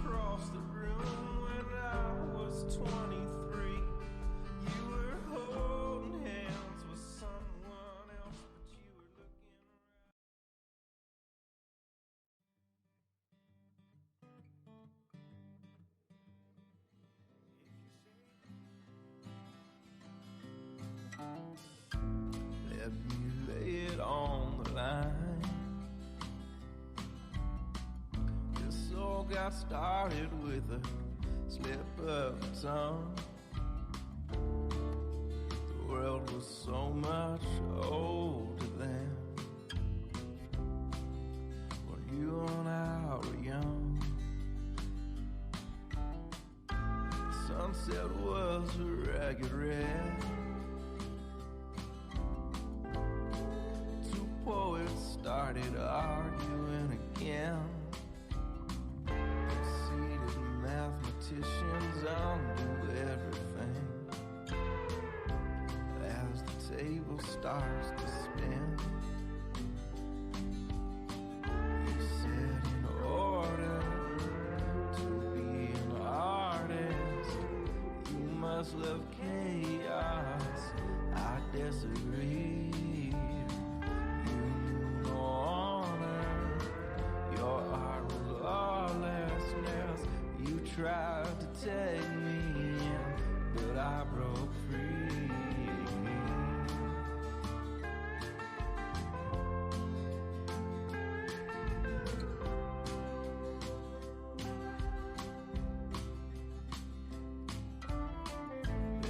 across the room when I was 23. You were holding hands with someone else, but you were looking around. Let me lay it on the line. This all got started with a slip of the tongue. The world was so much older then, when you and I were young. The sunset was a ragged red. Poets started arguing again. Conceited mathematicians undo everything as the table starts to spin. You said in order to be an artist, you must love chaos. I disagree. Honor, your art was lawlessness. You tried to take me in, but I broke free.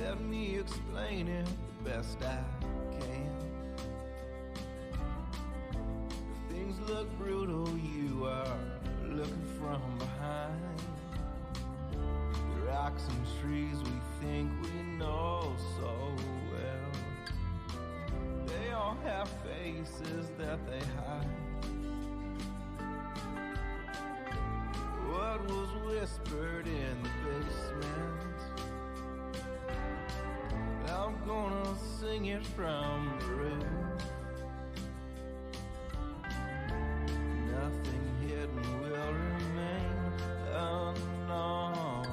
Let me explain it the best I can. Look brutal, you are looking from behind. The rocks and trees we think we know so well, they all have faces that they hide. What was whispered in the basement, I'm gonna sing it from the roof. Nothing hidden will remain unknown.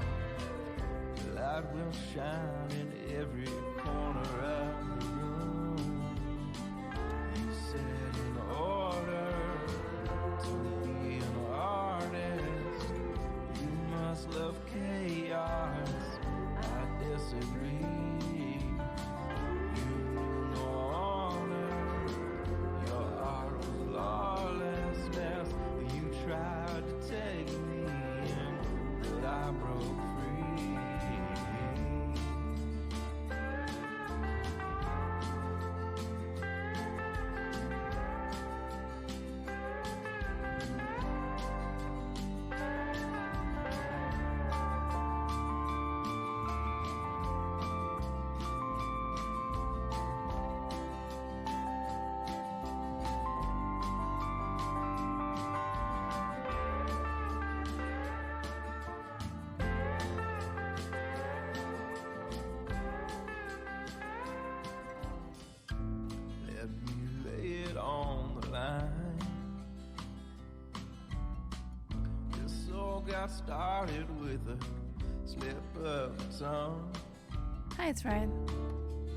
The light will shine in every corner of the room. You said in order to be an artist, you must love chaos. I disagree. You knew no honor. Your art was lawlessness. You tried to take me in, but I broke free. On the line, this all got started with a slip of the tongue. Hi, it's Ryan.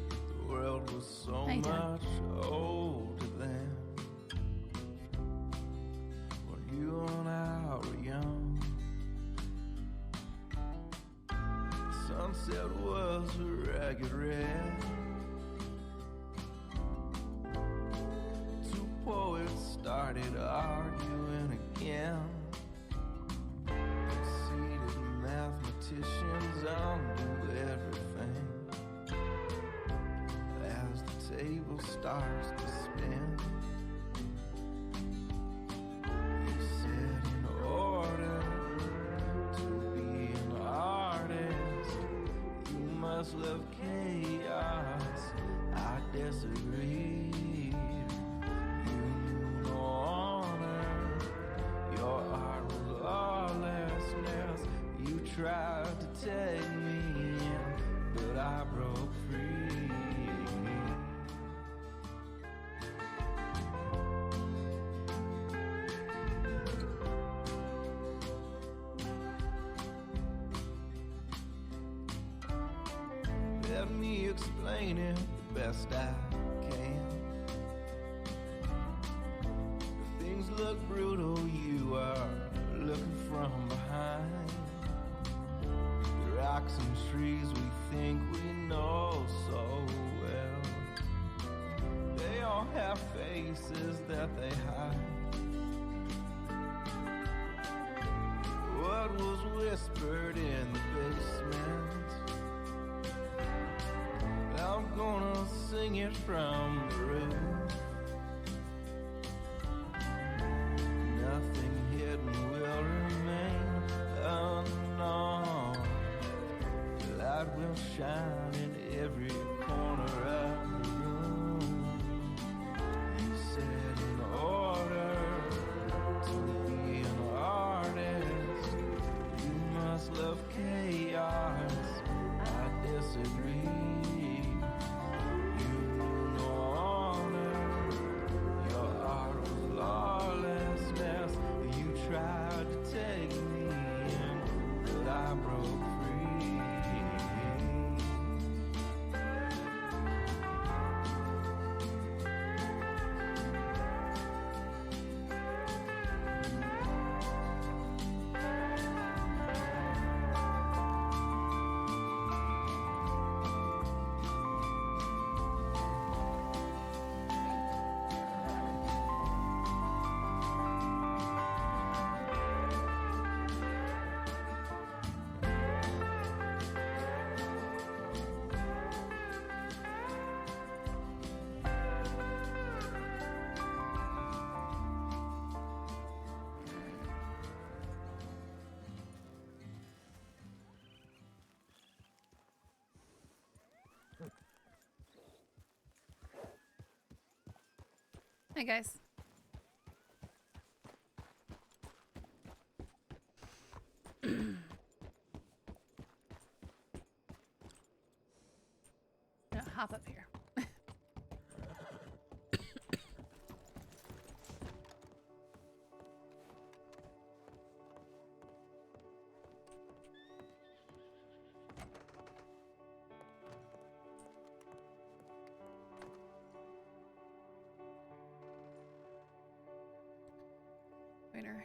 The world was so much older then, when you and I were young. The sunset was a ragged red. Poets started arguing again. Conceited mathematicians undo everything as the table starts to spin. You said in order to be an artist, you must love chaos. I disagree. Honor, your art was lawlessness. You tried to take me in, but I broke free. let me explain it the best I can. If things look brutal, you are looking from behind. The rocks and trees we think we know so well, they all have faces that they hide. What was whispered in the basement, I'm gonna sing it from the roof. Nothing hidden will remain unknown. The light will shine in every corner of the room. You said in order to be an artist, you must love chaos. I disagree. You knew no honor. Your art was lawlessness. You tried to take me in, but I broke free. Hi guys. Yeah, hop up here. Winner.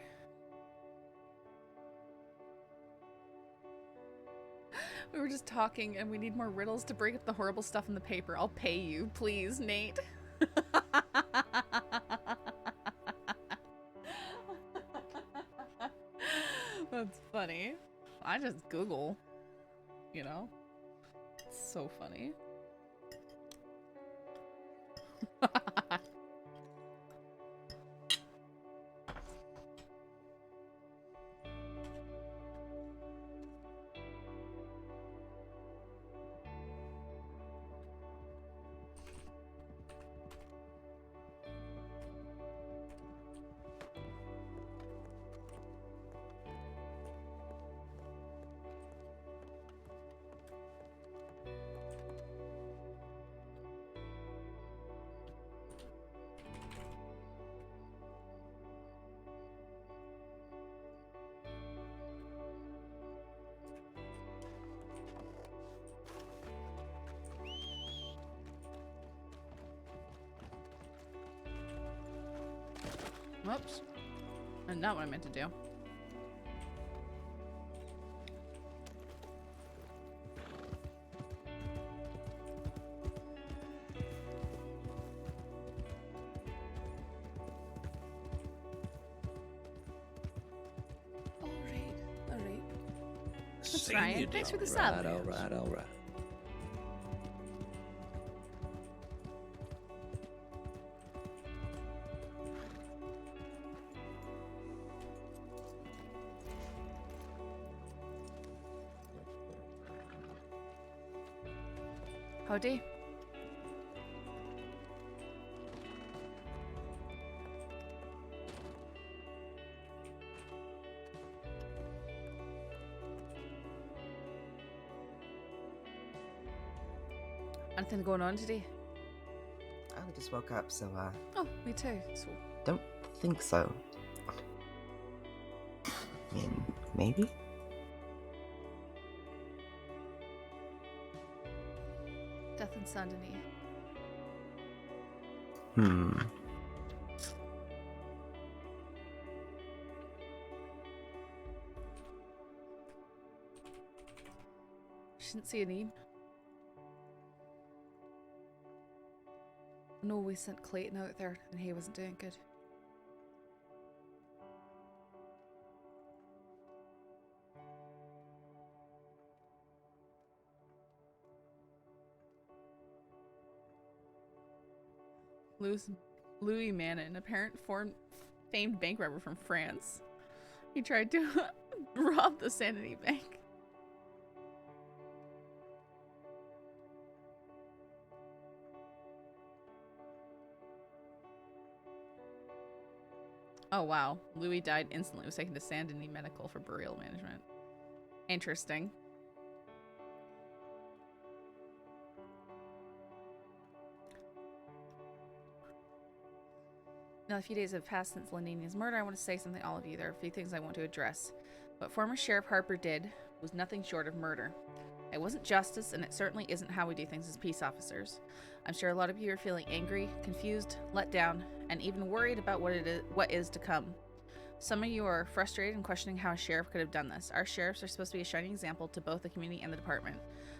We were just talking and we need more riddles to break up the horrible stuff in the paper. I'll pay you, please, Nate. That's funny. I just Google, you know? It's so funny. Whoops. That's not what I meant to do. Alright. That's Ryan. Thanks for the sub. Alright. Howdy. Anything going on today? I just woke up, so Oh, me too. So don't think so. I mean, maybe? in Saint Denis? Shouldn't see a need. No, we sent Clayton out there and he wasn't doing good. Louis Manin, apparent famed bank robber from France. He tried to rob the Sanity Bank. Oh wow, Louis died instantly. Was taken to Saint Denis Medical for burial management. Interesting. Now, a few days have passed since Lindini's murder. I want to say something to all of you. There are a few things I want to address. What former Sheriff Harper did was nothing short of murder. It wasn't justice, and it certainly isn't how we do things as peace officers. I'm sure a lot of you are feeling angry, confused, let down, and even worried about what is to come. Some of you are frustrated and questioning how a sheriff could have done this. Our sheriffs are supposed to be a shining example to both the community and the department.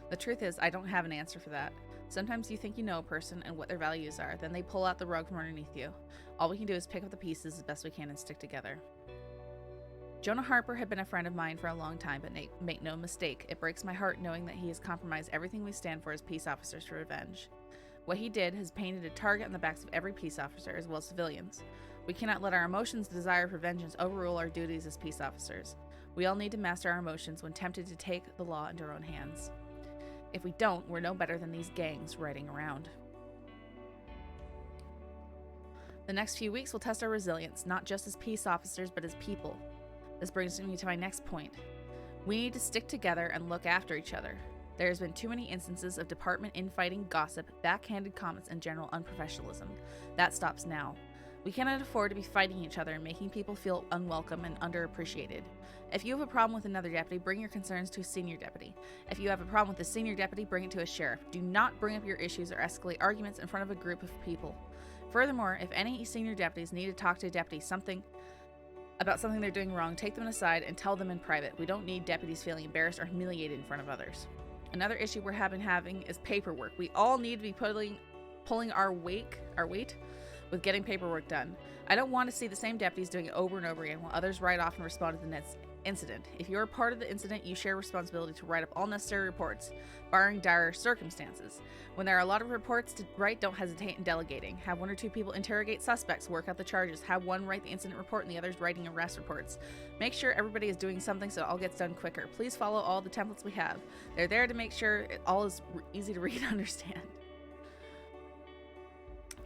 The truth is, I don't have an answer for that. Sometimes you think you know a person and what their values are, then they pull out the rug from underneath you. All we can do is pick up the pieces as best we can and stick together. Jonah Harper had been a friend of mine for a long time, but make no mistake, it breaks my heart knowing that he has compromised everything we stand for as peace officers for revenge. What he did has painted a target on the backs of every peace officer, as well as civilians. We cannot let our emotions' desire for vengeance overrule our duties as peace officers. We all need to master our emotions when tempted to take the law into our own hands. If we don't, we're no better than these gangs riding around. The next few weeks will test our resilience, not just as peace officers, but as people. This brings me to my next point. We need to stick together and look after each other. There has been too many instances of department infighting, gossip, backhanded comments, and general unprofessionalism. That stops now. We cannot afford to be fighting each other and making people feel unwelcome and underappreciated. If you have a problem with another deputy, bring your concerns to a senior deputy. If you have a problem with a senior deputy, bring it to a sheriff. Do not bring up your issues or escalate arguments in front of a group of people. Furthermore, if any senior deputies need to talk to a deputy about something they're doing wrong, take them aside and tell them in private. We don't need deputies feeling embarrassed or humiliated in front of others. Another issue we're having is paperwork. We all need to be pulling our weight with getting paperwork done. I don't want to see the same deputies doing it over and over again while others write off and respond to the next incident. If you're a part of the incident, you share responsibility to write up all necessary reports, barring dire circumstances. When there are a lot of reports to write, don't hesitate in delegating. Have one or two people interrogate suspects, work out the charges. Have one write the incident report and the others writing arrest reports. Make sure everybody is doing something so it all gets done quicker. Please follow all the templates we have. They're there to make sure it all is easy to read and understand.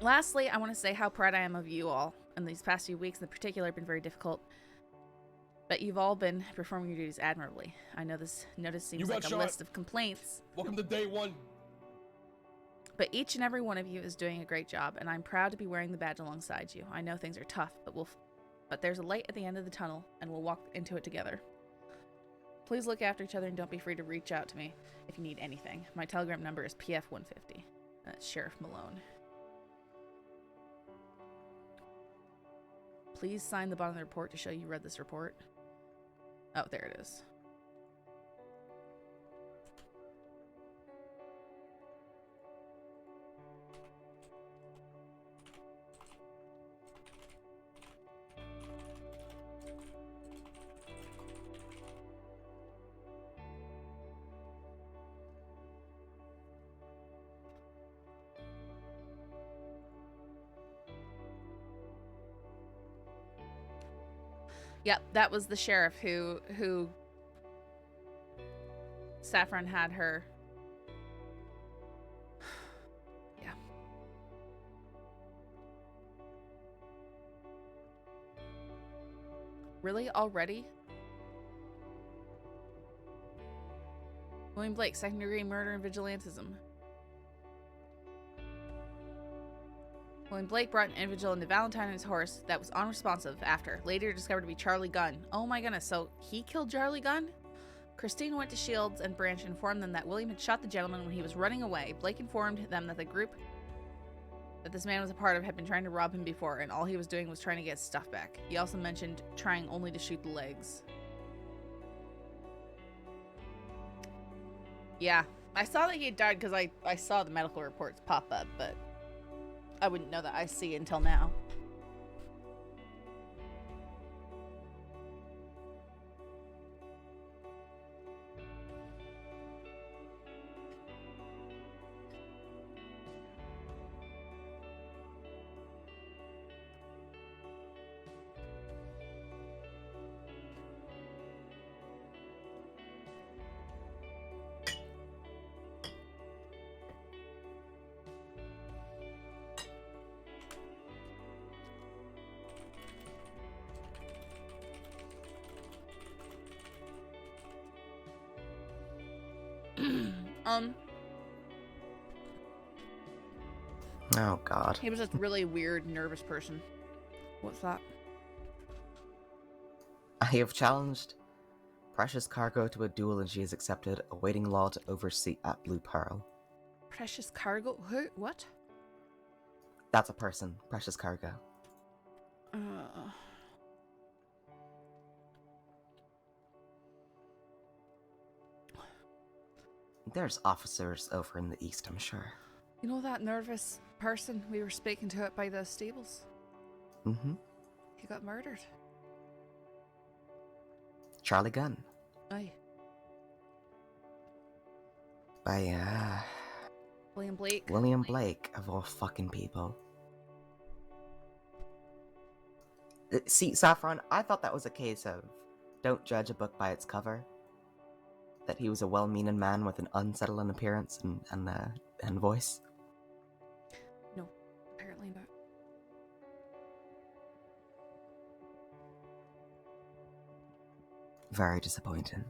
Lastly, I want to say how proud I am of you all. In these past few weeks in particular have been very difficult, but you've all been performing your duties admirably. I know this notice seems like a list of complaints. Welcome to day one. But each and every one of you is doing a great job, and I'm proud to be wearing the badge alongside you. I know things are tough, but there's a light at the end of the tunnel, and we'll walk into it together. Please look after each other and don't be afraid to reach out to me if you need anything. My telegram number is PF150. That's Sheriff Malone. Please sign the bottom of the report to show you read this report. Oh, there it is. Yep, that was the sheriff who Saffron had her. Yeah. Really? Already? William Blake, second-degree murder and vigilantism. William Blake brought an individual into Valentine and his horse that was unresponsive after, later discovered to be Charlie Gunn. Oh my goodness, so he killed Charlie Gunn? Christine went to Shields and Branch and informed them that William had shot the gentleman when he was running away. Blake informed them that the group that this man was a part of had been trying to rob him before, and all he was doing was trying to get his stuff back. He also mentioned trying only to shoot the legs. Yeah, I saw that he had died because I saw the medical reports pop up, but I wouldn't know that I see until now. Oh, God. He was just a really weird, nervous person. What's that? I have challenged Precious Cargo to a duel and she has accepted, awaiting law to oversee at Blue Pearl. Precious Cargo? Who? What? That's a person, Precious Cargo. There's officers over in the east, I'm sure. You know that nervous person we were speaking to it by the stables? Mm-hmm. He got murdered. Charlie Gunn. Aye. By, William Blake. William Blake, of all fucking people. See, Saffron, I thought that was a case of don't judge a book by its cover. That he was a well-meaning man with an unsettling appearance and voice. No, apparently not. Very disappointing.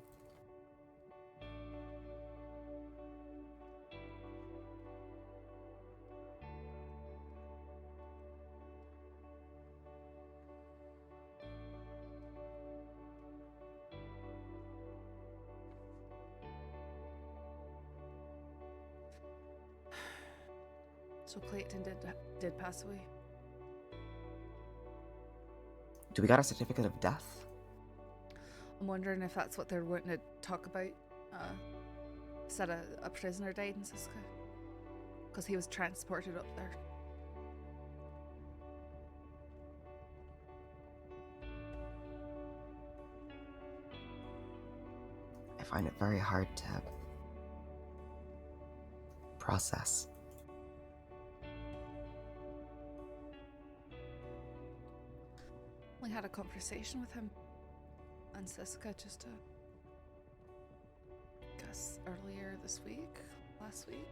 So Clayton did pass away. Do we got a certificate of death? I'm wondering if that's what they're wanting to talk about. Said a prisoner died in Siska. Because he was transported up there. I find it very hard to process. We had a conversation with him and Siska just earlier this week, last week.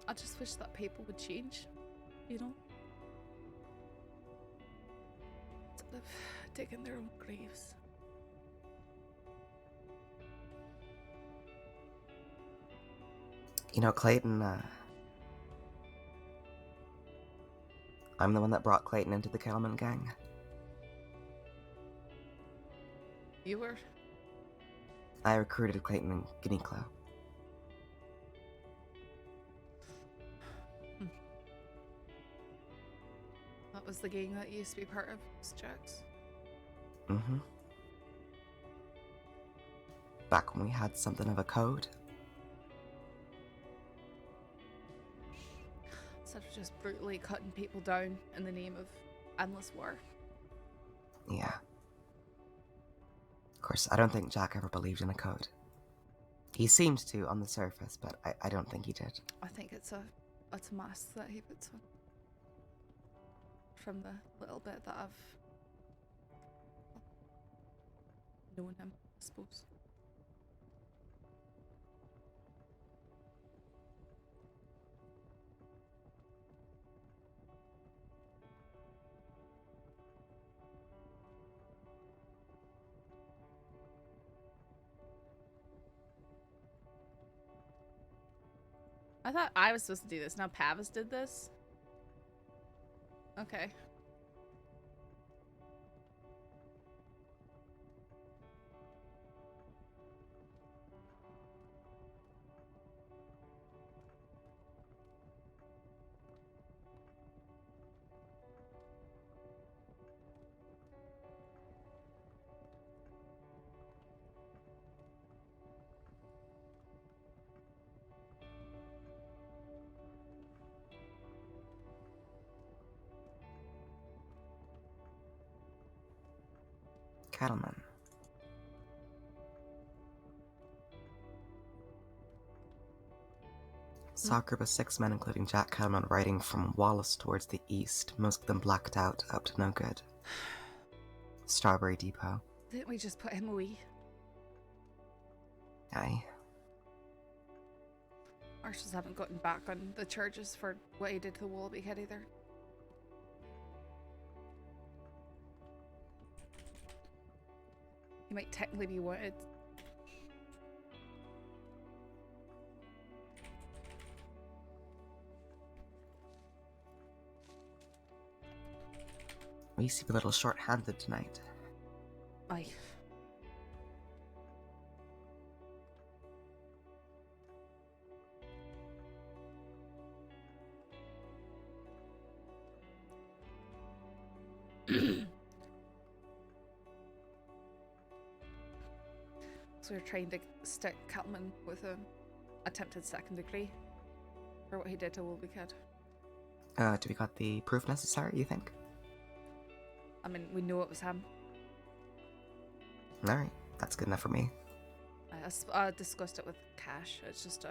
I just wish that people would change, you know? Instead of digging their own graves. You know, Clayton, I'm the one that brought Clayton into the Kelman gang. You were? I recruited Clayton and Giniclo. That was the gang that you used to be part of, Jax. Mm-hmm. Back when we had something of a code. Instead of just brutally cutting people down in the name of endless war. Yeah. Of course, I don't think Jack ever believed in a code. He seems to on the surface, but I don't think he did. I think it's a mask that he puts on. From the little bit that I've known him, I suppose. I thought I was supposed to do this. Now Pavis did this? Okay. Cattleman. Saw a group of 6 men, including Jack Cattleman, riding from Wallace towards the east, most of them blacked out, up to no good. Strawberry Depot. Didn't we just put him away? Aye. Marshals haven't gotten back on the charges for what he did to the Wallaby Head either. He might technically be wanted. We seem a little short-handed tonight. Aye. So we're trying to stick Cattleman with an attempted second degree for what he did to Wilby Kid. Do we got the proof necessary, you think? I mean, we know it was him. Alright, that's good enough for me. I discussed it with Cash. It's just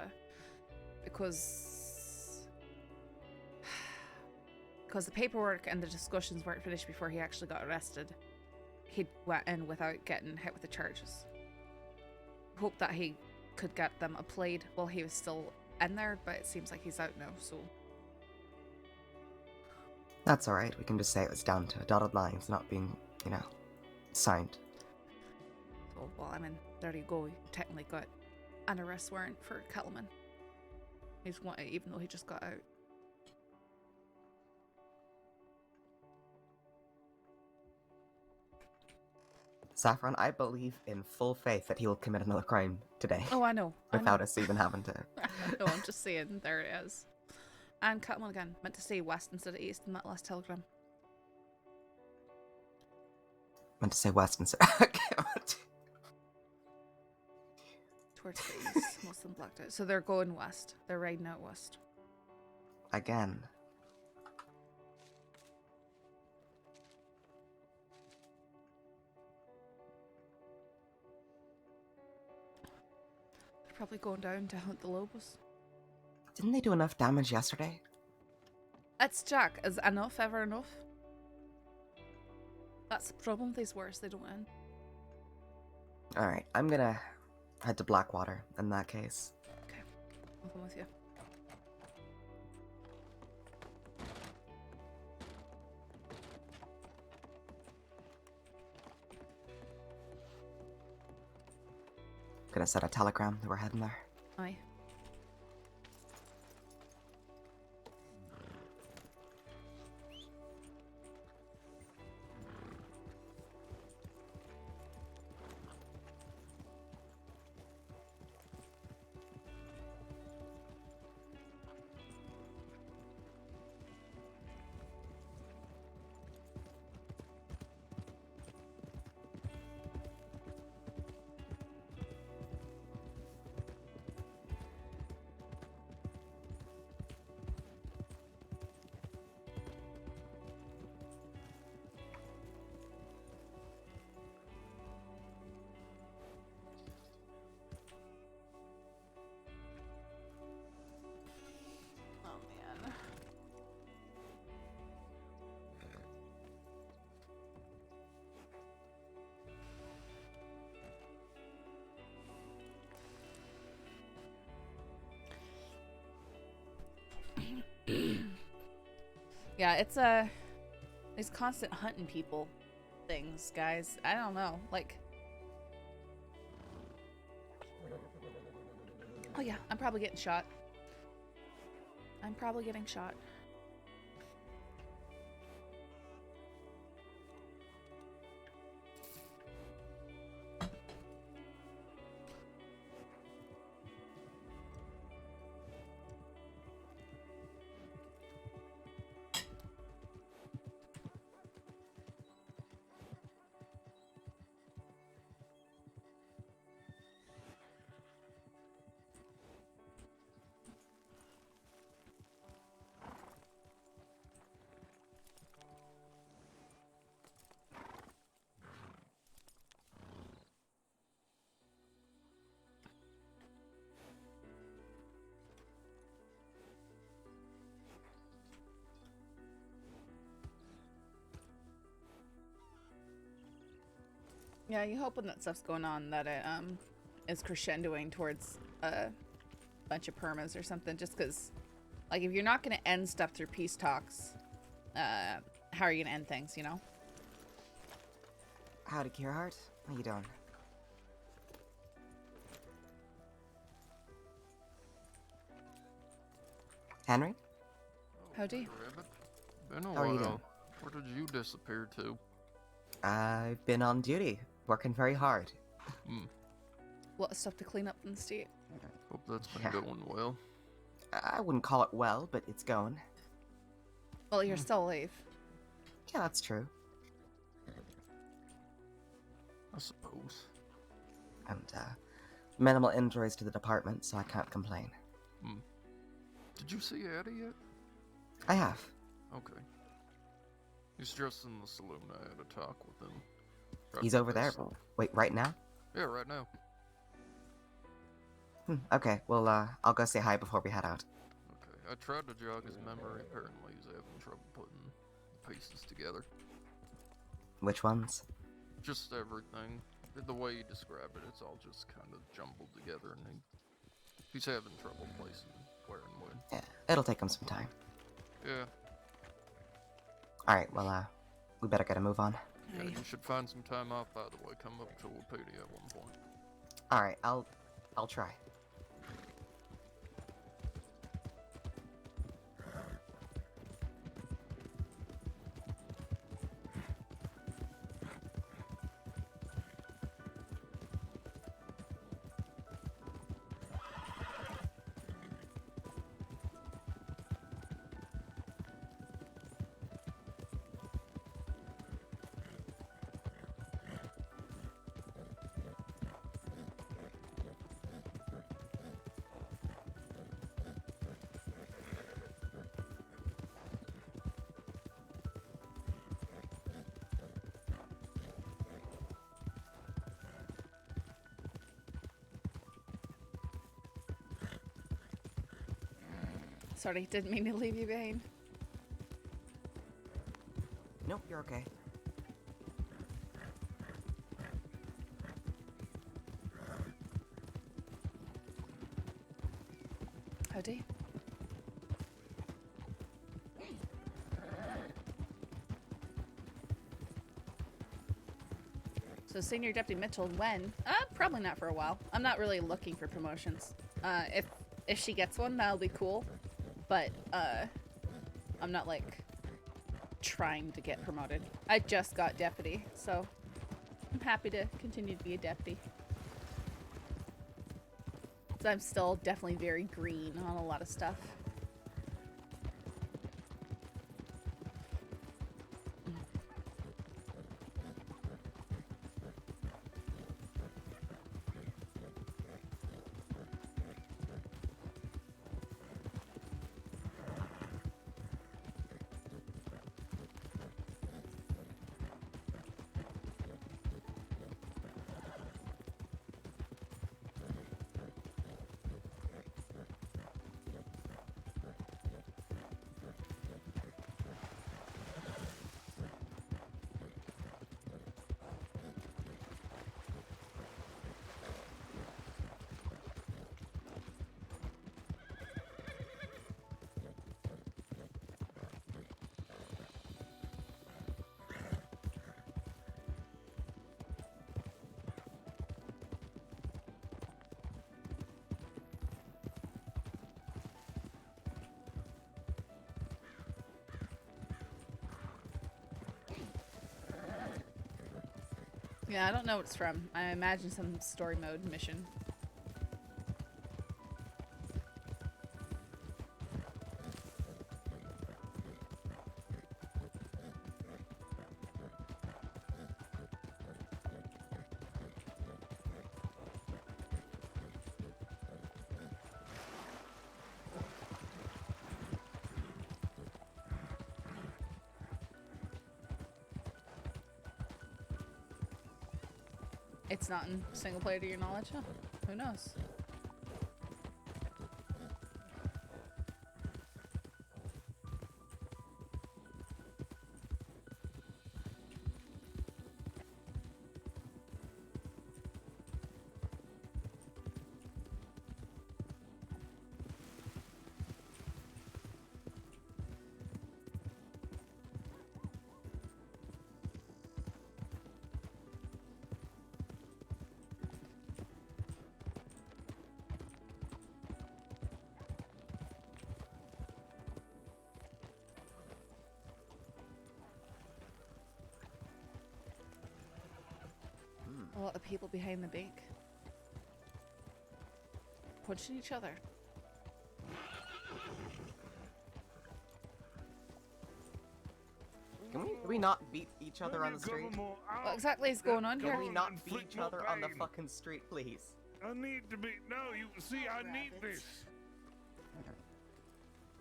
because the paperwork and the discussions weren't finished before he actually got arrested. He went in without getting hit with the charges. Hope that he could get them applied while he was still in there, but it seems like he's out now, so... That's alright, we can just say it was down to dotted lines not being, signed. So, well, I mean, there you go. You technically got an arrest warrant for Cattleman. He's wanted even though he just got out. Saffron, I believe in full faith that he will commit another crime today. Oh, I know. Without us even having to... No, I'm just saying, there it is. And Cattleman again, meant to say west instead of east in that last telegram. Meant to say west instead... Towards the east, most of them blacked out. So they're going west. They're riding out west. Again. They're probably going down to hunt the Lobos. Didn't they do enough damage yesterday? It's Jack. Is enough ever enough? That's the problem with these wars, they don't end. Alright, I'm gonna head to Blackwater in that case. Okay, I'll come with you. Gonna set a telegram that we're heading there. Aye. Yeah, it's these constant hunting people things, guys. I don't know, like... Oh yeah, I'm probably getting shot. I'm probably getting shot. Yeah, you hope when that stuff's going on that it is crescendoing towards a bunch of permas or something. Just because, like, if you're not going to end stuff through peace talks, how are you going to end things, you know? Howdy, Kierhart. How you doing? Henry? Howdy. Rabbit. Been a How are you while. doing? Where did you disappear to? I've been on duty, working very hard. A lot of stuff to clean up from the state. Hope that's been Yeah. going well. I wouldn't call it well, but it's going. Well, you're still alive. Yeah, that's true. I suppose. And, minimal injuries to the department, so I can't complain. Did you see Addy yet? I have. Okay. He's just in the saloon. I had a talk with him. Right He's over there. this- Wait, right now? Yeah, right now. Okay, well, I'll go say hi before we head out. Okay. I tried to jog his memory. Apparently he's having trouble putting the pieces together. Which ones? Just everything. The way you describe it, it's all just kind of jumbled together, and he's having trouble placing where and when. Yeah, it'll take him some time. Yeah. Alright, well, we better get a move on. Yeah, Hey. you should find some time off, by the way. Come up to Wikipedia at one point. Alright, I'll try. Sorry, didn't mean to leave you behind. Nope, you're okay. Howdy. So Senior Deputy Mitchell, when? Probably not for a while. I'm not really looking for promotions. If she gets one, that'll be cool. But I'm not like trying to get promoted. I just got deputy, so I'm happy to continue to be a deputy. So I'm still definitely very green on a lot of stuff. Yeah, I don't know what it's from. I imagine some story mode mission. It's not in single player to your knowledge? Huh? Who knows? lot of people behind the bank. Punching each other. Can we not beat each other on the street? What exactly is going on Can here? we not beat each other on the fucking street, please? I need to be. No, you see, I need this.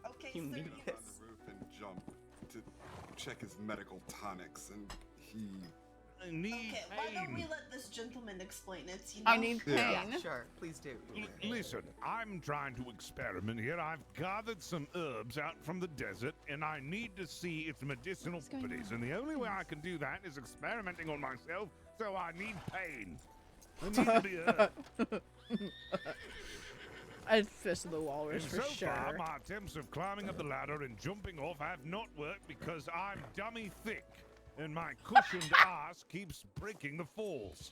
Okay, You sir, need you- this. On the roof and jump to check his medical tonics, and he. I need Okay, why don't we pain. let this gentleman explain it? You know? I need pain. Yeah, sure, please do. Listen, I'm trying to experiment here. I've gathered some herbs out from the desert, and I need to see its medicinal What's going properties. on? And the only way I can do that is experimenting on myself, so I need pain. I need to be hurt. I'd fist of the And walrus for so far, sure. my attempts of climbing up the ladder and jumping off have not worked because I'm dummy thick, and my cushioned ass keeps breaking the falls.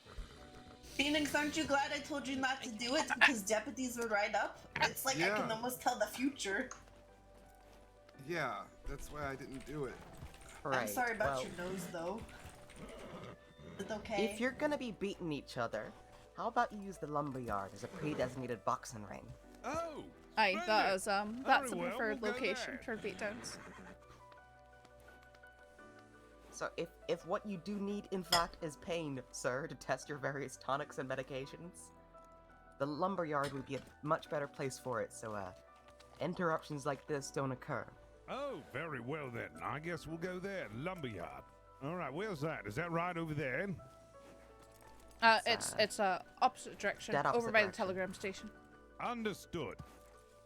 Phoenix, aren't you glad I told you not to do it because deputies were right up? It's like I can Yeah. almost tell the future. Yeah, that's why I didn't do it. I'm Right, sorry about well, your nose, though. Is it okay? if you're gonna be beating each other, how about you use the lumberyard as a pre-designated boxing ring? Oh! Aye, that is that's a Very well, preferred we'll go location there. for beatdowns. So if what you do need, in fact, is pain, sir, to test your various tonics and medications, the lumberyard would be a much better place for it, so, interruptions like this don't occur. Oh, very well then. I guess we'll go there. Lumberyard. All right, where's that? Is that right over there? It's opposite direction, Dead over opposite by the direction. telegram station. Understood.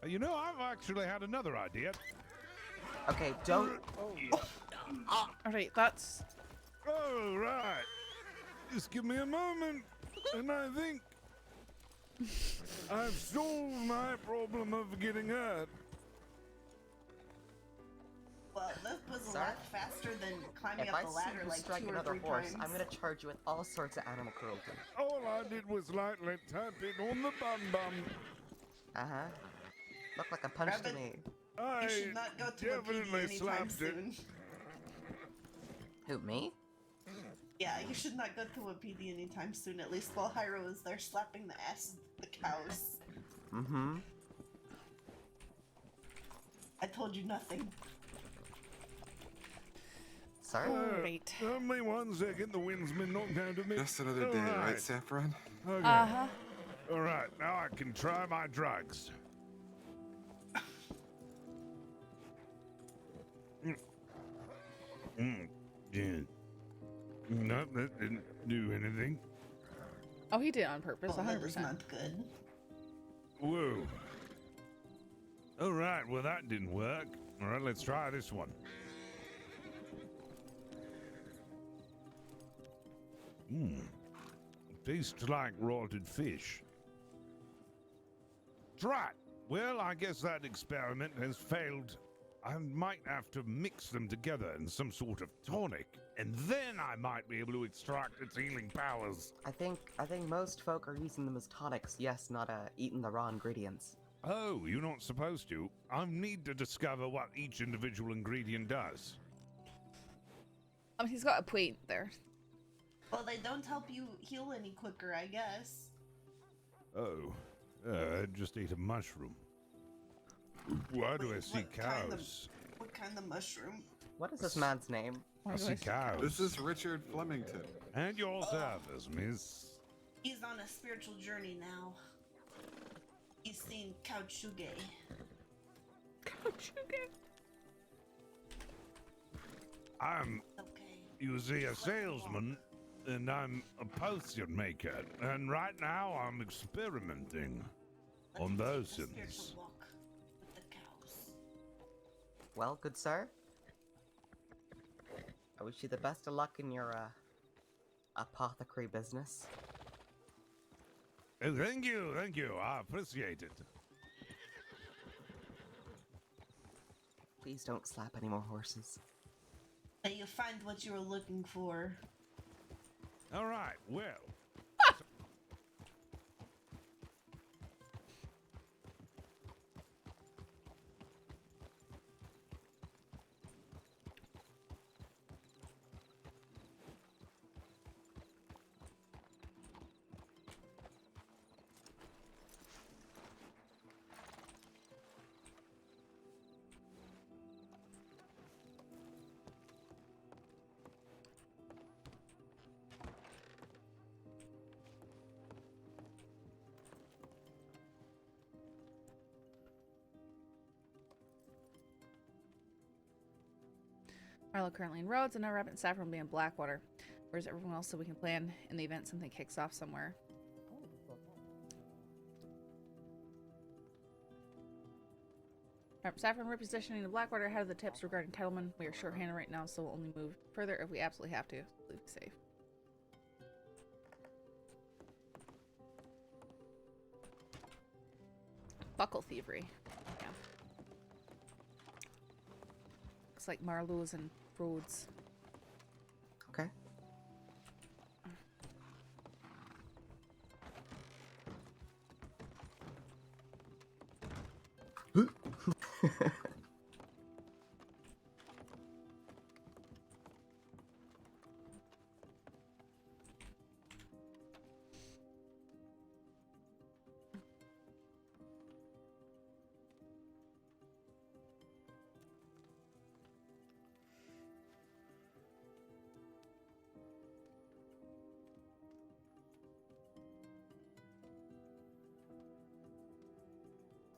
You know, I've actually had another idea. Okay, don't... Alright, that's All right. Just give me a moment, and I think I've solved my problem of getting hurt. Well, this was a Sir? lot faster than climbing If up I the see ladder you like strike 2 or another 3 horse, times. I'm gonna charge you with all sorts of animal cruelty. All I did was lightly tap it on the bum. Uh-huh. Look like a punch to Rabbit. me. You I should not go to a PD definitely anytime slapped it. soon. Who, me? Yeah, you should not go to a PD anytime soon, at least while Hyro is there slapping the ass of the cows. Mm-hmm. I told you nothing. Sir? great. Only 1 second, the wind's been knocked out of me. Just another day, right, Saffron? Okay. Uh-huh. All right, now I can try my drugs. Yeah. No, that didn't do anything. Oh, he did it on purpose, Oh, that was 100%. not good. Whoa. All right, well, that didn't work. All right, let's try this one. Tastes like rotted fish. Right. Well, I guess that experiment has failed. I might have to mix them together in some sort of tonic, and then I might be able to extract its healing powers. I think most folk are using them as tonics, yes, not, eating the raw ingredients. Oh, you're not supposed to. I need to discover what each individual ingredient does. He's got a point there. Well, they don't help you heal any quicker, I guess. Oh, I just ate a mushroom. Why do I Wait, see what kind of- cows? What kind of mushroom? What is this man's name? I see cows. This is Richard Flemington. And your service, miss. He's on a spiritual journey now. He's seen Kauchuge. I'm, Okay. you see, a salesman, and I'm a potion maker. And right now I'm experimenting on those Let's take a things. spiritual walk with the cows. Well, good sir. I wish you the best of luck in your, apothecary business. Oh, thank you, I appreciate it. Please don't slap any more horses. May you find what you were looking for. All right, well. Marlo currently in Rhodes, and now Rabbit and Saffron will be in Blackwater. Where's everyone else so we can plan in the event something kicks off somewhere? Saffron repositioning the Blackwater ahead of the tips regarding Kettleman. We are short-handed right now, so we'll only move further if we absolutely have to. Please be safe. Buckle thievery. Yeah. Looks like Marlowe's and Rhodes. Okay.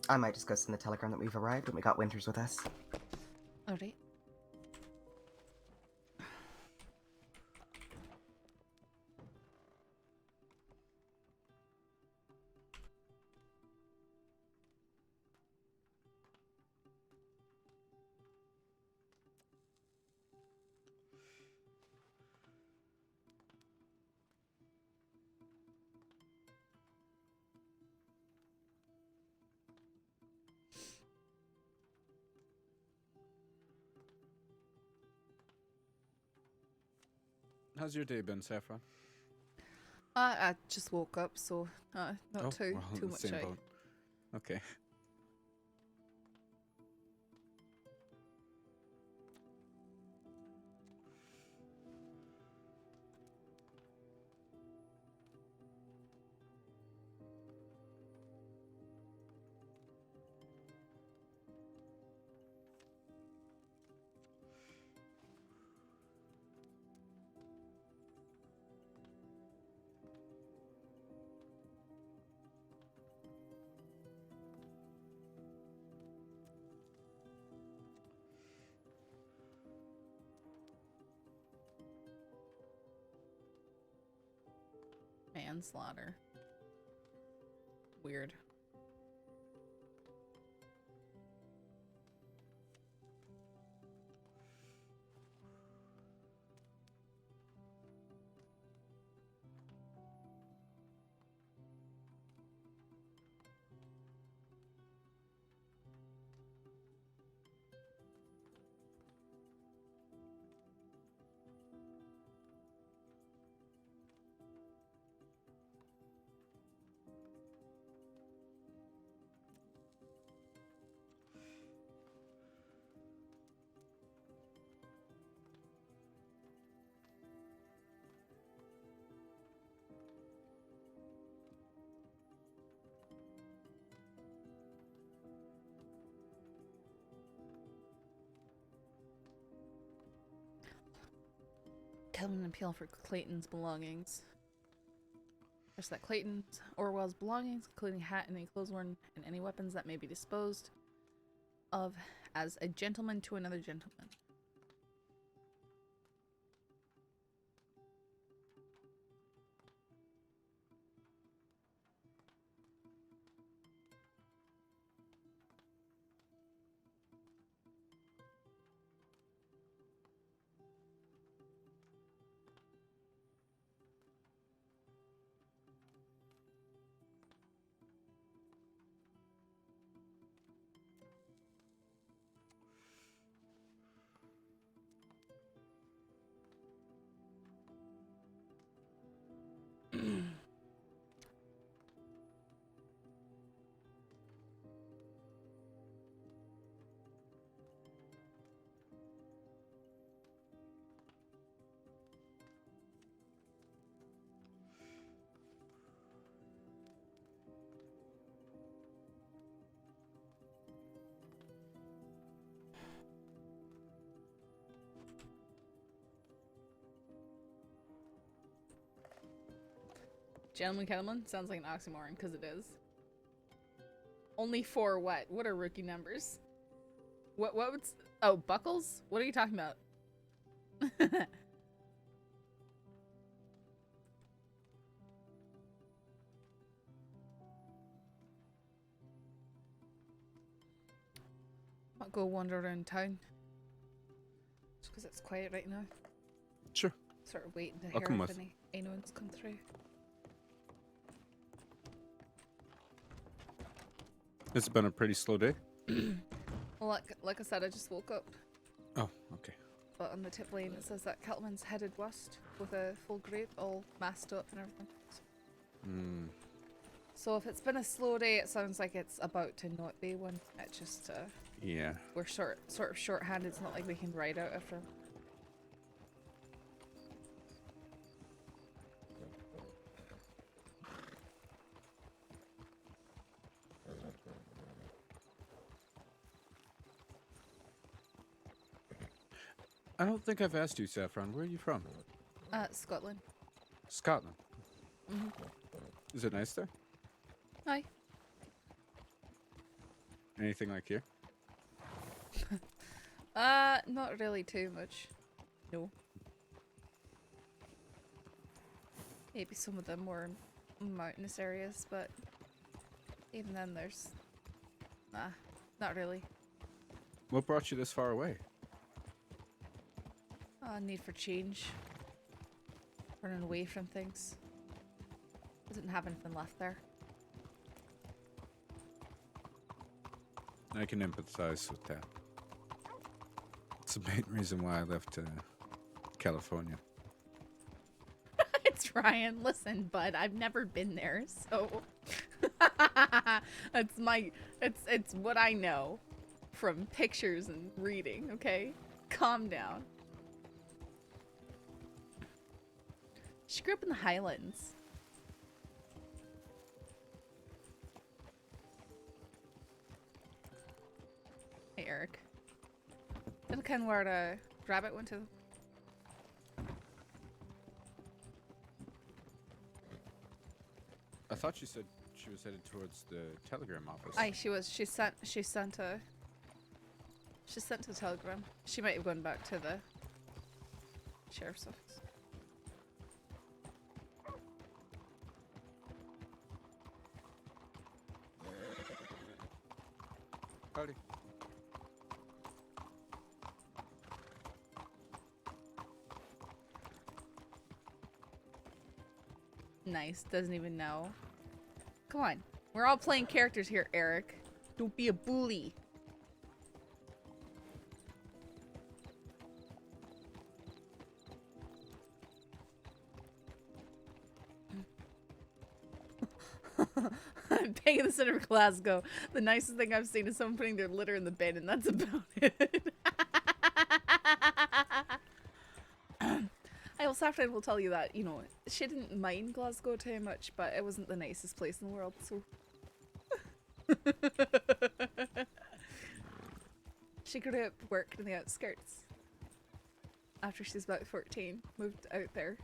I might just go send the telegram that we've arrived and we got Winters with us. Alright. How's your day been, Saffron? I just woke up, so not too we're on the much. same boat. Okay. Manslaughter. Weird. Kelvin appeal for Clayton's belongings. First, that Clayton's Orwell's belongings, including hat and any clothes worn, and any weapons that may be disposed of as a gentleman to another gentleman. Gentleman Kettleman sounds like an oxymoron, because it is. Only for what? What are rookie numbers? What would... Oh, buckles? What are you talking about? I'll go wander around town. Just because it's quiet right now. Sure. Sort of waiting to I'll hear come if with. anyone's come through. It's been a pretty slow day. Well, like I said, I just woke up. Oh, okay. But on the tip lane it says that Kettleman's headed west with a full group all masked up and everything. Hmm. So if it's been a slow day, it sounds like it's about to not be one. It just Yeah. we're sort of short-handed. It's not like we can ride out after. I don't think I've asked you, Saffron. Where are you from? Scotland. Scotland. Mhm. Is it nice there? Hi. Anything like here? Not really too much. No. Maybe some of the more mountainous areas, but even then there's... Nah, not really. What brought you this far away? Need for change. Running away from things. I didn't have anything left there. I can empathize with that. It's the main reason why I left California. It's Ryan. Listen, bud, I've never been there, so it's what I know from pictures and reading, okay? Calm down. She grew up in the Highlands. Hey, Eric. Little Ken where the rabbit went to. I thought you said she was headed towards the telegram office. Aye, she was. She sent to the telegram. She might have gone back to the sheriff's office. Howdy. Nice. Doesn't even know. Come on. We're all playing characters here, Eric. Don't be a bully. Peg in the center of Glasgow. The nicest thing I've seen is someone putting their litter in the bin, and that's about it. Saffron will tell you that, you know, she didn't mind Glasgow too much, but it wasn't the nicest place in the world, so... She grew up working in the outskirts. After she's about 14, moved out there.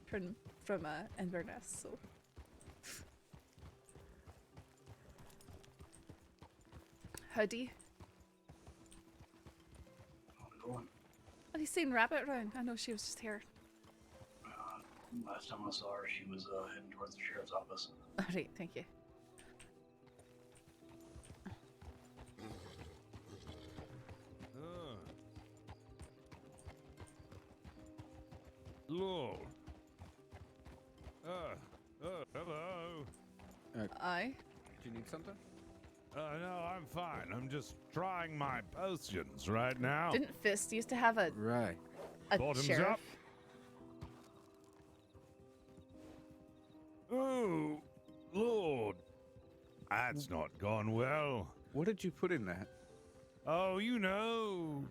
From Inverness, so... Howdy. Have you seen Rabbit around? I know she was just here. Last time I saw her, she was heading towards the sheriff's office. Alright, thank you. Lord. Hello. Aye? Do you need something? No, I'm fine. I'm just trying my potions right now. Didn't Fist used to have a Right. Bottoms sheriff? up. Oh, Lord. That's not gone well. What did you put in that? Oh, you know.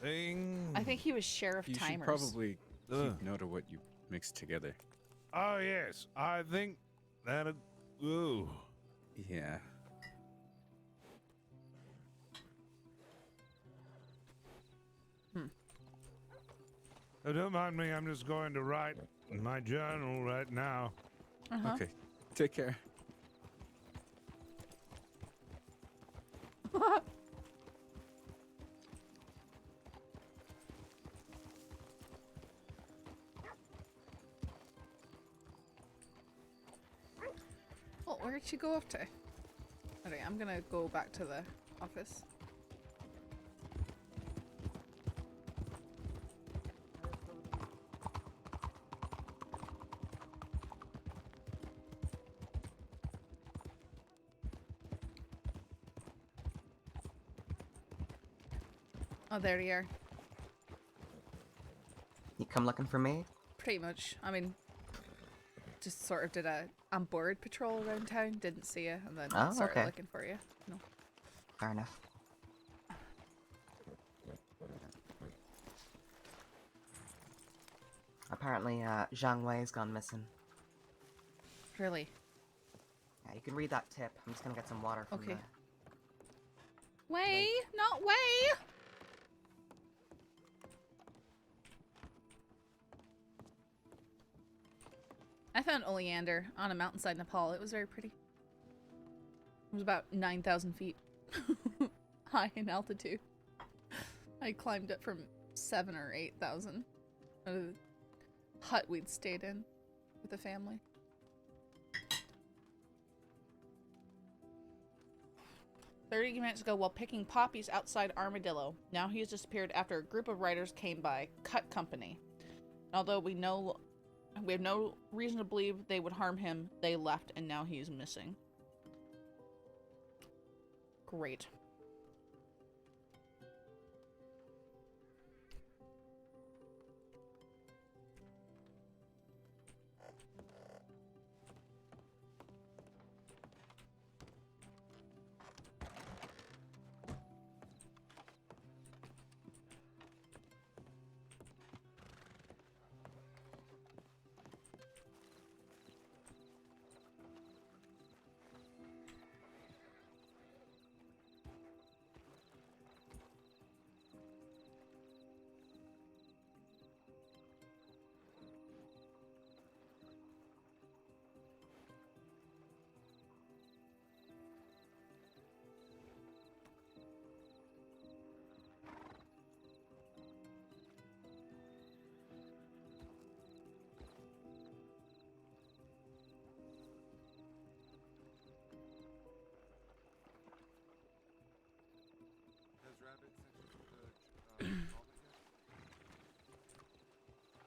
Thing. I think he was Sheriff You should Timers. probably keep note of what you mixed together. Oh, yes. I think that... Ooh. Yeah. Oh, don't mind me. I'm just going to write in my journal right now. Okay. Take care. where'd she go off to? Alright, I'm gonna go back to the office. Oh, there you are. You come looking for me? Pretty much. I mean, just sort of did a on board patrol around town, didn't see you, and then started okay. looking for you. No. Fair enough. Apparently, Zhang Wei's gone missing. Really? Yeah, you can read that tip. I'm just gonna get some water from Okay. the... Way, not way. I found oleander on a mountainside in Nepal. It was very pretty. It was about 9,000 feet high in altitude. I climbed it from 7 or 8,000 out of the hut we'd stayed in with the family. "30 minutes ago, while picking poppies outside Armadillo. Now he has disappeared after a group of riders came by. Cut company. Although we have no reason to believe they would harm him, they left and now he is missing." Great. Has Rabbit sent you the gauntlet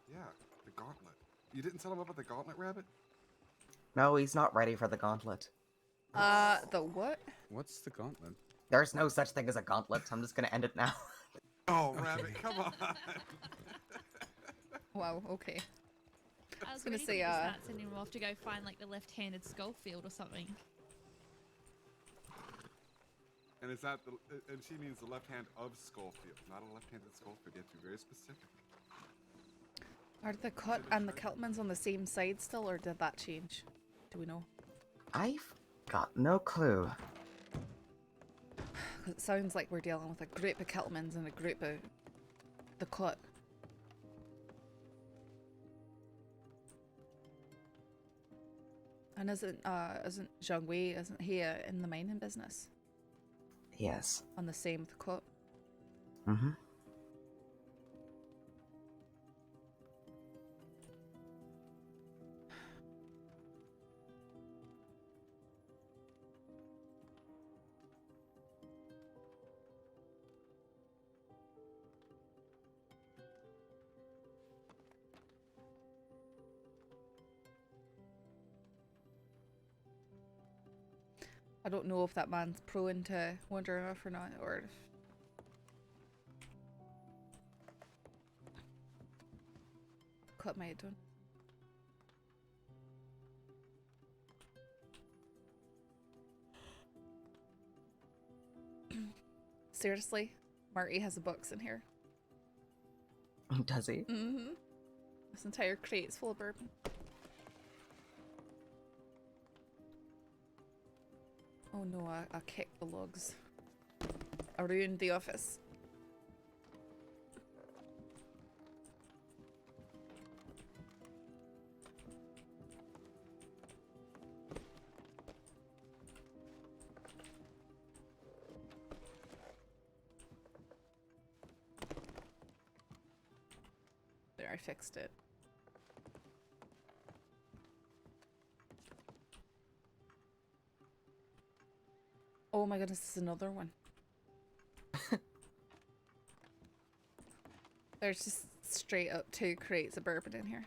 yet? Yeah, the gauntlet. You didn't tell him about the gauntlet, Rabbit? No, he's not ready for the gauntlet. The what? What's the gauntlet? There's no such thing as a gauntlet. I'm just gonna end it now. Oh, Rabbit, come on! Wow, okay. I was gonna gonna say, say, start sending him off to go find like the left-handed skull field or something. And is that the? And she means the left hand of Skullfield, not a left-handed Skullfield. You have to be very specific. Are the cut and the Keltmans on the same side still, or did that change? Do we know? I've got no clue. 'Cause it sounds like we're dealing with a group of Keltmans and a group of the cut. And isn't Zhang Wei, isn't he in the mining business? Yes. On the same with the cut? Mm-hmm. I don't know if that man's prone to wandering off or not, or if... Cut might have done. Seriously? Marty has the books in here. Does he? Mm-hmm. This entire crate's full of bourbon. Oh no, I kicked the logs. I ruined the office. There, I fixed it. Oh my goodness, this is another one. There's just straight up 2 crates of bourbon in here.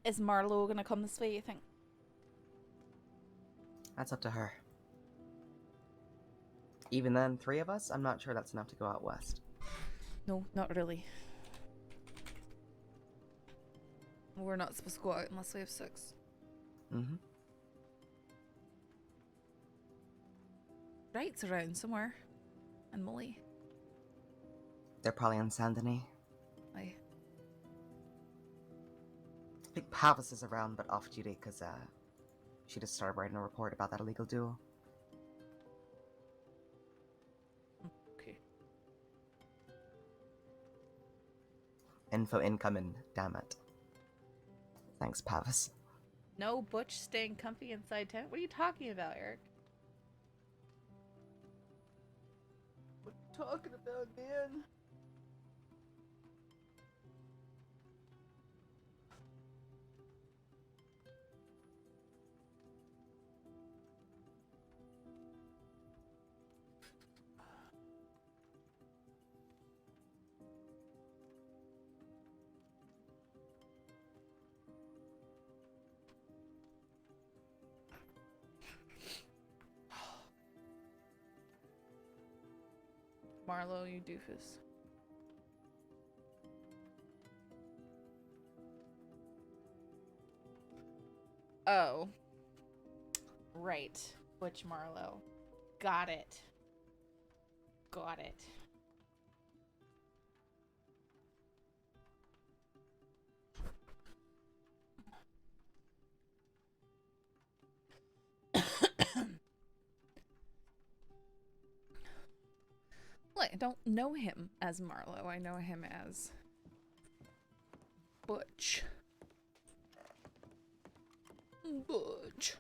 Is Marlo gonna come this way, you think? That's up to her. Even then, 3 of us? I'm not sure that's enough to go out west. No, not really. We're not supposed to go out unless we have 6. Mm-hmm. Wright's around somewhere. And Molly. They're probably on Saint Denis. Aye. I think Pavis is around, but off duty, because she just started writing a report about that illegal duel. Okay. Info incoming, damn it. Thanks, Pavis. No Butch staying comfy inside tent? What are you talking about, Eric? What are you talking about, man? Marlo, you doofus. Oh. Right. Butch Marlo. Got it. Got it. Look, I don't know him as Marlo. I know him as Butch. Butch.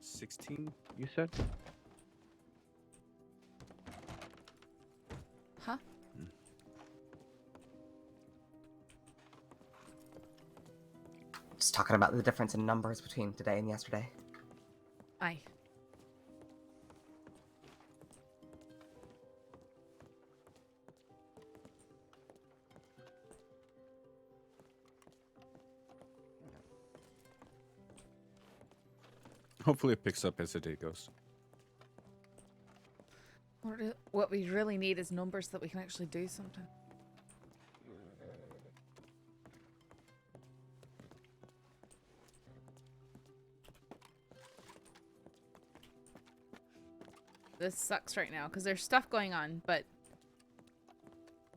$16, you said? Huh? Just talking about the difference in numbers between today and yesterday. Aye. Hopefully it picks up as the day goes. What we really need is numbers that we can actually do something. This sucks right now because there's stuff going on, but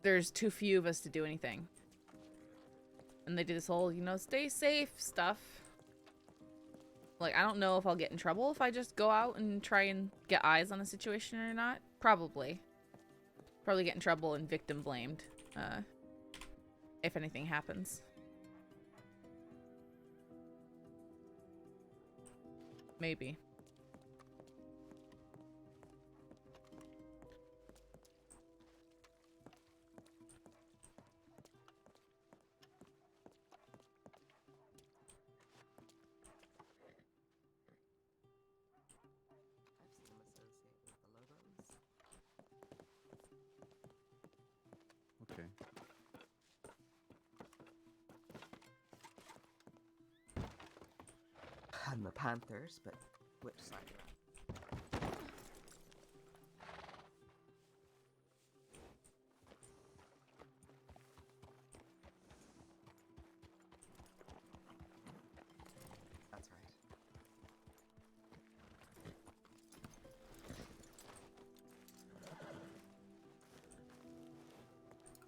there's too few of us to do anything. And they do this whole, you know, stay safe stuff. Like, I don't know if I'll get in trouble if I just go out and try and get eyes on the situation or not. Probably. Probably get in trouble and victim blamed. If anything happens. Maybe. Okay. And the Panthers, but which side?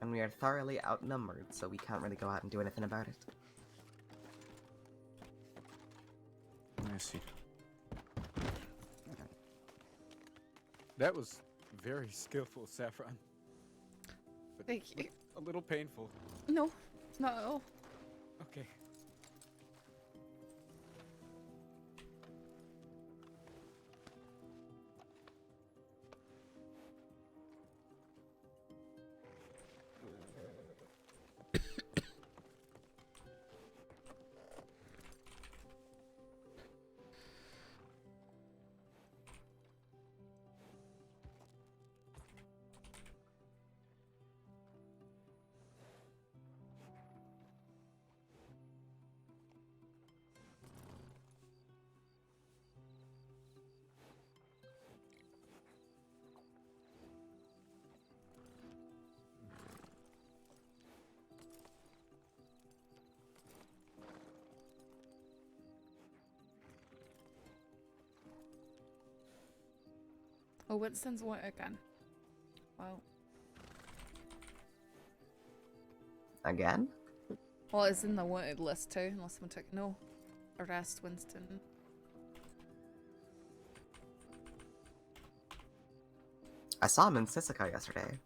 And we are thoroughly outnumbered, so we can't really go out and do anything about it. I see. That was very skillful, Saffron. But Thank you. a little painful. No, it's not at all. Okay. Oh, Winston's what again? Wow. Again? Well, it's in the wanted list too, unless someone took no. Arrest Winston. I saw him in Sisika yesterday.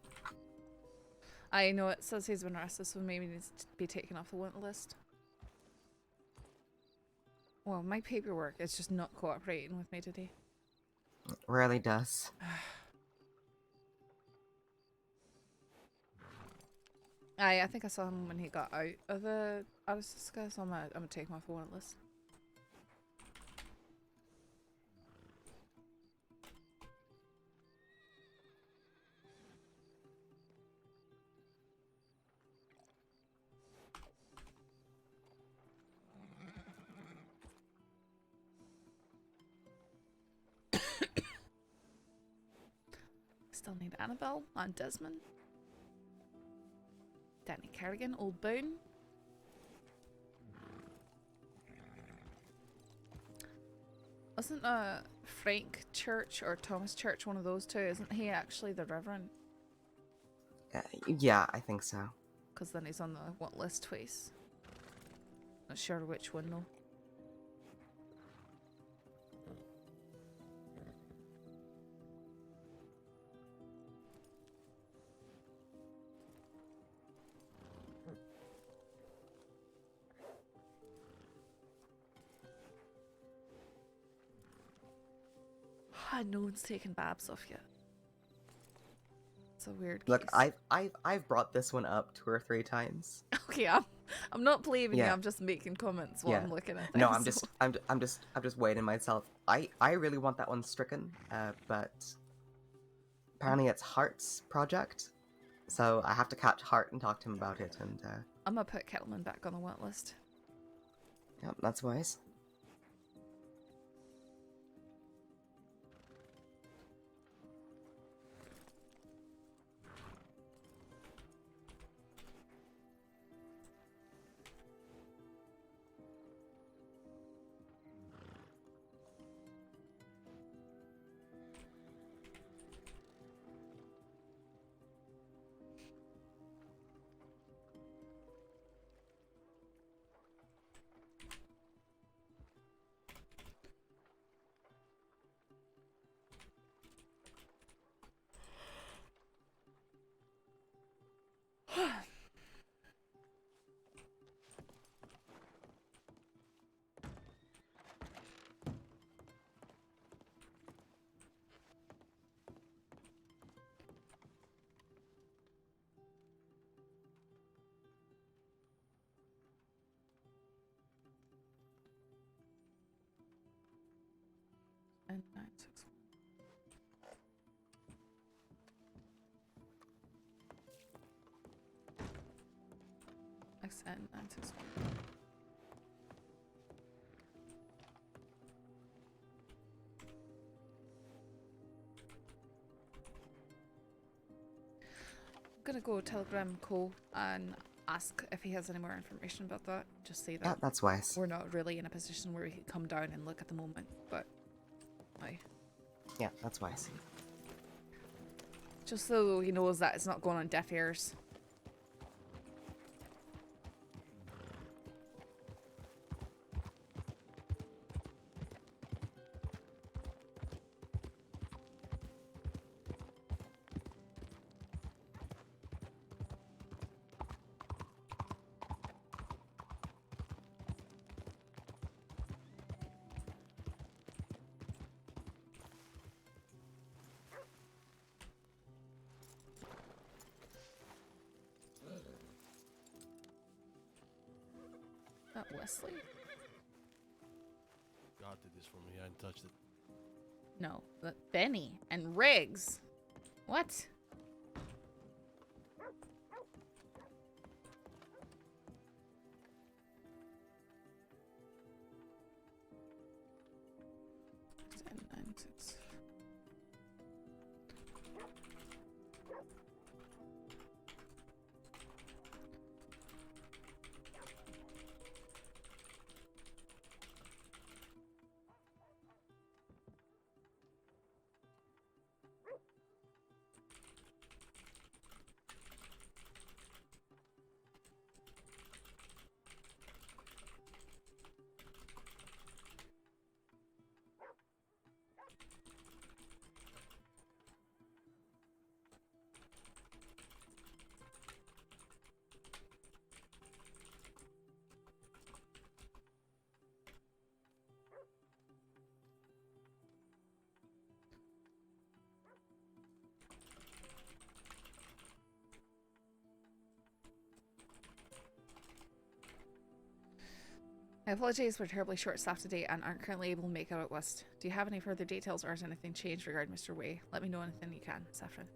I know it says he's been arrested, so maybe he needs to be taken off the wanted list. Well, my paperwork is just not cooperating with me today. It rarely does. I think I saw him when he got out of the Aristocrat, so I'm gonna take him off the wanted list. Still need Annabelle and Desmond. Danny Kerrigan, Old Boone. Wasn't Frank Church or Thomas Church one of those two? Isn't he actually the Reverend? Yeah, I think so. Because then he's on the what list twice. Not sure which one though. No one's taken Babs off yet. It's a weird Look, case. I've brought this one up 2 or 3 times. Okay, I'm not blaming you. Yeah. I'm just making comments while I'm looking at things. No, I'm just waiting myself. I really want that one stricken, but apparently it's Hart's project, so I have to catch Hart and talk to him about it. And I'm gonna put Kettleman back on the wet list. yeah, that's wise. And 961. XN 961. I'm gonna go telegram Cole and ask if he has any more information about that. Just say that Yeah, that's wise. we're not really in a position where we can come down and look at the moment, but aye. Yeah, that's wise. Just so he knows that it's not going on deaf ears. That Wesley? God did this for me. I hadn't touched it. No, but Benny and Riggs. What? I apologize, we're terribly short-staffed today and aren't currently able to make out west. Do you have any further details or has anything changed regarding Mr. Way? Let me know anything you can, Saffron.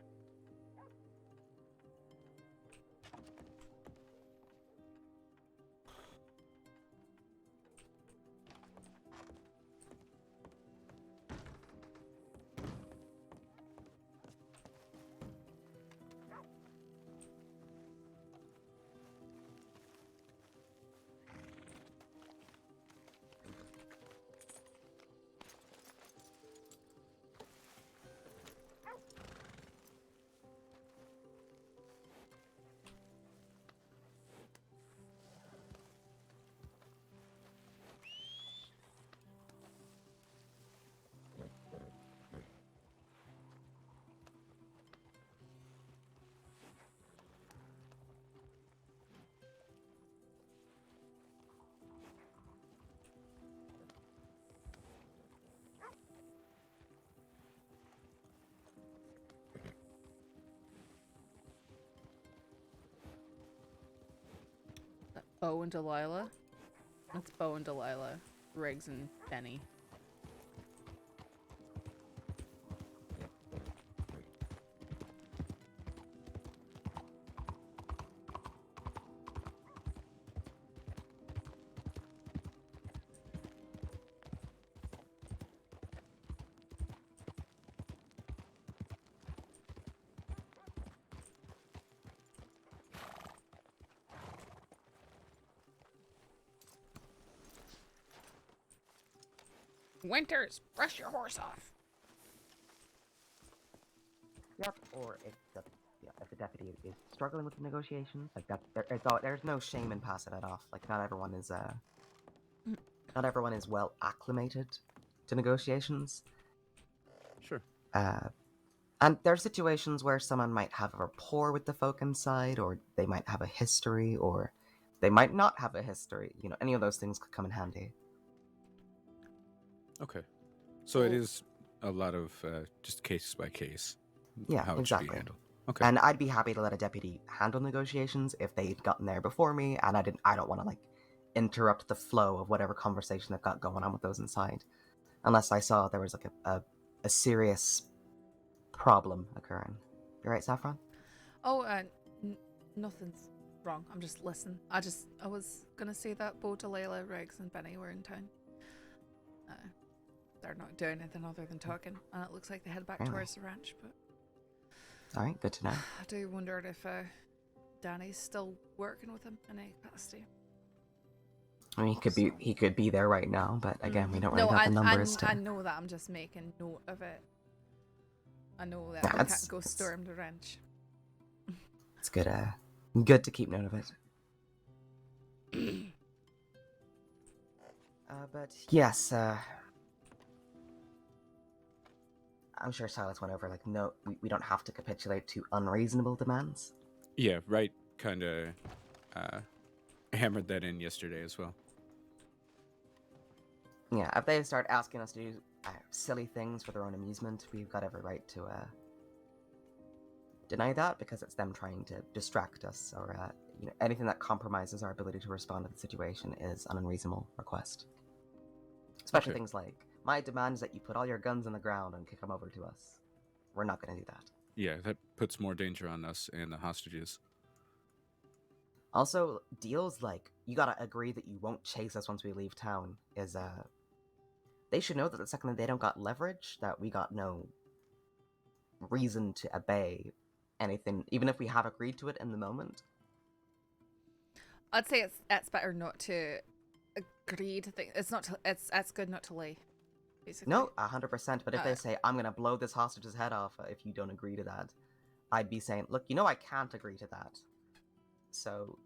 Bo and Delilah? That's Bo and Delilah. Riggs and Benny. Winters, brush your horse off. Yep. Or if the deputy is struggling with the negotiations, like that, there's no shame in passing it off. Like not everyone is well acclimated to negotiations. Sure. And there are situations where someone might have a rapport with the folk inside, or they might have a history, or they might not have a history. You know, any of those things could come in handy. Okay. So it is a lot of just case by case. Yeah, how it exactly. should be handled. Okay. And I'd be happy to let a deputy handle negotiations if they'd gotten there before me, and I don't want to like interrupt the flow of whatever conversation they've got going on with those inside, unless I saw there was like a serious problem occurring. You right, Saffron? Oh, nothing's wrong. I'm just listening. I was gonna say that Bo, Delilah, Riggs, and Benny were in town. They're not doing anything other than talking, and it looks like they head back towards the ranch. But all right, good to know. I do wonder if Danny's still working with him in any capacity. I mean, he could be there right now, but again, we don't really have the numbers to. I know that. I'm just making note of it. I know that we can't go storm the ranch. It's good. Good to keep note of it. But yes, I'm sure Silas went over, like, no, we don't have to capitulate to unreasonable demands. Yeah, right, kind of hammered that in yesterday as well. Yeah, if they start asking us to do silly things for their own amusement, we've got every right to deny that, because it's them trying to distract us or anything that compromises our ability to respond to the situation is an unreasonable request. Especially things like, my demand is that you put all your guns on the ground and kick them over to us. We're not going to do that. Yeah, that puts more danger on us and the hostages. Also, deals like, you gotta agree that you won't chase us once we leave town, is, they should know that the second that they don't got leverage, that we got no reason to obey anything, even if we have agreed to it in the moment. I'd say it's better not to agree to things. It's good not to lie, basically. No, 100%. But if they say, I'm gonna blow this hostage's head off if you don't agree to that, I'd be saying, look, I can't agree to that. So,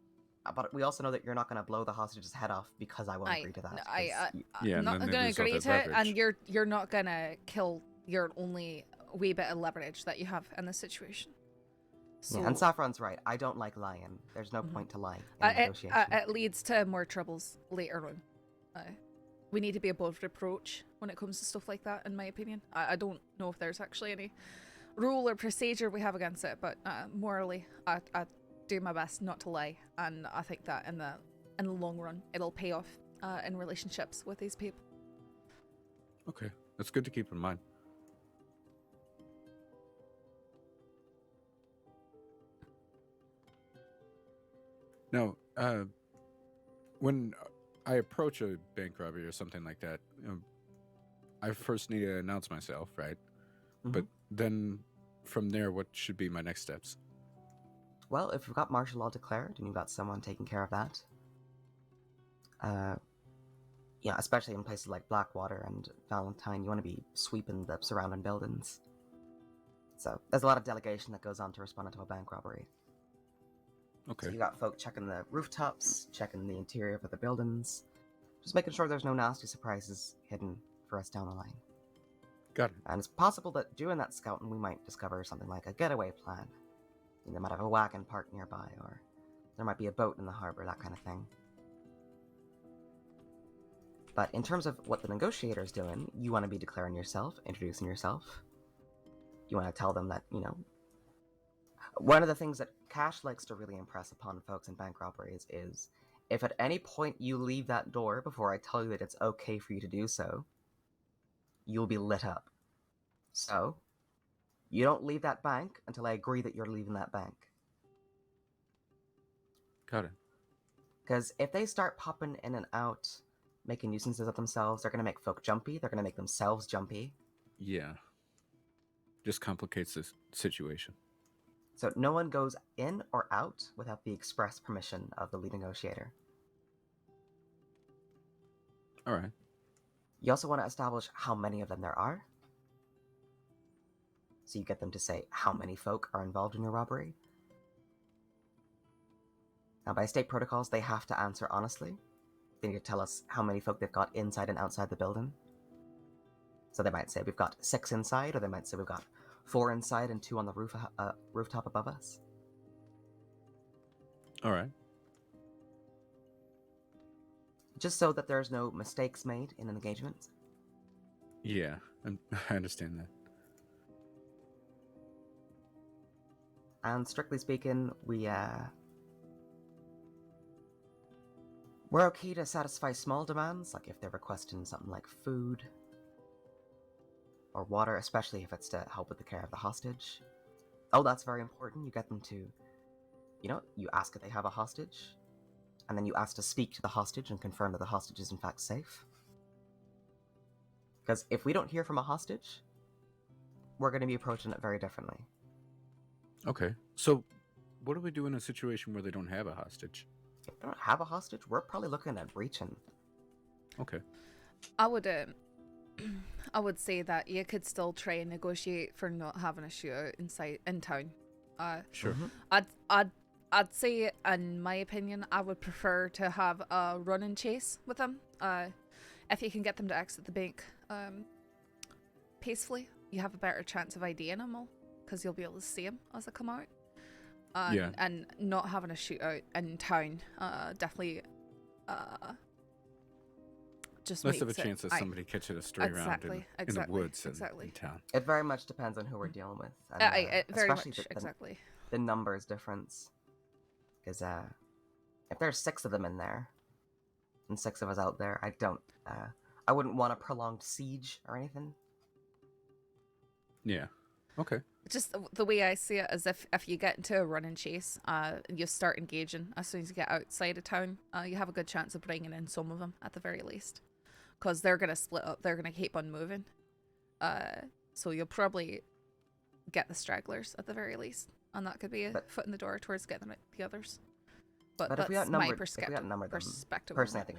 but we also know that you're not gonna blow the hostage's head off because I won't agree to that. I'm not gonna agree to it, and you're not gonna kill your only wee bit of leverage that you have in this situation. So, yeah, and Saffron's right. I don't like lying. There's no point to lying in negotiation. It leads to more troubles later on. We need to be above reproach when it comes to stuff like that, in my opinion. I don't know if there's actually any rule or procedure we have against it, but morally, I do my best not to lie, and I think that in the long run, it'll pay off in relationships with these people. Okay, that's good to keep in mind. Now, when I approach a bank robbery or something like that, I first need to announce myself, right? Mm-hmm. But then from there, what should be my next steps? Well, if you've got martial law declared and you've got someone taking care of that, especially in places like Blackwater and Valentine, you want to be sweeping the surrounding buildings. So there's a lot of delegation that goes on to respond to a bank robbery. Okay. So you got folk checking the rooftops, checking the interior of the buildings, just making sure there's no nasty surprises hidden for us down the line. Got it. And it's possible that doing that scouting, we might discover something like a getaway plan. They might have a wagon parked nearby, or there might be a boat in the harbor, that kind of thing. But in terms of what the negotiator's doing, you want to be declaring yourself, introducing yourself. You want to tell them that, one of the things that Cash likes to really impress upon folks in bank robberies is, if at any point you leave that door before I tell you that it's okay for you to do so, you'll be lit up. So, you don't leave that bank until I agree that you're leaving that bank. Got it. Because if they start popping in and out, making nuisances of themselves, they're going to make folk jumpy, they're going to make themselves jumpy. Yeah. Just complicates the situation. So no one goes in or out without the express permission of the lead negotiator. All right. You also want to establish how many of them there are. So you get them to say how many folk are involved in your robbery. Now, by state protocols, they have to answer honestly. They need to tell us how many folk they've got inside and outside the building. So they might say we've got 6 inside, or they might say we've got 4 inside and 2 on the rooftop above us. All right. Just so that there's no mistakes made in an engagement. Yeah, I understand that. And strictly speaking, we're okay to satisfy small demands, like if they're requesting something like food or water, especially if it's to help with the care of the hostage. Oh, that's very important. You get them to, you ask if they have a hostage, and then you ask to speak to the hostage and confirm that the hostage is in fact safe. Because if we don't hear from a hostage, we're going to be approaching it very differently. Okay, so what do we do in a situation where they don't have a hostage? If they don't have a hostage, we're probably looking at breaching. Okay. I would say that you could still try and negotiate for not having a shootout in town. Sure. Mm-hmm. I'd say, in my opinion, I would prefer to have a run and chase with them. If you can get them to exit the bank peacefully, you have a better chance of IDing them all, because you'll be able to see them as they come out. And not having a shootout in town definitely just less of a chance of somebody catching a stray round in the woods in town. It very much depends on who we're dealing with. And, very especially much, exactly. The numbers difference. Because if there's 6 of them in there, and 6 of us out there, I wouldn't want a prolonged siege or anything. Yeah. Okay. Just the way I see it is if you get into a run and chase, you start engaging as soon as you get outside of town, you have a good chance of bringing in some of them at the very least, because they're gonna split up. They're gonna keep on moving. So you'll probably get the stragglers at the very least, and that could be a foot in the door towards getting the others. But if that's we outnumber, my if we perspective. outnumber them, Perspective. personally, I think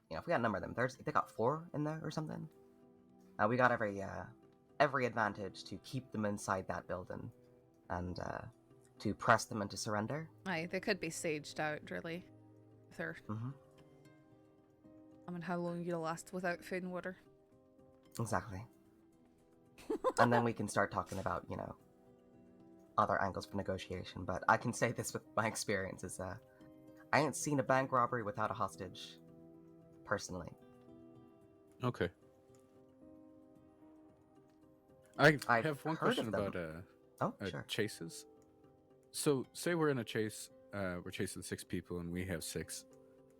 if we outnumber them, if they got 4 in there or something, we got every advantage to keep them inside that building, and to press them into surrender. Aye, they could be saged out, really. If they're... I mean, how long you'll last without food and water? Exactly. And then we can start talking about, other angles for negotiation. But I can say this with my experience is, I ain't seen a bank robbery without a hostage, personally. Okay. I I've have one heard question of them. about Sure. chases. So, say we're in a chase, we're chasing 6 people and we have 6,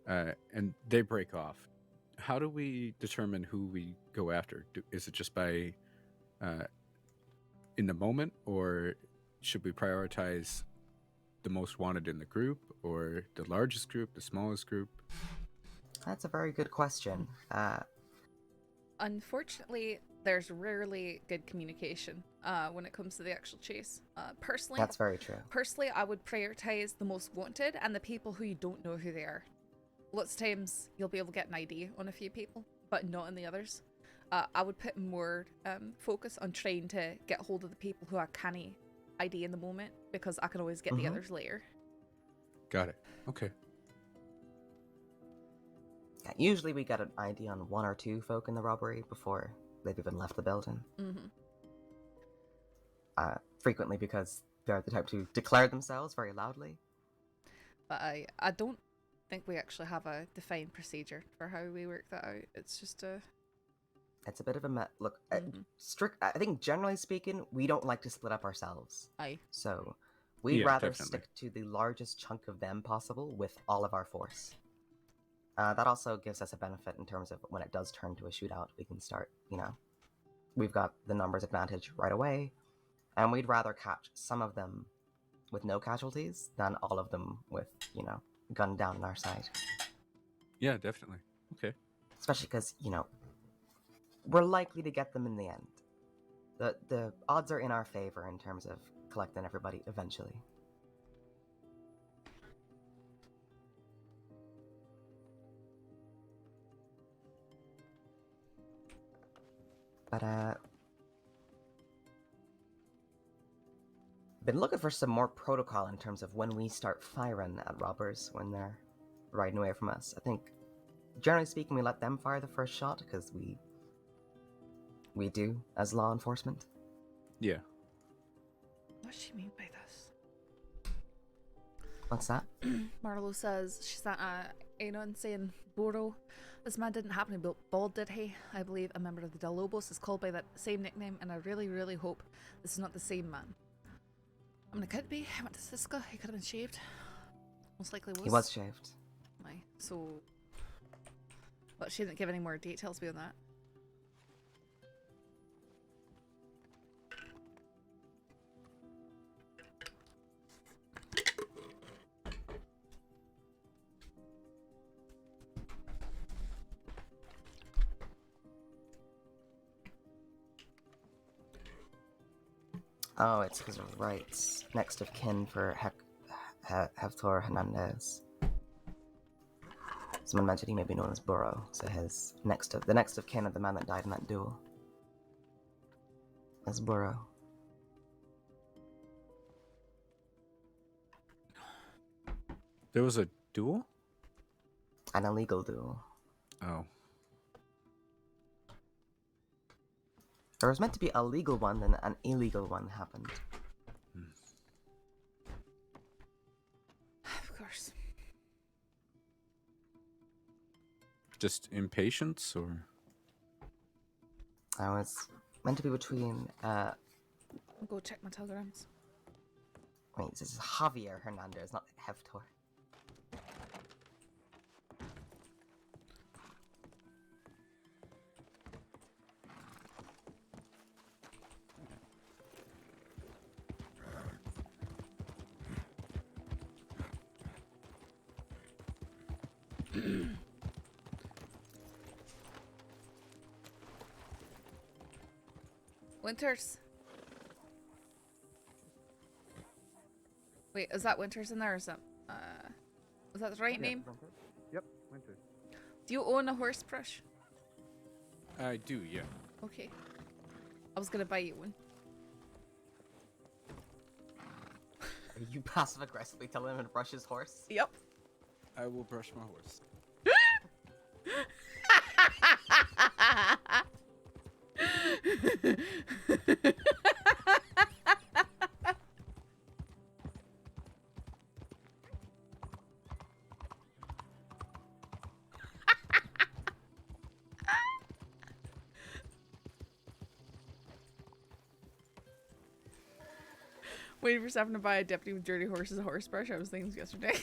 and they break off. How do we determine who we go after? Is it just by in the moment, or should we prioritize the most wanted in the group, or the largest group, the smallest group? That's a very good question. Unfortunately, there's rarely good communication when it comes to the actual chase. Personally, That's very true. Personally, I would prioritize the most wanted and the people who you don't know who they are. Lots of times you'll be able to get an ID on a few people, but not on the others. I would put more focus on trying to get hold of the people who I can't ID in the moment, because I can always get the others later. Got it. Okay. Yeah, usually we get an ID on 1 or 2 folk in the robbery before they've even left the building. Frequently because they're the type to declare themselves very loudly. But I don't think we actually have a defined procedure for how we work that out. It's just a... It's a bit of a look. I think generally speaking, we don't like to split up ourselves. Aye. So we'd Yeah, rather definitely. stick to the largest chunk of them possible with all of our force. That also gives us a benefit in terms of when it does turn to a shootout, we can start, we've got the numbers advantage right away, and we'd rather catch some of them with no casualties than all of them with, gunned down on our side. Yeah, definitely. Okay. Especially because, we're likely to get them in the end. The odds are in our favor in terms of collecting everybody eventually. But, been looking for some more protocol in terms of when we start firing at robbers when they're riding away from us. I think, generally speaking, we let them fire the first shot because we do as law enforcement. Yeah. What does she mean by this? What's that? Marlo says she sent Anon saying, Boro, this man didn't happen to be bald, did he? I believe a member of the Del Lobos is called by that same nickname, and I really, really hope this is not the same man. I mean, it could be. I went to Cisco. He could have been shaved. Most likely was. He was shaved. Aye. So... But she didn't give any more details beyond that. Oh, it's because of rights. Next of kin for Hector Hernandez. Someone mentioned he may be known as Burrow, so the next of kin of the man that died in that duel. That's Burrow. There was a duel? An illegal duel. Oh. There was meant to be a legal one, then an illegal one happened. Of course. Just impatience, or? I was meant to be between, I'll go check my telegrams. wait, this is Javier Hernandez, not Hector. Winters. Wait, is that Winters in there or something? Is that the right name? Yep, Winter. Do you own a horse brush? I do, yeah. Okay. I was gonna buy you one. You passive aggressively tell him to brush his horse? Yep. I will brush my horse. Waiting for Saffron to buy a deputy with dirty horses a horse brush. I was thinking this yesterday.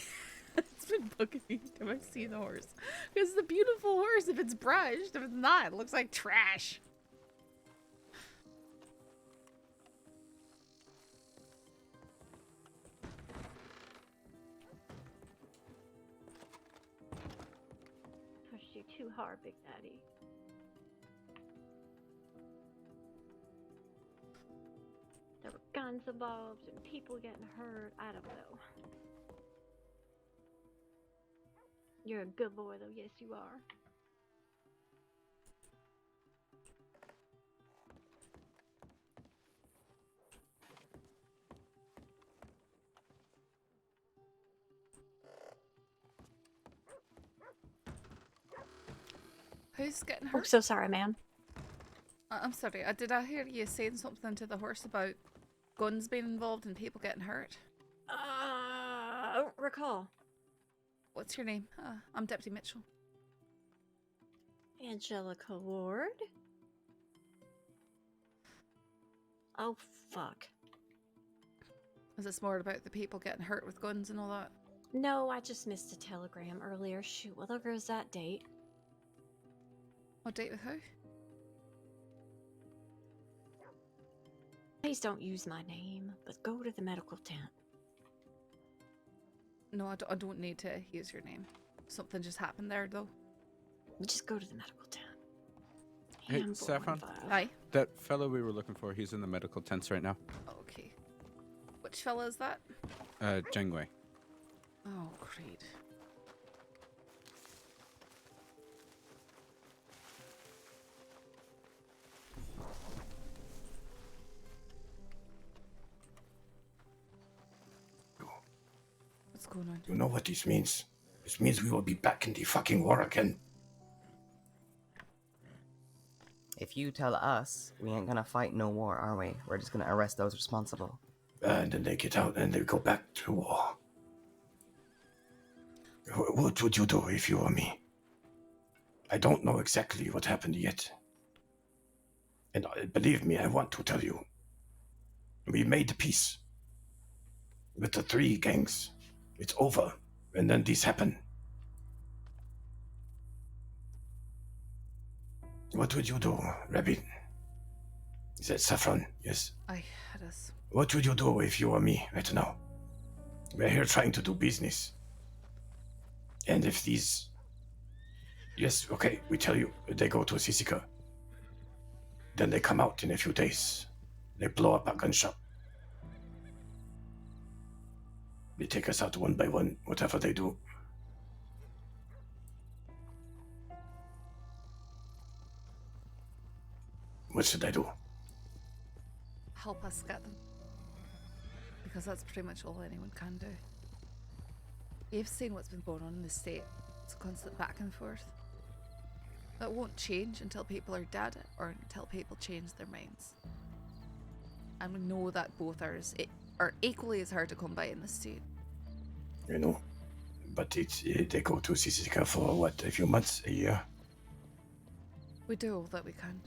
It's been bugging me to see the horse. Because it's a beautiful horse if it's brushed. If it's not, it looks like trash. Pushed you too hard, Big Daddy. There were guns involved and people getting hurt. I don't know. You're a good boy, though. Yes, you are. Who's getting Oh, hurt? so sorry, ma'am. I'm sorry. Did I hear you saying something to the horse about guns being involved and people getting hurt? I don't recall. What's your name? I'm Deputy Mitchell. Angelica Ward? Oh, fuck. Is this more about the people getting hurt with guns and all that? No, I just missed a telegram earlier. Shoot, whatever is that date? What date with who? Please don't use my name, but go to the medical tent. No, I don't need to use your name. Something just happened there, though. Just go to the medical tent. Hey, Ham Saffron. 415. Hi. That fellow we were looking for, he's in the medical tents right now. Okay. Which fella is that? Jengwei. Oh, great. What's going on? You know what this means? This means we will be back in the fucking war again. If you tell us, we ain't gonna fight no war, are we? We're just gonna arrest those responsible. And then they get out and they go back to war. What would you do if you were me? I don't know exactly what happened yet. And believe me, I want to tell you. We made peace with the 3 gangs. It's over. And then this happened. What would you do, Rabbit? Is that Saffron? Yes. I had us. What would you do if you were me right now? We're here trying to do business. And if these... Yes, okay, we tell you, they go to Sisika. Then they come out in a few days. They blow up our gun shop. They take us out one by one, whatever they do. What should I do? Help us get them. Because that's pretty much all anyone can do. You've seen what's been going on in the state. It's a constant back and forth. That won't change until people are dead or until people change their minds. And we know that both are equally as hard to come by in the state. You know, but they go to Sisika for what, a few months, a year? We do all that we can.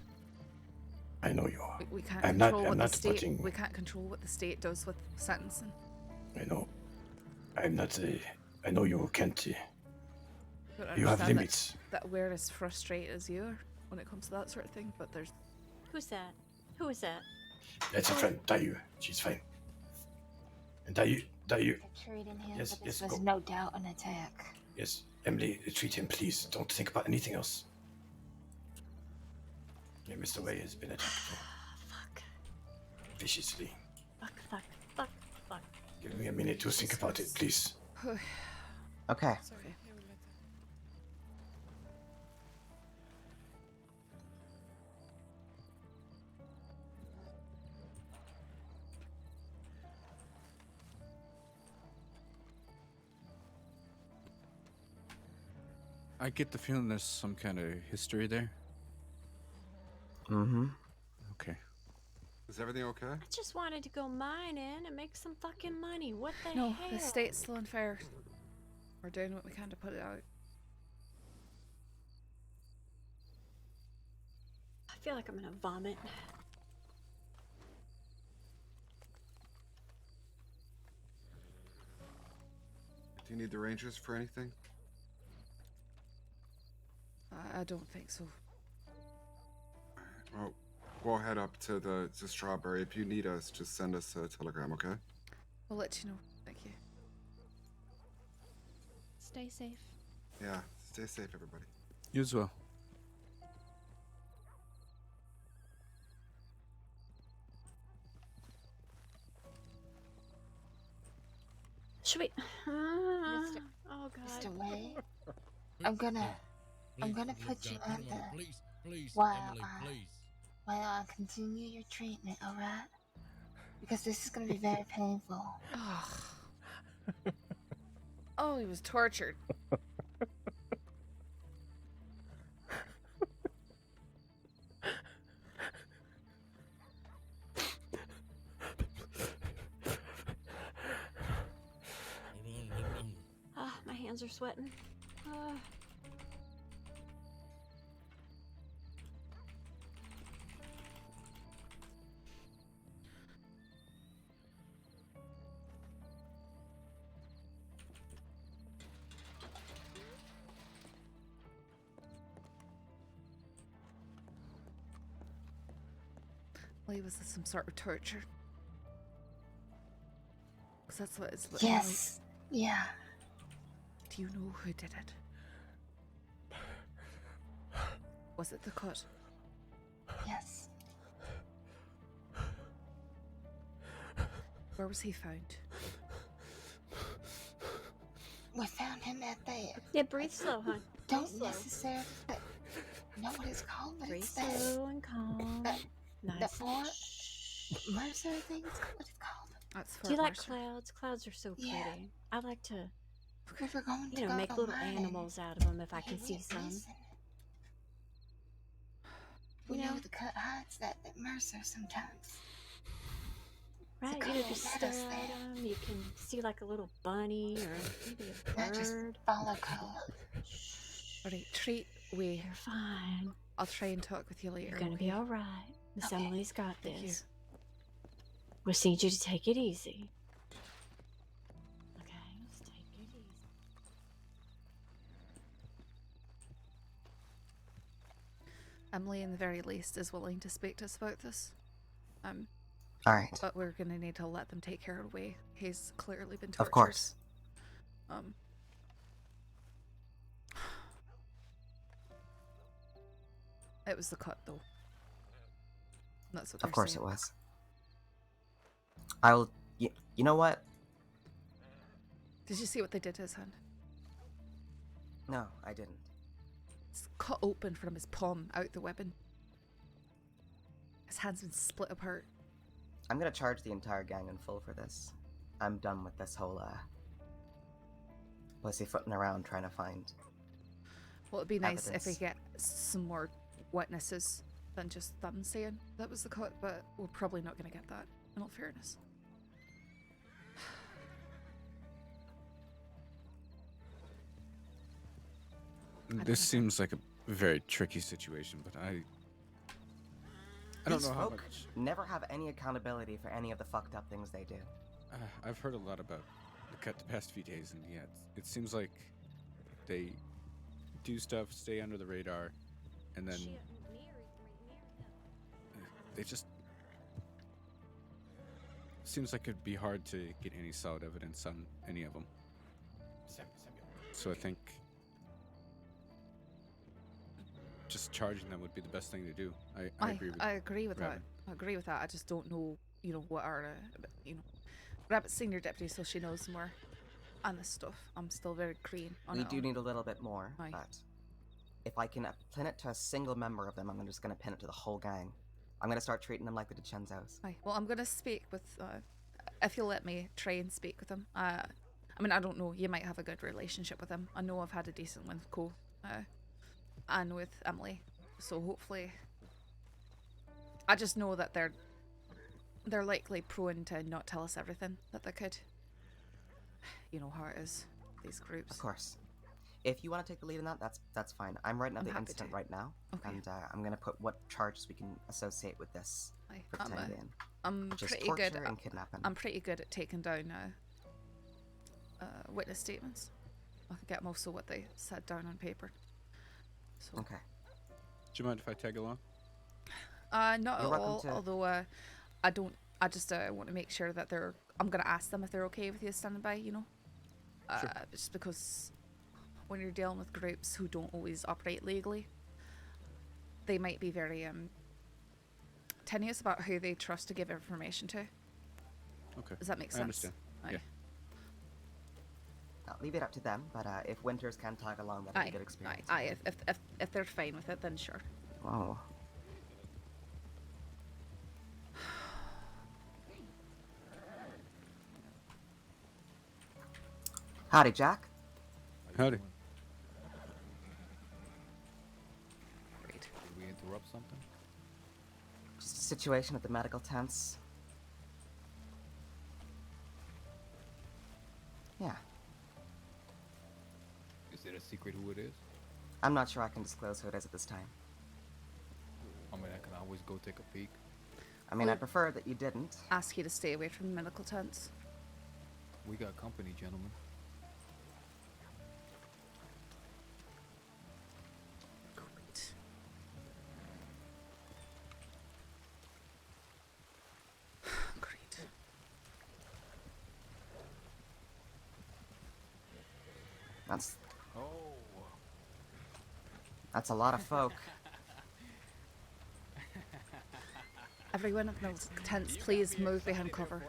I know you are. We can't I'm control not what the state. putting... We can't control what the state does with sentencing. I know. I'm not. I know you can't. But You have understand limits. That we're as frustrated as you are when it comes to that sort of thing. But there's. Who's that? Who is that? That's a friend, Dayu. She's fine. And Dayu. Betrayed in him, Yes, but this yes, was go. no doubt an attack. Yes, Emily, treat him, please. Don't think about anything else. Yeah, Mr. Way has been attacked Fuck. viciously. Fuck. Give me a minute to think about it, please. Okay. Sorry. I get the feeling there's some kind of history there. Mm-hmm. Okay. Is everything okay? I just wanted to go mining and make some fucking money. What the No, hell? the state's still on fire. We're doing what we can to put it out. I feel like I'm gonna vomit. Do you need the Rangers for anything? I don't think so. Well, we'll head up to the Strawberry. If you need us, just send us a telegram, okay? We'll let you know. Thank you. Stay safe. Yeah, stay safe, everybody. You as well. Should we? Oh god. Mr. Way, I'm gonna put you under Please, while Emily, please. I continue your treatment, alright? Because this is gonna be very painful. Oh, he was tortured. Ah, my hands are sweating. Lee, was this some sort of torture? Because that's what it's looking Yes. Yeah. like. Do you know who did it? Was it the cut? Yes. Where was he found? We found him at the. Yeah, breathe slow, hon. Don't Breathe slow. necessarily know what it's called, but Breathe it's that. slow and calm. The Nice. Fort Mercer thing. What it's called? That's Do you Fort like Mercer. clouds? Clouds are so pretty. Yeah. I like to, If we're going to you know, go make to little mining, animals out of them if I hey, can see some. listen. We You know know? the cut hides that Mercer sometimes. Right, So you come can just let stare us at there. them. You can see like a little bunny or maybe a Not just bird. follow code. Alright, treat we. You're fine. I'll try and talk with you later. You're gonna okay? be all right. Miss Okay. Emily's got Thank you. this. We just need you to take it easy. Okay, just take it easy. Emily, in the very least, is willing to speak to us about this. Alright. But we're gonna need to let them take care of Way. He's clearly been tortured. Of course. It was the cut, though. That's what Of course saying. it was. I will. You know what? Did you see what they did to his hand? No, I didn't. It's cut open from his palm out the weapon. His hand's been split apart. I'm gonna charge the entire gang in full for this. I'm done with this whole, pussyfooting around trying to find. Well, it'd be nice if we Evidence. get some more witnesses than just them saying that was the cut, but we're probably not going to get that, in all fairness. This seems like a very tricky situation, but I don't These know how folk much. never have any accountability for any of the fucked up things they do. I've heard a lot about the cut the past few days, and yeah, it seems like they do stuff, stay under the radar, and then they just seems like it'd be hard to get any solid evidence on any of them. So I think just charging them would be the best thing to do. I agree with I agree with that. Rabbit. I agree with that. I just don't know, what our, Rabbit's senior deputy, so she knows more on this stuff. I'm still very green on We it do all. need a little bit more, Aye. but if I can pin it to a single member of them, I'm just going to pin it to the whole gang. I'm going to start treating them like the DiCenzos. Aye. Well, I'm gonna speak with. If you'll let me try and speak with them. I mean, I don't know. You might have a good relationship with them. I know I've had a decent one with Cole, and with Emily. So hopefully, I just know that they're likely prone to not tell us everything that they could. You know how it is, these groups. Of course. If you want to take the lead in that, that's fine. I'm writing up the happy incident to. right now, and I'm going to put what charges we can associate with this Aye. for the time being. I'm Which is pretty torture good. and kidnapping. I'm pretty good at taking down witness statements. I can get most of what they said down on paper. So. Okay. Do you mind if I tag along? Not You're at welcome all. to. Although I don't. I just want to make sure that they're. I'm gonna ask them if they're okay with you standing by. Sure. Just because when you're dealing with groups who don't always operate legally, they might be very tenuous about who they trust to give information to. Okay. Does that make sense? I understand. Aye. Yeah. I'll leave it up to them, but if Winters can tag along, that'll be a good experience. Aye. If they're fine with it, then sure. Whoa. Howdy, Jack. Howdy. Great. Did we interrupt something? Just a situation at the medical tents. Yeah. Is it a secret who it is? I'm not sure I can disclose who it is at this time. I mean, I can always go take a peek. I mean, I prefer that you didn't. Ask you to stay away from the medical tents. We got company, gentlemen. Great. Great. That's a lot of folk. Everyone in those tents, please move behind cover.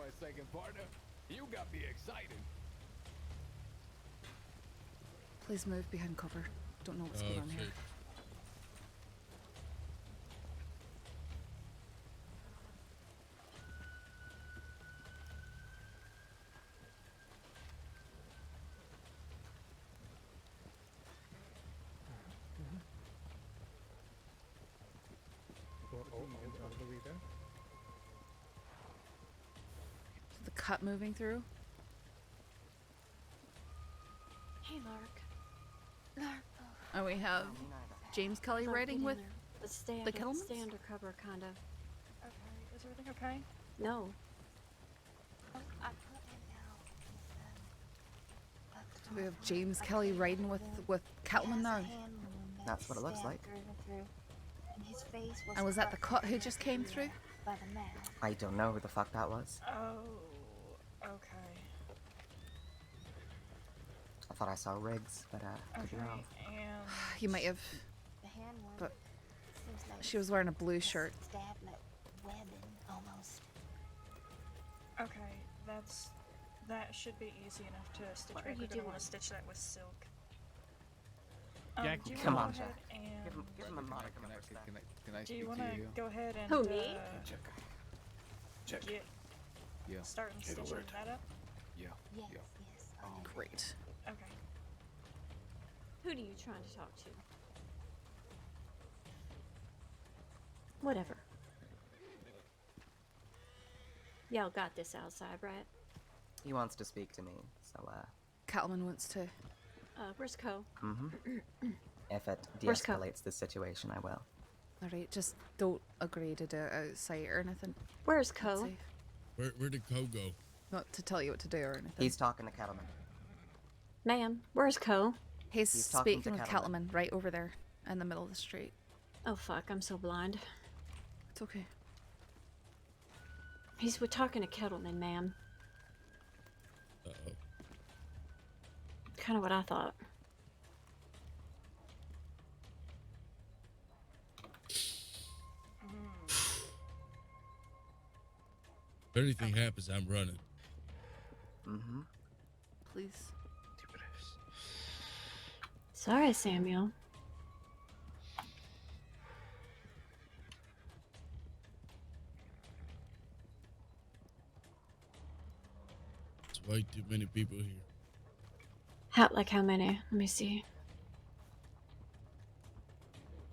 You got me excited. Please move behind cover. Don't know what's going on here. The cut moving through. Hey, Lark. Lark. And we have James Kelly Lark, riding get in with there. Let's stay the under, Kelmans? stay undercover, kind of. Okay, is everything okay? No. I put him down. So we have James Kelly riding with Cattleman now. That's what it looks like. And his face was And was that the cut cut who just came through? by the mouth. I don't know who the fuck that was. Oh, okay. I thought I saw Riggs, but could be wrong. And You might have, The hand one but seems like she was wearing a blue shirt. stabbed like webbing almost. okay, that should be easy enough to stitch What are back. you We're gonna doing? want to stitch that with silk. Jack, do you come wanna on, go Jack. ahead and Give him a modicum Can of I, respect. can I do speak you to want to you? go ahead and Who, me? Check. Check. get Yeah. starting Hit stitching alert. that up? Yeah. Yes, Yeah. yes. Great. Okay. Who are you trying to talk to? Whatever. Y'all got this outside, right? He wants to speak to me, so Cattleman wants to. Where's Co? if it Where's Cup? de-escalates the situation, I will. Alright, just don't agree to do it outside or anything. Where's That's Co? safe. Where did Co go? Not to tell you what to do or anything. He's talking to Cattleman. Ma'am, where's Co? He's he's talking to speaking with Cattleman. Cattleman right over there in the middle of the street. Oh fuck, I'm so blind. It's okay. We're talking to Kettleman, ma'am. Uh-oh. Kind of what I thought. If anything happens, I'm running. Mm-hmm. Please. Sorry, Samuel. There's way too many people here. How many? Let me see.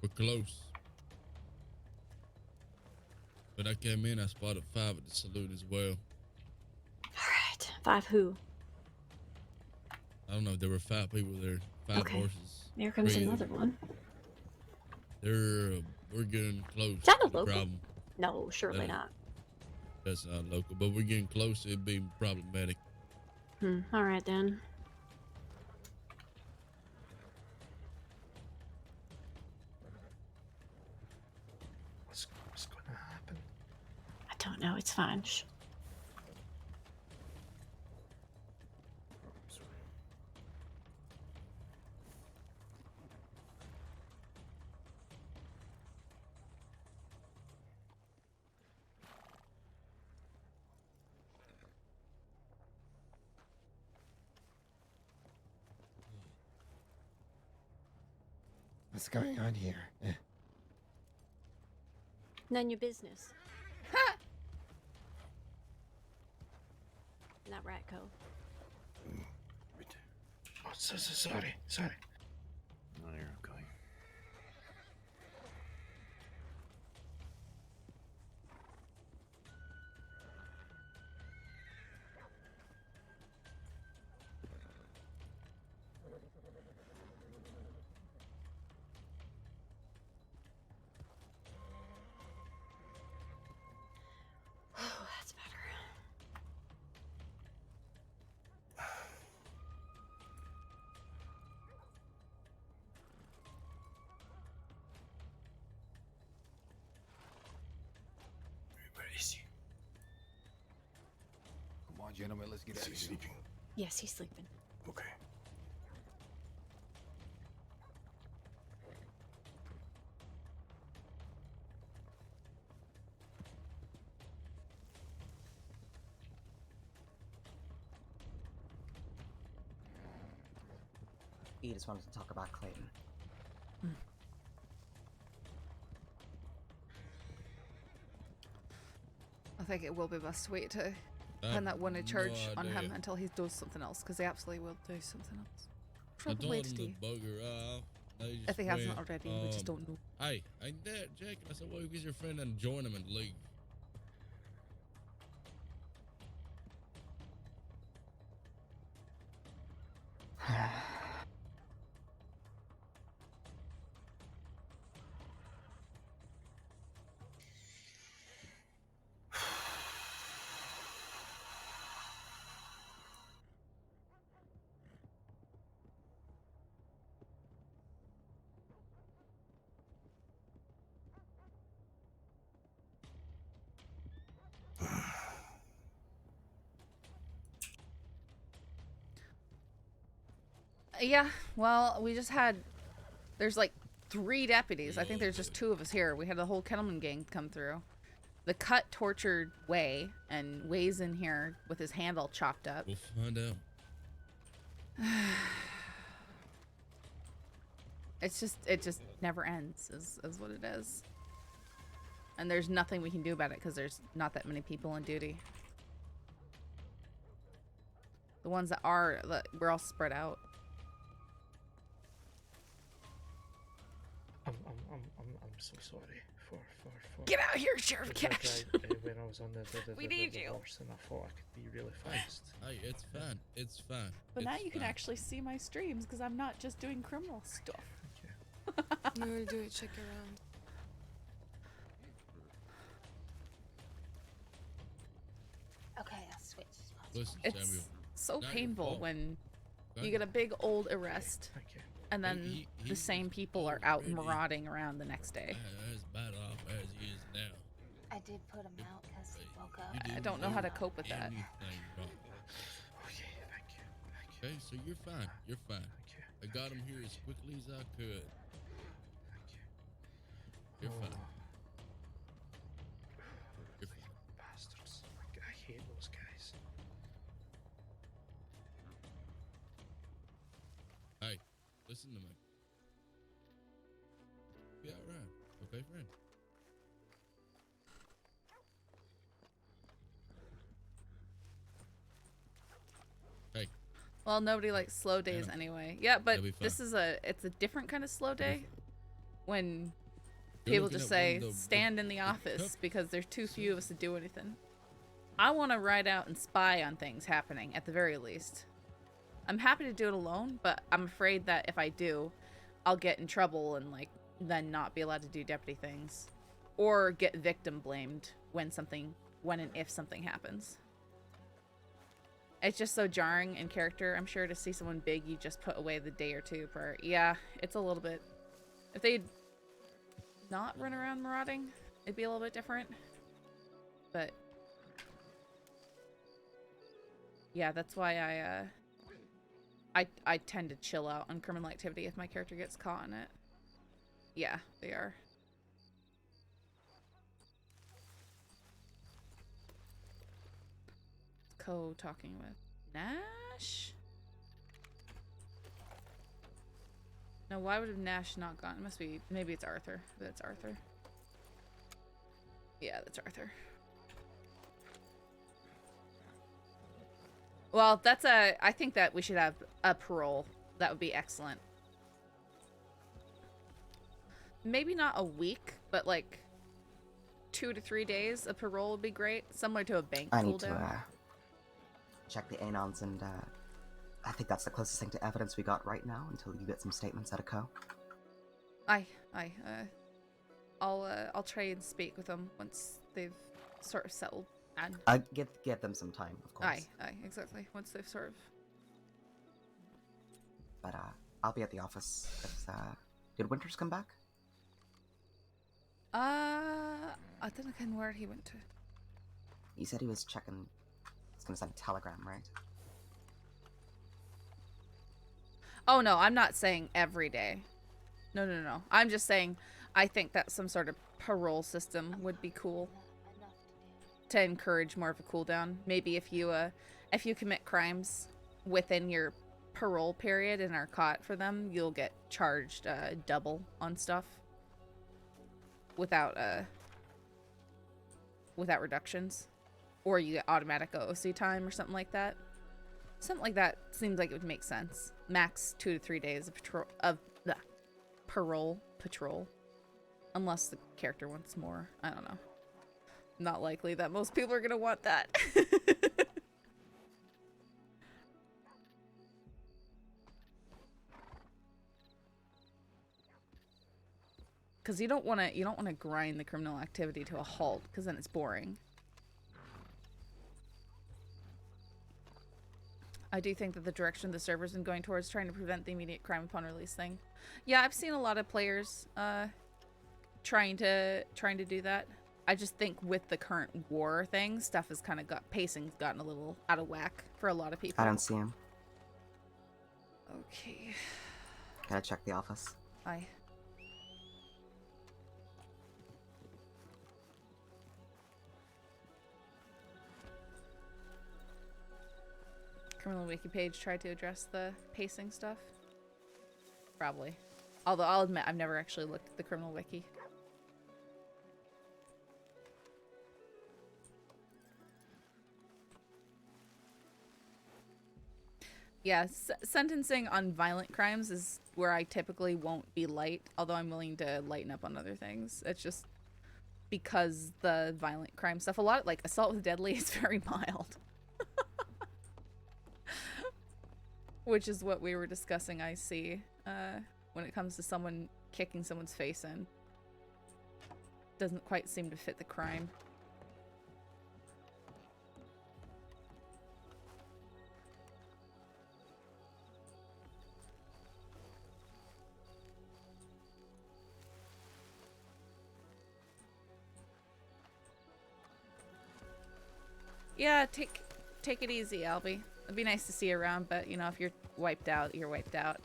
We're close. When I came in, I spotted 5 at the saloon as well. Alright. 5 who? I don't know. There were 5 people there. 5 Okay. horses. Here comes 3 of another them. one. We're getting close. Is that a to the local? problem. No, surely not. That's not local, but we're getting close to it being problematic. Alright then. What's gonna happen? I don't know. It's fine. Shh. What's going on here? None your business. Not Ratco. Oh, sorry. No, you're okay. That's better. Where is he? Come on, gentlemen, let's get out of here. Sleeping? Yes, he's sleeping. Okay. He just wanted to talk about Clayton. I think it will be best to wait to pin that one in charge on him until he does something else, because he absolutely will do something else. I Probably told him today. to bugger off. They just If he hasn't went, already, we just don't know. Hey, ain't that Jack? I said, well, get your friend and join him and leave. Yeah, well, we just had, there's like 3 deputies. I think there's just 2 of us here. We had the whole Kettleman gang come through. The cut tortured Way, and Way's in here with his hand all chopped up. We'll find out. It just never ends, is what it is. And there's nothing we can do about it because there's not that many people on duty. The ones that are, we're all spread out. I'm so sorry for Get out here, Sheriff Cash. When I was on We need you. horse and I thought I could be really fast. Hey, it's fine. It's fine. But now It's you can fine. actually see my streams because I'm not just doing criminal stuff. No, do it. Check around. Okay, I'll switch. Listen, It's Samuel. so Not your painful fault. when Go you ahead. get a big old arrest and then He the was same people are out already- marauding around the next day. As bad off as he is now. I did put him out because he woke up. You I didn't don't know how to do cope with that. anything wrong. Okay, so you're fine. You're fine. I got him here as quickly as I could. You're fine. You're fine. Bastards. I Listen to me. Be alright, okay, friend? Hey. Well, nobody likes slow days Yeah. anyway. Yeah, but It'll be this fine. is it's a different kind of slow day. When You're people looking just at one say of the stand in the office because there's too few of us to do anything. I want to ride out and spy on things happening at the very least. I'm happy to do it alone, but I'm afraid that if I do, I'll get in trouble and like then not be allowed to do deputy things, or get victim blamed when and if something happens. It's just so jarring in character, I'm sure, to see someone big you just put away the day or two prior. Yeah, it's a little bit. If they'd not run around marauding, it'd be a little bit different. But yeah, that's why I tend to chill out on criminal activity if my character gets caught in it. Yeah, they are. Co-talking with Nash? No, why would have Nash not gone? It must be, maybe it's Arthur. That's Arthur. Yeah, that's Arthur. Well, that's I think that we should have a parole. That would be excellent. Maybe not a week, but like 2 to 3 days of parole would be great. Similar to a bank I need to cooldown. check the anons, and I think that's the closest thing to evidence we got right now until you get some statements out of Co. I'll try and speak with them once they've sort of settled. And give them some time, of course. aye, exactly. Once they've sort of. But I'll be at the office. Did Winters come back? I don't know where he went to. He said he was checking. He's gonna send a telegram, right? Oh no, I'm not saying every day. No. I'm just saying I think that some sort of parole system would be cool to encourage more of a cooldown. Maybe if you commit crimes within your parole period and are caught for them, you'll get charged double on stuff without reductions, or you get automatic OOC time or something like that. Something like that seems like it would make sense. Max 2 to 3 days of parole patrol, unless the character wants more. I don't know. Not likely that most people are gonna want that. Because you don't want to grind the criminal activity to a halt, because then it's boring. I do think that the direction the server's been going towards trying to prevent the immediate crime upon release thing. Yeah, I've seen a lot of players trying to do that. I just think with the current war thing, stuff has kind of pacing's gotten a little out of whack for a lot of people. I don't see him. Okay. Gotta check the office. Aye. Criminal Wiki page tried to address the pacing stuff? Probably. Although I'll admit I've never actually looked at the Criminal Wiki. Yeah, sentencing on violent crimes is where I typically won't be light, although I'm willing to lighten up on other things. It's just because the violent crime stuff, a lot like assault with deadly is very mild. Which is what we were discussing, I see, when it comes to someone kicking someone's face in. Doesn't quite seem to fit the crime. Yeah, take it easy, Albie. It'd be nice to see you around, but you know, if you're wiped out, you're wiped out.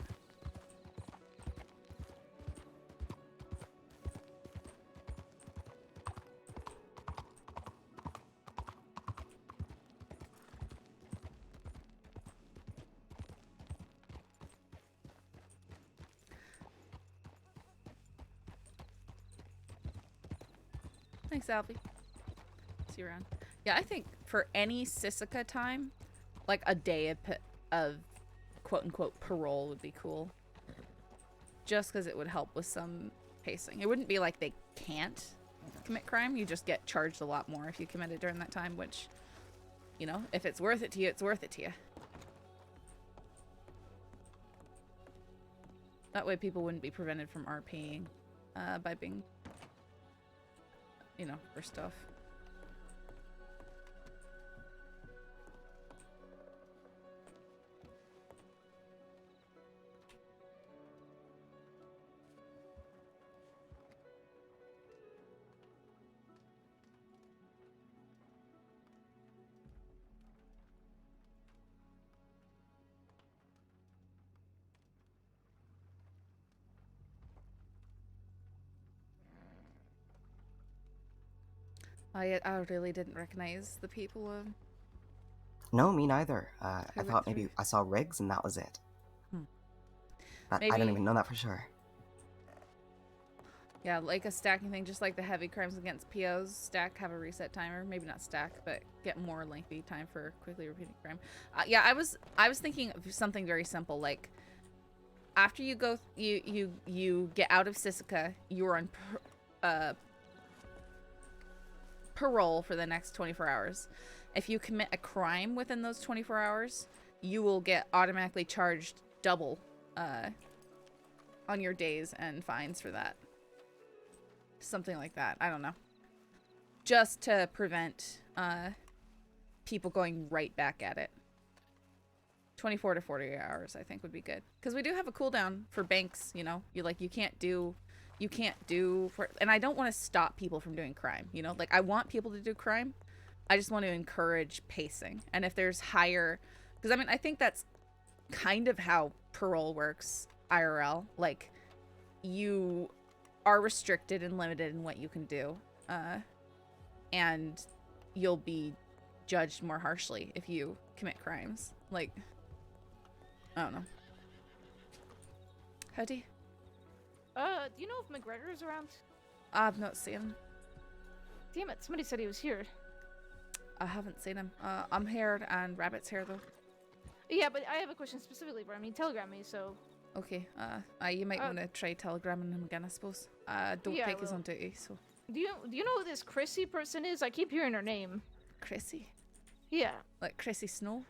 Thanks, Alfie. See you around. Yeah, I think for any Sisika time, like a day of quote-unquote parole would be cool. Just because it would help with some pacing. It wouldn't be like they can't commit crime. You just get charged a lot more if you commit it during that time, which, you know, if it's worth it to you, it's worth it to you. That way people wouldn't be prevented from RPing by being, you know, for stuff. I really didn't recognize the people. No, me neither. I went thought maybe through? I saw Riggs and that was it. Hmm. I Maybe- don't even know that for sure. Yeah, like a stacking thing, just like the heavy crimes against POs. Stack, have a reset timer. Maybe not stack, but get more lengthy time for quickly repeating crime. Yeah, I was thinking of something very simple, like after you go, you get out of Sisika, you're on parole for the next 24 hours. If you commit a crime within those 24 hours, you will get automatically charged double on your days and fines for that. Something like that. I don't know. Just to prevent people going right back at it. 24 to 48 hours, I think, would be good. Because we do have a cooldown for banks, you know? You can't do and I don't want to stop people from doing crime, you know? Like, I want people to do crime. I just want to encourage pacing. And if there's higher... Because, I mean, I think that's kind of how parole works, IRL. Like, you are restricted and limited in what you can do. And you'll be judged more harshly if you commit crimes. Like, I don't know. Howdy? Do you know if McGregor is around? I've not seen him. Damn it, somebody said he was here. I haven't seen him. I'm here and Rabbit's here though. Yeah, but I have a question specifically for him. He telegrammed me, so... Okay, you might want to try telegramming him again, I suppose. Don't Yeah, think he's well- on duty, so... Do you know who this Chrissy person is? I keep hearing her name. Chrissy? Yeah. Like Chrissy Snow?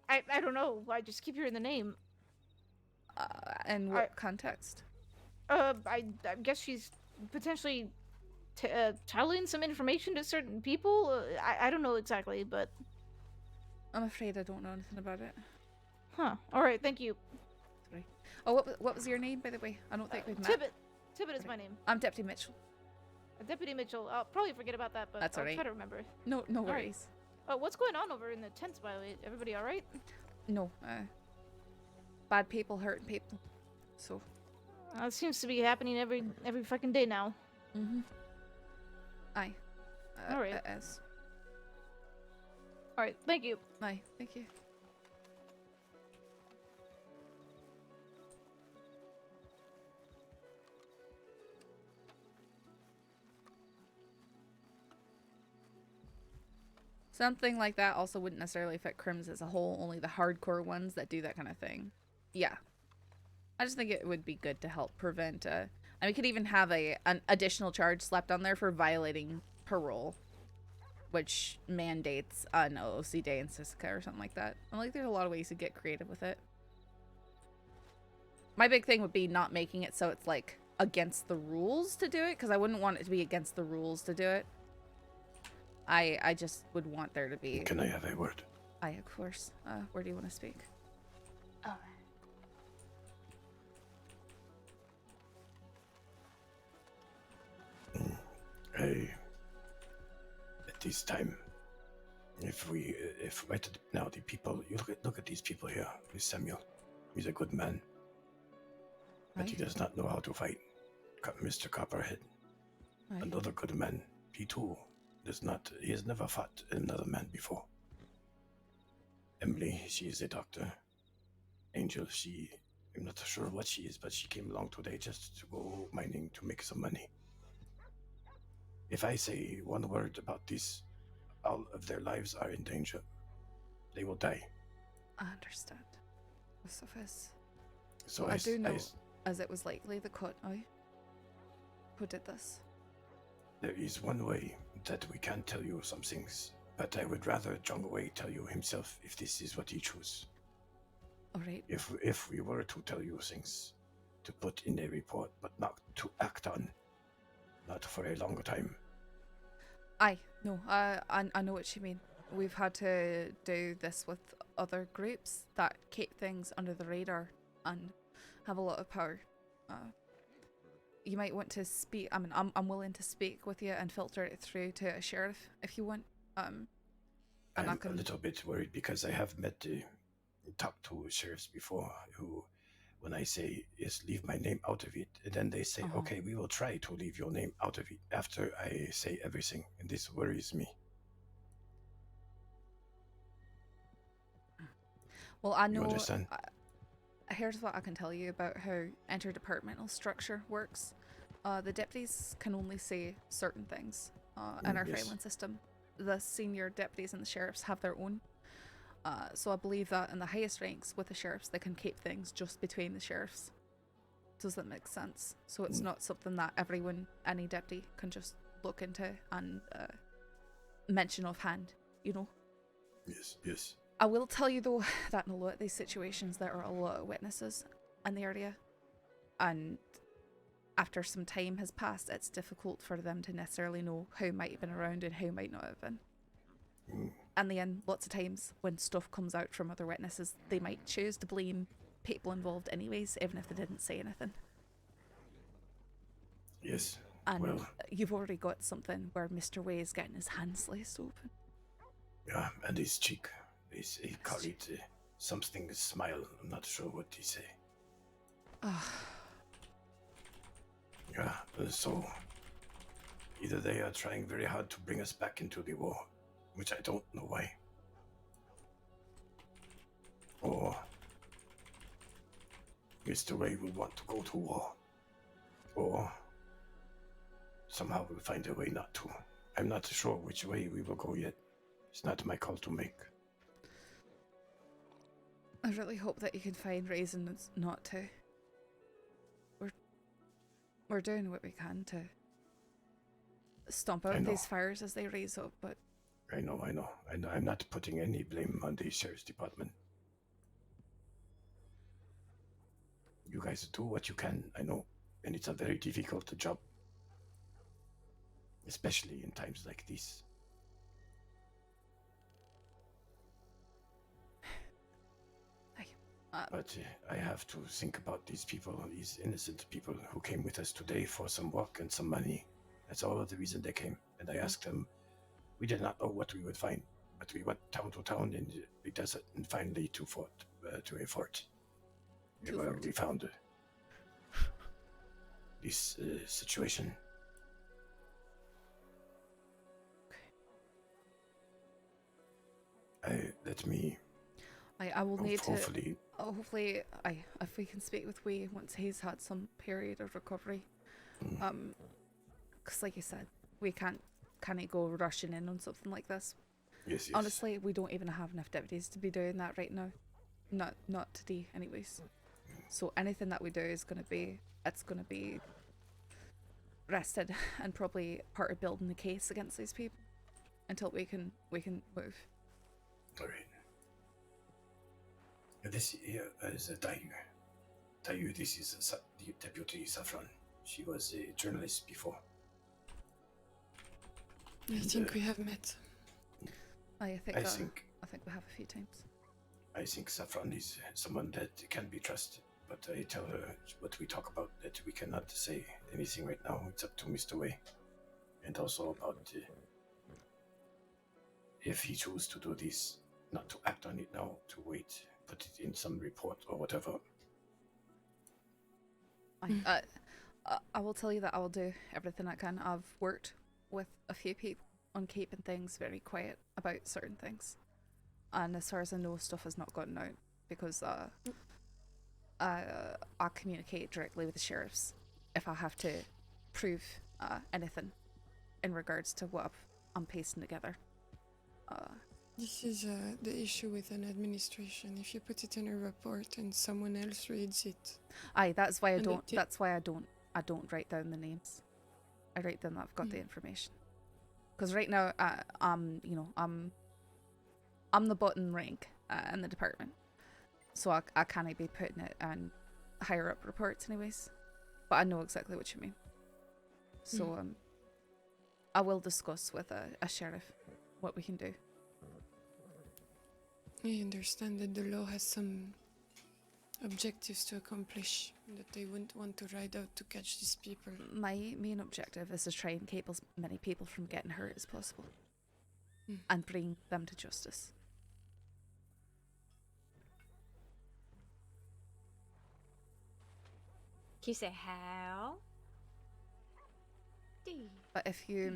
I don't know. I just keep hearing the name. In what context? I guess she's potentially telling some information to certain people. I don't know exactly, but... I'm afraid I don't know anything about it. Huh. Alright, thank you. Sorry. Oh, what was your name, by the way? I don't think we've met. Tibbet is my name. I'm Deputy Mitchell. Deputy Mitchell. I'll probably forget about that, but That's I'll alright. try to remember. No All right. worries. What's going on over in the tents, by the way? Everybody alright? No, bad people hurting people. So... It seems to be happening every fucking day now. Mm-hmm. Aye. Alright. It is. Alright, thank you. Aye, thank you. Something like that also wouldn't necessarily affect crims as a whole, only the hardcore ones that do that kind of thing. Yeah. I just think it would be good to help prevent, and we could even have an additional charge slapped on there for violating parole, which mandates an OOC day in Sisika or something like that. I'm like, there's a lot of ways to get creative with it. My big thing would be not making it so it's, like, against the rules to do it, because I wouldn't want it to be against the rules to do it. I just would want there to be... Can I have a word? Aye, of course. Where do you want to speak? Oh. At this time, if right now the people, you look at these people here. This Samuel, he's a good man, but he does not know how to fight. Mr. Copperhead, another good man. He too does not. He has never fought another man before. Emily, she is a doctor. Angel, I'm not sure what she is, but she came along today just to go mining to make some money. If I say one word about this, all of their lives are in danger. They will die. I understand. So So I do know, as it was likely the cut, who did this. There is one way that we can tell you some things, but I would rather John Wei tell you himself if this is what he chose. Alright. If we were to tell you things to put in a report, but not to act on, not for a longer time. I know what you mean. We've had to do this with other groups that keep things under the radar and have a lot of power. You might want to speak. I mean, I'm willing to speak with you and filter it through to a sheriff if you want. I'm a little bit worried because I have talked to sheriffs before who, when I say yes, leave my name out of it, and then they say, okay, we will try to leave your name out of it after I say everything, and this worries me. Well, I know. You understand? Here's what I can tell you about how interdepartmental structure works. The deputies can only say certain things in our filing system. The senior deputies and the sheriffs have their own. So I believe that in the highest ranks with the sheriffs, they can keep things just between the sheriffs. Does that make sense? So it's not something that everyone, any deputy, can just look into and mention offhand, you know? Yes. I will tell you though that in a lot of these situations there are a lot of witnesses in the area, and after some time has passed it's difficult for them to necessarily know who might have been around and who might not have been. And then lots of times when stuff comes out from other witnesses, they might choose to blame people involved anyways, even if they didn't say anything. Yes. And you've already got something where Mr. Way is getting his hand sliced open. Yeah, and his cheek. He called it something smile. I'm not sure what he say. Yeah, so either they are trying very hard to bring us back into the war, which I don't know why, or Mr. Ray will want to go to war, or somehow we'll find a way not to. I'm not sure which way we will go yet. It's not my call to make. I really hope that you can find reasons not to. We're doing what we can to stomp out these fires as they raise up, but... I know. I'm not putting any blame on the sheriff's department. You guys do what you can, I know, and it's a very difficult job. Especially in times like this. But I have to think about these people, these innocent people who came with us today for some work and some money. That's all the reason they came. And I asked them, we did not know what we would find, but we went town to town in the desert and finally to a fort. Where we found this situation. I will need hopefully, to. Hopefully, if we can speak with Wei once he's had some period of recovery, because like you said, we can't go rushing in on something like this. Yes. Honestly, we don't even have enough deputies to be doing that right now. Not today, anyways. So anything that we do is gonna be rested and probably part of building the case against these people until we can move. All right. This here is a Dayu. Dayu, this is the Deputy Saffron. She was a journalist before. I think we have met. I think we have a few times. I think Saffron is someone that can be trusted, but I tell her what we talk about, that we cannot say anything right now. It's up to Mr. Wei. And also about if he chooses to do this, not to act on it now, to wait, put it in some report or whatever. I will tell you that I will do everything I can. I've worked with a few people on keeping things very quiet about certain things. And as far as I know, stuff has not gotten out because I communicate directly with the sheriffs if I have to prove anything. in regards to what I'm piecing together. This is the issue with an administration. If you put it in a report and someone else reads it, Aye, that's why I and don't. they That's why I don't write down the names. I write down that I've got the information. Because right now, I'm the bottom rank in the department, so I can't be putting it on higher up reports, anyways. But I know exactly what you mean. So I will discuss with a sheriff what we can do. I understand that the law has some objectives to accomplish, that they wouldn't want to ride out to catch these people. My main objective is to try and keep as many people from getting hurt as possible, and bring them to justice. Can you say how? But if you,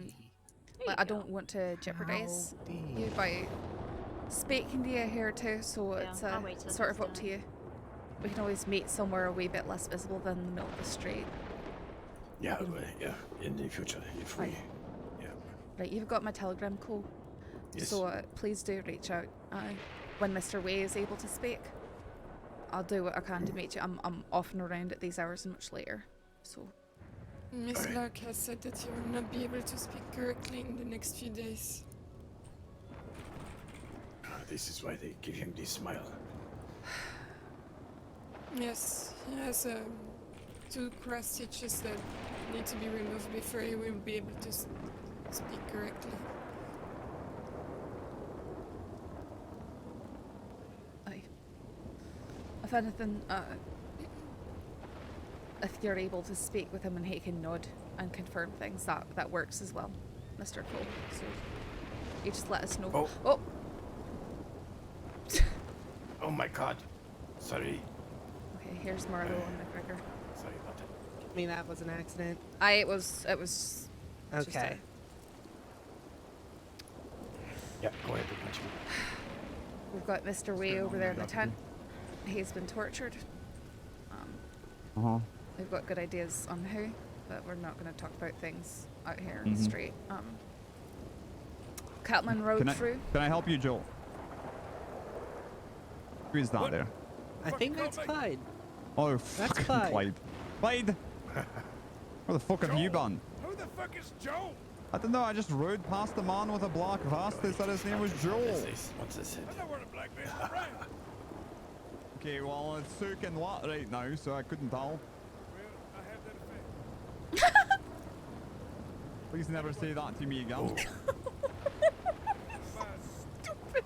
I don't want to jeopardize you by speaking to you here too, so it's I'll wait till sort it's of up to you. We can always meet somewhere a wee bit less visible than the middle of the street. Yeah, in the future, if we... Yeah. Right, you've got my telegram call. Yes. So please do reach out when Mr. Way is able to speak. I'll do what I can to meet you. I'm often around at these hours and much later, so... Miss Lark has said that you will not be able to speak correctly in the next few days. This is why they give him this smile. Yes, he has 2 cross stitches that need to be removed before he will be able to speak correctly. Aye. If anything, if you're able to speak with him and he can nod and confirm things, that works as well, Mr. Cole. So you just let us know. Oh! Oh my god. Sorry. Okay, here's Marlo and McGregor. Sorry about that. I mean, that was an accident. It was just Okay. Yeah, go ahead, Pikachu. We've got Mr. Way over there in the tent. He's been tortured. We've got good ideas on who, but we're not going to talk about things out here in the street. Cattleman Road through. Can I help you, Joel? Who is that there? I think that's Clyde. Oh, That's fucking Clyde. Clyde! Where the fuck have you been? Who the fuck is Joe? I don't know, I just rode past a man with a black vest. They said his name was Joel. What's this? I know where the black vest is right. Okay, well, it's soaking wet right now, so I couldn't tell. Please never say that to me again.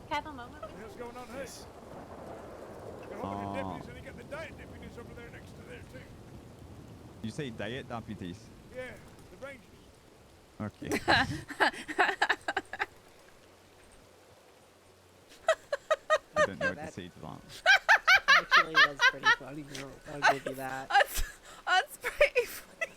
Have a moment. What the hell's going on here? You're holding the deputies and you got the diet deputies over there next to there too. You say diet deputies? Yeah, the rangers. Okay. I don't know what to say to that. Actually, that's pretty funny. I'll give you that. That's pretty funny.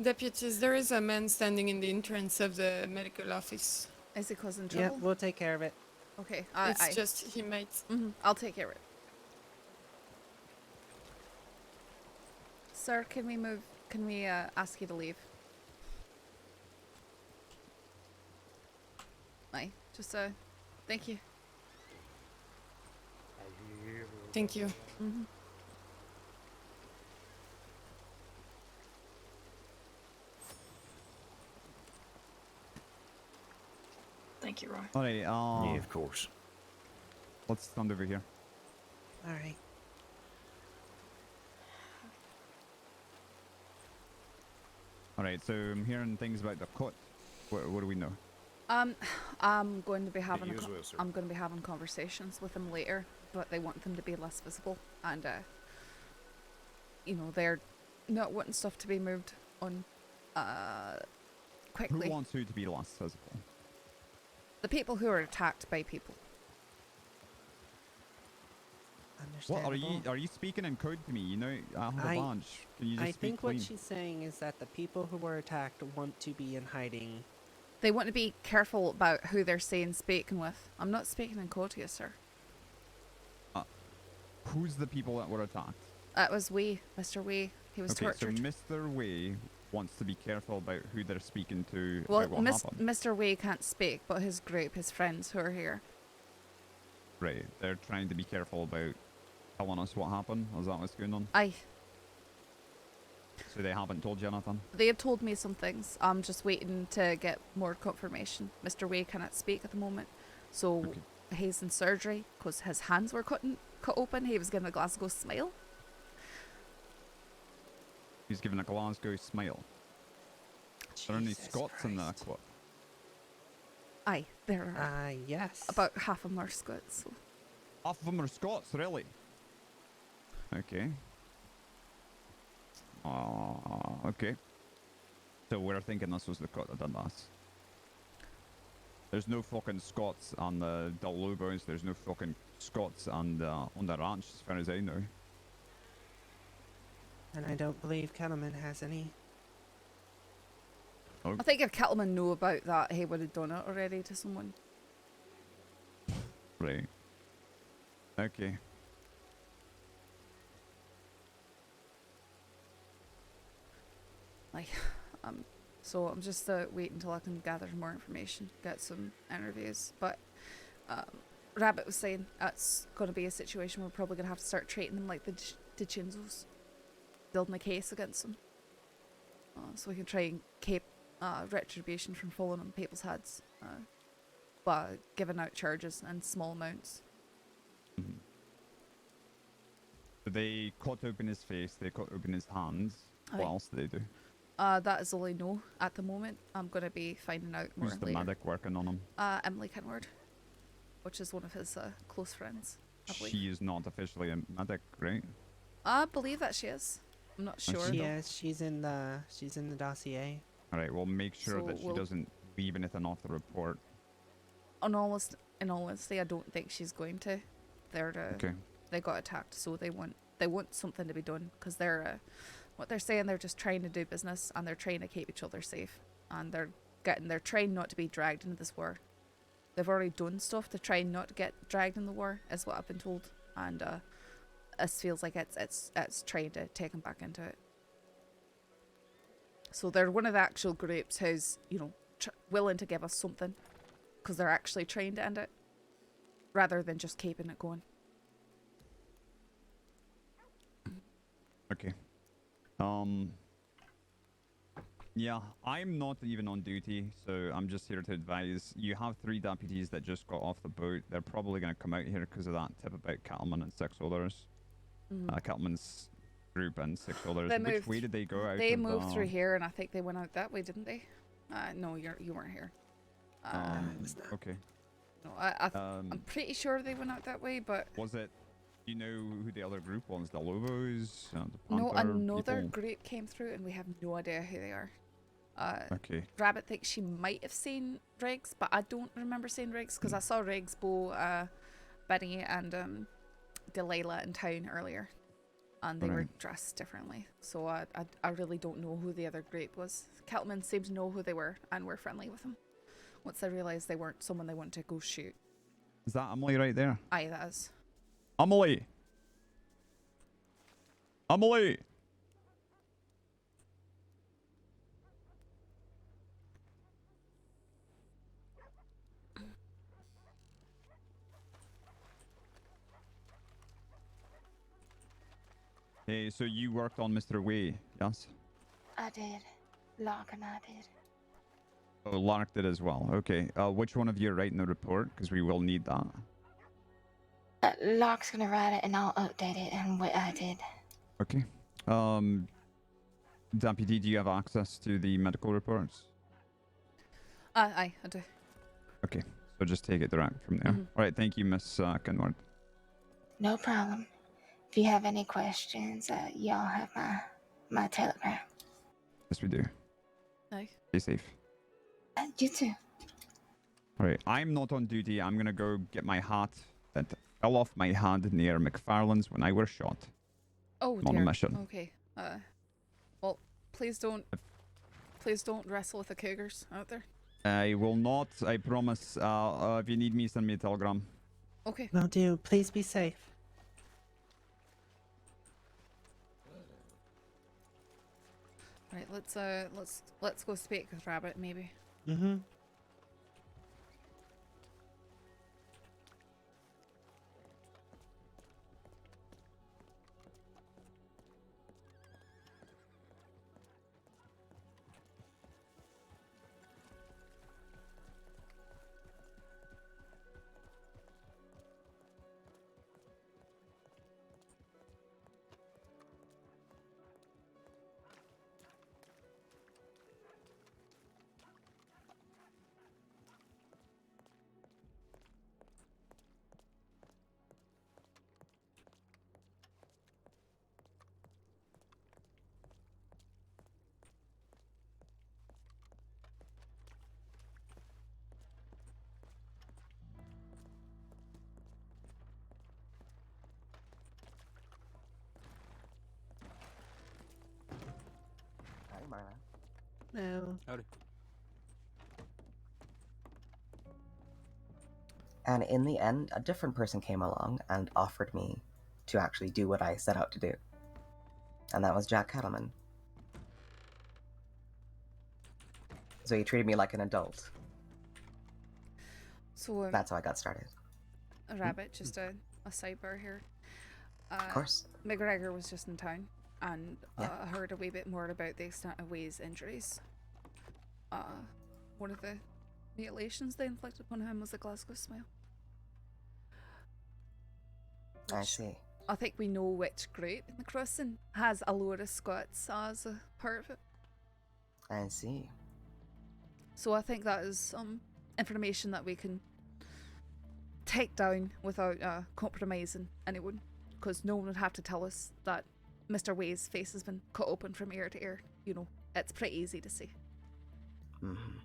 Deputies, there is a man standing in the entrance of the medical office. Is he causing Yeah, trouble? we'll take care of it. Okay, It's just he might. I'll take care of it. Sir, can we move? Can we ask you to leave? Aye, just thank you. Thank you. Thank you, Roy. Alright, Yeah, of course. let's stand over here. All right. Alright, so I'm hearing things about the cut. What do we know? I'm going to be having you as well, sir. I'm going to be having conversations with them later, but they want them to be less visible, and you know, they're not wanting stuff to be moved on quickly. Who wants who to be less visible? The people who are attacked by people. What Understandable. are you speaking in code to me? You know, I have a I- badge. Can you just I speak think what clean? she's saying is that the people who were attacked want to be in hiding. They want to be careful about who they're saying speaking with. I'm not speaking in code to you, sir. Who's the people that were attacked? That was Way, Mr. Way. He was Okay, tortured. so Mr. Way wants to be careful about who they're speaking to Well, about what happened. Mr. Way can't speak, but his group, his friends who are here. Right, they're trying to be careful about telling us what happened. Is that what's going on? Aye. So they haven't told you anything? They have told me some things. I'm just waiting to get more confirmation. Mr. Way cannot speak at the moment, so he's in surgery because his hands were cut open. He was given a Glasgow smile. He's given a Glasgow smile. Are there any Scots in that quote? Aye, there are. Yes. About half of them are Scots. So. Half of them are Scots, really? Okay. Okay. So we're thinking this was the cut that done this. There's no fucking Scots on the Lobos. There's no fucking Scots on the ranch, as far as I know. And I don't believe Cattleman has any. Oh. I think if Cattleman knew about that, he would have done it already to someone. Right. Okay. Like, so I'm just waiting until I can gather more information, get some interviews. But Rabbit was saying that's going to be a situation we're probably going to have to start treating them like the DiCinzos, building a case against them, so we can try and keep retribution from falling on people's heads, by giving out charges in small amounts. Mm-hmm. So they cut open his face, they cut open his hands. What else do they do? That is all I know at the moment. I'm going to be finding out more Who's the later. medic working on him? Emily Kenward, which is one of his close friends, I believe. She is not officially a medic, right? I believe that she is. I'm not sure. She though. is. She's in the dossier. All right. Well, make sure So that she we'll- doesn't leave anything off the report. In all honesty, I don't think she's going to. They're Okay. they got attacked, so they want something to be done because they're what they're saying. They're just trying to do business and they're trying to keep each other safe, and they're trying not to be dragged into this war. They've already done stuff to try not to get dragged in the war, is what I've been told, and this feels like it's trying to take them back into it. So they're one of the actual groups who's willing to give us something, because they're actually trying to end it, rather than just keeping it going. Okay. Yeah, I'm not even on duty, so I'm just here to advise. You have 3 deputies that just got off the boat. They're probably going to come out here because of that tip about Cattleman and 6 others. Cattleman's group and 6 others. They Which moved- way did they go out? They of, moved through here, and I think they went out that way, didn't they? No, you weren't here. Okay. No, I'm pretty sure they went out that way, but Was it? Do you know who the other group was? The Lobos? The no, Panther another people? group came through, and we have no idea who they are. Okay. Rabbit thinks she might have seen Riggs, but I don't remember seeing Riggs because I saw Riggs, Bo, Benny, and Delilah in town earlier, and they were Right. dressed differently. So I really don't know who the other group was. Keltman seemed to know who they were and were friendly with them. Once they realised they weren't someone they wanted to go shoot. Is that Emily right there? Aye, that is. Emily! Emily! Hey, so you worked on Mr. Way, yes? I did. Locke and I did. Oh, Lark did as well. Okay. Which one of you are writing the report? Because we will need that. Locke's gonna write it and I'll update it and what I did. Okay. Deputy, do you have access to the medical reports? Aye, I do. Okay. So just take it direct from there. All right. Thank you, Miss Kenward. No problem. If you have any questions, y'all have my telegram. Yes, we do. Aye. Stay safe. You too. All right. I'm not on duty. I'm gonna go get my hat that fell off my hand near McFarlane's when I was shot. Oh, I'm on a dear. mission. Okay. Well, please don't wrestle with the cougars out there. I will not. I promise. If you need me, send me a telegram. Okay. Will do. Please be safe. Right, let's go speak with Rabbit, maybe. Mm-hmm. Hi, Marla. No. Howdy. And in the end, a different person came along and offered me to actually do what I set out to do. And that was Jack Kettleman. So he treated me like an adult. So That's how I got started. Rabbit, just a sidebar here. Of course. McGregor was just in town and Yeah. heard a wee bit more about the extent of Way's injuries. One of the mutilations they inflicted upon him was a Glasgow smile. I see. I think we know which group in the crossing has a load of Scots as a part of it. I see. So I think that is information that we can take down without compromising anyone, because no one would have to tell us that Mr. Way's face has been cut open from ear to ear. You know, it's pretty easy to see. Mm-hmm.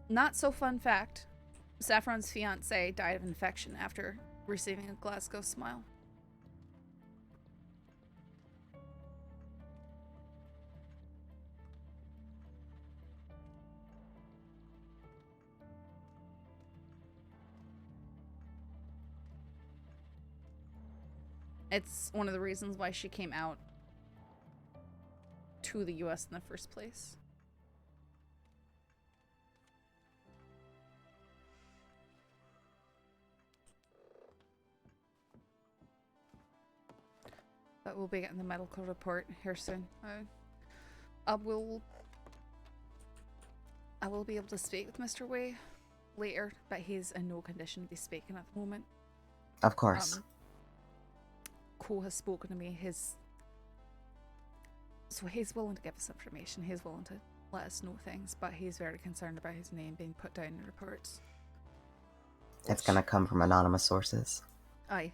Not so fun fact, Saffron's fiance died of infection after receiving a Glasgow smile. It's one of the reasons why she came out to the US in the first place. But we'll be getting the medical report here soon. I will be able to speak with Mr. Way later, but he's in no condition to be speaking at the moment. Of course. Cole has spoken to me. So he's willing to give us information. He's willing to let us know things, but he's very concerned about his name being put down in reports. It's gonna come from anonymous sources. Aye.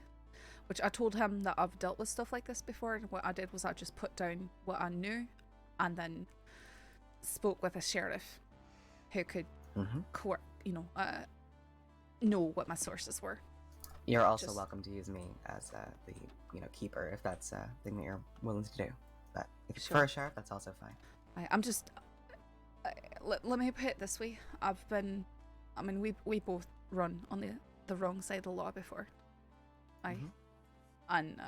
Which I told him that I've dealt with stuff like this before, and what I did was I just put down what I knew and then spoke with a sheriff who could know what my sources were. You're also welcome to use me as the keeper if that's a thing that you're willing to do. But if it's for a sheriff, that's also fine. I'm just let me put it this way. We both run on the wrong side of the law before. And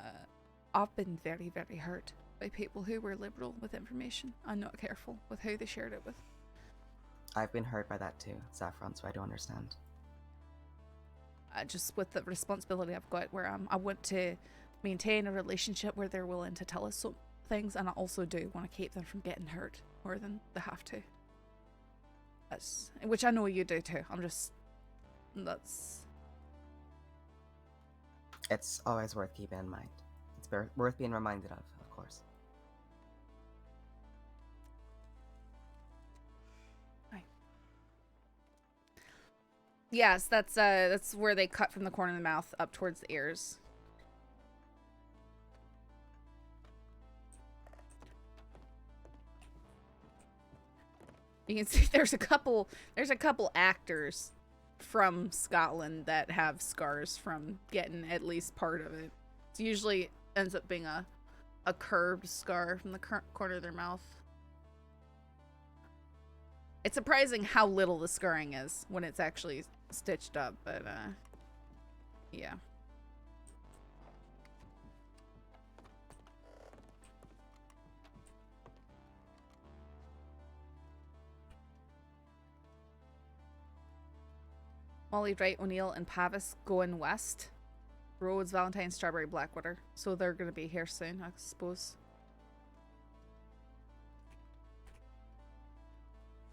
I've been very, very hurt by people who were liberal with information and not careful with how they shared it with. I've been hurt by that too, Saffron, so I don't understand. Just with the responsibility I've got where I want to maintain a relationship where they're willing to tell us some things, and I also do want to keep them from getting hurt more than they have to. Which I know you do too. It's always worth keeping in mind. It's worth being reminded of course. Right. Yes, that's where they cut from the corner of the mouth up towards the ears. You can see there's a couple actors from Scotland that have scars from getting at least part of it. It usually ends up being a curved scar from the corner of their mouth. It's surprising how little the scarring is when it's actually stitched up, but yeah. Molly, Wright, O'Neill, and Pavis going west. Rhodes, Valentine, Strawberry, Blackwater. So they're going to be here soon, I suppose.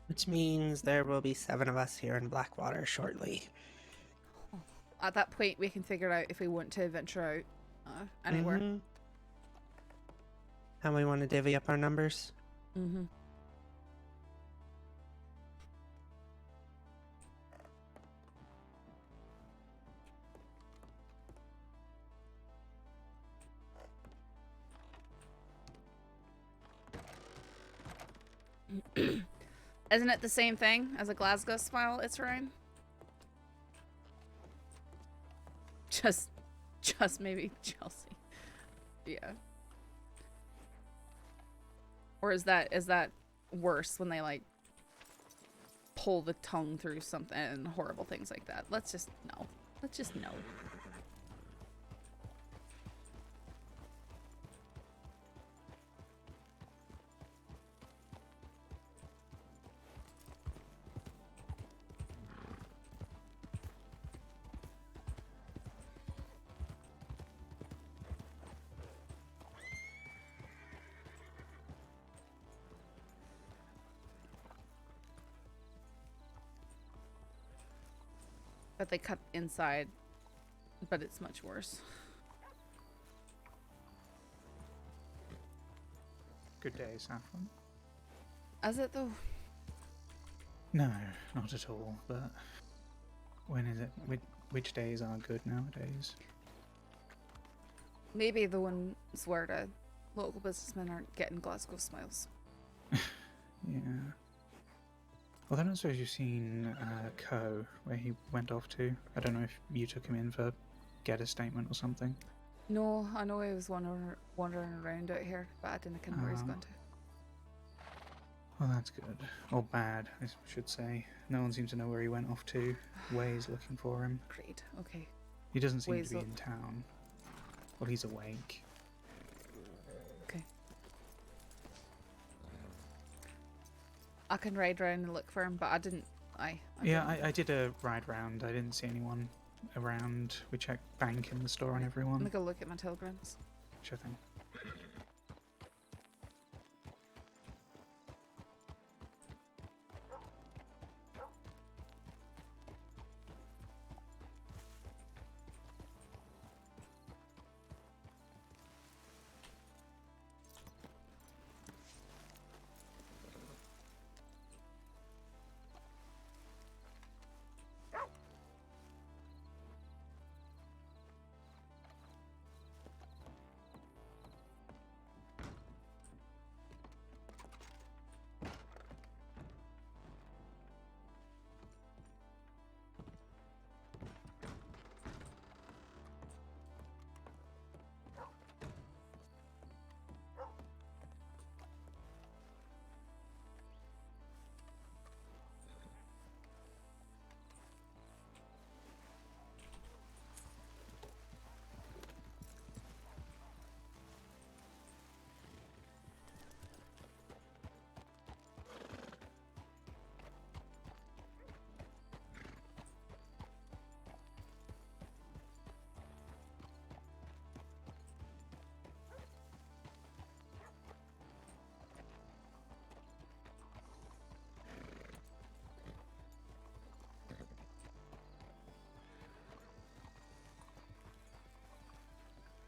Which means there will be 7 of us here in Blackwater shortly. At that point, we can figure out if we want to venture out anywhere. Mhm. How we want to divvy up our numbers? Mm-hmm. Isn't it the same thing as a Glasgow smile, it's Ryan? Just maybe Chelsea. Yeah. Or is that worse when they like pull the tongue through something and horrible things like that? Let's just know. Let's just know. But they cut inside, but it's much worse. Good day, Saffron. Is it though? No, not at all, but when is it? Which days are good nowadays? Maybe the ones where the local businessmen aren't getting Glasgow smiles. Yeah. Well, I don't suppose you've seen Co, where he went off to. I don't know if you took him in for get a statement or something. No, I know he was wandering around out here, but I didn't know where he's going to. Well, that's good. Or bad, I should say. No one seems to know where he went off to. Way's looking for him. Great, okay. He doesn't seem Way's to be up. in town. Well, he's awake. Okay. I can ride around and look for him, but I didn't. I did a ride round. I didn't see anyone around. We checked bank in the store on I'm everyone. gonna go look at my telegrams. Sure thing.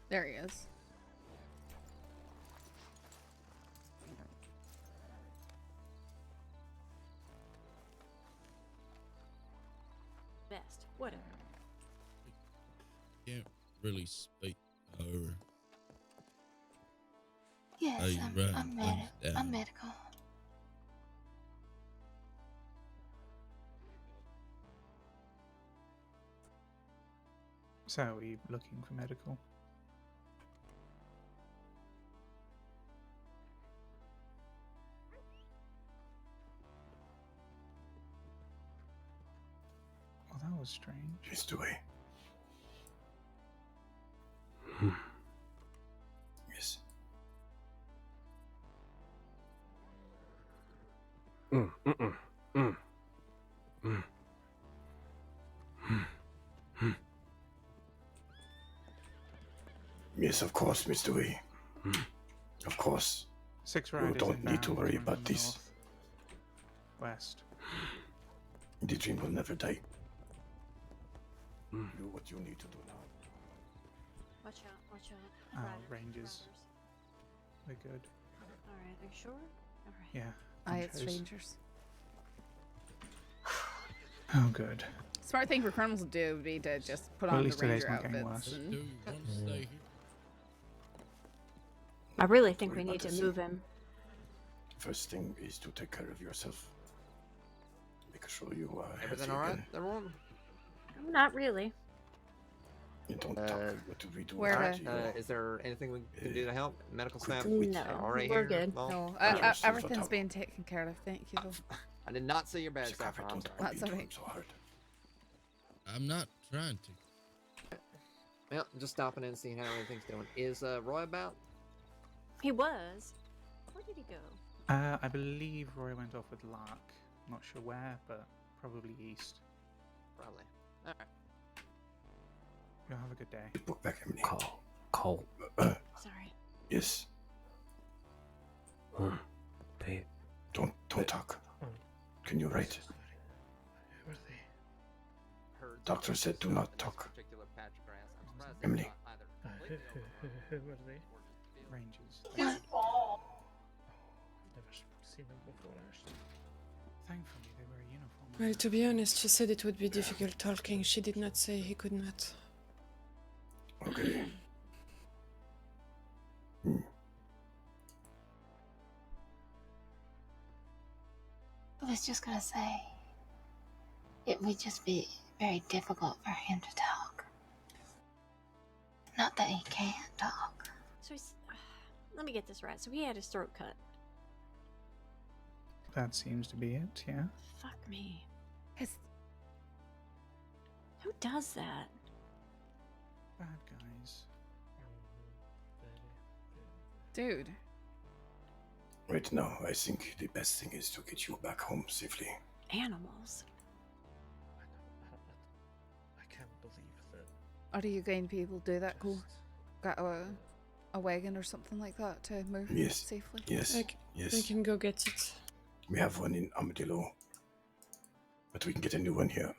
There he is. Best, whatever. Can't really speak, however. Yes, Hey, right, I'm medical. So, are you looking for medical? Well, that was strange. Mr. Way. Yes. Yes, of course, Mr. Wei. Of course. 6 You riders don't need inbound to worry coming about from the this. West. The dream will never die. Do what you need to do now. Watch out, watch out. Oh, Riders, rangers. They're good. Alright, are you sure? Alright. Yeah. I it's ponchos. strangers. Oh, good. Smart thing for criminals to do would be to just put Well, at on the least today's ranger not getting outfits. worse. And... Do you want to stay here? I really think we Worry need about to this. move him. First thing is to take care of yourself. Make sure you are Everything healthy alright, again. everyone? Not really. You don't talk. What do we do? Where without to- you? Is there anything we can do to help? Medical staff? No, already we're here? good. Well, No, Yes, everything's Silvertop. being taken care of. Thank you. Though. I did not see your badge, Saffron. I'm sorry. That's Don't okay. beat him so hard. I'm not trying to. Well, just stopping in and seeing how everything's doing. Is Roy about? He was. Where did he go? I believe Roy went off with Lark. Not sure where, but probably east. Probably. Alright. You'll have a good day. Book back, Emily. Cole. Sorry. Yes. Babe. Don't talk. Can you write? Doctor said do not talk. Emily. Rangers. Never seen them before, actually. Thankfully, they wear a uniform. Well, to be honest, she said it would be difficult talking. She did not say he could not. Okay. I was just gonna say, it would just be very difficult for him to talk. Not that he can't talk. So he's. Let me get this right. So he had his throat cut. That seems to be it, yeah. Fuck me. His... Who does that? Bad guys. Dude. Right now, I think the best thing is to get you back home safely. Animals. I can't believe that. Are you going to be able to do that, Cole? Got a wagon or something like that to move Yes. safely? Yes. I Yes. can go get it. We have one in Armadillo. But we can get a new one here.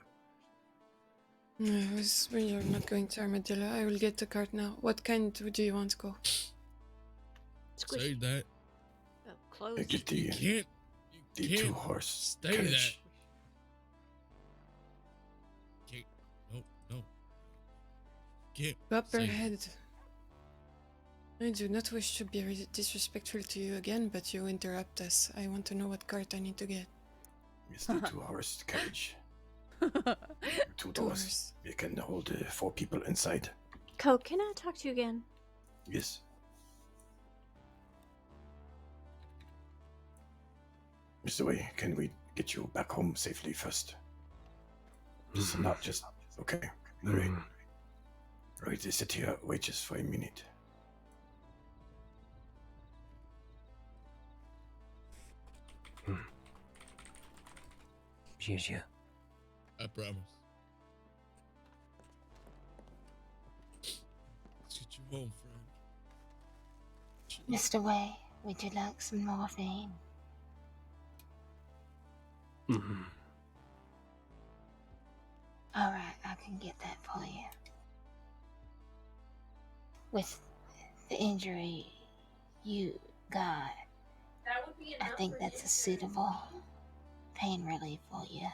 No, we are not going to Armadillo. I will get the cart now. What kind do you want, Cole? Say that. Oh, clothes. I get the You can't 2-horse stay carriage. that. Can't. No. Can't. Go up say ahead. I do not wish to be disrespectful to you again, but you interrupt us. I want to know what cart I need to get. It's the 2-horse carriage. 2 doors. Doors. You can hold 4 people inside. Co, can I talk to you again? Yes. Mr. Wei, can we get you back home safely first? Just not just... Okay. Right. Right, sit here. Wait just for a minute. I promise. Let's get you home, friend. Mr. Wei, would you like some morphine? Alright, I can get that for you. With the injury you got, That would be I think that's a suitable pain relief for you.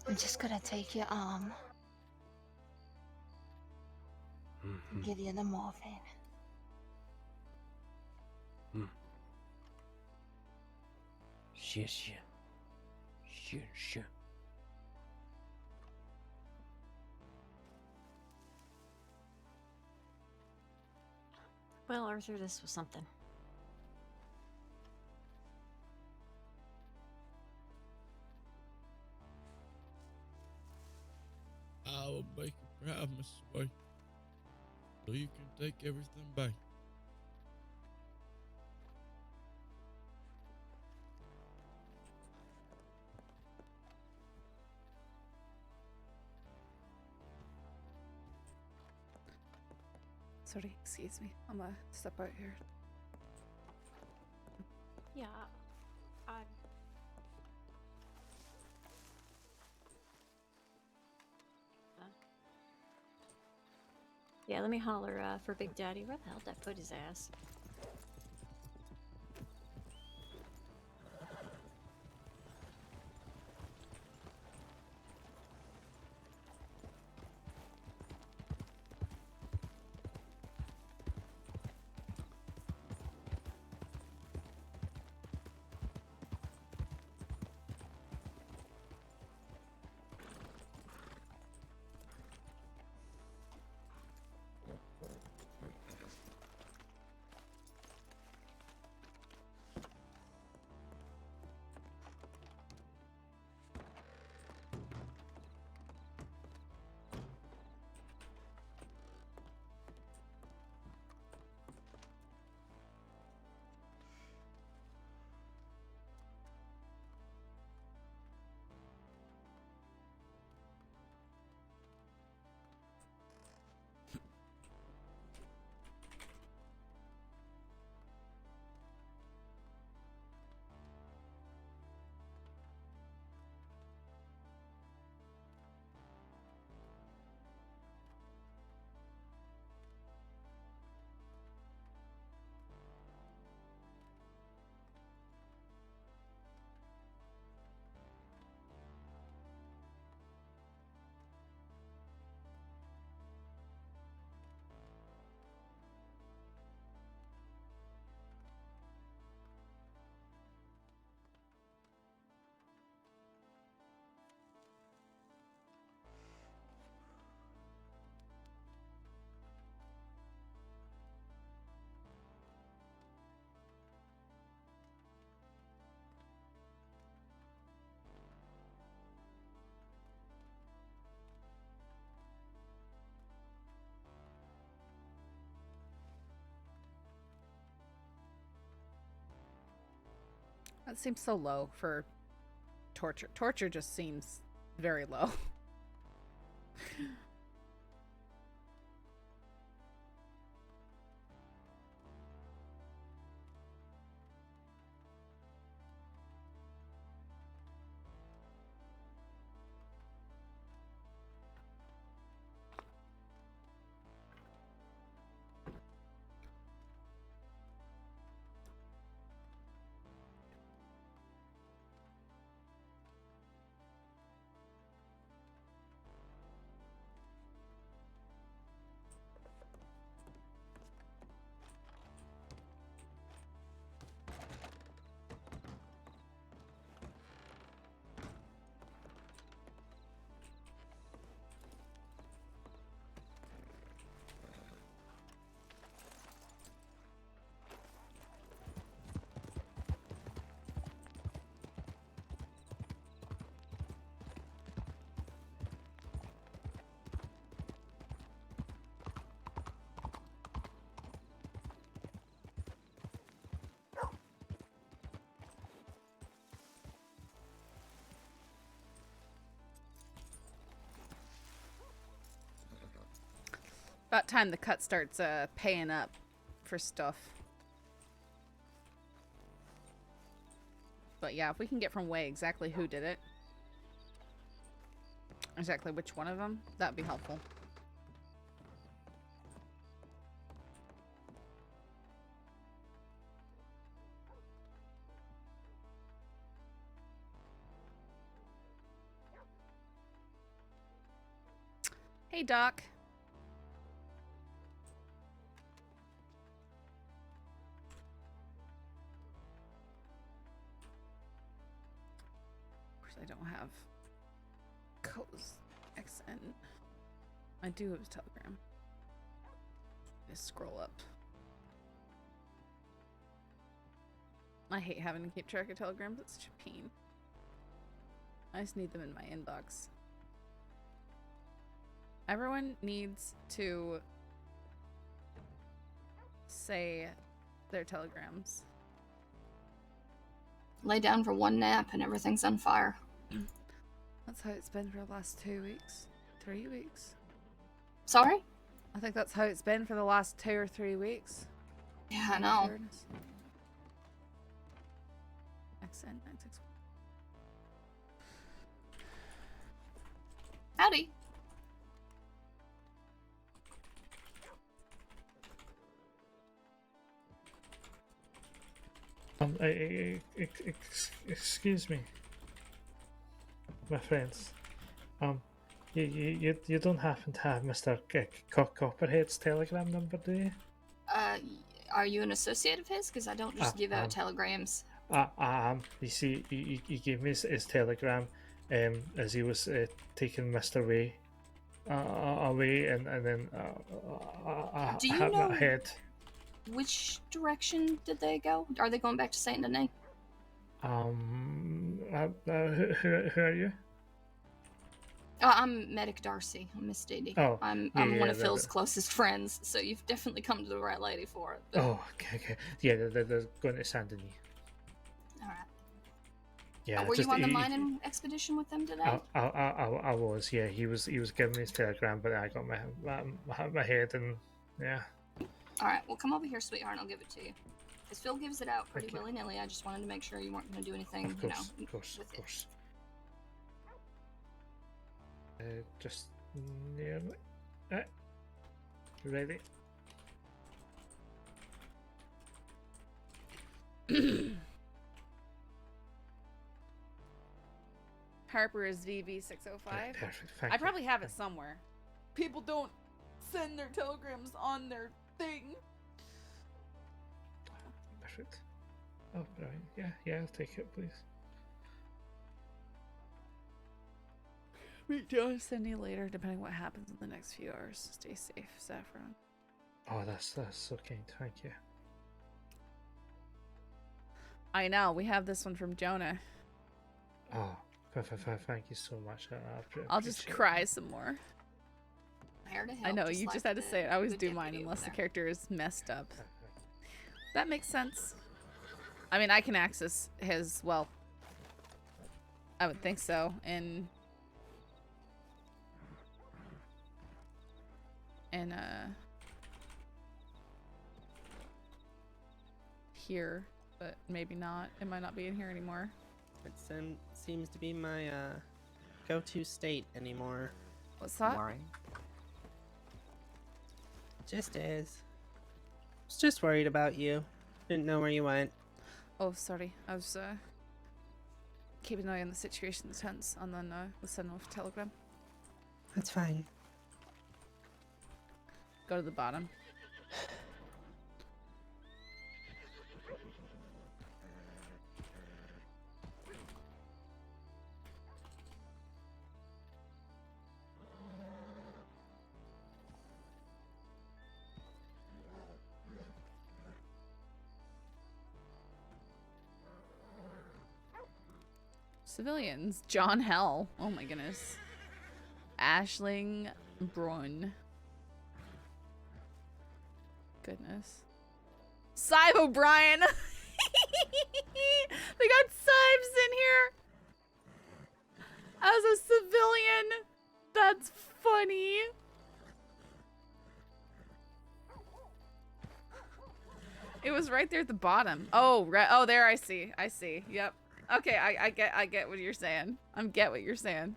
I'm just gonna take your arm and give you the morphine. Sure. Well, Arthur, this was something. I will make you proud, Mrs. Way, so you can take everything back. Sorry, excuse me. I'm gonna step out here. Yeah, I. Yeah, let me holler for Big Daddy. Where the hell did I put his ass? That seems so low for torture. Torture just seems very low. About time the cut starts paying up for stuff. But yeah, if we can get from Way exactly who did it, exactly which one of them, that'd be helpful. Hey, Doc. Of course, I don't have codes XN. I do have a telegram. Just scroll up. I hate having to keep track of telegrams. It's such a pain. I just need them in my inbox. Everyone needs to say their telegrams. Lay down for one nap and everything's on fire. That's how it's been for the last 2 weeks. 3 weeks. Sorry? I think that's how it's been for the last 2 or 3 weeks. Yeah, I know. XN 961. Howdy. Excuse me, my friends. You don't happen to have Mr. Copperhead's telegram number, do you? Are you an associate of his? Because I don't just give out telegrams. You see, he gave me his telegram as he was taking Mr. Way away, and then Do you I have know that head. which direction did they go? Are they going back to Saint Denis? Who are you? I'm Medic Darcy. I'm Miss Dee Dee. Oh, I'm yeah, one of yeah, Phil's closest friends, so you've definitely come to the right lady for it. But... Oh, okay. Yeah, they're going to Saint Denis. All right. Yeah. Were you on the mining expedition with them today? I was. Yeah, he was giving me his telegram, but I got my head, and yeah. All right. Well, come over here, sweetheart, and I'll give it to you. Because Phil gives it out pretty willy-nilly. I just wanted to make sure you weren't going to do anything, Of course. with it. Just nearly. Ready? Harper is VV605. Perfect. Thank I you. probably have it somewhere. People don't send their telegrams on their thing. Perfect. Oh, brilliant. Yeah, I'll take it, please. Me too. I'll send you later, depending what happens in the next few hours. Stay safe, Saffron. Oh, that's so kind. Thank you. I know. We have this one from Jonah. Oh, thank you so much. I'll just cry some more. I'm here to help, I know, just you like just had to the say it. I always good do deputy mine over unless the there. character is messed up. That makes sense. I mean, I can access his, well, I would think so, in here, but maybe not. It might not be in here anymore. It seems to be my go-to state anymore. What's that? Why? Just is. Was just worried about you. Didn't know where you went. Oh, sorry. I was keeping an eye on the situation in the tents, and then was sending off a telegram. That's fine. Go to the bottom. Civilians. John Hell. Oh my goodness. Ashling Brun. Goodness. Sive O'Brien. They got Sives in here. As a civilian. That's funny. It was right there at the bottom. Oh, right. Oh, there I see. I see. Yep. Okay, I get what you're saying. I get what you're saying.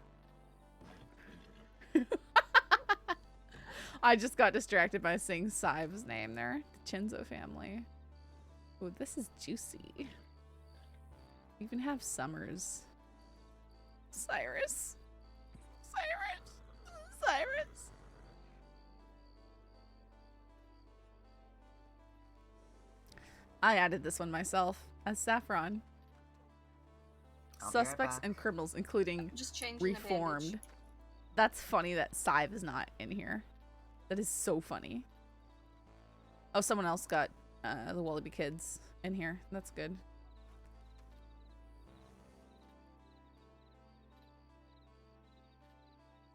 I just got distracted by seeing Sive's name there. The Chinzo family. Oh, this is juicy. You even have Summers. Cyrus. I added this one myself as Saffron. I'll be right Suspects back. and criminals, including Just changing the bandage. reformed. That's funny that Sive is not in here. That is so funny. Oh, someone else got the Wallaby kids in here. That's good.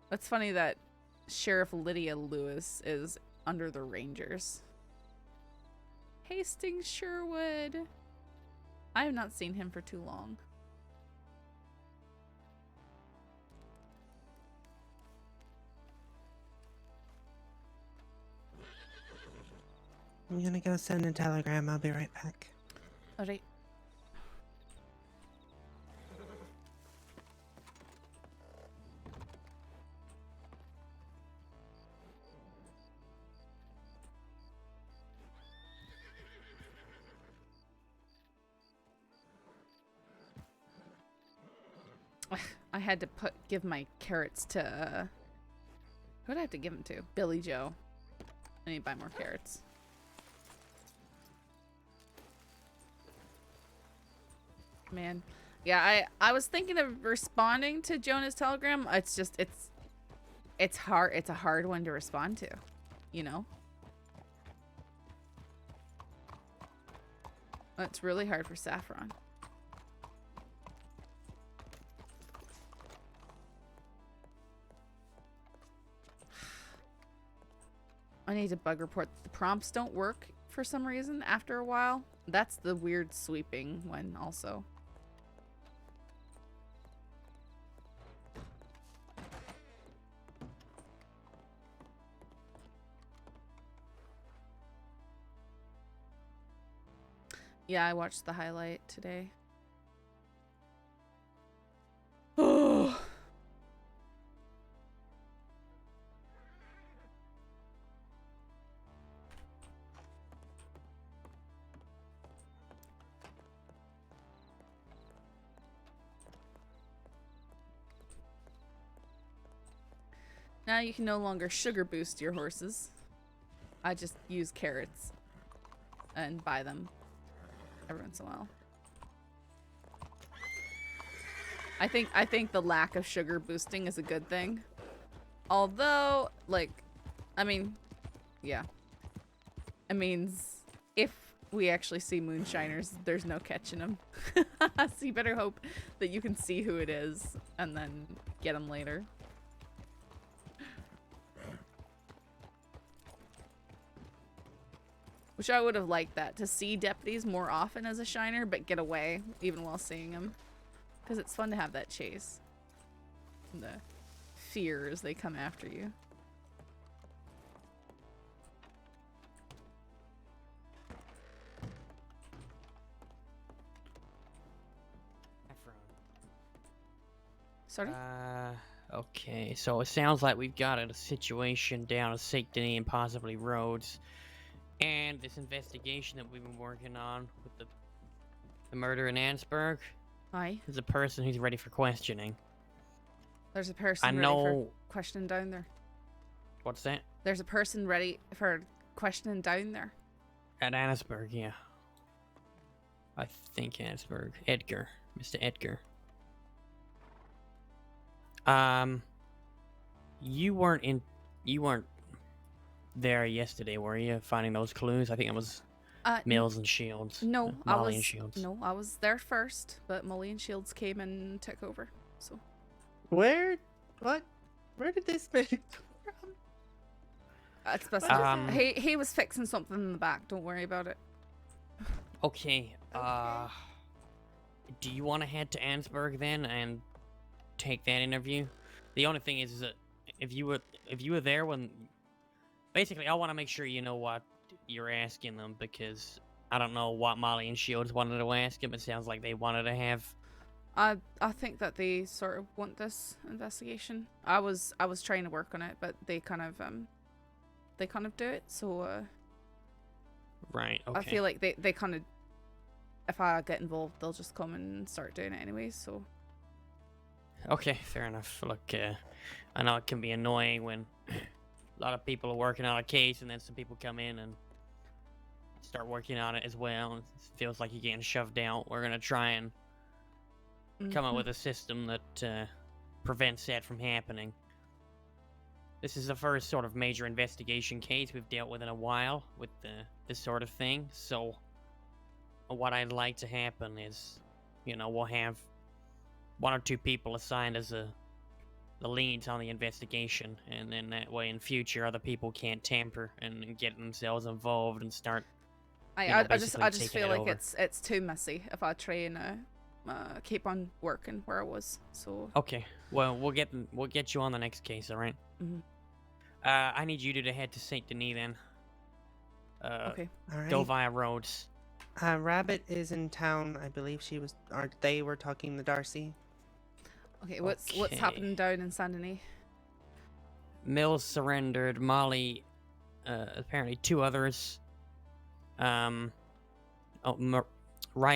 That's funny that Sheriff Lydia Lewis is under the Rangers. Hastings Sherwood. I have not seen him for too long. I'm gonna go send a telegram. I'll be right back. Alright. I had to give my carrots to who'd I have to give them to? Billy Joe. I need to buy more carrots. Man. Yeah, I was thinking of responding to Jonah's telegram. It's just it's hard. It's a hard one to respond to, you know? It's really hard for Saffron. I need to bug report. The prompts don't work for some reason after a while. That's the weird sweeping one also. Yeah, I watched the highlight today. Oh. Now you can no longer sugar boost your horses. I just use carrots and buy them every once in a while. I think the lack of sugar boosting is a good thing. Although, like, I mean, yeah. It means if we actually see moonshiners, there's no catching them. So you better hope that you can see who it is and then get them later. Which I would have liked that, to see deputies more often as a shiner, but get away even while seeing them. Because it's fun to have that chase. The fear as they come after you. Sorry? Okay, so it sounds like we've got a situation down at St. Denis and possibly Rhodes. And this investigation that we've been working on with the murder in Ansburg. Aye. There's a person who's ready for questioning. There's a person ready for questioning down there. What's that? There's a person ready for questioning down there. At Annisburg, yeah. I think Annisburg. Edgar. Mr. Edgar. You weren't there yesterday, were you? Finding those clues? I think it was Mills and Shields. No, Molly and Shields. No, I was there first, but Molly and Shields came and took over. So Where did this man come from? It's best to he was fixing something in the back, don't worry about it. Okay, do you want to head to Ansburg then and take that interview? The only thing is that if you were there when, basically, I want to make sure you know what you're asking them, because I don't know what Molly and Shields wanted to ask him. It sounds like they wanted to have. I think that they sort of want this investigation. I was trying to work on it, but they kind of do it. So right. Okay. I feel like they kind of, if I get involved, they'll just come and start doing it anyway. So. Okay, fair enough. Look, I know it can be annoying when a lot of people are working on a case and then some people come in and start working on it as well. It feels like you're getting shoved out. We're gonna try and come up with a system that prevents that from happening. This is the first sort of major investigation case we've dealt with in a while with this sort of thing. So what I'd like to happen is, you know, we'll have 1 or 2 people assigned as the leads on the investigation, and then that way in future other people can't tamper and get themselves involved and start. I just feel like it's too messy if I try and keep on working where I was. So Okay, well we'll get you on the next case, all right? Mhm. I need you to head to Saint Denis then. Okay. Go Alright. via roads. Rabbit is in town. I believe they were talking to Darcy. okay, what's Okay. happening down in Saint Denis? Mills surrendered. Molly, apparently 2 others. Wright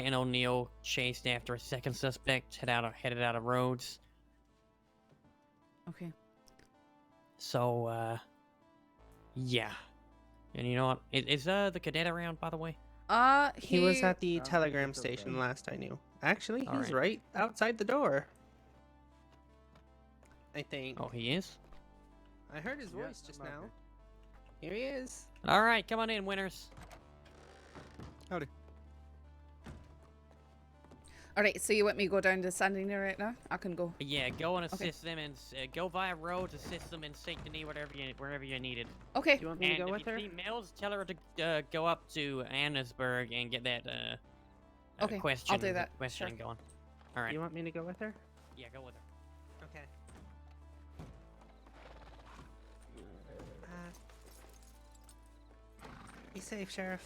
and O'Neill chased after a second suspect. Headed out of Rhodes. Okay. So, yeah. And you know what? Is the cadet around, by the way? He was at the telegram station last I knew. Actually, he's Alright. right outside the door. I think. Oh, he is? I heard his voice just now. Here he is. All right, come on in, winners. Howdy. All right, so you want me to go down to Saint Denis right now? I can go. Yeah, go and Okay. assist them, and go via roads, assist them in Saint Denis, wherever you needed. Okay. Do you want me to And go if with you her? see Mills, tell her to go up to Annesburg and get that Okay, question. I'll do that. Questioning Sure. going. All right. You want me to go with her? Yeah, go with her. Okay. Be safe, Sheriff.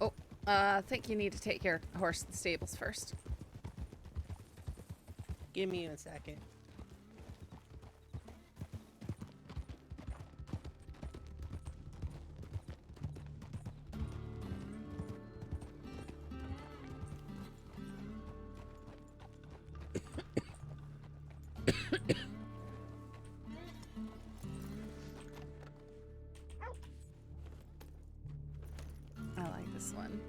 Oh, I think you need to take your horse to the stables first. Give me a second. I like this one.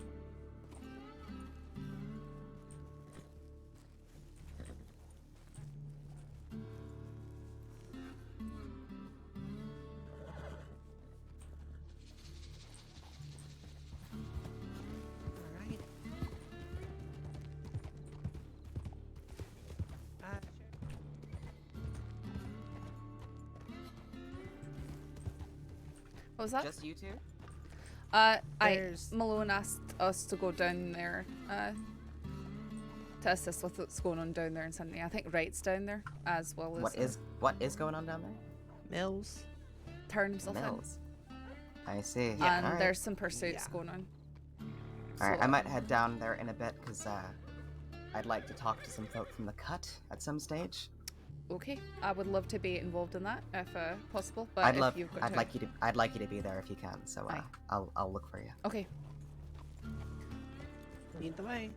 Alright. What was that? Just you two? Malone asked us to go down there to assist with what's going on down there in Saint Denis. I think Wright's down there as well as. What is going on down there? Mills. Turn himself Mills. I see. in. Yeah. And alright. there's some pursuits going on. Alright, So- I might head down there in a bit because I'd like to talk to some folk from the cut at some stage. Okay, I would love to be involved in that if possible. But I'd if you've got I'd to... like you to be there if you can. So I'll look for you. Okay. Lead the way.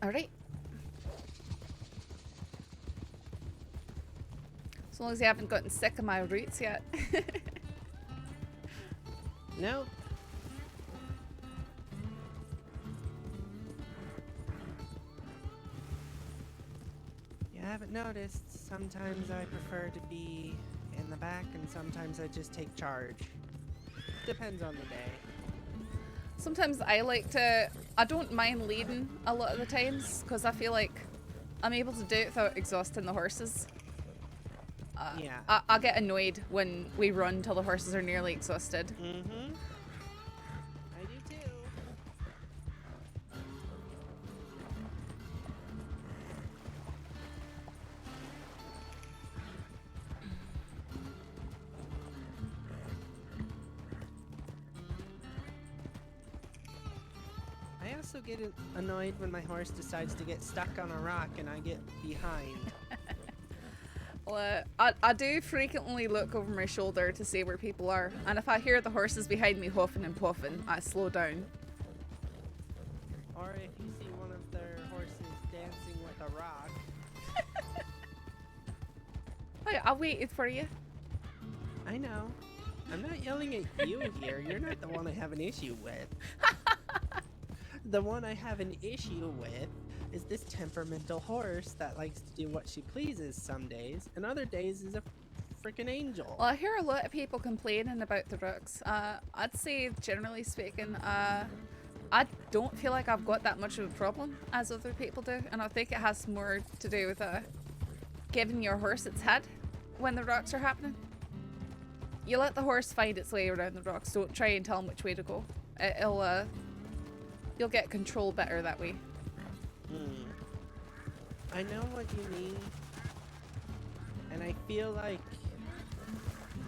All right. As long as you haven't gotten sick of my roots yet. No. You haven't noticed, sometimes I prefer to be in the back and sometimes I just take charge. Depends on the day. Sometimes I like to... I don't mind leading a lot of the times because I feel like I'm able to do it without exhausting the horses. Yeah. I get annoyed when we run till the horses are nearly exhausted. Mm-hmm. I do too. I also get annoyed when my horse decides to get stuck on a rock and I get behind. Well, I do frequently look over my shoulder to see where people are, and if I hear the horses behind me huffing and puffing, I slow down. Or if you see one of their horses dancing with a rock. I waited for you. I know. I'm not yelling at you here. You're not the one I have an issue with. The one I have an issue with is this temperamental horse that likes to do what she pleases some days, and other days is a freaking angel. Well, I hear a lot of people complaining about the rooks. I'd say, generally speaking, I don't feel like I've got that much of a problem as other people do, and I think it has more to do with giving your horse its head when the rocks are happening. You let the horse find its way around the rocks. Don't try and tell him which way to go. You'll get control better that way. I know what you mean, and I feel like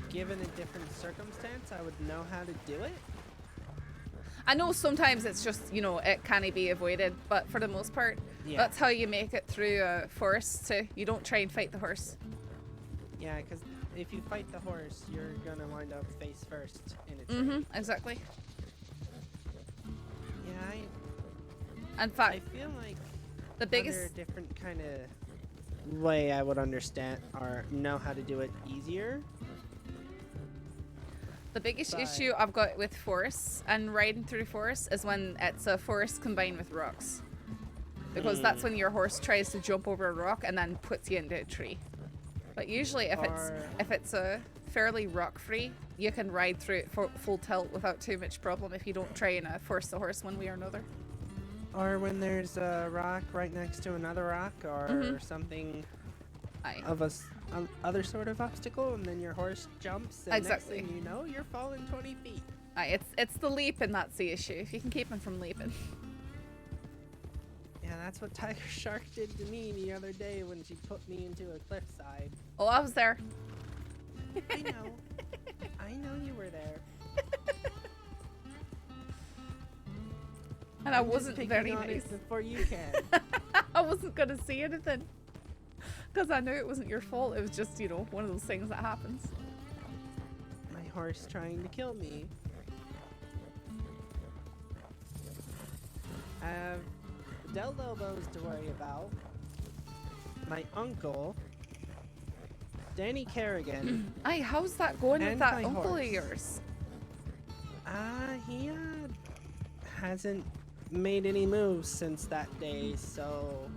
given a different circumstance, I would know how to do it. I know sometimes it's just, you know, it can't be avoided, but for the most part, Yeah. that's how you make it through a forest too. You don't try and fight the horse. Yeah, because if you fight the horse, you're gonna wind up face first in its Exactly. Yeah, In fact, I feel like the biggest under a different kind of way I would understand or know how to do it easier. The biggest issue I've got with forests and riding through forests is when it's a forest combined with rocks. Because that's when your horse tries to jump over a rock and then puts you into a tree. But usually if it's a fairly rock-free, you can ride through it full tilt without too much problem if you don't try and force the horse one way or another. Or when there's a rock right next to another rock or something of other sort of obstacle, and then your horse jumps, and Exactly. next thing you know, you're falling 20 feet. It's the leaping that's the issue. If you can keep him from leaping. Yeah, that's what Tiger Shark did to me the other day when she put me into a cliffside. Oh, I was there. I know. I know you were there. And I I'm just wasn't picking very on it nice. before you can. I wasn't gonna say anything. Because I knew it wasn't your fault. It was just, you know, one of those things that happens. My horse trying to kill me. I have Del Lobos to worry about. My uncle, Danny Kerrigan. Aye, how's that going with and that my uncle of horse. yours? He hasn't made any moves since that day, so...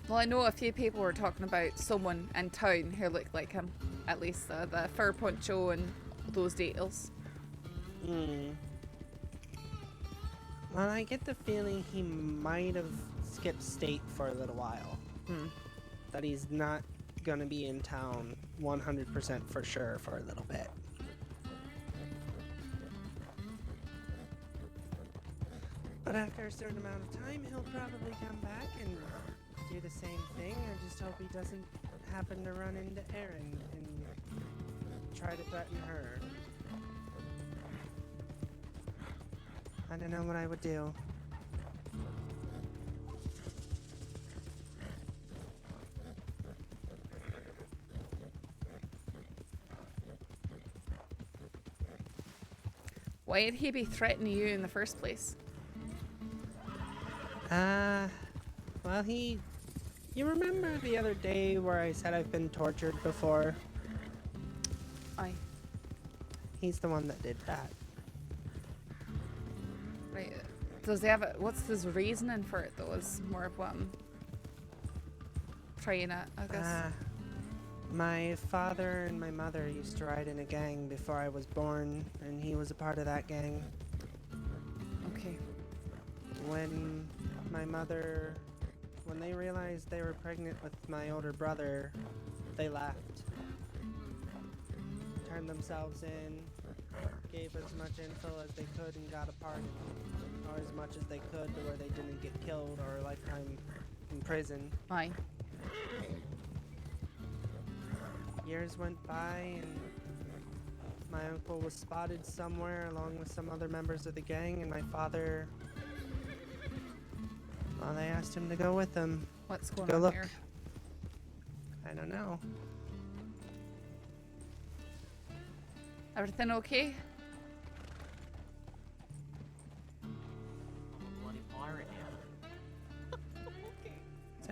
Well, I know a few people were talking about someone in town who looked like him. At least the fur poncho and those details. Well, I get the feeling he might have skipped state for a little while. That he's not gonna be in town 100% for sure for a little bit. But after a certain amount of time, he'll probably come back and do the same thing. I just hope he doesn't happen to run into Erin and try to threaten her. I don't know what I would do. Why would he be threatening you in the first place? Well, you remember the other day where I said I've been tortured before? Aye. He's the one that did that. Right. Does he have what's his reasoning for it though? Is more of what I'm trying at, I guess. My father and my mother used to ride in a gang before I was born, and he was a part of that gang. Okay. When they realized they were pregnant with my older brother, they left. Turned themselves in, gave as much info as they could and got a pardon, or as much as they could to where they didn't get killed or a lifetime in prison. Aye. Years went by and my uncle was spotted somewhere along with some other members of the gang, and my father, well, they asked him to go with them. What's going go on look. here? I don't know. Everything okay?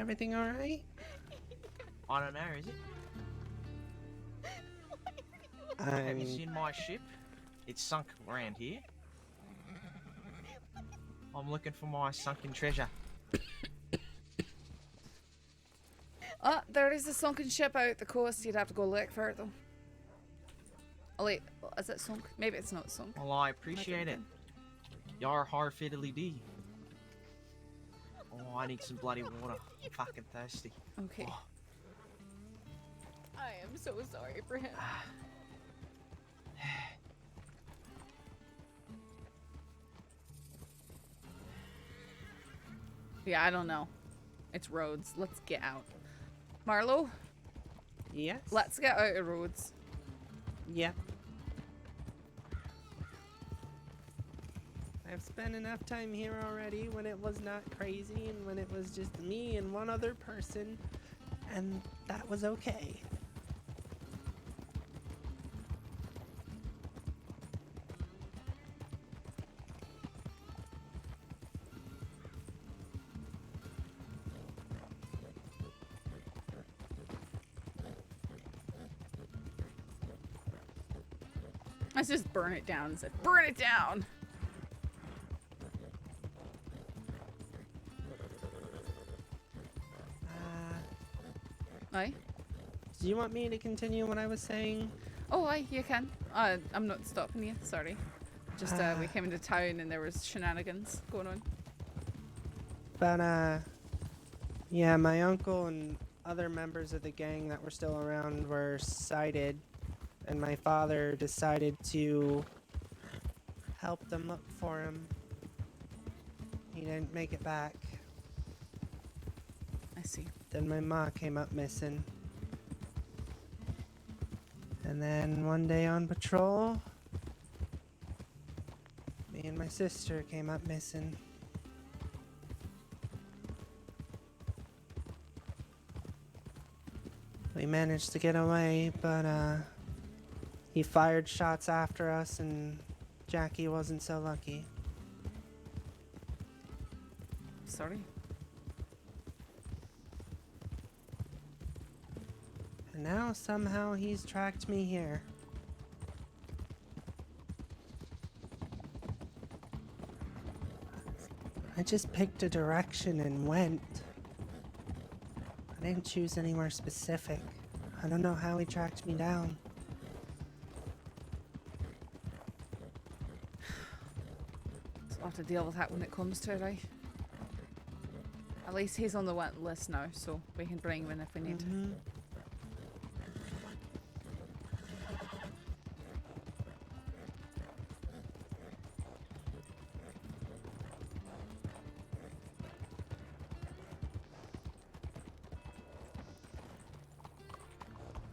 Everything all right? I don't know, is it? Have you seen my ship? It's sunk around here. I'm looking for my sunken treasure. There is a sunken ship out the coast. You'd have to go look for it though. Oh wait, is it sunk? Maybe it's not sunk. Well, I appreciate it. You're hard fiddly dee. Oh, I need some bloody water. I'm fucking thirsty. Okay. Oh. I am so sorry for him. Yeah, I don't know. It's roads. Let's get out. Marlo? Yes? Let's get out of roads. Yep. I've spent enough time here already when it was not crazy and when it was just me and one other person, and that was okay. Let's just burn it down and say, burn it down! Aye? Do you want me to continue what I was saying? Oh, aye, you can. I'm not stopping you, sorry. Just, we came into town and there was shenanigans going on. But, yeah, my uncle and other members of the gang that were still around were sighted, and my father decided to help them look for him. He didn't make it back. I see. Then my ma came up missing. And then one day on patrol, me and my sister came up missing. We managed to get away, but he fired shots after us and Jackie wasn't so lucky. Sorry. And now somehow he's tracked me here. I just picked a direction and went. I didn't choose anywhere specific. I don't know how he tracked me down. So I'll have to deal with that when it comes to it, right? At least he's on the wet list now, so we can bring him in if we need.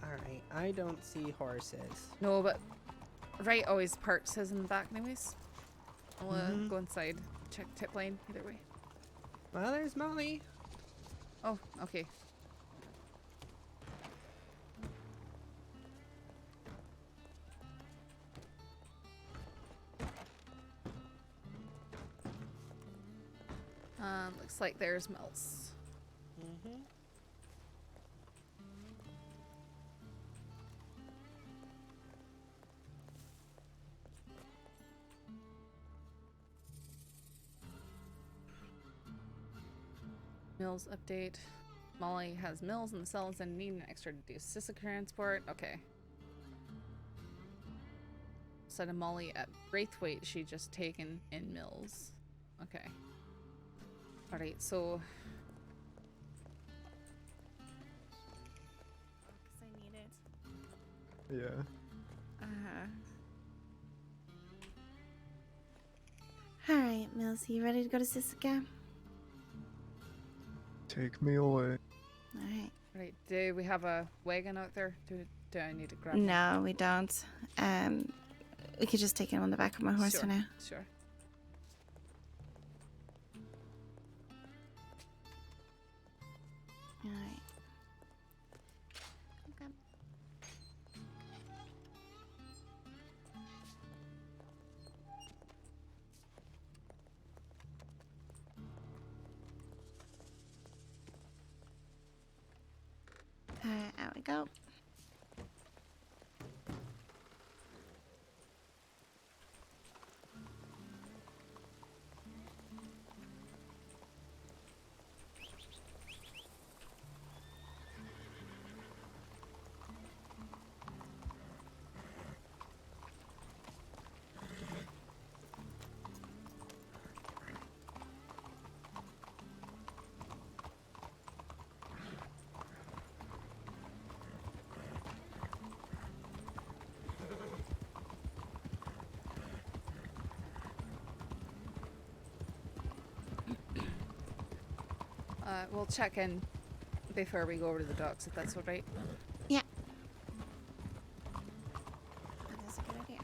Alright, I don't see horses. No, but Right always parks his in the back anyways. I'll go inside, check tip lane, either way. Well, there's Molly. Oh, okay. Looks like there's Mills. Mills update. Molly has Mills in the cells and need an extra to do Sissa transport. Okay. Instead of Molly at Braithwaite, she just taken in Mills. Okay. Alright, so... Because I need it. Yeah. Alright, Mills, you ready to go to Sisika? Take me away. Alright. Right, do we have a wagon out there? Do I need to grab No, we don't. We could just take him on the back of my horse Sure, for now. Sure. Alright. Okay. we go. We'll check in before we go over to the docks, if that's all right. Yeah. That's a good idea.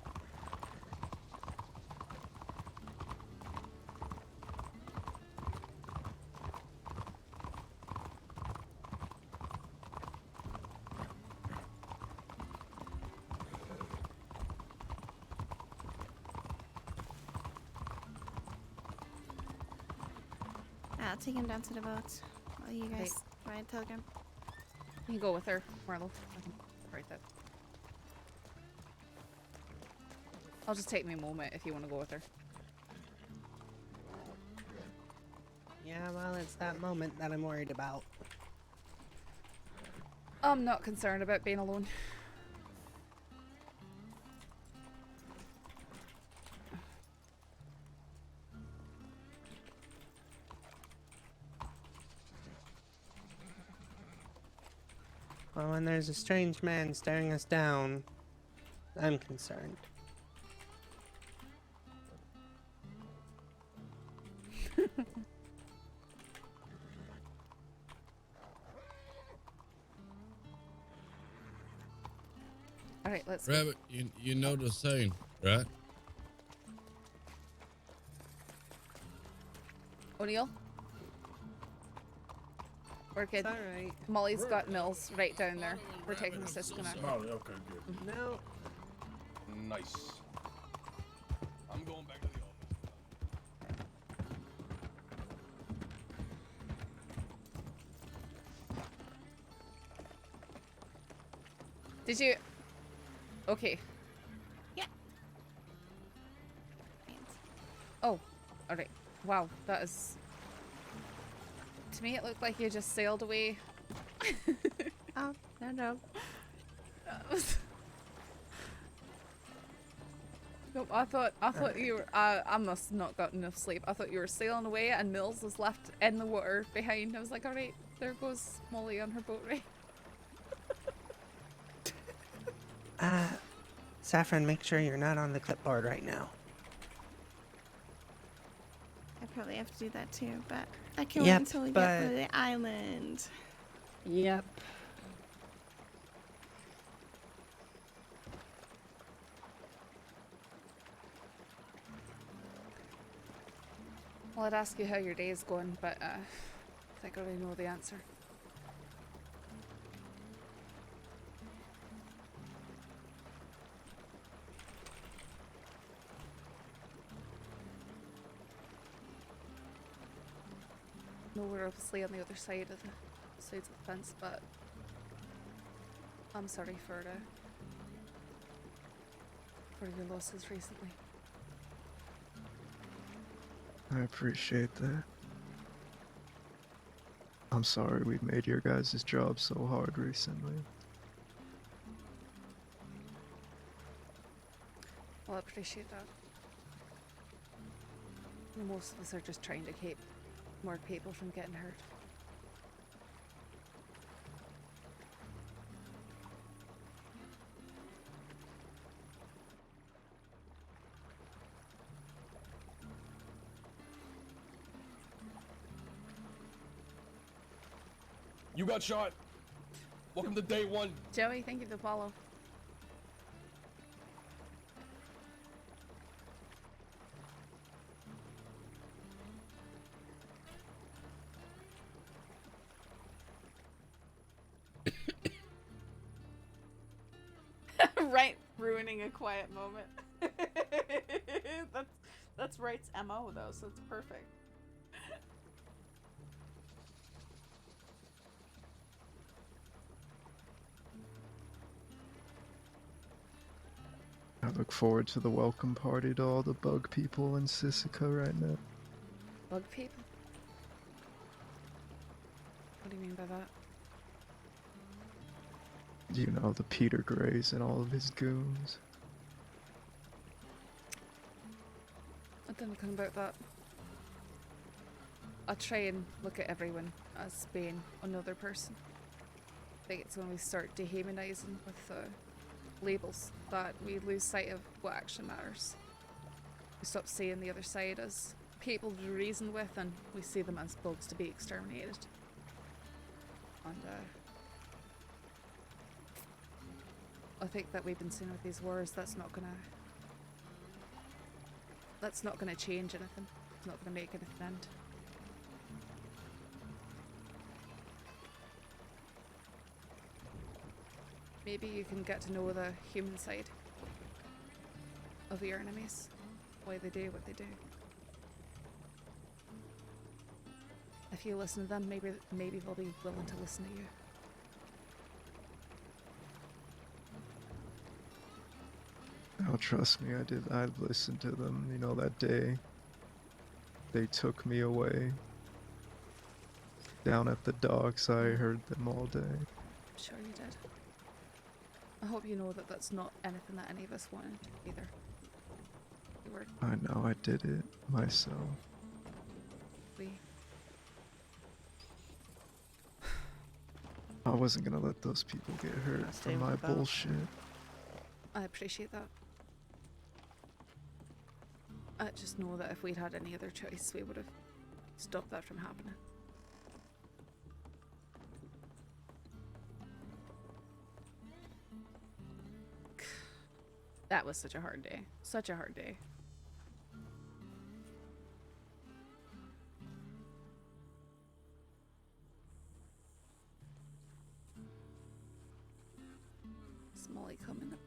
I'll take him down to the boat while you guys ride Telegram. You can go with her, Marlo. I can write that. I'll just take me a moment if you want to go with her. Yeah, well, it's that moment that I'm worried about. I'm not concerned about being alone. Well, when there's a strange man staring us down, I'm concerned. Alright, let's Rabbit, you know the saying, right? O'Neill? We're good. Alright. Molly's got Mills right down there. We're taking the Cisco now. Molly, okay, good. No. Nice. I'm going back to the office. Did you? Okay. Yeah. Oh, alright. Wow, that is... To me, it looked like you just sailed away. Oh, no. No, I thought you were. I must not got enough sleep. I thought you were sailing away, and Mills was left in the water behind. I was like, all right, there goes Molly on her boat, right? Saffron, make sure you're not on the clipboard right now. I probably have to do that too, but I can't wait Yep, until we but- get to the island. Yep. Well, I'd ask you how your day is going, but I think I already know the answer. No, we're obviously on the other side of the sides of the fence, but I'm sorry for your losses recently. I appreciate that. I'm sorry we made your guys' job so hard recently. Well, I appreciate that. Most of us are just trying to keep more people from getting hurt. You got shot. Welcome to day one. Joey, thank you for the follow. Right, ruining a quiet moment. that's Wright's MO though, so it's perfect. look forward to the welcome party to all the bug people in Sisika right now. Bug people? What do you mean by that? You know, the Peter Grays and all of his goons. I don't know anything about that. I try and look at everyone as being another person. I think it's when we start dehumanizing with labels that we lose sight of what actually matters. We stop seeing the other side as people to reason with, and we see them as bugs to be exterminated. And I think that we've been seeing with these wars, that's not gonna change anything. It's not gonna make anything end. Maybe you can get to know the human side of your enemies, why they do what they do. If you listen to them, maybe they'll be willing to listen to you. Oh, trust me, I listened to them, you know, that day. They took me away. Down at the docks, I heard them all day. I'm sure you did. I hope you know that that's not anything that any of us wanted either. We were. I know, I did it myself. I wasn't gonna let those people get hurt for my bullshit. I appreciate that. I just know that if we'd had any other choice, we would have stopped that from happening. That was such a hard day. Such a hard day. Smolly coming up.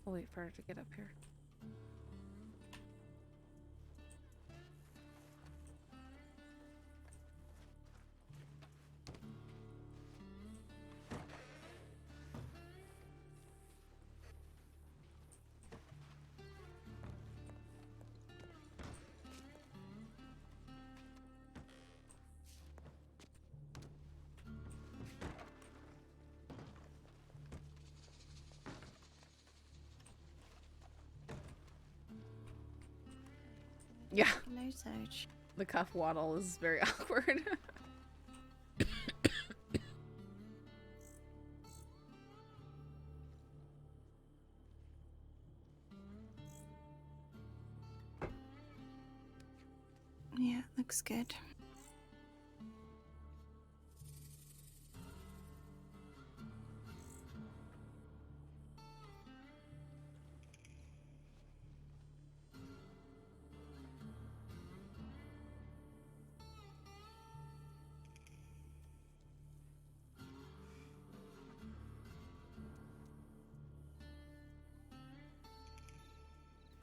I'll wait for her to get up here. Yeah. No search. The cuff waddle is very awkward. Yeah, looks good.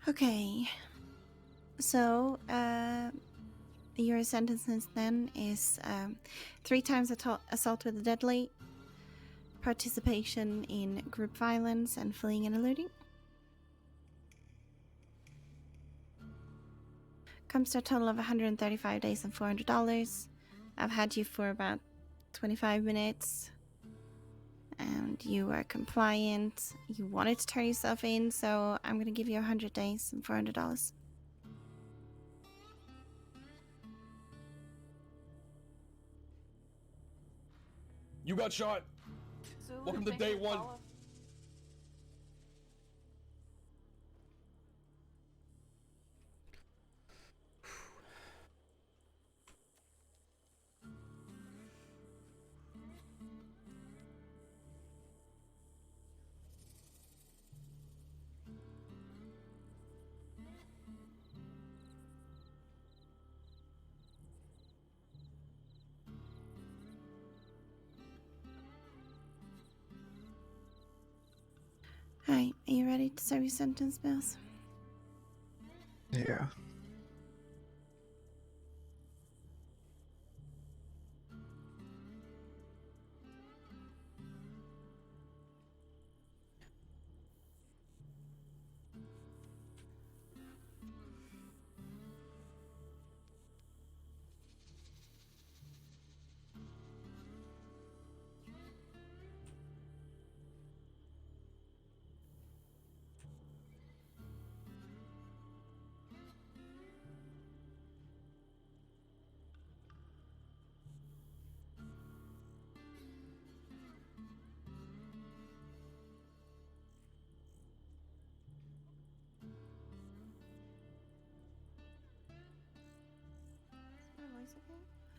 Okay, so your sentence then is 3 times assault with a deadly, participation in group violence, and fleeing and eluding. Comes to a total of 135 days and $400. I've had you for about 25 minutes. And you are compliant. You wanted to turn yourself in, so I'm going to give you 100 days and $400. You got shot. Welcome to day 1. Alright, are you ready to serve your sentence, Bills? Yeah.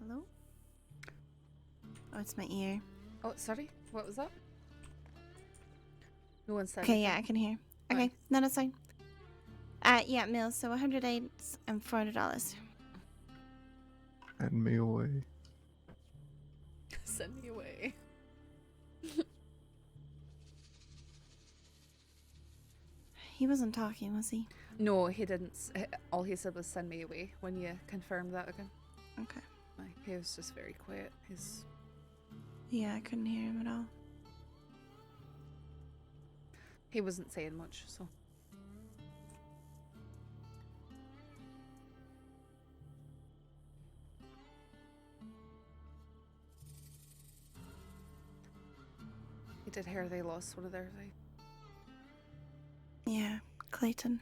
Hello? Oh, it's my ear. Oh, sorry. What was that? No one said Okay, yeah, I anything. can hear. Okay, Right. no, that's fine. Yeah, Mills, so 108 and $400. Send me away. Send me away. He wasn't talking, was he? No, he didn't. All he said was send me away when you confirmed that again. Okay. Like, he was just very quiet. He's... Yeah, I couldn't hear him at all. He wasn't saying much, so... He did hear they lost one of their... Yeah, Clayton.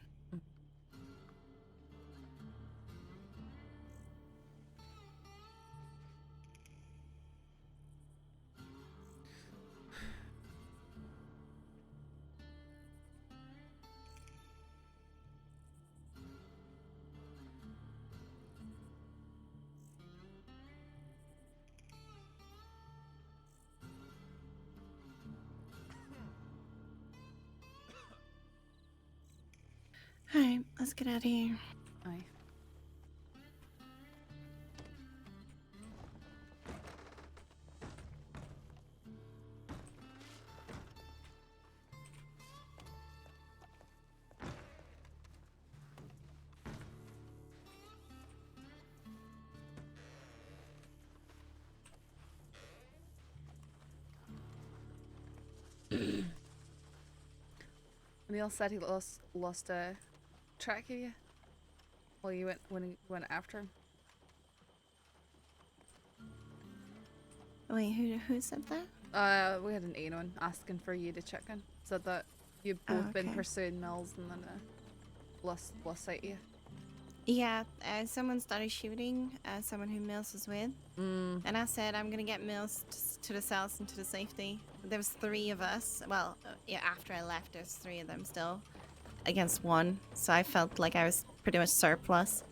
Alright, let's get out of here. Aye. Neil said he lost track of you while you went after him. Wait, who said that? We had an Anon asking for you to check in. Said that you've both been okay. pursuing Mills and then lost sight of you. Yeah, someone started shooting someone who Mills was with. And I said, I'm gonna get Mills to the cells and to the safety. There was 3 of us. Well, yeah, after I left, there's 3 of them still against 1. So I felt like I was pretty much surplus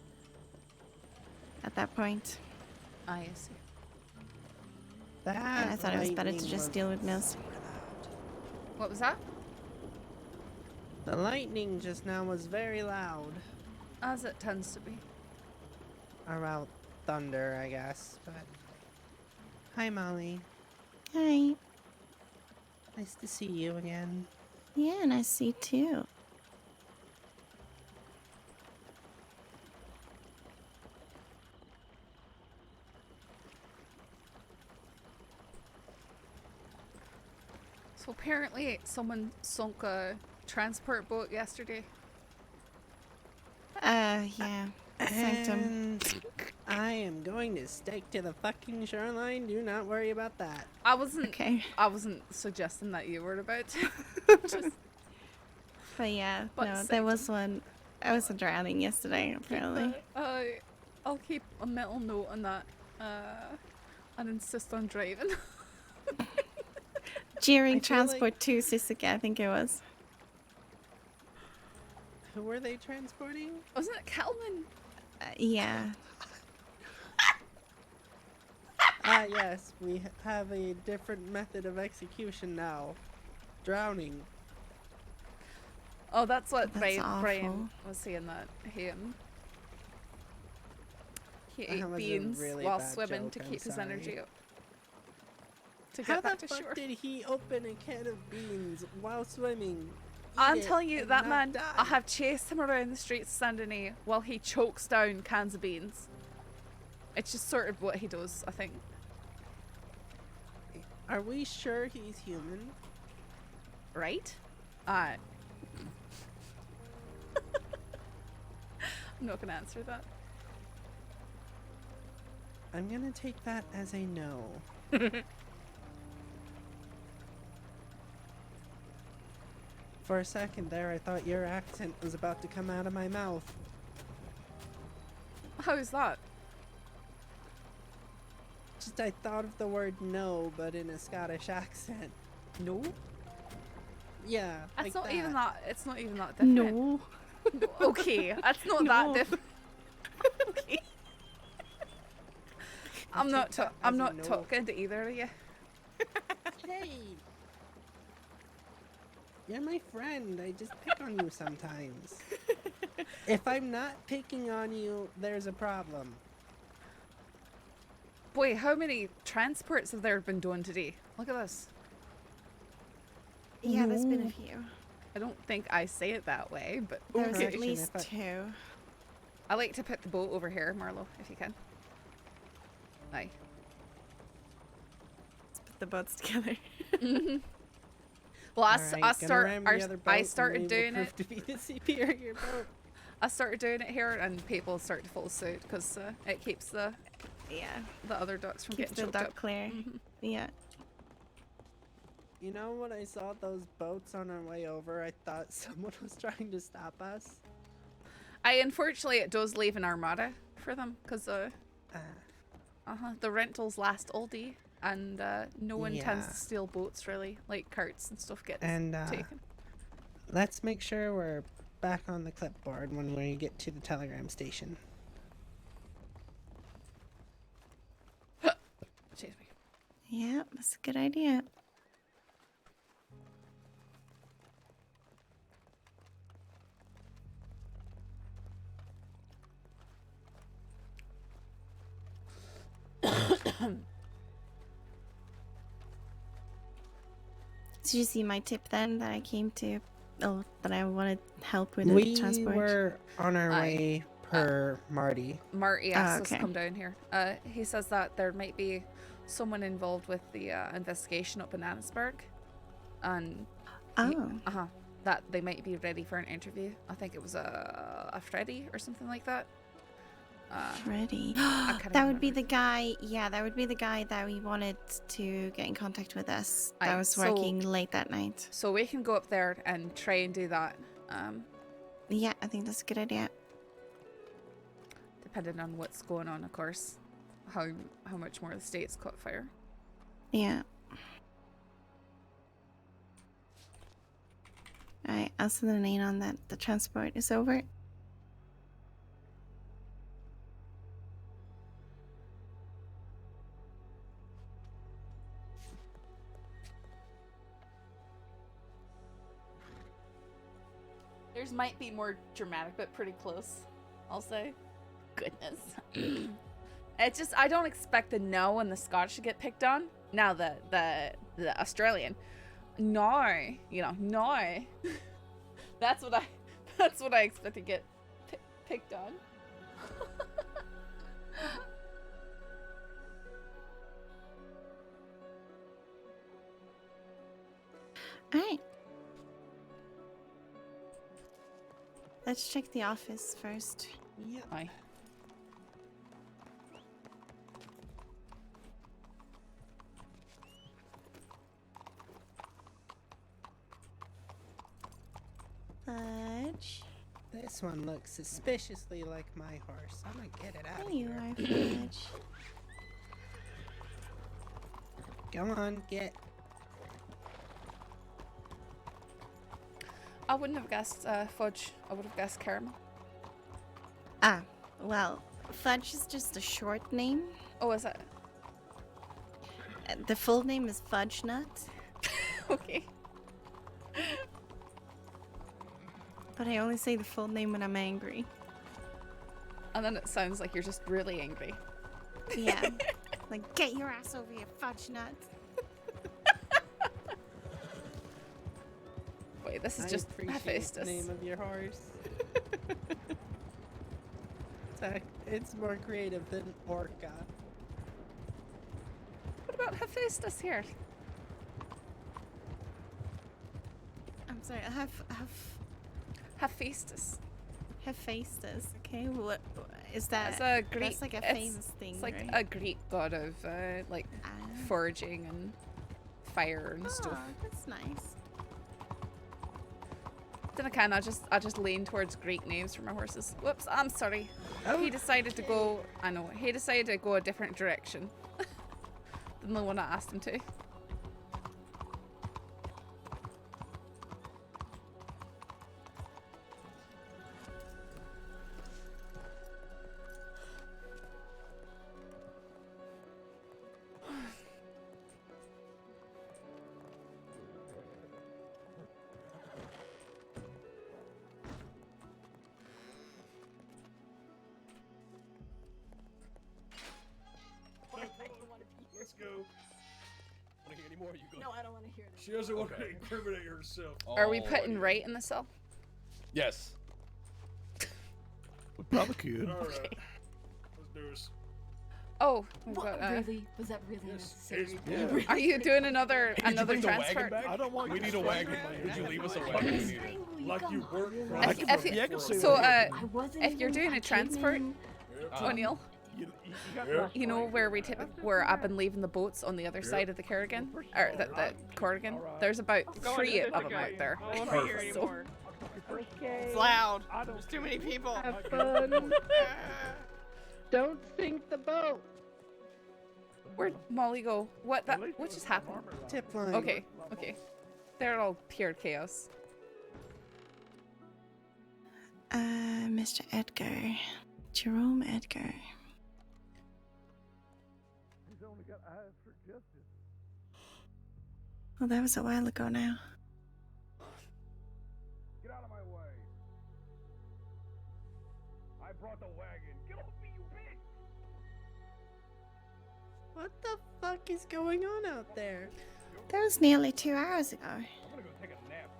at that point. I see. And I thought it was better to just deal with Mills. What was that? The lightning just now was very loud. As it tends to be. About thunder, I guess, but... Hi, Molly. Hi. Nice to see you again. Yeah, and I see too. So apparently someone sunk a transport boat yesterday. Yeah. Sanctum. And I am going to stick to the fucking shoreline. Do not worry about that. I wasn't. Okay. I wasn't suggesting that you were about to. Just, But yeah, But no, there Sanctum. was one. I was drowning yesterday, apparently. I'll keep a mental note on that. And insist on driving. During I feel like- Transport 2 Sisuke, I think it was. Who were they transporting? Wasn't it Kelman? Yeah. Yes, we have a different method of execution now. Drowning. Oh, that's what That's Brian awful. was saying that he That ate was a beans really while bad swimming joke, to I'm keep his sorry. energy up. To How get back the to fuck shore. did he open a can of beans while swimming? I'm it telling you, and that not man, die. I have chased him around the streets of Saint Denis while he chokes down cans of beans. It's just sort of what he does, I think. Are we sure he's human? Right? I'm not gonna answer that. I'm gonna take that as a no. For a second there, I thought your accent was about to come out of my mouth. How is that? Just I thought of the word no, but in a Scottish accent. No? Yeah, That's like not even that. that. It's not even that different. No. Okay, that's not that No. different. Okay. I'm not talking to either of you. Hey! You're my friend. I just pick on you sometimes. If I'm not picking on you, there's a problem. Boy, how many transports have there been done today? Look at this. Yeah, there's been a few. I don't think I say it that way, but There's okay. at least 2. I like to put the boat over here, Marlo, if you can. Aye. Let's put the boats together. Well, I Alright, gonna ram the other boat I and started maybe doing we'll it. prove to be the superior boat. I started doing it here, and people start to follow suit because it keeps the other ducks from Keeps getting the choked duck up. clear. Yeah. You know, when I saw those boats on our way over, I thought someone was trying to stop us. Unfortunately, it does leave an armada for them because the rentals last all day, and no one tends Yeah. to steal boats really, like carts and stuff get And taken. let's make sure we're back on the clipboard when we get to the telegram station. Excuse me. Yeah, that's a good idea. Did you see my tip then that I came to? Oh, that I wanted help with the We transport. were on our Aye. way per Marty. Marty asked us to okay. come down here. He says that there might be someone involved with the investigation up in Annisburg, and that they might be ready for an interview. I think it was a Freddy or something like that. Freddy. I can't That would be the guy. Yeah, that would be the guy that we wanted to get in contact with us. That Aye, was so- working late that night. So we can go up there and try and do that. Yeah, I think that's a good idea. Depending on what's going on, of course. How much more the state's caught fire. Yeah. Alright, I'll send an in on that. The transport is over. Theirs might be more dramatic, but pretty close, I'll say. Goodness. It's just, I don't expect the no and the Scottish to get picked on. Now the Australian. No. You know, no. That's what I expect to get picked on. Alright. Let's check the office first. Yeah. Aye. Fudge. This one looks suspiciously like my horse. I'm gonna get it out There of you here. are, Fudge. Go on, get. I wouldn't have guessed fudge. I would have guessed caramel. Ah, well, Fudge is just a short name. Oh, is it? The full name is Fudge Nut. Okay. But I only say the full name when I'm angry. And then it sounds like you're just really angry. Yeah. Like, get your ass over here, Fudge Nut. Wait, Okay, this is I just appreciate the Hephaestus. name of your horse. Sorry. It's more creative than Orca. What about Hephaestus here? I'm sorry. Hephaestus. Hephaestus. Okay, what is that? That's a Greek. That's like a famous thing, It's like right? a Greek god of like foraging and fire and stuff. Oh, that's nice. Then I can. I'll just lean towards Greek names for my horses. Whoops. I'm sorry. He decided to go. I know. He decided to go a different direction than the one I asked him to. Let's go. Want to hear any more? You go. No, I don't want to hear She doesn't want to incriminate herself. Are we putting right in the cell? Yes. We probably could. All right. Okay. Let's do this. Oh, we've What, got, really? Was that really necessary? Yeah. Are you doing another Hey, did you bring the transfer? wagon back? I don't want We you need to a wagon. Would you leave us a wagon? We need it. Like you work for us. If you're doing a transport, O'Neill, you know where where I've been leaving the boats on the other side of the Kerrigan, or the Corrigan. There's about 3 of them out there. So, It's loud. There's too many people. Have fun. Don't sink the boat. where'd Molly go? What just happened? Tip line. Okay. They're all pure chaos. Mr. Edgar. Jerome Edgar. He's only got eyes for justice. Well, that was a while ago now. Get out of my way. I brought the wagon. Get off me, you bitch. What the fuck is going on out there? That was nearly 2 hours ago. I'm gonna go take a nap.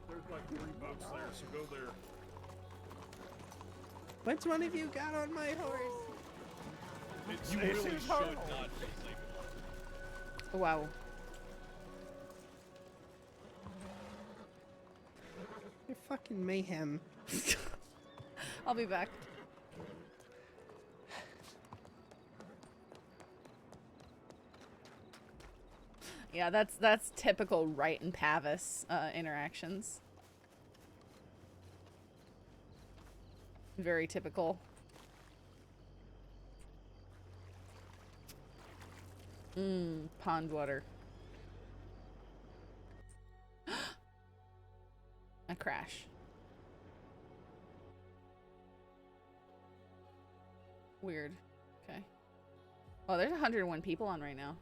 There's like 3 boats there, so go there. Which one of you got on my horse? You really should not be sleeping. Wow. You're fucking mayhem. I'll be back. Yeah, that's typical Wright and Pavis interactions. Very typical. Pond water. A crash. Weird. Okay. Oh, there's 101 people on right now.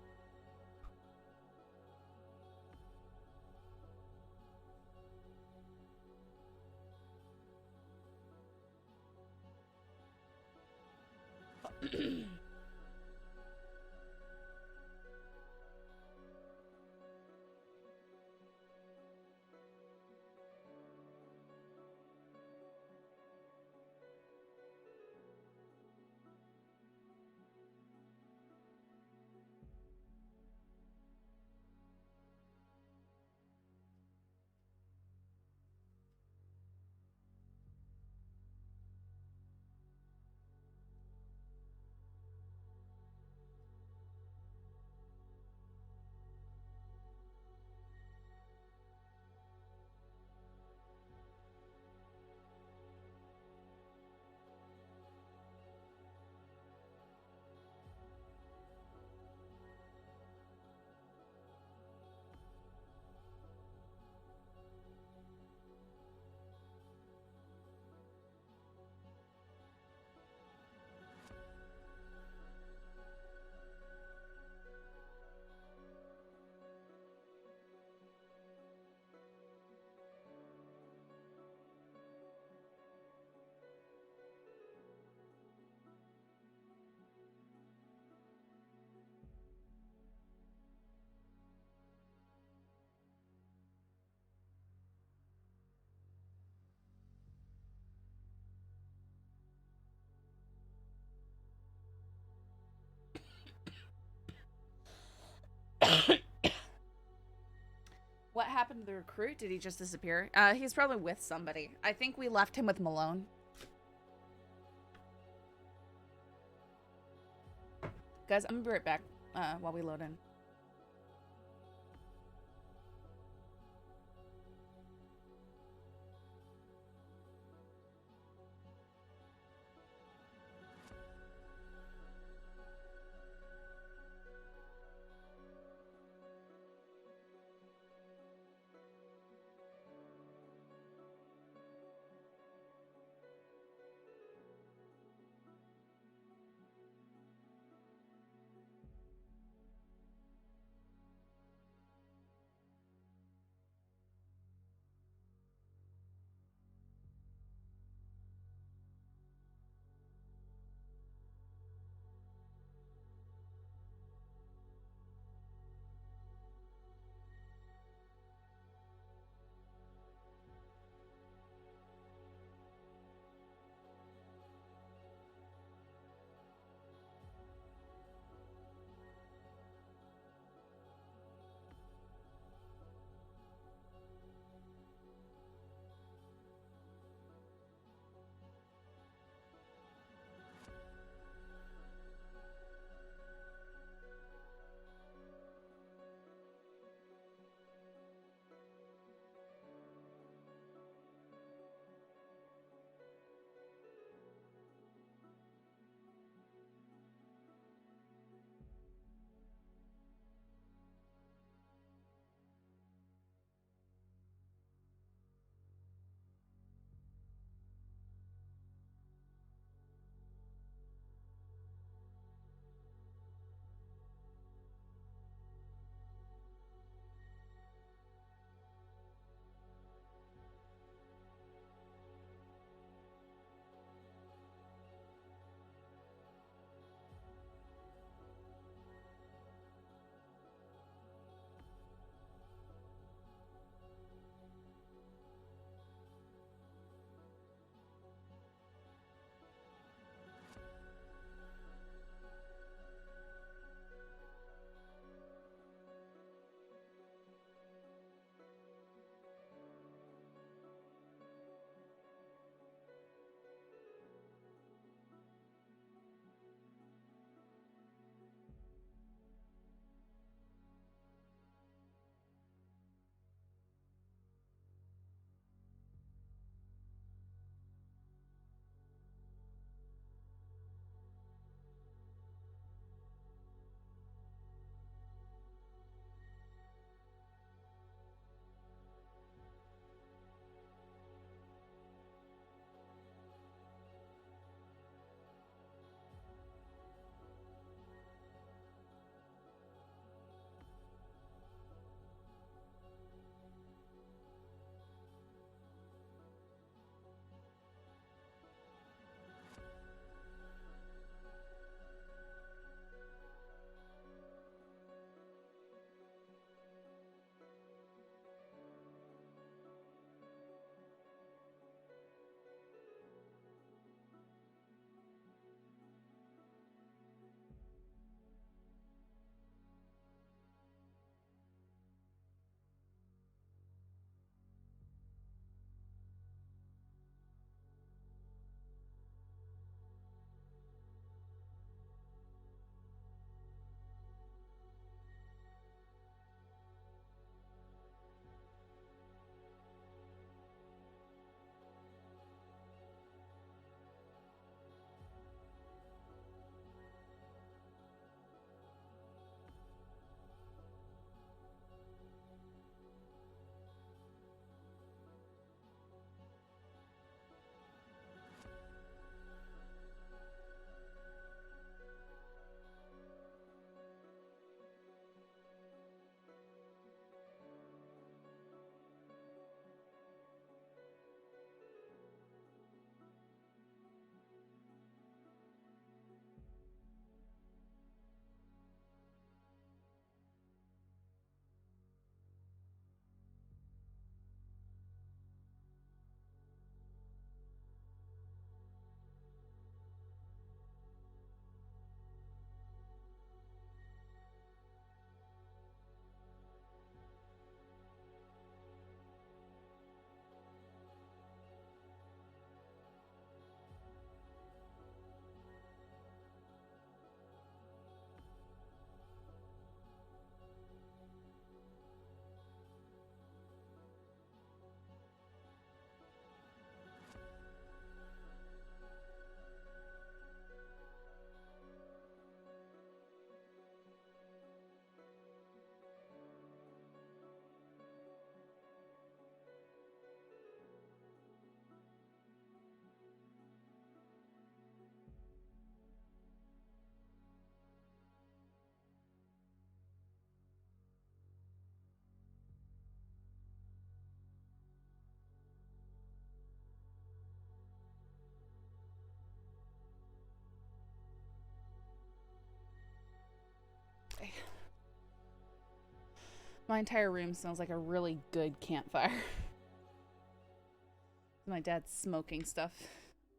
What happened to the recruit? Did he just disappear? He's probably with somebody. I think we left him with Malone. Guys, I'm gonna be right back while we load in. Okay. My entire room smells like a really good campfire. My dad's smoking stuff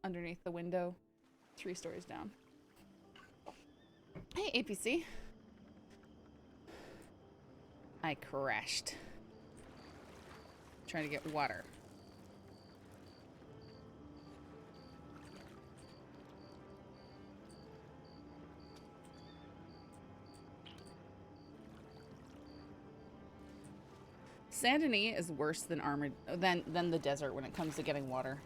underneath the window 3 stories down. Hey, APC. I crashed. Trying to get water. Saint Denis is worse than than the desert when it comes to getting water.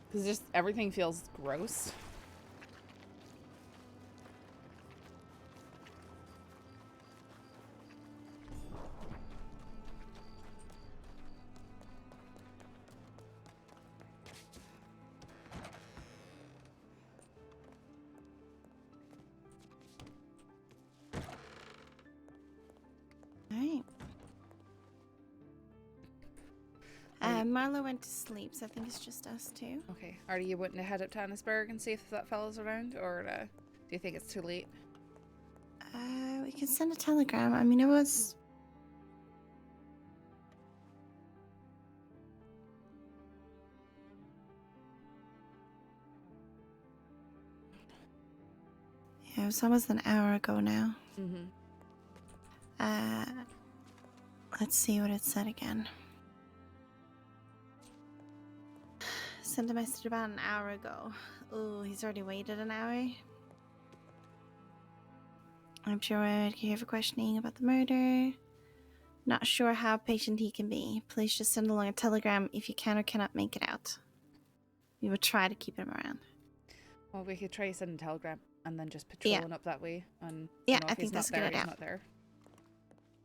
Because just everything feels gross. Alright. Marlo went to sleep, so I think it's just us two. Okay. Are you wanting to head up to Annisburg and see if that fellow's around? Or do you think it's too late? We can send a telegram. I mean, it was... Yeah, it was almost an hour ago now. Mm-hmm. Let's see what it said again. Sent a message about an hour ago. Oh, he's already waited an hour. I'm sure we're here for questioning about the murder. Not sure how patient he can be. Please just send along a telegram if you can or cannot make it out. We will try to keep him around. Well, we could try to send a telegram and then just patrolling up that way. And Yeah, if I think that's a good idea. He's not there.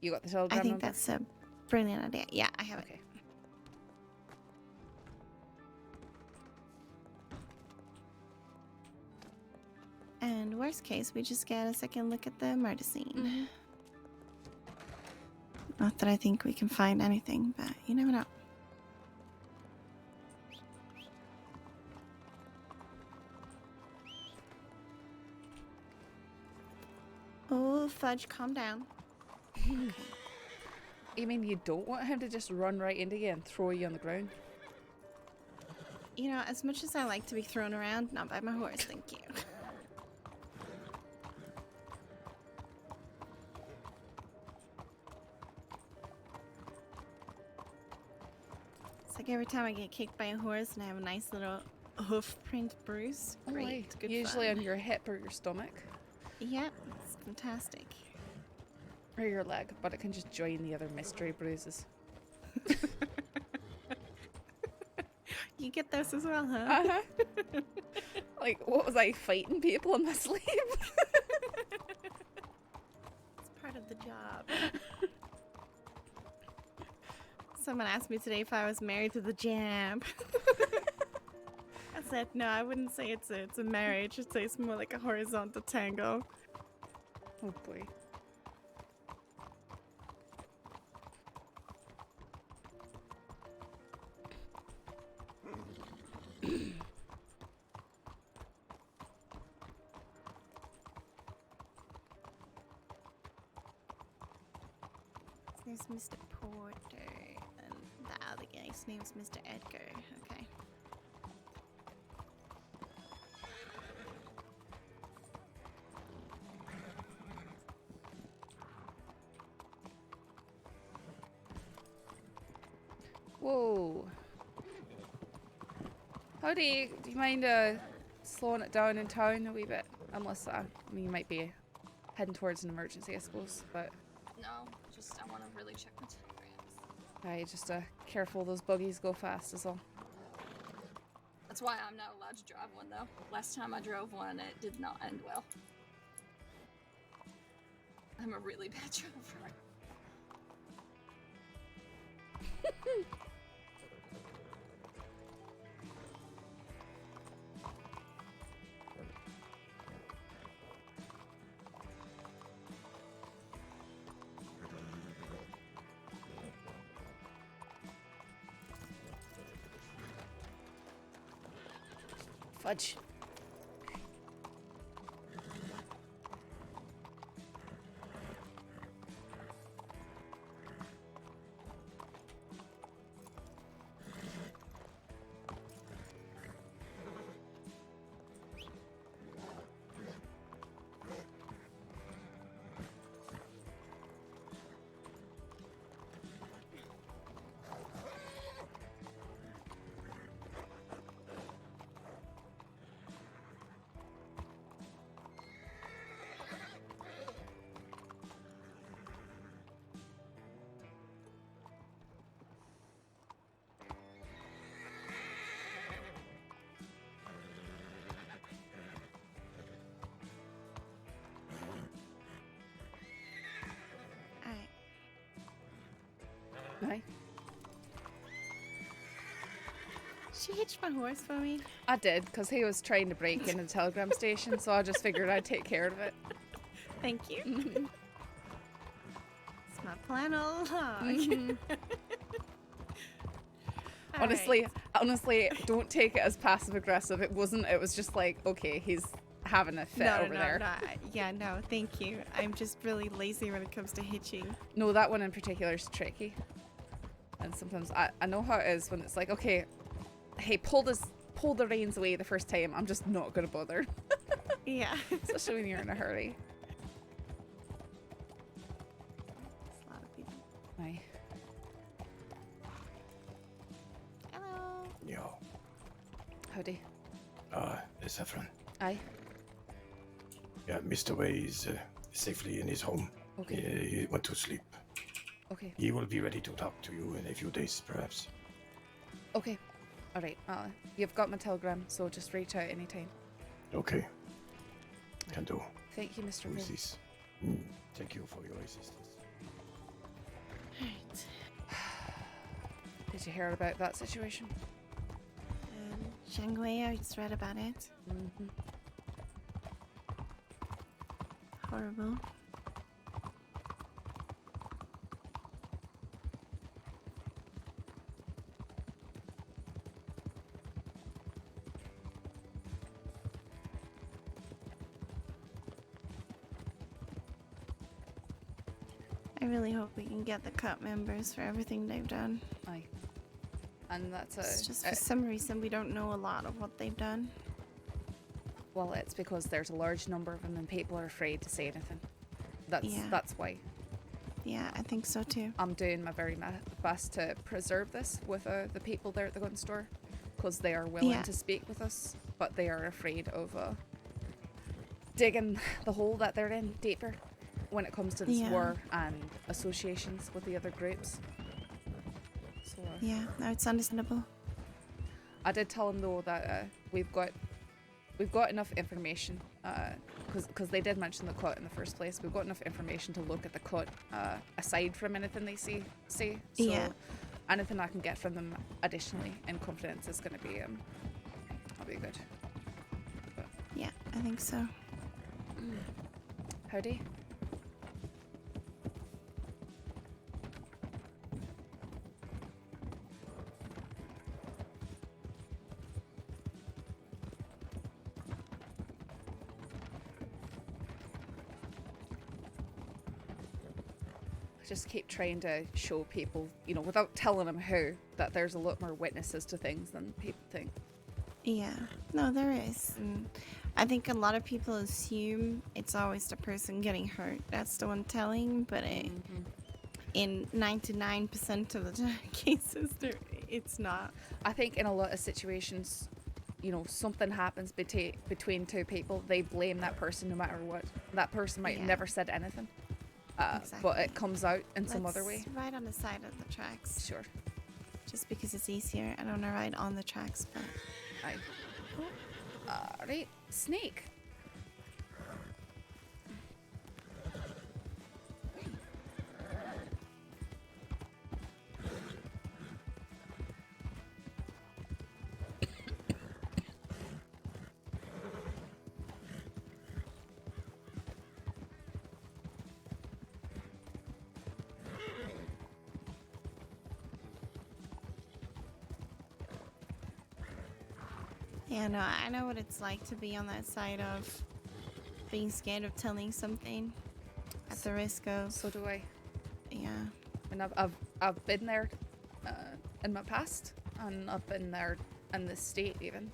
You got the telegram I think number? that's a brilliant idea. Yeah, I have it. And worst case, we just get a second look at the murder scene. Not that I think we can find anything, but you never know. Oh, Fudge, calm down. You mean you don't want him to just run right into you and throw you on the ground? You know, as much as I like to be thrown around, not by my horse, thank you. It's like every time I get kicked by a horse and I have a nice little hoof print bruise. Great, it's good Usually fun. on your hip or your stomach. Yep, it's fantastic. Or your leg, but it can just join the other mystery bruises. You get those as well, huh? Uh-huh. Like, what was I, fighting people in my sleep? It's part of the job. Someone asked me today if I was married to the jam. I said, no, I wouldn't say it's a marriage. I'd say it's more like a horizontal tango. Oh boy. His name's Mr. Porter, and the other guy's name's Mr. Edgar. Okay. Whoa. Howdy, do you mind slowing it down in town a wee bit? Unless, I mean, you might be heading towards an emergency, I suppose, but... No, just I want to really check my telegrams. Aye, just careful, those buggies go fast is all. That's why I'm not allowed to drive one, though. Last time I drove one, it did not end well. I'm a really bad driver. Fudge. Aye. She hitched my horse for me. I did, because he was trying to break into the telegram station, so I just figured I'd take care of it. Thank you. Mhm. It's my plan all along. Mhm. All Honestly, right. honestly, don't take it as passive aggressive. It wasn't. It was just like, okay, he's having a fit over there. Yeah, no, thank you. I'm just really lazy when it comes to hitching. No, that one in particular is tricky. And sometimes I know how it is when it's like, okay, hey, pull the reins away the first time. I'm just not gonna bother. Yeah. Especially when you're in a hurry. It's a lot of people. Aye. Hello. Yo, Howdy. Saffron. Aye. Yeah, Mr. Way is safely in his home. Okay. He went to sleep. Okay. He will be ready to talk to you in a few days, perhaps. Okay. All right. You've got my telegram, so just reach out anytime. Okay. Can do. Thank you, Mr. Who is Ray. this? Thank you for your assistance. Alright. Did you hear about that situation? Shangwei, I just read about it. Mm-hmm. Horrible. I really hope we can get the cut members for everything they've done. Aye. And that's It's just for some reason we don't know a lot of what they've done. well, it's because there's a large number of them and people are afraid to say anything. Yeah. That's why. Yeah, I think so too. I'm doing my very best to preserve this with the people there at the gun store, because they are willing Yeah. to speak with us, but they are afraid of digging the hole that they're in deeper when it comes to this Yeah. war and associations with the other groups. So Yeah, no, it's understandable. I did tell them though that we've got enough information, because they did mention the cut in the first place. We've got enough information to look at the cut aside from anything they say. So Yeah. anything I can get from them additionally in confidence is going to be I'll be good. But, Yeah, I think so. howdy. Just keep trying to show people, without telling them how, that there's a lot more witnesses to things than people think. Yeah, no, there is. And I think a lot of people assume it's always the person getting hurt that's the one telling, but in 99% of the cases, it's not. I think in a lot of situations, something happens between two people, they blame that person no matter what. That person might have never said anything, but it comes out in some other way. Let's ride on the side of the tracks. Sure. Just because it's easier. I don't want to ride on the tracks, but... Aye. Alright, Snake. Yeah, no, I know what it's like to be on that side of being scared of telling something at the risk of... So do I. Yeah. And I've been there in my past, and I've been there in this state even.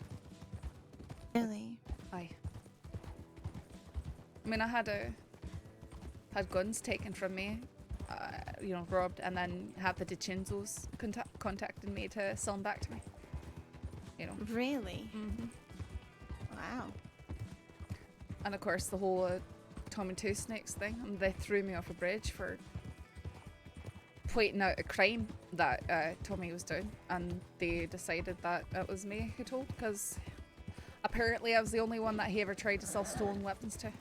Really? Aye. I mean, I had guns taken from me, robbed, and then had the DiCinzos contacting me to sell them back to me. Really? Mm-hmm. Wow. And of course, the whole Tom and Two Snakes thing, and they threw me off a bridge for pointing out a crime that Tommy was doing, and they decided that it was me who told, because apparently I was the only one that he ever tried to sell stolen weapons to.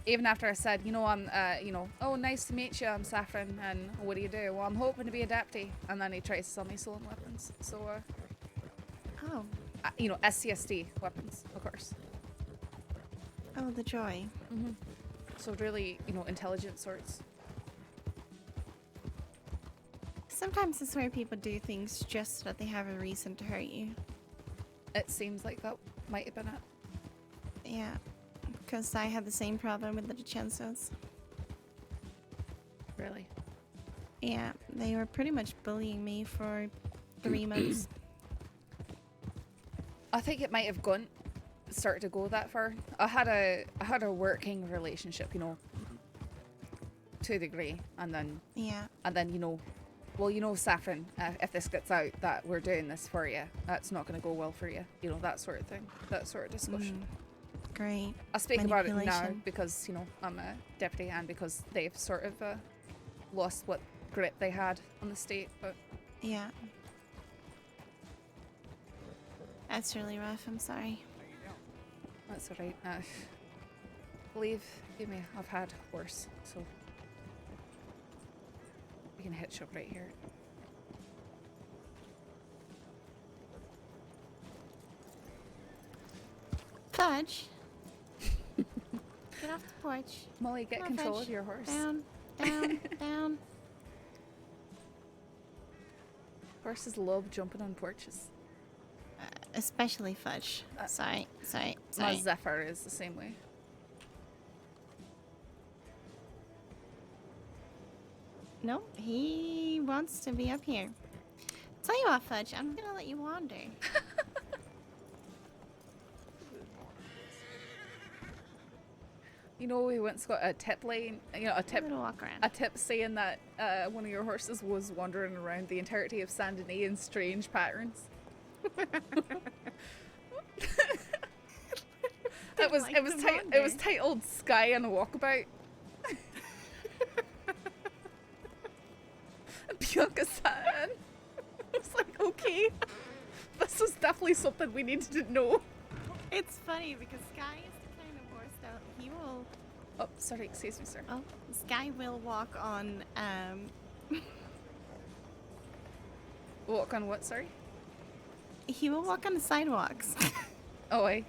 even after I said, you know, I'm, you know, oh, nice to meet you, I'm Saffron, and what do you do? Well, I'm hoping to be a deputy. And then he tries to sell me stolen weapons. So, Oh. You know, SCSD weapons, of course. Oh, the joy. Mm-hmm. So really, you know, intelligent sorts. Sometimes I swear people do things just so that they have a reason to hurt you. It seems like that might have been it. Yeah, because I had the same problem with the DiCenzos. Really? Yeah, they were pretty much bullying me for 3 months. I think it might have started to go that far. I had a working relationship, you know, to a degree, and then you know, well, you know, Saffron, if this gets out that we're doing this for you, that's not going to go well for you, you know, that sort of thing, that sort of discussion. Great. I speak about it now Manipulation. because, you know, I'm a deputy and because they've sort of lost what grip they had on the state, but Yeah. That's really rough, I'm sorry. that's alright. Believe me, I've had worse, so we can hitch up right here. Fudge. Get off the porch. Molly, get Come on, control Fudge. of your horse. Down, down, down. Horses love jumping on porches. Especially Fudge. Sorry. My Zephyr is the same way. No, he wants to be up here. Tell you what, Fudge, I'm gonna let you wander. You know, we once got a tip lane, you know, a tip saying that one of your horses was wandering around the entirety of Saint Denis in strange patterns. It was titled Sky and a Walkabout. And Bianca sat in. I was like, okay, this was definitely something we needed to know. It's funny because Sky is the kind of horse that he will. Oh, sorry, excuse me, sir. Oh, Sky will walk on. Walk on what? Sorry. He will walk on the sidewalks. Oh, wait.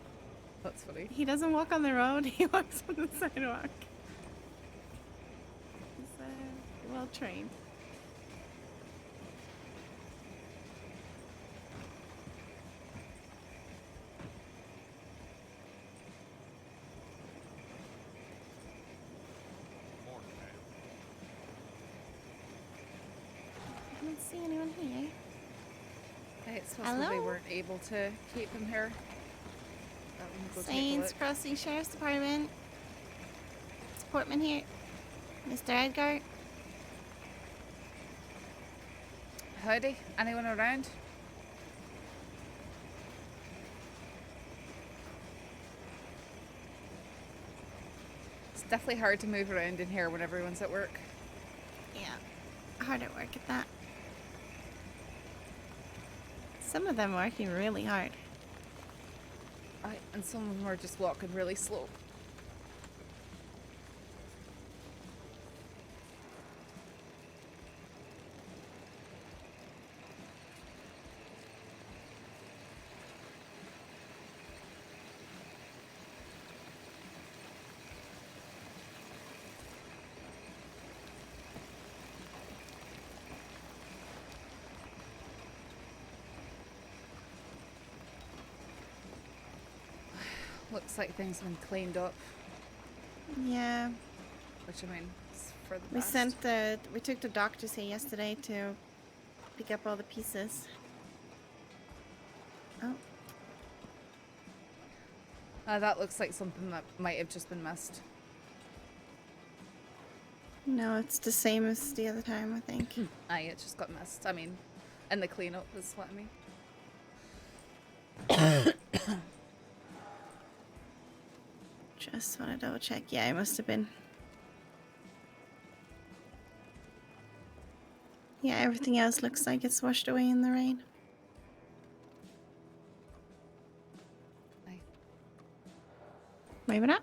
That's funny. He doesn't walk on the road. He walks on the sidewalk. He's well trained. I don't see anyone here. It's possible they Hello? weren't able to keep him here. Go take a Saints look. Crossing Sheriff's Department. It's Portman here. Mr. Edgar. Howdy, anyone around? It's definitely hard to move around in here when everyone's at work. Yeah, hard at work at that. Some of them are working really hard. And some of them are just walking really slow. Looks like things have been cleaned up, Yeah. which I mean, is for the We best. we took the doctors here yesterday to pick up all the pieces. Oh. That looks like something that might have just been missed. No, it's the same as the other time, I think. Aye, it just got missed. I mean, in the cleanup is what I mean. Just want to double check. Yeah, it must have been. Yeah, everything else looks like it's washed away in the rain. Aye. Maybe not.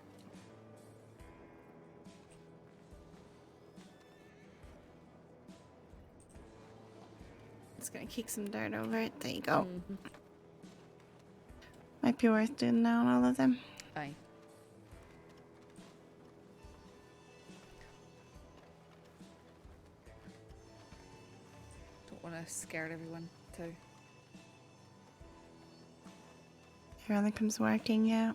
Just gonna kick some dirt over it. There you go. Might be worth doing now on all of them. Aye. Don't want to scare everyone too. Everything comes working, yeah.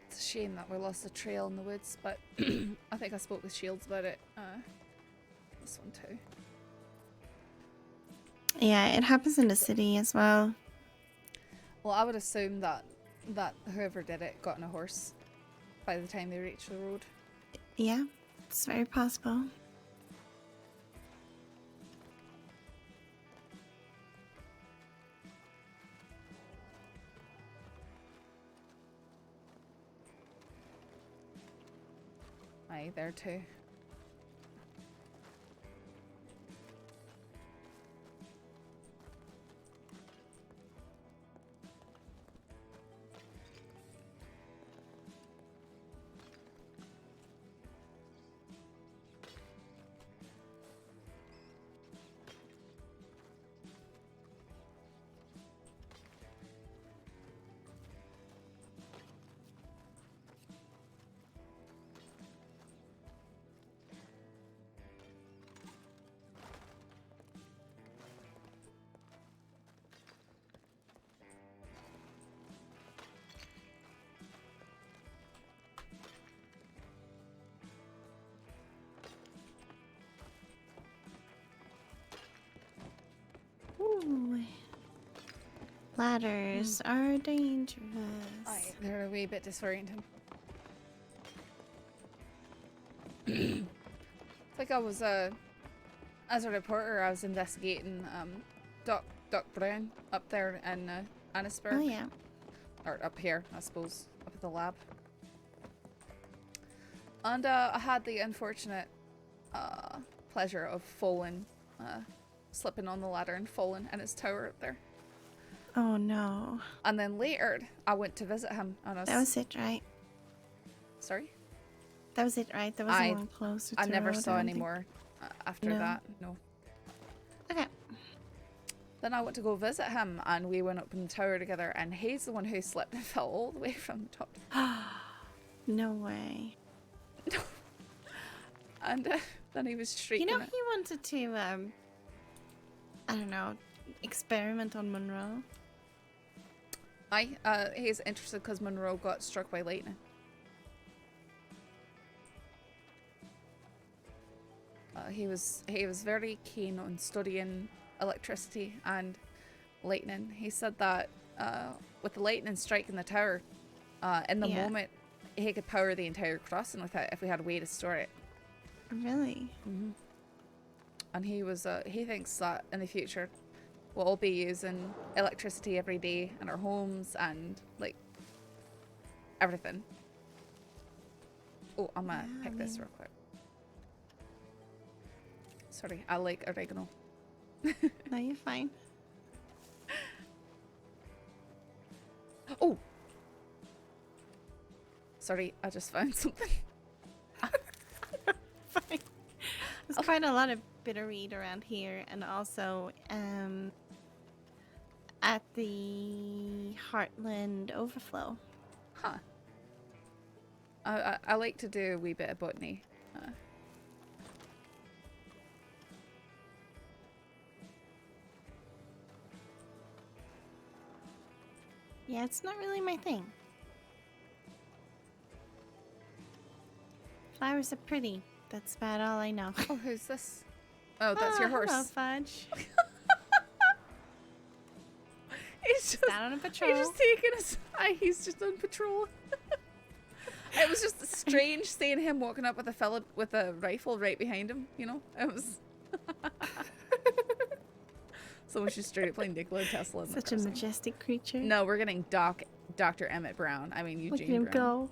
It's a shame that we lost the trail in the woods, but I think I spoke with Shields about it. This one too. Yeah, it happens in the city as well. Well, I would assume that whoever did it got on a horse by the time they reached the road. Yeah, it's very possible. Aye, there too. Ooh. Ladders are dangerous. Aye, they're a wee bit disorienting. It's like I was as a reporter, I was investigating Doc Brown up there in Annisburg. Oh yeah. Or up here, I suppose, up at the lab. And I had the unfortunate pleasure of falling, slipping on the ladder and falling in his tower up there. Oh no. And then later, I went to visit him. And That was it, right? Sorry? That was it, right? There wasn't one closer to I never road, saw don't any think. more after No. that. No. Okay. Then I went to go visit him, and we went up in the tower together, and he's the one who slipped and fell all the way from the top. No way. And then he was shrieking. You know, he wanted to, I don't know, experiment on Monroe. Aye, he's interested because Monroe got struck by lightning. He was very keen on studying electricity and lightning. He said that with the lightning striking the tower, in the moment, he could power the entire crossing with it if we had a way to store it. Really? Mm-hmm. And he thinks that in the future we'll all be using electricity every day in our homes and like everything. Oh, I'm gonna pick this real quick. Sorry, I like oregano. No, you're fine. Oh! Sorry, I just found something. Fine. There's quite a lot of bitterweed around here, and also at the Heartland Overflow. Huh. I like to do a wee bit of botany. Yeah, it's not really my thing. Flowers are pretty. That's about all I know. Oh, who's this? Oh, that's your horse. Hello, Fudge. He's just out on a patrol. He's just taking us. He's just on patrol. It was just strange seeing him walking up with a fella with a rifle right behind him. You know, it was. Someone's just straight up playing Nikola Tesla. In Such a majestic creature. No, we're getting Dr. Emmett Brown. I mean Eugene Look at him Brown. go.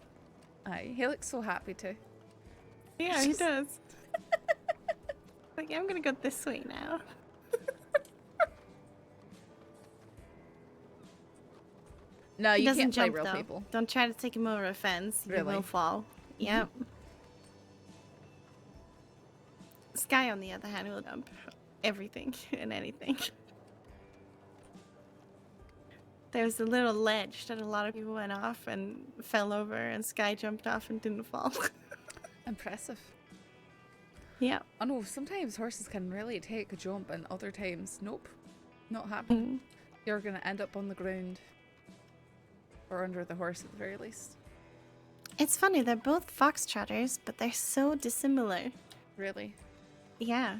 Aye, he looks so happy too. Yeah, he does. Like, I'm gonna go this way now. No, He you doesn't can't play jump, real though. people. Don't try to take him over a fence. He Really? will fall. Yep. Sky, on the other hand, will dump everything and anything. There was a little ledge that a lot of people went off and fell over, and Sky jumped off and didn't fall. Impressive. Yeah. I know sometimes horses can really take a jump, and other times, nope, not happening. You're gonna end up on the ground, or under the horse at the very least. It's funny, they're both foxtrotters, but they're so dissimilar. Really? Yeah.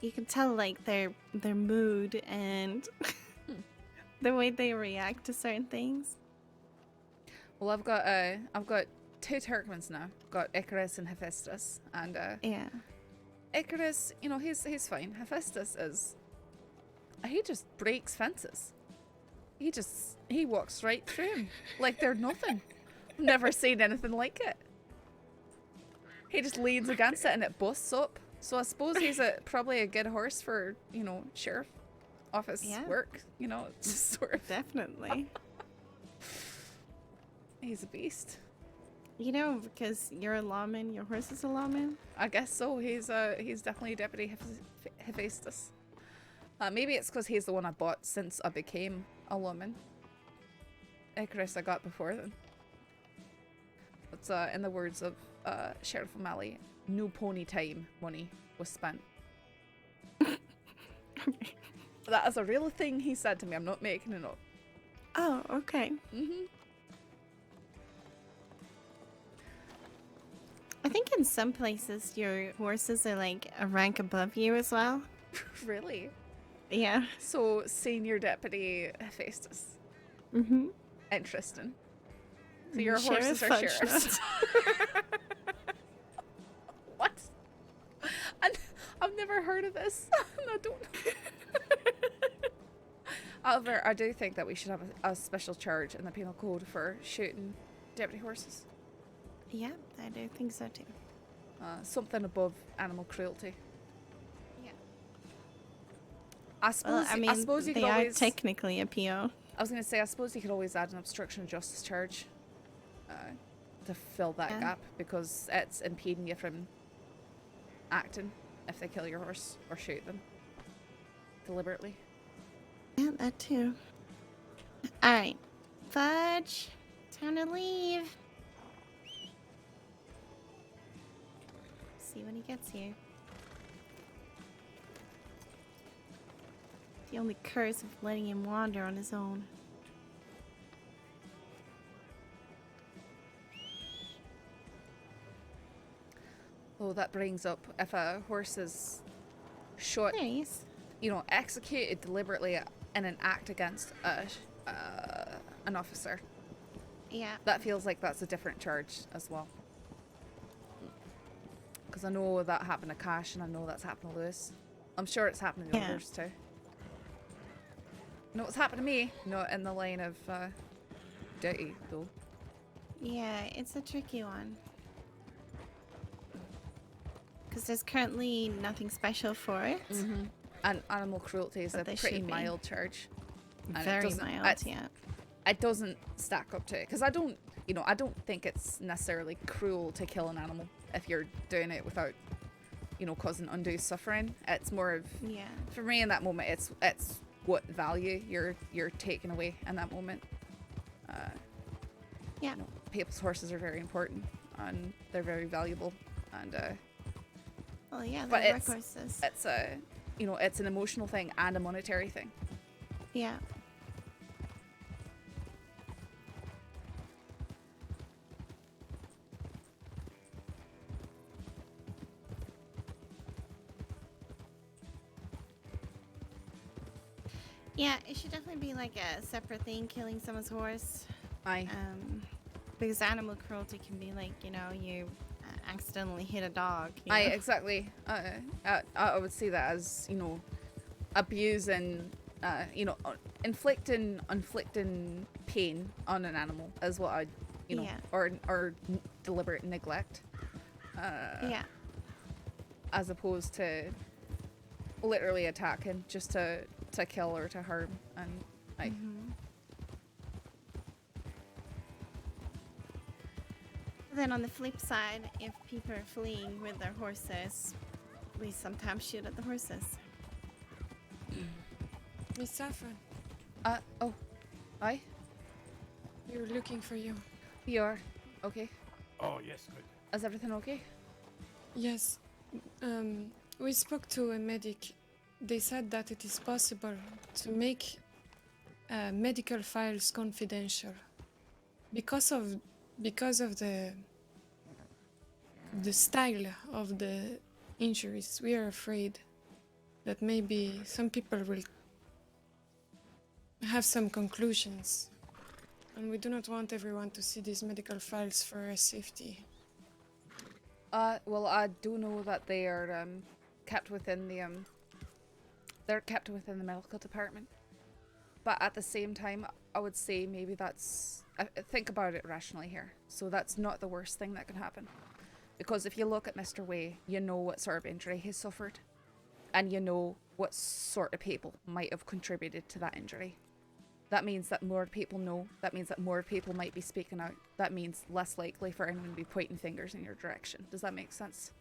You can tell, like, their mood and the way they react to certain things. Well, I've got two Turkmens now. Got Icarus and Hephaestus, and yeah, Icarus, you know, he's fine. Hephaestus is, he just breaks fences. He walks right through them like they're nothing. Never seen anything like it. He just leans against it and it busts up. So I suppose he's probably a good horse for, you know, sheriff office work. You know, it's just sort of definitely. He's a beast. You know, because you're a lawman, your horse is a lawman. I guess so. He's definitely Deputy Hephaestus. Maybe it's because he's the one I bought since I became a lawman. Icarus I got before then. It's in the words of Sheriff O'Malley, no pony time money was spent. That is a real thing he said to me. I'm not making it up. Oh, okay. I think in some places your horses are like a rank above you as well. Really? Yeah. So senior deputy Hephaestus. Interesting. So your horses are sheriffs. What? I've never heard of this. I don't know. However, I do think that we should have a special charge in the penal code for shooting deputy horses. Yeah, I do think so too. Something above animal cruelty. Yeah. I suppose. Well, I suppose you they could are always. technically a PO. I was gonna say, I suppose you could always add an obstruction of justice charge to fill that gap, because it's impeding you from acting if they kill your horse or shoot them deliberately. Yeah, that too. Alright. Fudge. Time to leave. See when he gets here. The only curse of letting him wander on his own. Oh, that brings up, if a horse is shot, you know, executed deliberately in an act against an officer. Yeah. That feels like that's a different charge as well. Because I know that happened to Cash, and I know that's happened to Lewis. I'm sure it's happening to others too. No, it's happened to me. Not in the line of duty, though. Yeah, it's a tricky one. Because there's currently nothing special for it. And animal cruelty is a pretty mild charge. And Very mild, yeah. It doesn't stack up to it. Because I don't think it's necessarily cruel to kill an animal if you're doing it without, you know, causing undue suffering. It's more of, for me in that moment, it's what value you're taking away in that moment. Yeah. You know, people's horses are very important and they're very valuable, and well, yeah, but they're workhorses. It's a, you know, it's an emotional thing and a monetary thing. Yeah. Yeah, it should definitely be like a separate thing, killing someone's horse. Aye. Because animal cruelty can be like, you know, you accidentally hit a dog. Aye, exactly. I would see that as, you know, abusing, you know, inflicting pain on an animal is what I, you know, or deliberate neglect. As opposed to literally attacking just to kill or to harm, and like. Then on the flip side, if people are fleeing with their horses, we sometimes shoot at the horses. Miss Saffron. Oh. Aye? We're looking for you. You are. Okay. Oh, yes, good. Is everything okay? Yes. We spoke to a medic. They said that it is possible to make medical files confidential because of the style of the injuries. We are afraid that maybe some people will have some conclusions, and we do not want everyone to see these medical files for our safety. Well, I do know that they are kept within the they're kept within the medical department. But at the same time, I would say maybe that's think about it rationally here. So that's not the worst thing that can happen. Because if you look at Mr. Way, you know what sort of injury he suffered. And you know what sort of people might have contributed to that injury. That means that more people know. That means that more people might be speaking out. That means less likely for anyone to be pointing fingers in your direction. Does that make sense?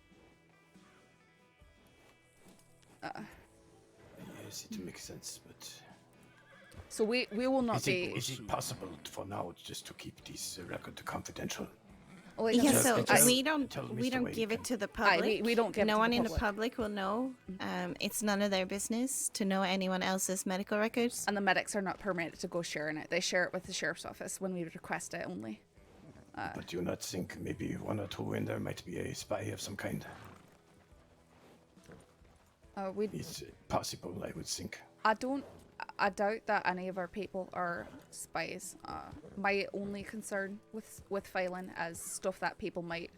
Yes, it makes sense, but... So we will not be... Is it possible for now just to keep this record confidential? Well, Yeah, so we don't give it to the public. We don't give no it to one the in the public will know. It's none of their business to know anyone else's medical records. And the medics are not permitted to go sharing it. They share it with the sheriff's office when we request it only. But do you not think maybe one or two in there might be a spy of some kind? It's possible, I would think. I doubt that any of our people are spies. My only concern with filing is stuff that people might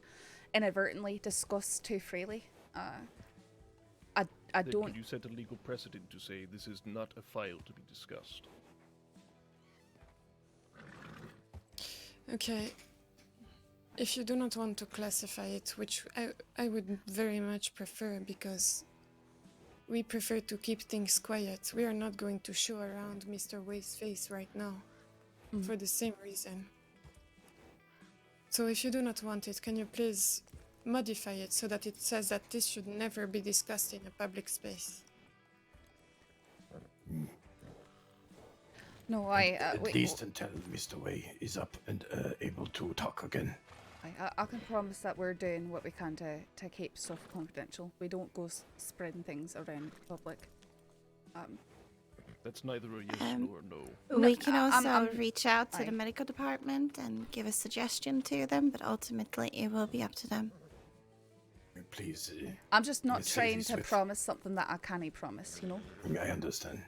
inadvertently discuss too freely. I don't... Could you set a legal precedent to say this is not a file to be discussed? Okay. If you do not want to classify it, which I would very much prefer, because we prefer to keep things quiet. We are not going to show around Mr. Way's face right now, for the same reason. So if you do not want it, can you please modify it so that it says that this should never be discussed in a public space? No, At least until Mr. Way is up and able to talk again. I can promise that we're doing what we can to keep stuff confidential. We don't go spreading things around the public. That's neither a yes nor a no. We can also reach out to the medical department and give a suggestion to them, but ultimately it will be up to them. Please. I'm just not Miss trying to Swift. promise something that I can't promise, you know? I understand.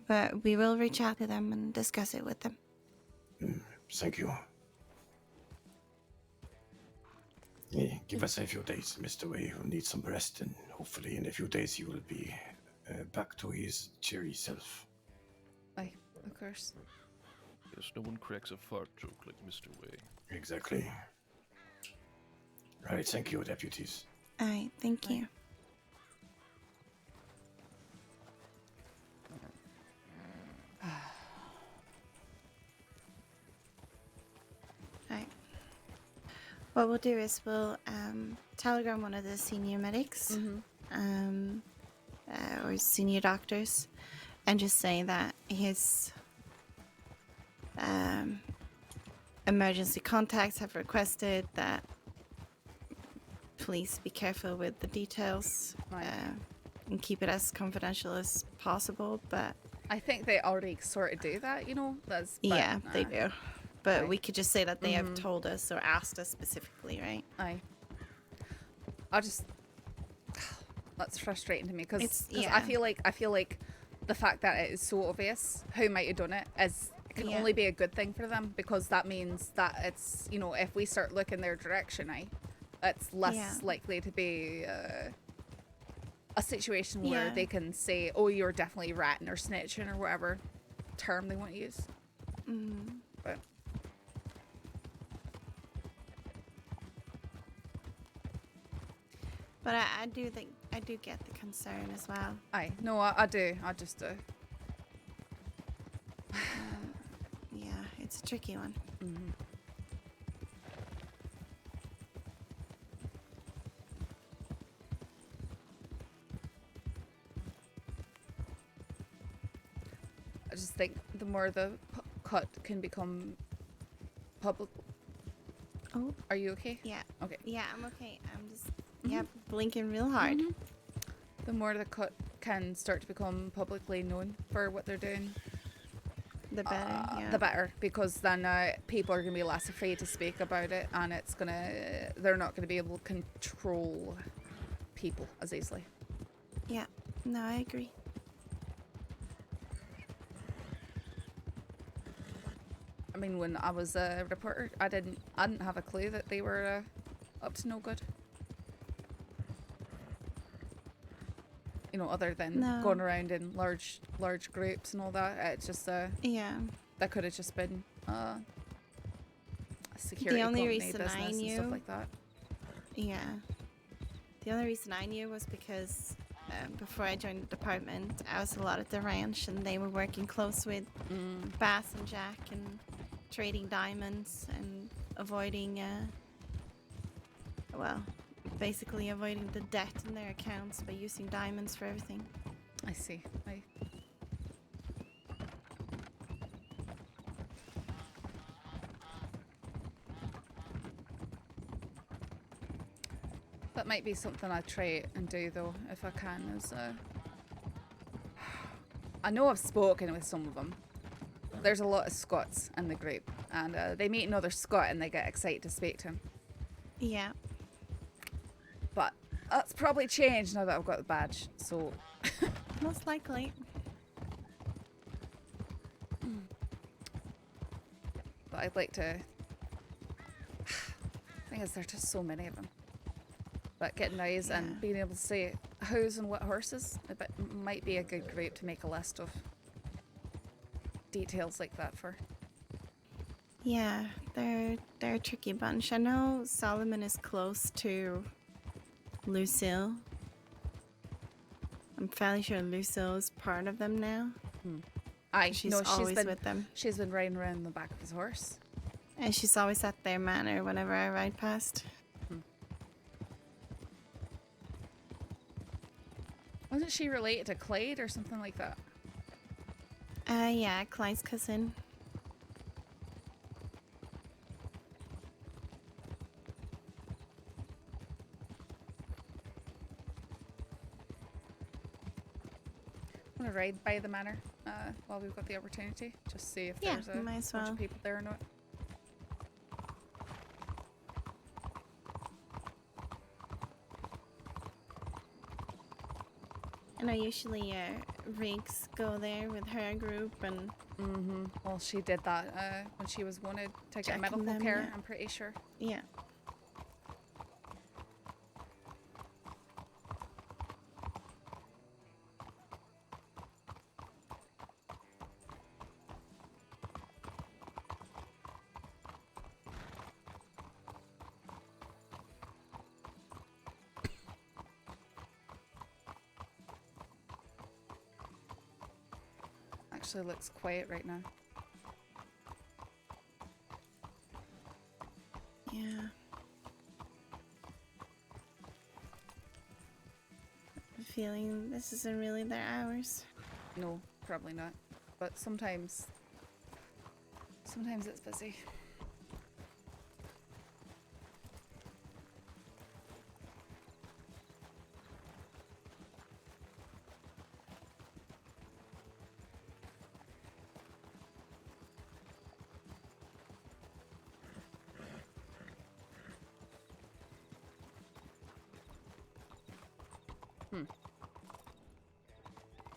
But we will reach out to them and discuss it with them. Thank you. Give us a few days, Mr. Way will need some rest, and hopefully in a few days he will be back to his cheery self. Aye, of course. Yes, no one cracks a fart joke like Mr. Way. Exactly. Right, thank you, deputies. Aye, thank you. Right. What we'll do is we'll telegram one of the senior medics, or senior doctors, and just say that his emergency contacts have requested that please be careful with the details and keep it as confidential as possible. But I think they already sort of do that, you know? Yeah, they do. But we could just say that they have told us or asked us specifically, right? Aye. That's frustrating to me because yeah. I feel like the fact that it is so obvious who might have done it can only be a good thing for them, because that means that it's, you know, if we start looking their direction, it's less likely to be a situation where they can say, oh, you're definitely ratting or snitching or whatever term they want to use. But I do think I do get the concern as well. Aye, no, I do. I just do. Yeah, it's a tricky one. more the cut can become public. Oh, are you okay? Yeah. Okay. Yeah, I'm okay. I'm just blinking real hard. The more the cut can start to become publicly known for what they're doing, the better. Yeah. The better, because then people are gonna be less afraid to speak about it, and they're not gonna be able to control people as easily. Yeah. No, I agree. I mean, when I was a reporter, I didn't have a clue that they were up to no good. You know, other than going around in large groups and all that. It's just yeah. That could have just been a security company business and stuff like that. Yeah. The only reason I knew was because before I joined the department, I was a lot at the ranch, and they were working close with Bass and Jack and trading diamonds and avoiding, basically avoiding the debt in their accounts by using diamonds for everything. I see. That might be something I try and do though, if I can. I know I've spoken with some of them. There's a lot of Scots in the group, and they meet another Scot and they get excited to speak to him. Yeah. But that's probably changed now that I've got the badge, so... Most likely. But I'd like to... I think there's just so many of them. But getting eyes and being able to say who's and what horses, it might be a good group to make a list of details like that for. Yeah, they're a tricky bunch. I know Solomon is close to Lucille. I'm fairly sure Lucille is part of them now. She's always been with them. She's been riding around the back of his horse. And she's always at their manor whenever I ride past. Wasn't she related to Clyde or something like that? Yeah, Clyde's cousin. I'm gonna ride by the manor while we've got the opportunity. Just see if there's a bunch of people there or not. And I usually Riggs go there with her group and. Well, she did that when she was wanted to get medical care. I'm pretty sure. Yeah. Actually looks quiet right now. Yeah. I'm feeling this isn't really their hours. No, probably not. But sometimes it's busy.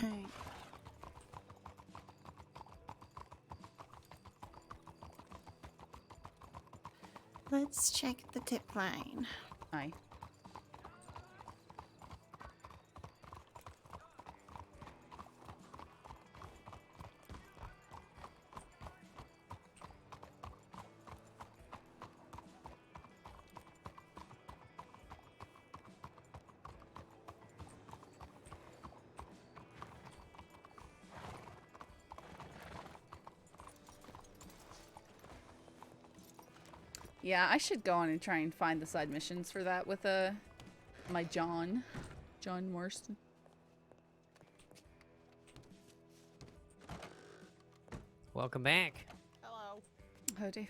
Alright. Let's check the tip line. Aye. Yeah, I should go on and try and find the side missions for that with my John Marston. Welcome back. Hello. Howdy.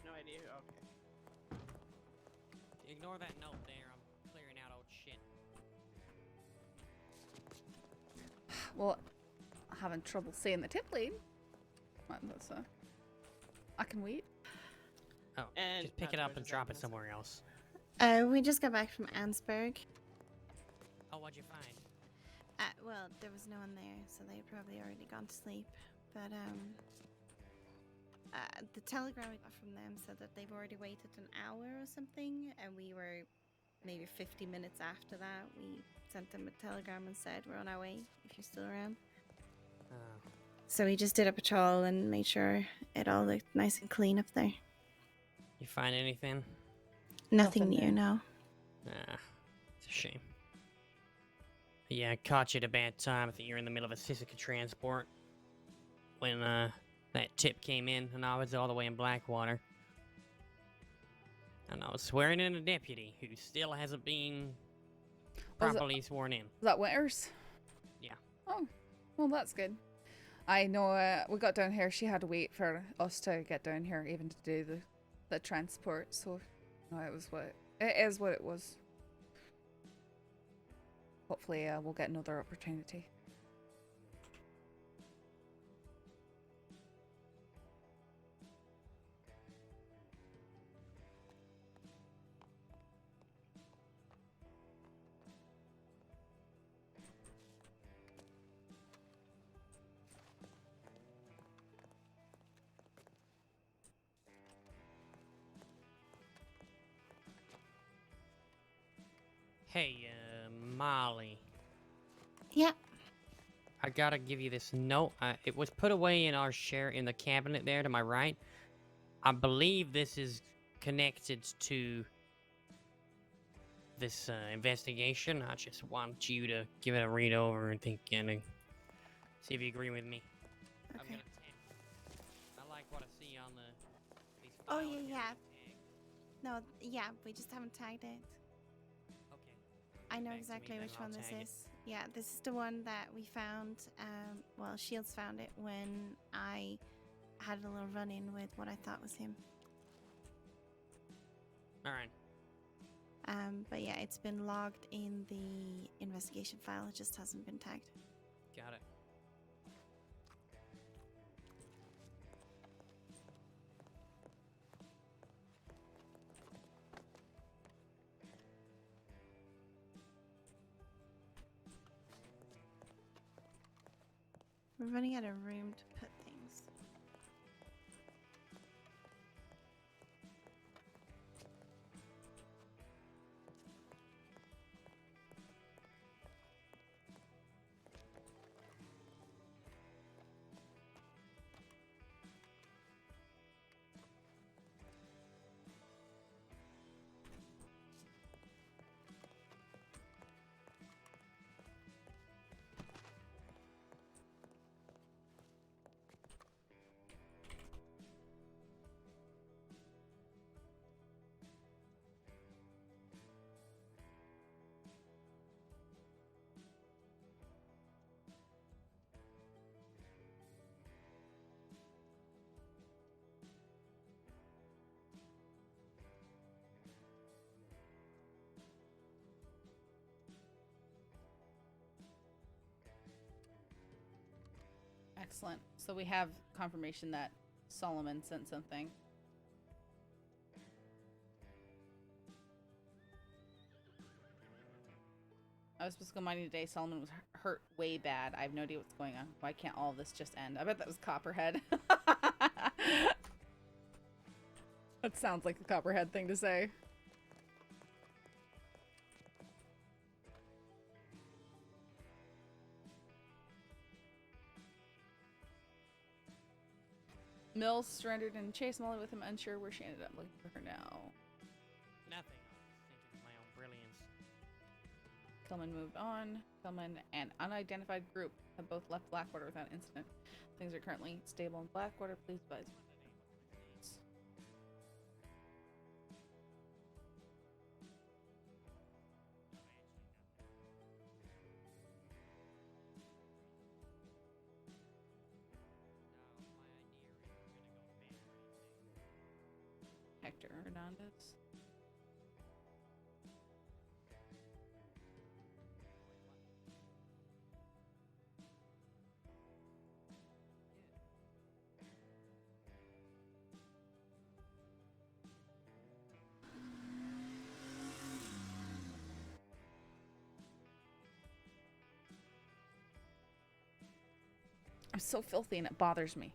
No idea. Okay. Ignore that note there. I'm clearing out old shit. Well, I'm having trouble seeing the tip lead. Well, that's, I can wait. Oh, just pick it up and drop it somewhere else. We just got back from Ansberg. Oh, what'd you find? Well, there was no one there, so they had probably already gone to sleep. But, the telegram we got from them said that they've already waited an hour or something, and we were maybe 50 minutes after that. We sent them a telegram and said, we're on our way, if you're still around. Oh. So we just did a patrol and made sure it all looked nice and clean up there. You find anything? Nothing new, no. Ah, it's a shame. Yeah, I caught you at a bad time. I think you're in the middle of a Sisika transport when that tip came in, and I was all the way in Blackwater. And I was swearing in a deputy who still hasn't been properly sworn in. Was that Winters? Yeah. Oh, well, that's good. I know we got down here. She had to wait for us to get down here even to do the transport. So, no, it is what it was. Hopefully, we'll get another opportunity. Hey, Molly. Yeah. I gotta give you this note. It was put away in in the cabinet there to my right. I believe this is connected to this investigation. I just want you to give it a read over and think and see if you agree with me. Okay. I'm gonna tag. I like what I see on these Oh, files yeah, here. yeah. No, yeah, we just haven't tagged it. Okay. I know Back to me exactly then, which I'll one this tag it. is. Yeah, this is the one that we found. Well, Shields found it when I had a little run-in with what I thought was him. All right. But yeah, it's been logged in the investigation file. It just hasn't been tagged. Got it. We're running out of room to put things. Excellent. So we have confirmation that Solomon sent something. I was supposed to go mining today. Solomon was hurt way bad. I have no idea what's going on. Why can't all of this just end? I bet that was Copperhead. That sounds like a Copperhead thing to say. Mills surrendered and chased Molly with him, unsure where she ended up. Looking for her now. Nothing. Thinking of my own brilliance. Tillman moved on. Tillman and unidentified group have both left Blackwater without incident. Things are currently stable in Blackwater. Please advise. Hector Hernandez. I'm so filthy and it bothers me.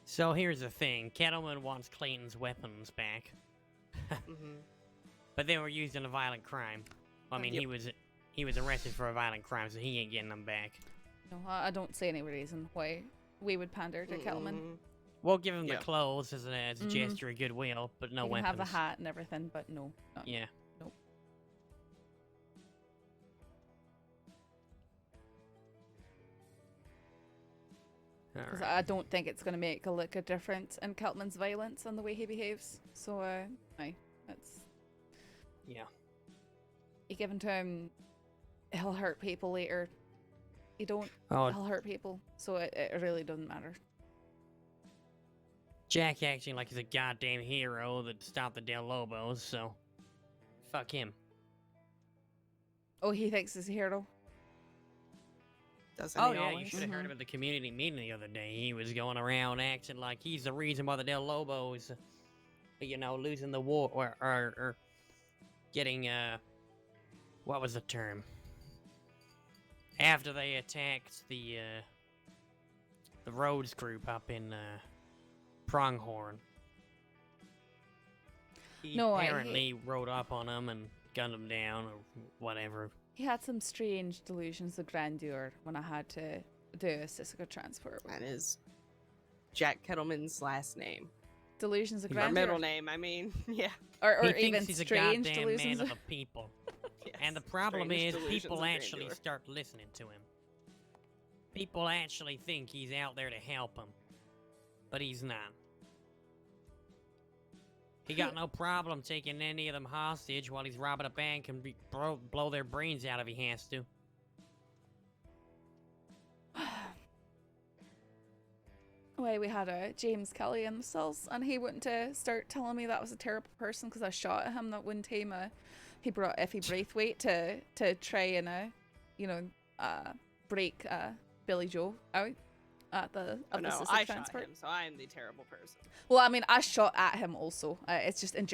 So here's the thing. Kettleman wants Clayton's weapons back. But they were used in a violent crime. I mean, he was arrested for a violent crime, so he ain't getting them back. No, I don't see any reason why we would pander to Kettleman. We'll give him the clothes as a gesture of goodwill, but no You can weapons. have the hat and everything, but no. Yeah. Nope. Because I don't think it's going to make a lick of difference in Keltman's violence and the way he behaves. So, aye, that's... Yeah. You give him to him, he'll hurt people later. You don't, Oh. he'll hurt people. So it really doesn't matter. Jack acting like he's a goddamn hero that stopped the Del Lobos, so... Fuck him. Oh, he thinks he's a hero? Oh yeah, you should have heard him at the community meeting the other day. He was going around acting like he's the reason why the Del Lobos, you know, losing the war or getting what was the term? After they attacked the Rhodes group up in Pronghorn. He apparently rode up on them and gunned them down or whatever. He had some strange delusions of grandeur when I had to do a Sissica transport. That is Jack Kettleman's last name. Delusions of Or grandeur. middle name, I mean, yeah. Or He even thinks he's a strange goddamn delusions. man of the people. And the problem strange is, delusions people of actually grandeur. start listening to him. People actually think he's out there to help them. But he's not. He got no problem taking any of them hostage while he's robbing a bank and blow their brains out if he has to. Well, we had James Kelly in the cells, and he went to start telling me that I was a terrible person because I shot at him that one time. He brought Effie Braithwaite to try and, break Billy Joe out at the No, I shot him, so I am the terrible person. Well, I mean, I shot at him also. It's just in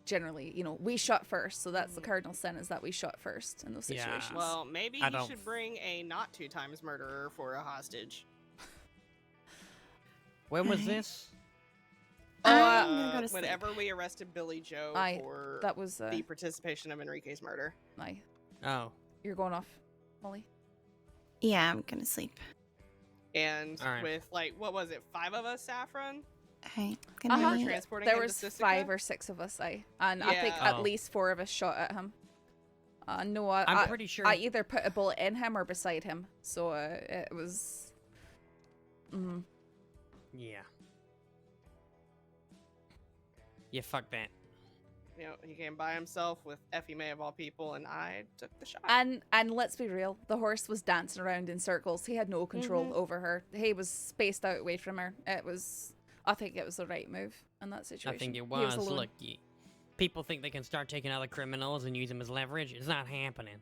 generally, you know, we shot first, so that's the cardinal sin is that we shot first in those situations. Well, maybe you should bring a not 2 times murderer for a hostage. When was this? I'm gonna go to sleep. Whenever we arrested Billy Joe for that was the participation of Enrique's murder. Aye. Oh. You're going off, Molly? Yeah, I'm gonna sleep. And All right. with, like, what was it, 5 of us, Saffron? Hey, We were transporting There him was to Sissica? 5 or 6 of us, and I think Yeah. at least 4 of us shot at him. No, I'm pretty sure- I either put a bullet in him or beside him, so it was. Yeah. Yeah, fuck that. You know, he came by himself with Effie May of all people, and I took the shot. And let's be real, the horse was dancing around in circles. He had no control over her. He was spaced out away from her. I think it was the right move in that situation. I think it He was. alone. Look, people think they can start taking other criminals and use them as leverage. It's not happening.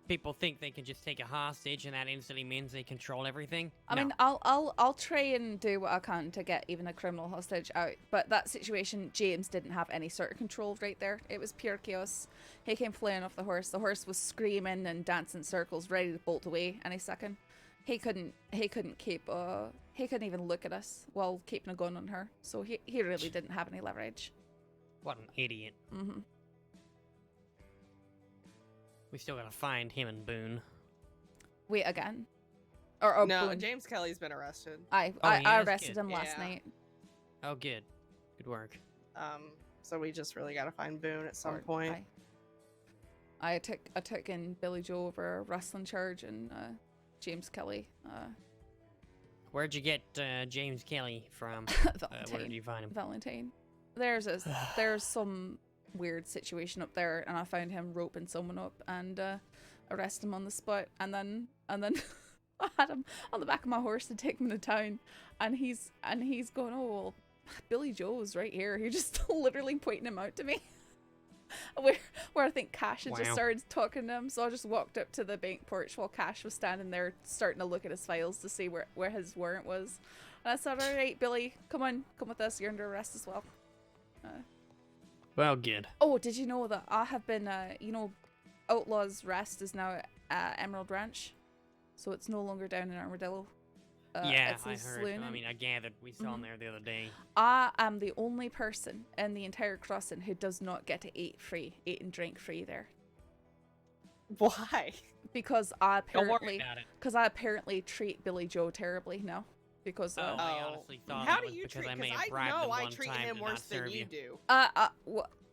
People think they can just take a hostage and that instantly means they control everything. I mean, I'll try and do what I can to get even a criminal hostage out. But that situation, James didn't have any sort of control right there. It was pure chaos. He came flying off the horse. The horse was screaming and dancing circles, ready to bolt away any second. He couldn't even look at us while keeping a gun on her. So he really didn't have any leverage. What an idiot. Mm-hmm. We still gotta find him and Boone. Wait again? Or no, Boone. James Kelly's been arrested. I he has? arrested Good. him last Yeah. night. Oh, good. Good work. So we just really gotta find Boone at some point. I took in Billy Joe over a wrestling charge and James Kelly. Where'd you get James Kelly from? Where did you find him? Valentine. There's some weird situation up there, and I found him roping someone up and arrested him on the spot, and then I had him on the back of my horse to take him to town, and he's going, oh well, Billy Joe's right here. He just literally pointing him out to me. where I think Cash had just started talking to him, so I just walked up to the bank porch while Cash was standing there starting to look at his files to see where his warrant was. And I said, alright, Billy, come with us, you're under arrest as well. Well, good. Oh, did you know that I have been, Outlaw's Rest is now at Emerald Ranch, so it's no longer down in Armadillo. Yeah, it's I a heard. saloon. I mean, I gathered we saw him there the other day. I am the only person in the entire crossing who does not get to eat and drink free there. Why? Because I Don't worry apparently, about it. because I apparently treat Billy Joe terribly now. Because I honestly thought How that do was you because treat? I may Because have I bribed know him I one treat time him to worse not than serve you do.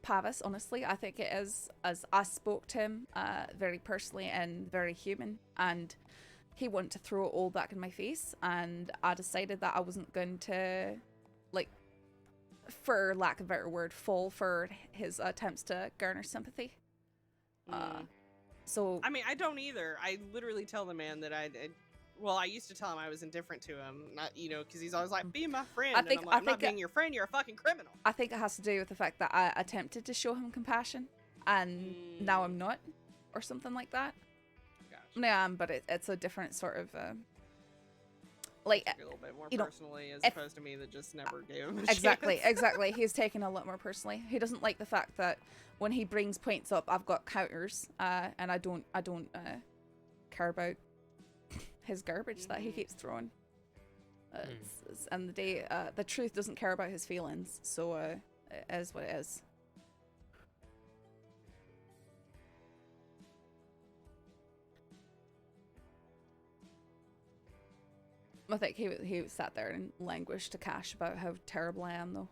Pavis, honestly, I think it is, as I spoke to him very personally and very human, and he wanted to throw it all back in my face, and I decided that I wasn't going to, like, for lack of a better word, fall for his attempts to garner sympathy. So I mean, I don't either. I literally tell the man that I used to tell him I was indifferent to him, not because he's always like, "Be my friend." And I'm like, I'm not being your friend. You're a fucking criminal. I think it has to do with the fact that I attempted to show him compassion, and now I'm not, or something like that. No, I am, but it's a different sort of like a little bit more you know, personally, as opposed to me that just never gave him a exactly, chance. exactly. He's taken a lot more personally. He doesn't like the fact that when he brings points up, I've got counters, and I don't care about his garbage that he keeps throwing. And the truth doesn't care about his feelings, so it is what it is. I think he sat there and languished to Cash about how terrible I am, though.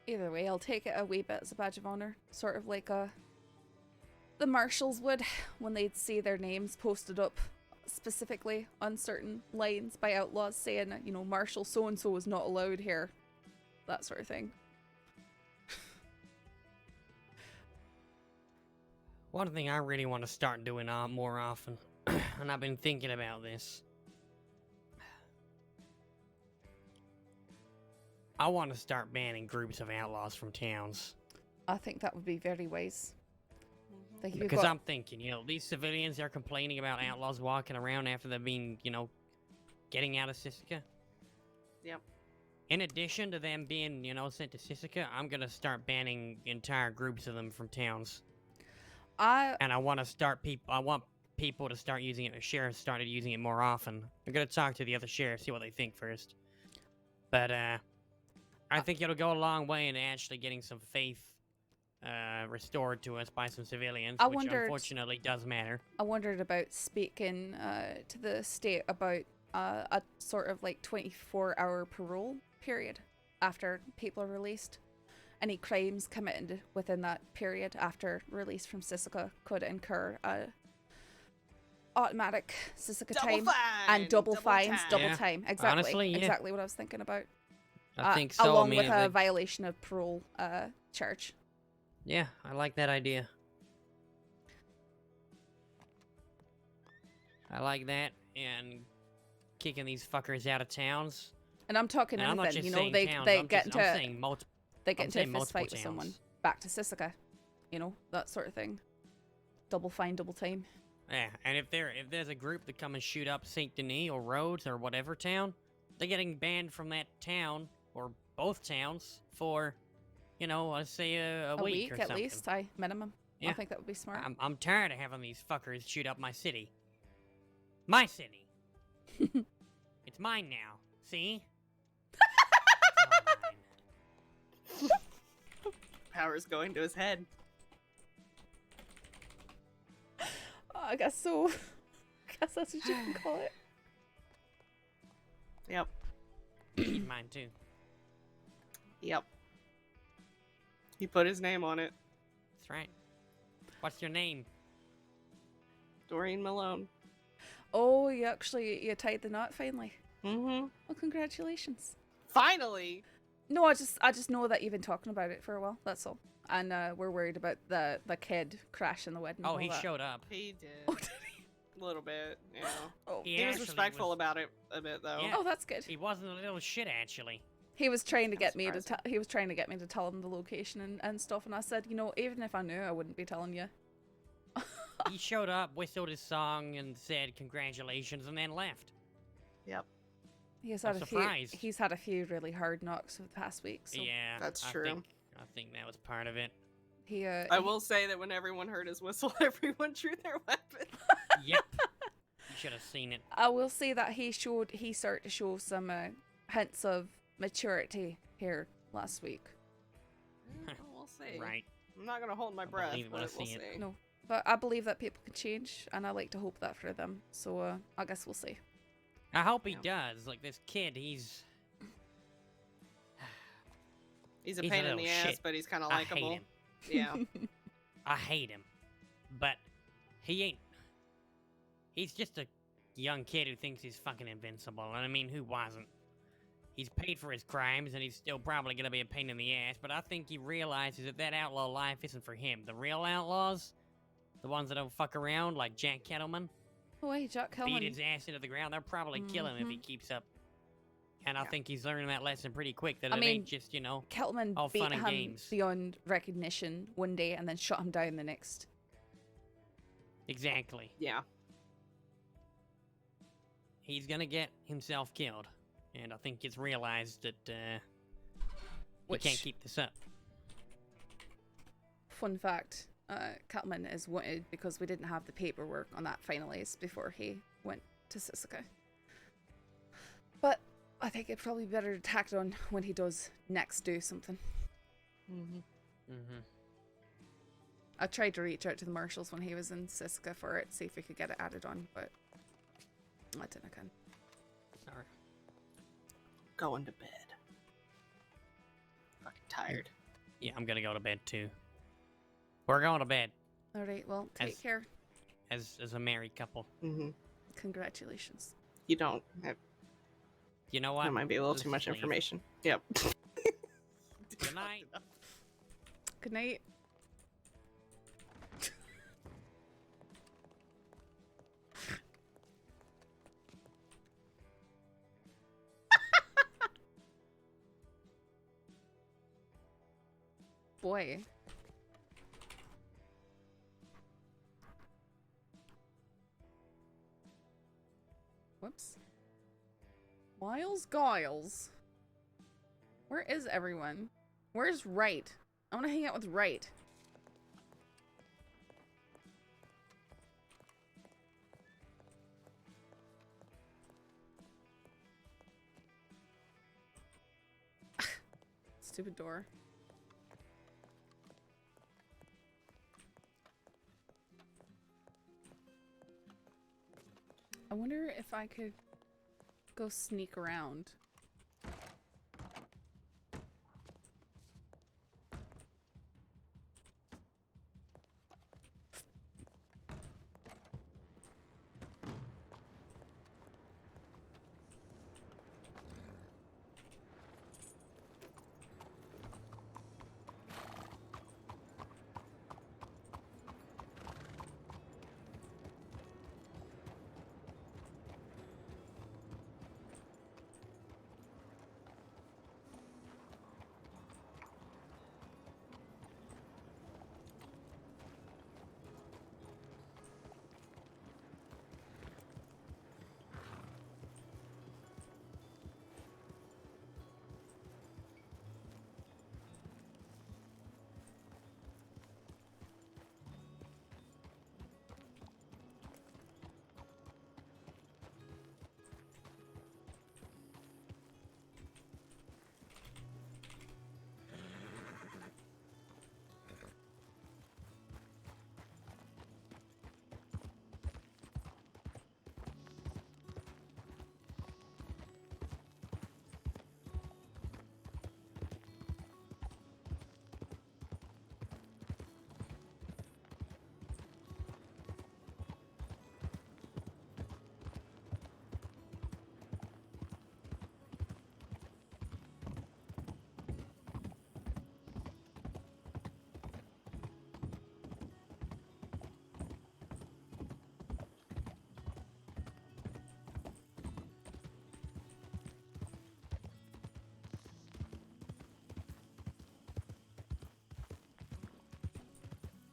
Either way, I'll take it a wee bit as a badge of honor, sort of like the marshals would when they'd see their names posted up specifically on certain lines by outlaws saying, Marshal so-and-so is not allowed here. That sort of thing. One thing I really want to start doing more often, and I've been thinking about this. I want to start banning groups of outlaws from towns. I think that would be very wise. Because I'm thinking, these civilians are complaining about outlaws walking around after they've been, getting out of Sisika. Yep. In addition to them being, sent to Sisika, I'm going to start banning entire groups of them from towns. And I want to start I want people to start using it, sheriffs started using it more often. I'm going to talk to the other sheriffs, see what they think first. But, I think it'll go a long way in actually getting some faith restored to us by some civilians, which unfortunately does matter. I wondered about speaking to the state about a sort of like 24-hour parole period after people are released. Any crimes committed within that period after release from Sisika could incur automatic Sisika time and double fines, double time. Exactly. Honestly, yeah. Exactly what I was thinking about. I think so. Along with a violation of parole charge. Yeah, I like that idea. I like that, and kicking these fuckers out of towns. And I'm talking and anything, they get into a fist fight with someone, back to Sisika, that sort of thing. Double fine, double time. Yeah, and if there's a group that come and shoot up Saint Denis or Rhodes or whatever town, they're getting banned from that town or both towns for, let's say a week or at something. least, minimum. Yeah. I think that would be smart. I'm tired of having these fuckers shoot up my city. My city. It's mine now. See? Power's going to his head. I guess so. I guess that's what you can call it. Yep. He's mine too. Yep. He put his name on it. That's right. What's your name? Doreen Malone. Oh, you tied the knot finally. Mm-hmm. Well, congratulations. Finally. No, I just know that you've been talking about it for a while. That's all. And we're worried about the kid crashing the wedding. Oh, and he all that. showed up. He did. Oh, did he? A little bit, yeah. Oh, he was respectful about it a bit, though. Yeah. Oh, that's good. He wasn't a little shit, actually. He was trying to get me to he was trying to get me to tell him the location and stuff, and I said, you know, even if I knew, I wouldn't be telling you. He showed up, whistled his song, and said congratulations, and then left. Yep. He's I'm had a surprised. few. He's had a few really hard knocks over the past week. So. Yeah, That's I true. think that was part of it. I will say that when everyone heard his whistle, everyone drew their weapon. Yep. You should have seen it. I will say that he started to show some hints of maturity here last week. We'll see. Right. I'm not gonna hold my breath, believe it when but I we'll see see. it. No, but I believe that people can change, and I like to hope that for them. So I guess we'll see. I hope he does. Like, this kid, he's He's a pain in little the ass, shit. but he's kind of I hate likable. him. Yeah. I hate him. But he ain't. He's just a young kid who thinks he's fucking invincible. And I mean, who wasn't? He's paid for his crimes, and he's still probably gonna be a pain in the ass, but I think he realizes that outlaw life isn't for him. The real outlaws, the ones that don't fuck around, like Jack Kettleman, Oh, hey, Jack beat Hellman. his ass into the ground, they'll probably kill him if he keeps up. And I think he's learning that lesson pretty quick, that I it mean, ain't just, you know, Kettleman all beat fun and him games. beyond recognition one day and then shut him down the next. Exactly. Yeah. He's gonna get himself killed. And I think it's realized that we can't keep this up. Fun fact, Kettleman is wanted because we didn't have the paperwork on that finalized before he went to Sisika. But I think it's probably better to tack it on when he does next do something. I tried to reach out to the marshals when he was in Sisika for it, see if we could get it added on, but I didn't again. Sorry. Going to bed. Fucking tired. Yeah, I'm gonna go to bed too. We're going to bed. Alright, well, take care. As a married couple. Mm-hmm. Congratulations. You don't. You know what? That might be a little Let's too much just leave. information. Yep. Good night. Good night. Boy. Whoops. Wiles Giles. Where is everyone? Where's Wright? I want to hang out with Wright. Stupid door. I wonder if I could go sneak around.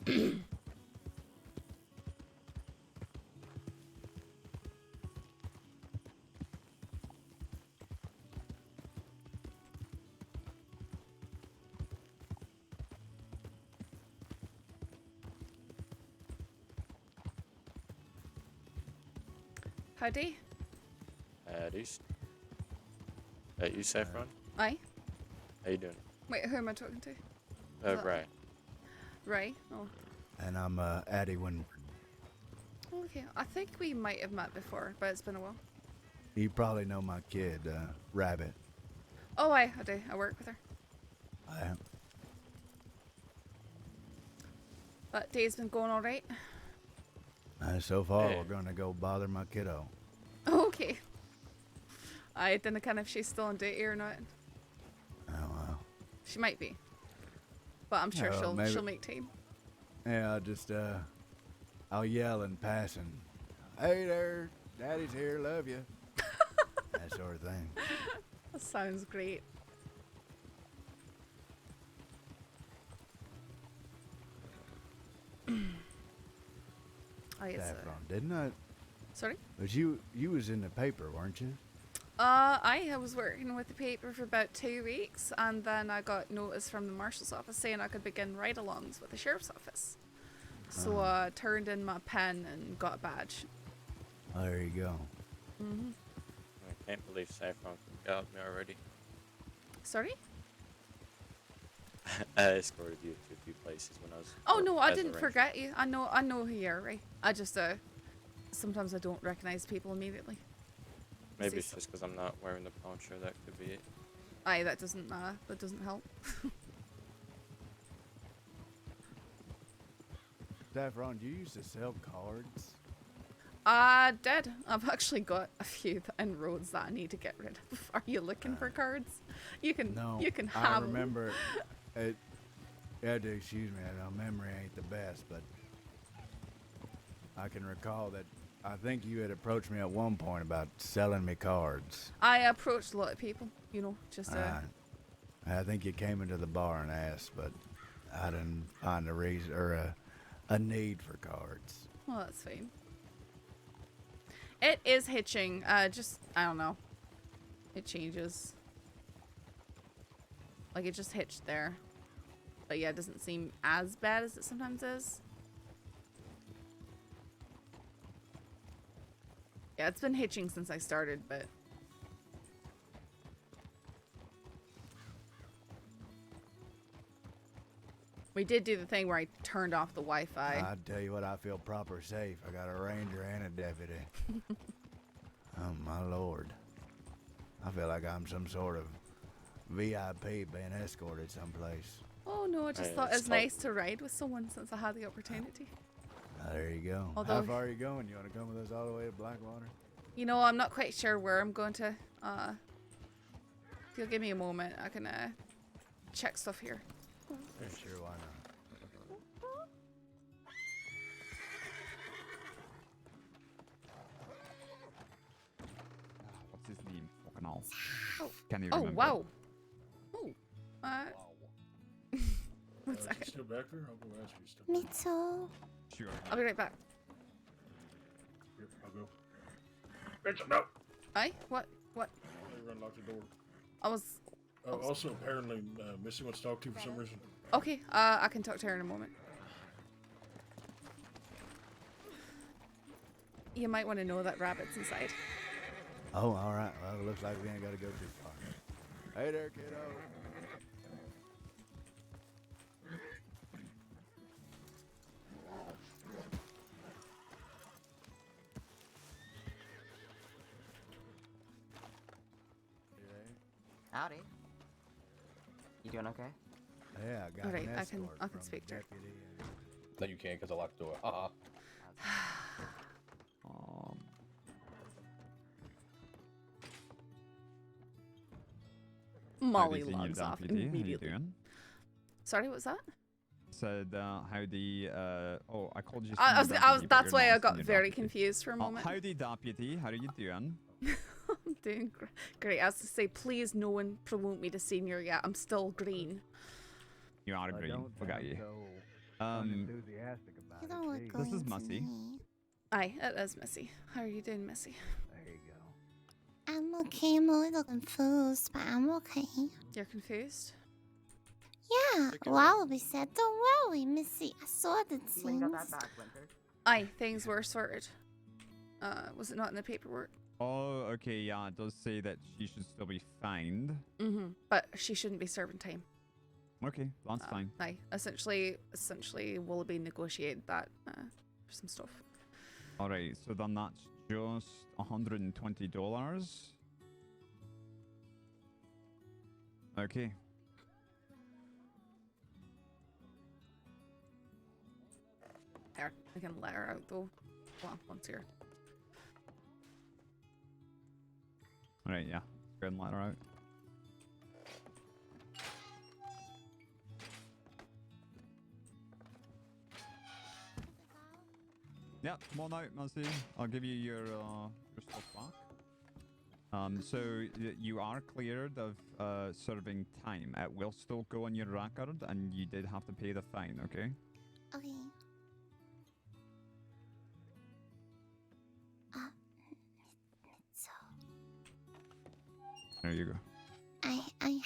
Howdy. You Saffron? Aye. How you doing? Wait, who am I talking to? Right. Ray? Oh. And I'm Addy Winward. Okay, I think we might have met before, but it's been a while. You probably know my kid, Rabbit. Oh, I do. I work with her. I am. But day's been going alright? So far, we're gonna go bother my kiddo. Okay. I don't know if she's still on duty or not. Oh, well. She might be. But I'm sure maybe. she'll make time. Yeah, I'll yell in passing. Hey there, Daddy's here, love you. That sort of thing. That sounds great. Saffron, didn't I? Sorry? But you was in the paper, weren't you? I was working with the paper for about 2 weeks, and then I got notice from the marshal's office saying I could begin ride-alongs with the sheriff's office. So I turned in my pen and got a badge. Oh, there you go. Mm-hmm. I can't believe Saffron forgot me already. Sorry? I escorted you to a few places when I was. Oh no, I as a didn't ranger. forget you. I know who you are, right? I just sometimes I don't recognize people immediately. Maybe it's just because I'm not wearing the poncho. That could be it. Aye, that doesn't help. Saffron, you used to sell cards? I did. I've actually got a few in roads that I need to get rid of. Are you looking for cards? You can. No. You can have. I remember. You had to excuse me. I know memory ain't the best, but I can recall that. I think you had approached me at one point about selling me cards. I approached a lot of people. Just. I think you came into the bar and asked, but I didn't find a reason or a need for cards. Well, that's fine. It is hitching. I don't know. It changes. Like, it just hitched there. But yeah, it doesn't seem as bad as it sometimes is. Yeah, it's been hitching since I started, but... We did do the thing where I turned off the Wi-Fi. I tell you what, I feel proper safe. I got a ranger and a deputy. Oh my lord. I feel like I'm some sort of VIP being escorted someplace. Oh no, I just thought it was nice to ride with someone since I had the opportunity. There you go. Although, how far are you going? You want to come with us all the way to Blackwater? I'm not quite sure where I'm going to. If you'll give me a moment, I can check stuff here. Sure, why not? What's his name? Fucking hell. Oh. Can you Oh, remember? wow. Oh. One second. Is he still back there? I'll go ask you still. Mitchell. Sure. I'll be right back. Here, I'll go. Mitchell, no! Aye? What? They unlocked the door. I was... Also, apparently, Missy wants to talk to you for some reason. Okay, I can talk to her in a moment. You might want to know that Rabbit's inside. Oh, all right. Well, it looks like we ain't got to go too far. Hey there, kiddo. Howdy. You doing okay? Yeah, I got Alright, an I escort can from speak to her. deputy and- No, you can't because I locked the door. Haha. Molly Howdy, senior logs off deputy. How you immediately. doing? Sorry, what's that? Said howdy. Oh, I called you. I was, senior deputy, but that's you're why I not got senior very deputy. confused for a Oh, moment. howdy, deputy. How are you doing? I'm doing great. I was to say, please no one promote me to senior yet. I'm still green. You are green. don't Forgot have you. to Unenthusiastic about You it. don't look see. This is going to Mussy. me. Aye, it is Missy. How are you doing, Missy? There you go. I'm okay. I'm a little confused, but I'm okay. You're confused? Yeah. Wallaby said, "Don't worry, Missy. I sorted You ain't got that things." back, Winter. Aye, things were sorted. Was it not in the paperwork? Oh, okay, yeah, it does say that she should still be fined. Mm-hmm. But she shouldn't be serving time. Okay, that's fine. Aye, essentially, Wallaby negotiated that for some stuff. All right, so then that's just $120. Okay. There, I can let her out though. Well, once here. All right, yeah. Go ahead and let her out. Yeah, come on out, Muzzy. I'll give you your stuff back. So you are cleared of serving time. It will still go on your record, and you did have to pay the fine. Okay. Okay. So There you go. I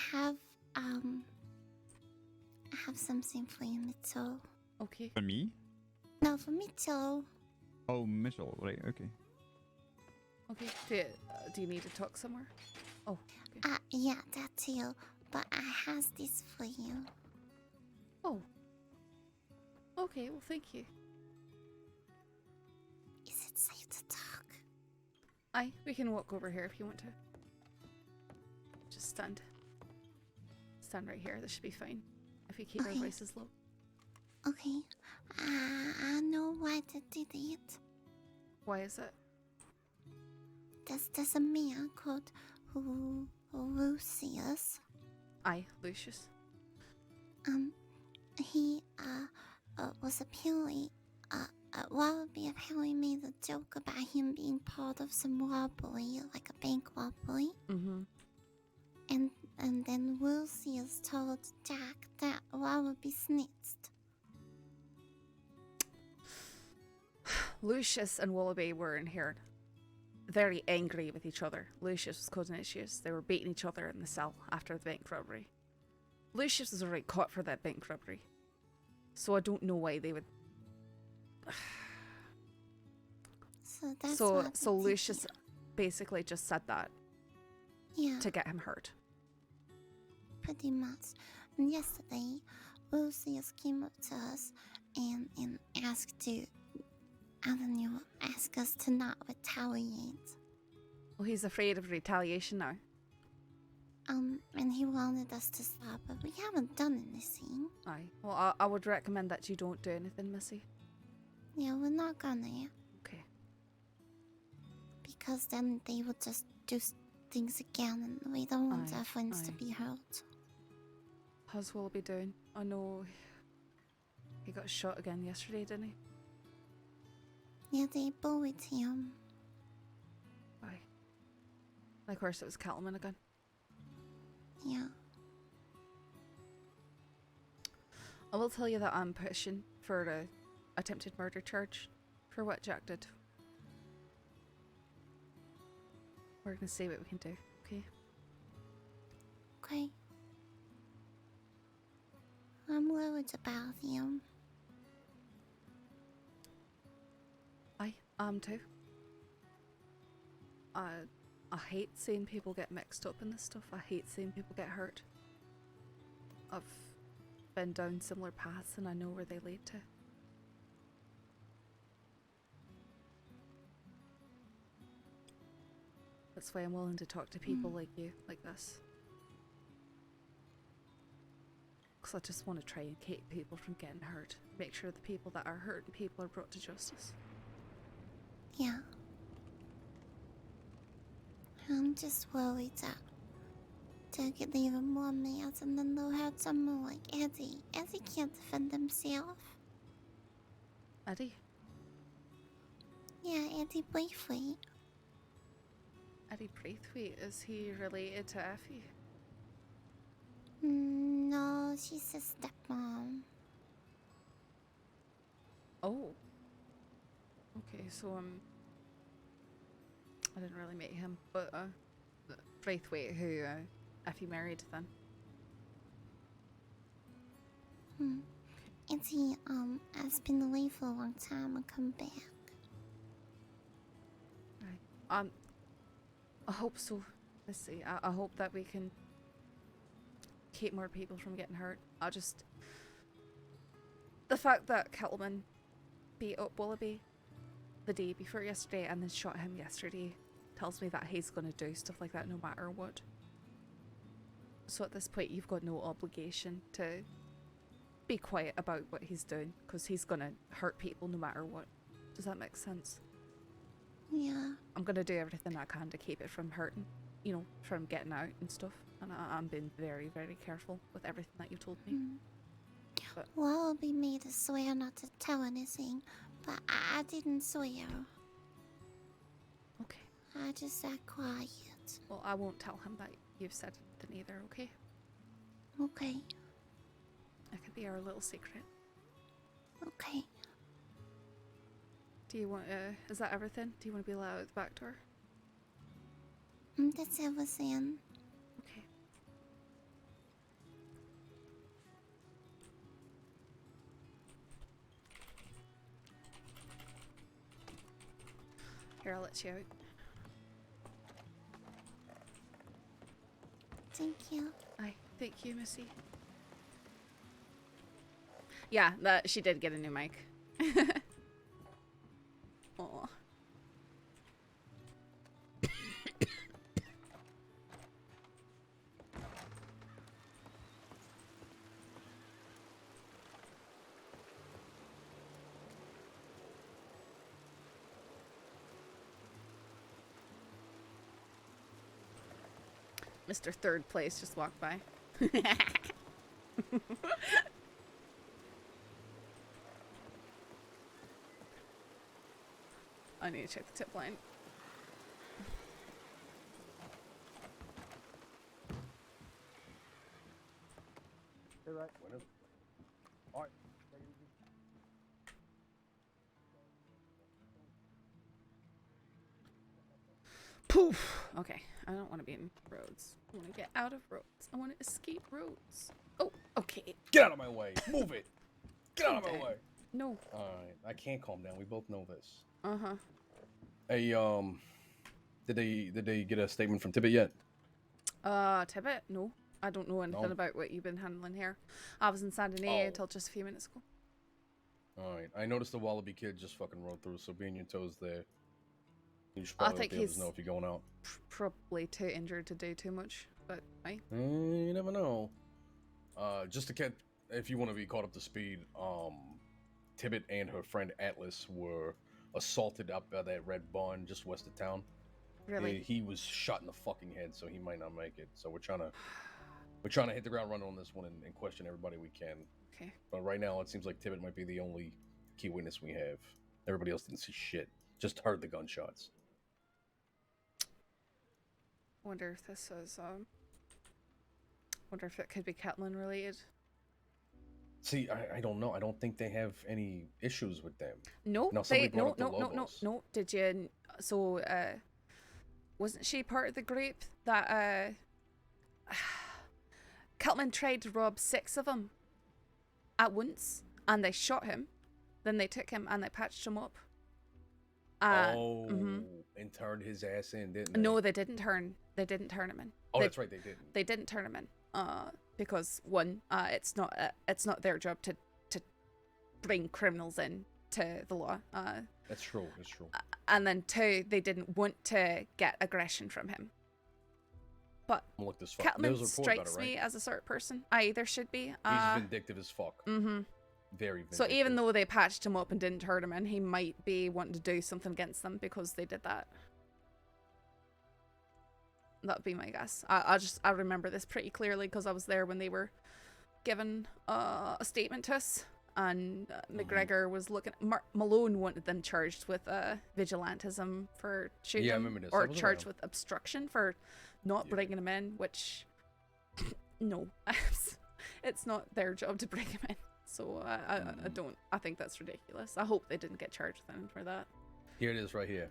have something for you, Mitchell. Okay. For me? No, for Mitchell. Oh, Mitchell. Right. Okay. Okay. Do you need to talk somewhere? Oh. Okay. Yeah, that too. But I has this for you. Oh. Okay. Well, thank you. Is it safe to talk? Aye, we can walk over here if you want to. Just stand. Stand right here. This should be fine. If you keep our Okay. voices low. Okay. I know why they did it. Why is it? There's a man called Lucius. Aye, Lucius. He was apparently Wallaby apparently made a joke about him being part of some robbery, like a bank robbery. Mm-hmm. And then Lucius told Jack that Wallaby snitched. Lucius and Wallaby were in here very angry with each other. Lucius was causing issues. They were beating each other in the cell after the bank robbery. Lucius was already caught for that bank robbery. So I don't know why they would... So that's So what they did Lucius here. basically just said that Yeah, to get him hurt. pretty much. And yesterday, Lucius came up to us and asked to, I don't know, ask us to not retaliate. Well, he's afraid of retaliation now. And he wanted us to stop, but we haven't done anything. Aye. Well, I would recommend that you don't do anything, Missy. Yeah, we're not gonna. Okay. Because then they would just do things again, and we don't want Aye, our friends to aye. be hurt. How's Wallaby doing? I know he got shot again yesterday, didn't he? Yeah, they bullied him. Aye. Of course, it was Cattleman again. Yeah. I will tell you that I'm pushing for a attempted murder charge for what Jack did. We're gonna see what we can do, okay? Okay. I'm worried about him. I am too. I hate seeing people get mixed up in this stuff. I hate seeing people get hurt. I've been down similar paths and I know where they lead to. That's why I'm willing to talk to people like you, like this. Because I just want to try and keep people from getting hurt. Make sure the people that are hurting people are brought to justice. Yeah. I'm just worried that they'll get even more mad and then they'll hurt someone like Eddie. Eddie can't defend himself. Eddie? Yeah, Eddie Braithwaite. Eddie Braithwaite, is he related to Effie? No, she's his stepmom. Oh. Okay, so I didn't really meet him, but Braithwaite, who if he married then. It's he has been away for a long time and come back. Right. I hope so. Let's see. I hope that we can keep more people from getting hurt. The fact that Kettleman beat up Wallaby the day before yesterday and then shot him yesterday tells me that he's gonna do stuff like that no matter what. So at this point you've got no obligation to be quiet about what he's doing, because he's gonna hurt people no matter what. Does that make sense? Yeah. I'm gonna do everything I can to keep it from hurting, you know, from getting out and stuff. And I'm being very, very careful with everything that you told me. But Wallaby made us swear not to tell anything, but I didn't swear. Okay. I just sat quiet. Well, I won't tell him that you've said anything either, okay? Okay. It could be our little secret. Okay. Do you want, is that everything? Do you want to be allowed out the back door? That's everything. Okay. Here, I'll let you out. Thank you. Aye, thank you, Missy. Yeah, that she did get a new mic. Aw. Mr. Third Place just walked by. I need to check the tip line. Right. All right. Poof. Okay, I don't want to be in roads. I want to get out of roads. I want to escape roads. Oh, okay. Get out of my way. Move it. Get out of my Okay. way. No. All right. I can't calm down. We both know this. Uh-huh. Hey, did they get a statement from Tibbet yet? Tibbet? No. I don't know anything about what you've been handling here. I was in San Denis until just a few minutes ago. All right. I noticed the Wallaby kid just fucking rode through, so be on your toes there. You should I probably think let the others he's know if you're going out. Probably too injured to do too much, but aye. You never know. Just to get, if you want to be caught up to speed, Tibbet and her friend Atlas were assaulted up by that red barn just west of town. Really? He was shot in the fucking head, so he might not make it. So we're trying to hit the ground running on this one and question everybody we can. Okay. But right now, it seems like Tibbet might be the only key witness we have. Everybody else didn't see shit. Just heard the gunshots. Wonder if this is wonder if it could be Catlin related. See, I don't know. I don't think they have any issues with them. No, Now, they, somebody brought no, up the no, no, no, logos. no. Did you? So, wasn't she part of the group that Keltman tried to rob 6 of them at once, and they shot him. Then they took him and they patched him up. And turned his ass in, didn't they? No, they didn't turn. They didn't turn him in. Oh, that's right, they didn't. They didn't turn him in. Because one, it's not their job to bring criminals in to the law. That's true. That's true. And then 2, they didn't want to get aggression from him. But Look, this fuck. Kettleman strikes me as a sort of person. Aye, there should be. He's vindictive as fuck. Mm-hmm. Very vindictive. So even though they patched him up and didn't hurt him in, he might be wanting to do something against them because they did that. That'd be my guess. I remember this pretty clearly because I was there when they were given a statement to us, and McGregor was looking. Malone wanted them charged with vigilantism for shooting, Yeah, I remember this. I or was charged around. with obstruction for not bringing him in. Which, no, it's not their job to bring him in. So I don't. I think that's ridiculous. I hope they didn't get charged then for that. Here it is, right here.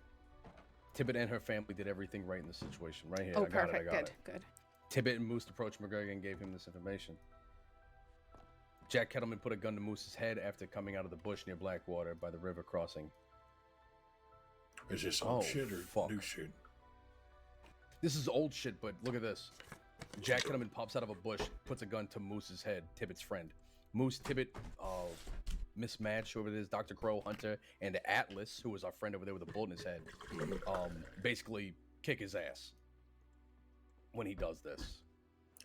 Tibbet and her family did everything right in the situation. Right here. Oh, I got perfect. it. I got Good. it. Good. Tibbet and Moose approached McGregor and gave him this information. Jack Kettleman put a gun to Moose's head after coming out of the bush near Blackwater by the river crossing. Is this old shit or new shit? This is old shit, but look at this. Jack Kettleman pops out of a bush, puts a gun to Moose's head, Tibbet's friend. Moose, Tibbet, Miss Match, whoever it is, Dr. Crow, Hunter, and Atlas, who was our friend over there with a bullet in his head, basically kick his ass when he does this.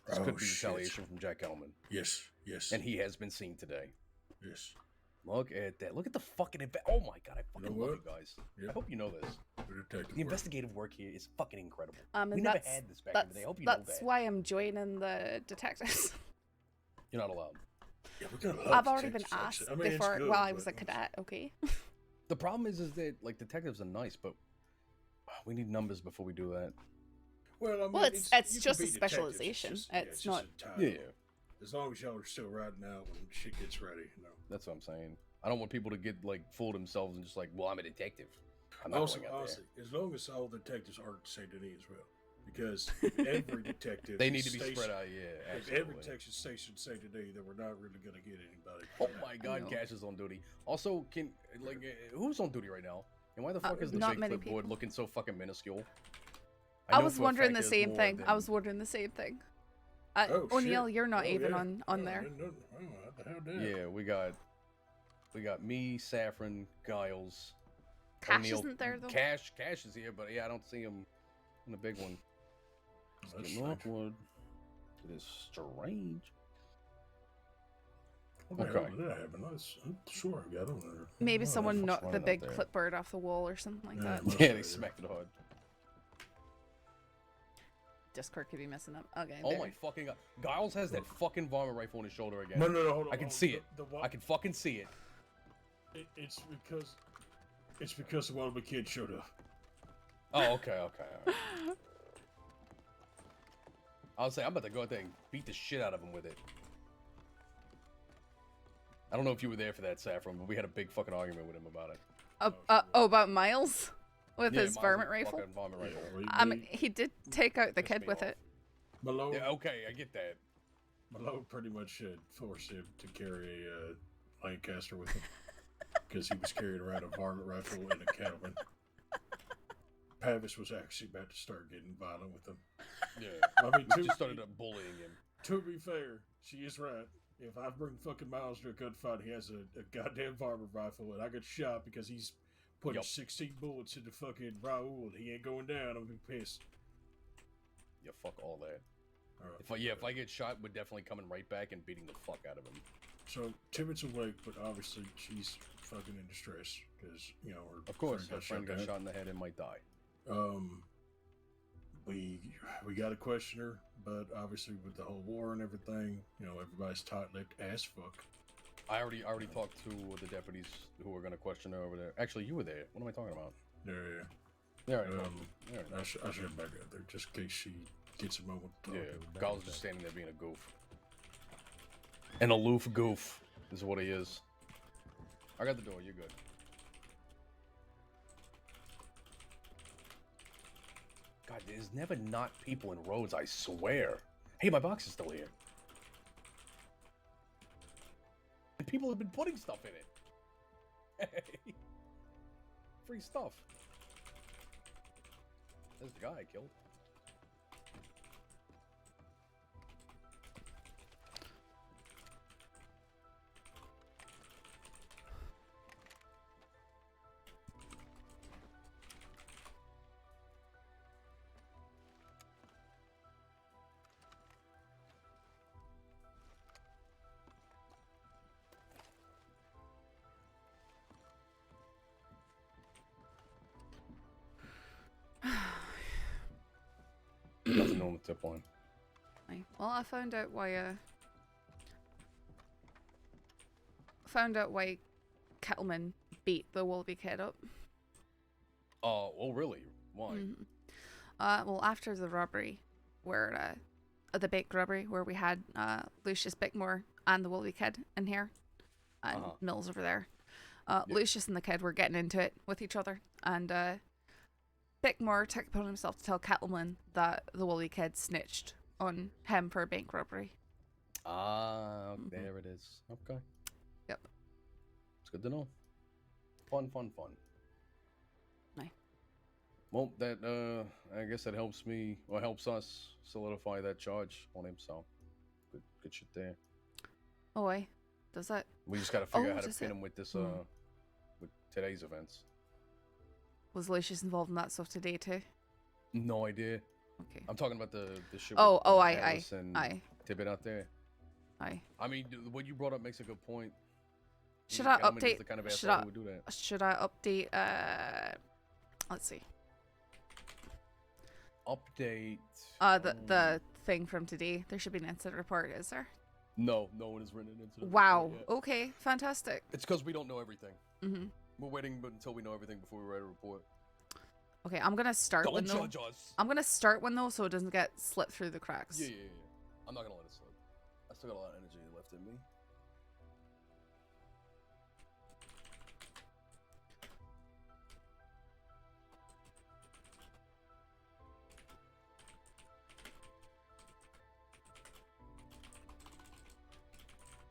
This could be retaliation from Jack Kettleman. Yes, yes. And he has been seen today. Yes. Look at that. Look at the fucking oh my god, I fucking love you guys. Yeah. I hope you know this. The investigative work here is fucking incredible. And we never had this back in the day. I hope you know that. That's why I'm joining the detectives. You're not allowed. Yeah, we got I've already been asked before while I was a cadet, okay? The problem is that like detectives are nice, but we need numbers before we do that. Well, I mean, well, it's you just can a be detectives, specialization. It's not. just a title. As long as y'all are still riding out when shit gets ready, you know. That's what I'm saying. I don't want people to get like fool themselves and just like, well, I'm a detective. I'm not Also, going out honestly, as long as all detectives aren't Saint Denis as well, because if every detective they need to be stationed- spread out. Yeah, If every detective stationed Saint Denis, then we're not really gonna get anybody. Oh my God, Cash is on duty. Also, who's on duty right now? And why the fuck is the not big many clipboard looking so fucking minuscule? I know was for a wondering fact the there's same more thing. than- I was wondering the same thing. Oh, O'Neill, shit. you're not Oh, even yeah. on Oh, there. I didn't know. Oh, what the hell did Yeah, we got me, Saffron, Giles. Cash O'Neill. isn't there, though? Cash is here, but yeah, I don't see him in the big one. It's That's getting strange. awkward. It is strange. What the hell did that happen? I'm sure I got on there. Maybe Oh, someone that fuck's knocked the running up big there. clipboard off the wall or something like that. Yeah, they smacked it hard. Discord could be messing up. Okay. Oh there. my fucking God. Giles has that fucking varmint rifle on his shoulder again. No, hold on. I can see it. I can fucking see it. It's because the Wallaby kid showed up. Oh, okay. All right. I was saying, I'm about to go out there and beat the shit out of him with it. I don't know if you were there for that, Saffron, but we had a big fucking argument with him about it. About Miles with his Miles' varmint rifle. fucking varmint rifle. He did take out the kid with it. Malone. Yeah, okay, I get that. Malone pretty much forced him to carry a Lancaster with him because he was carrying around a varmint rifle and a cattleman. Pavis was actually about to start getting violent with him. Yeah, I mean, we just started bullying him. To be fair, she is right. If I bring fucking Miles to a gunfight, he has a goddamn varmint rifle, and I get shot because he's putting 16 bullets into fucking Raoul, and he ain't going down. I'm gonna be pissed. Yeah, fuck all that. All right. If I get shot, we're definitely coming right back and beating the fuck out of him. So Tibbet's awake, but obviously she's fucking in distress because her Of course, friend our friend got shot in the head and might die. We got to question her, but obviously with the whole war and everything, everybody's tight-lipped as fuck. I already talked to the deputies who were gonna question her over there. Actually, you were there. What am I talking about? Yeah. Yeah. I should head back out there just in case she gets a moment to talk. Yeah, Giles just standing there being a goof. An aloof goof is what he is. I got the door. You're good. God, there's never not people in roads, I swear. Hey, my box is still here. And people have been putting stuff in it. Hey. Free stuff. There's the guy I killed. Nothing on the tip line. Well, I found out why Kettleman beat the Wallaby kid up. Oh, really? Why? Well, after the robbery, the big robbery where we had Lucius Bickmore and the Wallaby kid in here, and Uh-huh. Mills over there. Yeah. Lucius and the kid were getting into it with each other, and Bickmore took upon himself to tell Kettleman that the Woolly kid snitched on him for a bank robbery. Ah, there it is. Okay. Yep. It's good to know. Fun. Nice. Well, that I guess that helps me or helps us solidify that charge on him. So, good shit there. Oh, wait. Does that? We just gotta figure out how to does pin it? him with this Hmm. with today's events. Was Lucius involved in that stuff today too? No idea. Okay. I'm talking about the shit. Oh, with, aye, Atlas and aye. Tibbet out there. Aye. I mean, what you brought up makes a good point. Should I Kelman is update? the kind of should asshole I? who would do that. Should I update? Let's see. Update. The thing from today. There should be an incident report, is there? No one has written an incident. Wow. report yet. Okay. Fantastic. It's because we don't know everything. Mhm. We're waiting until we know everything before we write a report. Okay. I'm gonna start Don't one though. judge us. I'm gonna start one though, so it doesn't get slipped through the cracks. Yeah. I'm not gonna let it slip. I still got a lot of energy left in me.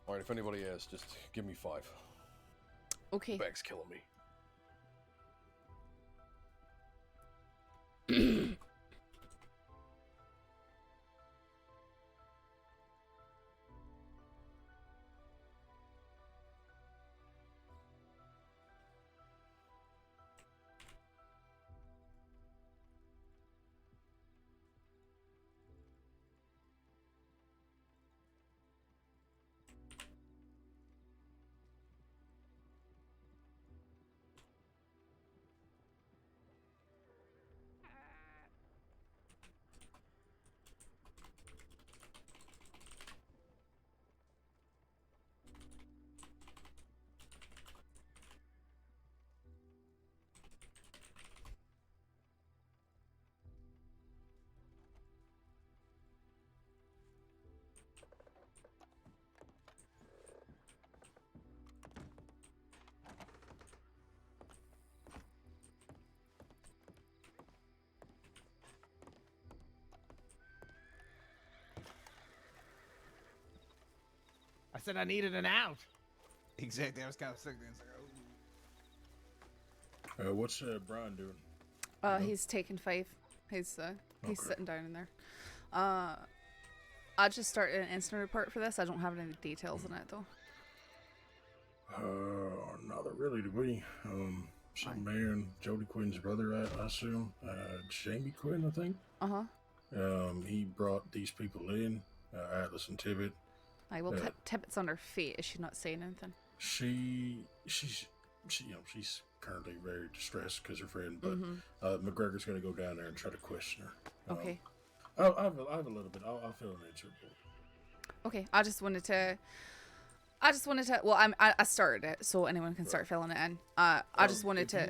All right, if anybody asks, just give me 5. Okay. Bag's killing me. I said I needed an out. Exactly. I was kind of sick then. It's like, oh. What's Brian doing? He's taking 5. He's Okay. sitting down in there. I just started an incident report for this. I don't have any details in it though. Not really, do we? Some man, Jody Quinn's brother, I assume. Jamie Quinn, I think. He brought these people in, Atlas and Tibbet. I will. Tibbet's on her feet. Is she not saying anything? She's currently very distressed because her friend, but McGregor's going to go down there and try to question her. Okay. I have a little bit. I'll fill an answer. Okay. I just wanted to. Well, I started it, so anyone can start filling it in. I just wanted to.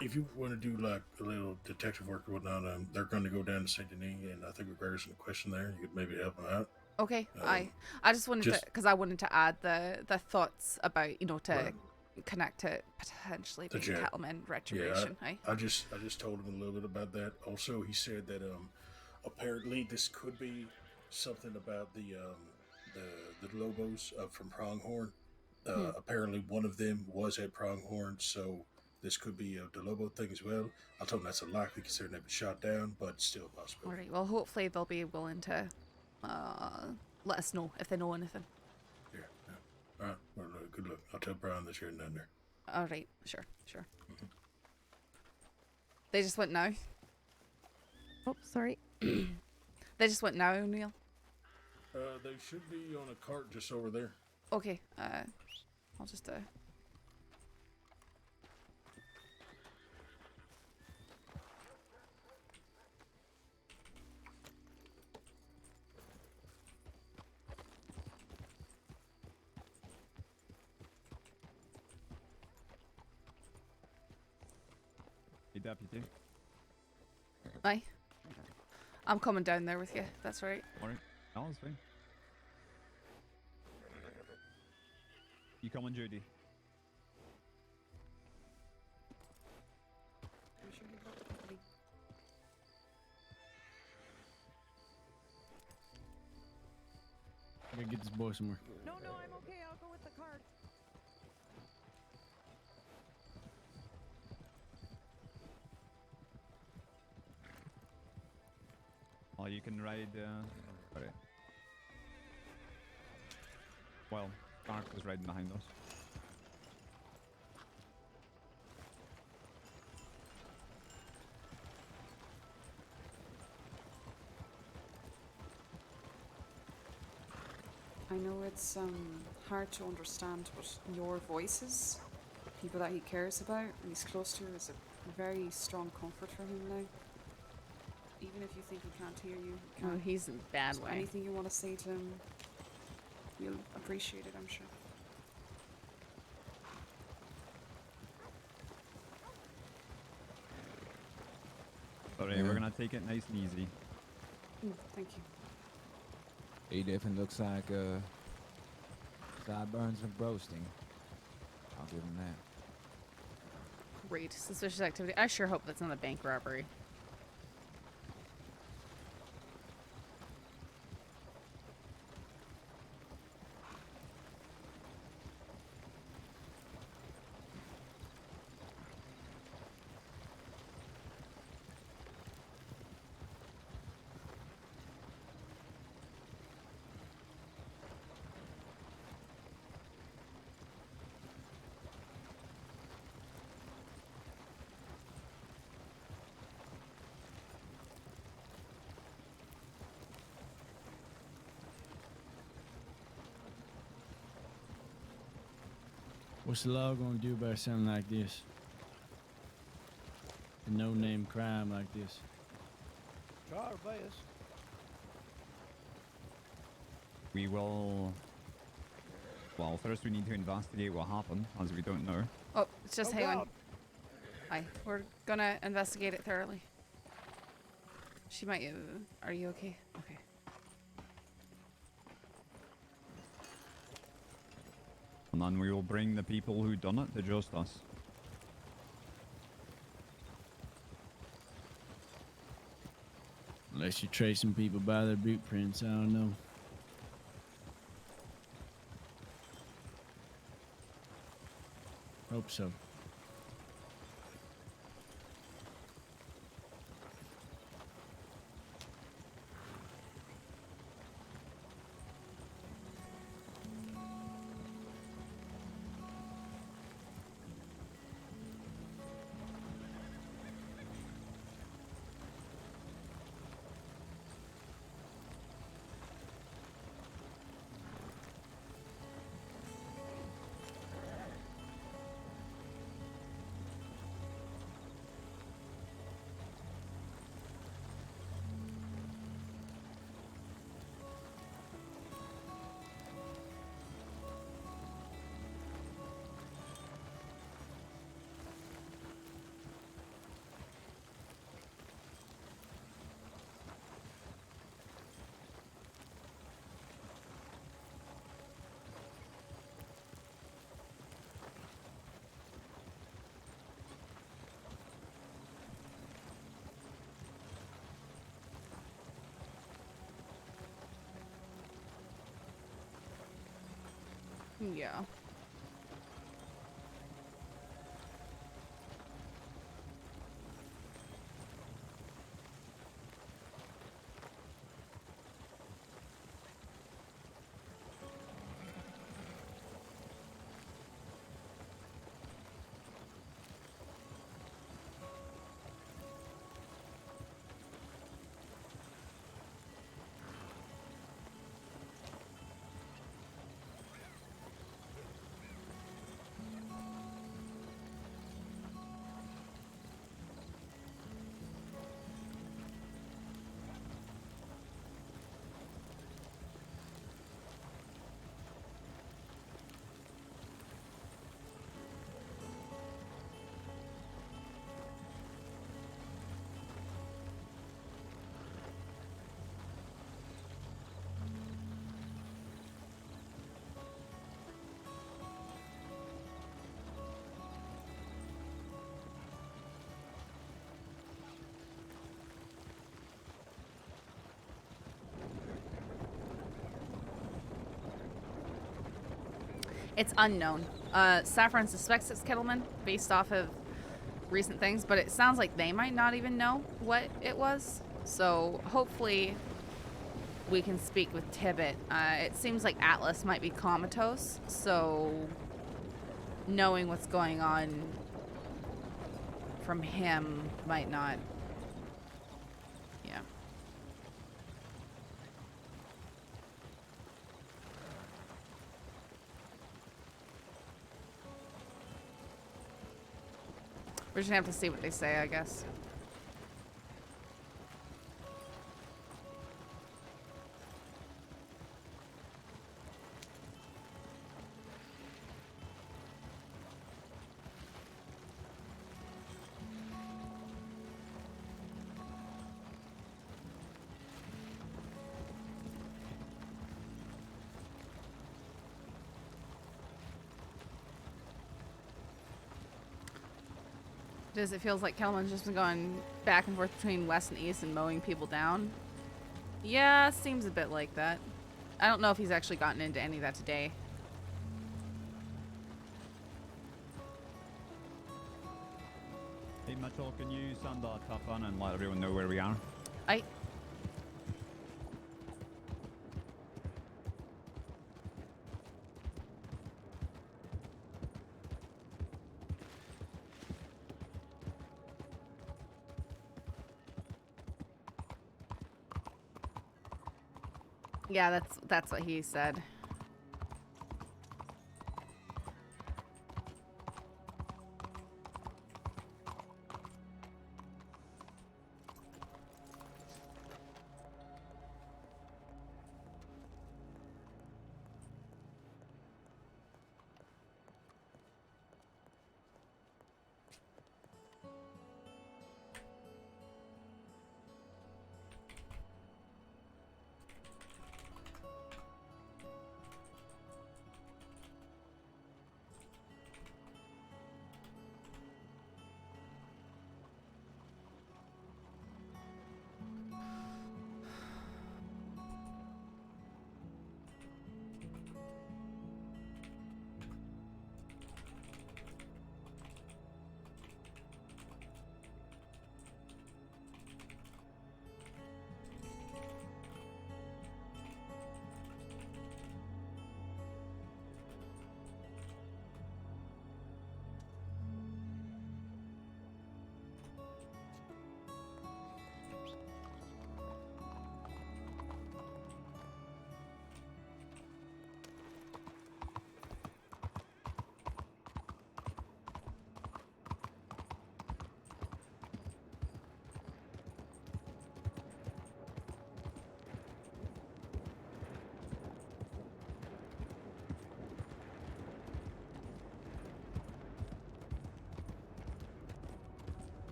If you want to do like a little detective work or whatnot, they're going to go down to Saint Denis, and I think McGregor's going to question there. You could maybe help them out. Okay. I just wanted to, because I wanted to add the thoughts about to connect to potentially being Kettleman retribution. Yeah, I just told him a little bit about that. Also, he said that apparently this could be something about the Lobos from Pronghorn. Apparently one of them was at Pronghorn, so this could be a DeLobo thing as well. I told him that's unlikely considering they've been shot down, but still a possibility. Alright, well hopefully they'll be willing to let us know if they know anything. Yeah. Alright, well, good luck. I'll tell Brian that you're in down there. Alright, sure. They just went now? Oh, sorry. They just went now, O'Neill? They should be on a cart just over there. Okay, I'll just Hey, Deputy. Aye. I'm coming down there with you, that's right. Alright. No, it's fine. You coming, Judy? I'm sure he brought the company. I gotta get this boy somewhere. No, I'm okay. I'll go with the cart. Oh, you can ride. Sorry. Well, Stark is riding behind us. I know it's hard to understand, but your voices, people that he cares about and he's close to, is a very strong comfort for him now. Even if you think he can't hear you, he Oh, can. he's in a bad So way. anything you want to say to him, you'll appreciate it, I'm sure. Sorry, we're gonna take it nice and easy. Thank you. He definitely looks like sideburns and roasting. I'll give him that. Great. Suspicious activity. I sure hope that's not a bank robbery. What's the law gonna do about something like this? A no-name crime like this. Try our best. We will. Well, first we need to investigate what happened, as we don't know. Oh, it's just Oh, hang on. God. Hi. We're gonna investigate it thoroughly. She might. Are you okay? Okay. And then we will bring the people who done it to justice. Unless you're tracing people by their boot prints, I don't know. Hope so. Yeah. It's unknown. Saffron suspects it's Kettleman based off of recent things, but it sounds like they might not even know what it was. So hopefully we can speak with Tibbet. It seems like Atlas might be comatose, so knowing what's going on from him might not. Yeah. We're just gonna have to see what they say, I guess. Does it feels like Kelman's just been going back and forth between west and east and mowing people down? Yeah, seems a bit like that. I don't know if he's actually gotten into any of that today. Hey Mitchell, can you send a tap in and let everyone know where we are? Aye. Yeah, that's what he said.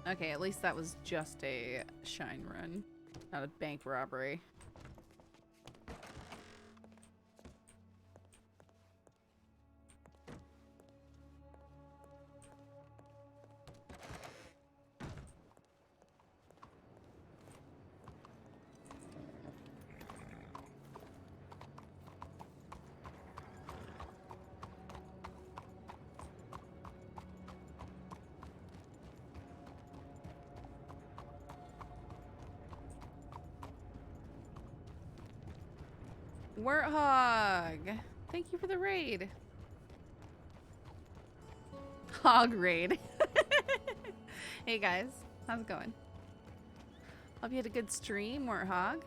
Okay, at least that was just a shine run, not a bank robbery. Warthog! Thank you for the raid. Hog raid. Hey guys, how's it going? Hope you had a good stream, Warthog.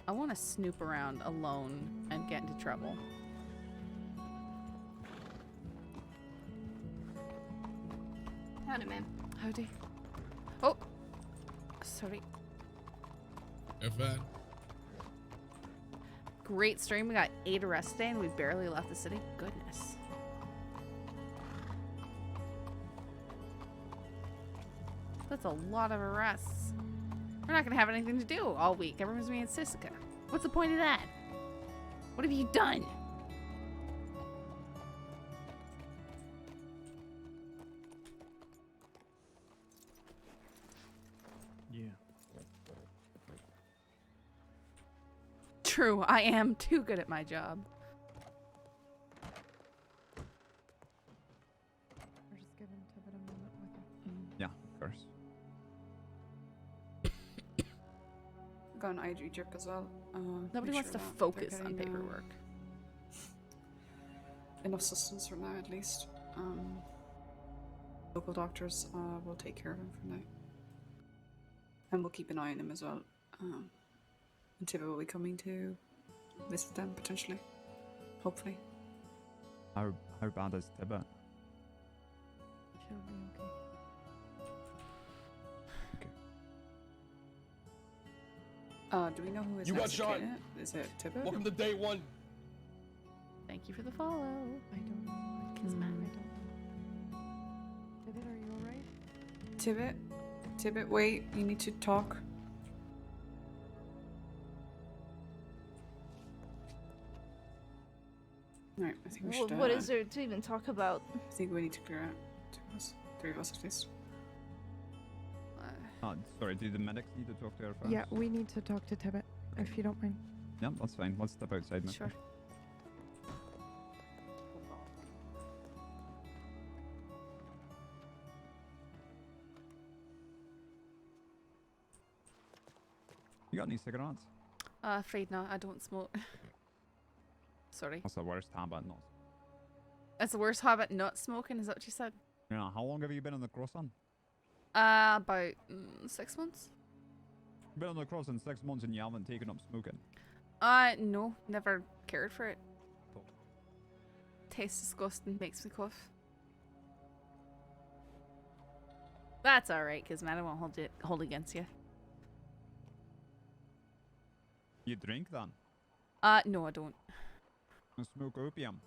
I want to snoop around alone and get into trouble. Howdy, man. Howdy. Oh! Sorry. You're fine. Great stream. We got 8 arrests today and we barely left the city. Goodness. That's a lot of arrests. We're not going to have anything to do all week. Everyone's being in Sisika. What's the point of that? What have you done? Yeah. True, I am too good at my job. We're just giving Tibbet a moment with it. Yeah, of course. Got an IG drip as well. Nobody make wants sure to that focus they're on getting, paperwork. Enough sustenance for now, at least. Local doctors will take care of him for now. And we'll keep an eye on him as well. And Tibbet will be coming to visit them, potentially. Hopefully. How bad is Tibbet? She'll be okay. Do we know who is You got shot. Is it Tibbet? Welcome to day 1. Thank you for the follow. I don't know. Kismet. I don't know. Tibbet, are you alright? Tibbet? Tibbet, wait. You need to talk. Alright, I think we should. What is there to even talk about? I think we need to clear out 2 of us. 3 of us at least. Sorry, do the medics need to talk to her first? Yeah, we need to talk to Tibbet, if you don't mind. Yeah, that's fine. Let's step outside now. Sure. You got any cigarettes? Afraid not. I don't smoke. Sorry. That's the worst habit, not. That's the worst habit, not smoking. Is that what you said? Yeah, how long have you been on the crossing? About 6 months. You've been on the crossing 6 months and you haven't taken up smoking. No, never cared for it. Tastes disgusting, makes me cough. That's alright, because man, I won't hold against you. You drink then? No, I don't. You smoke opium?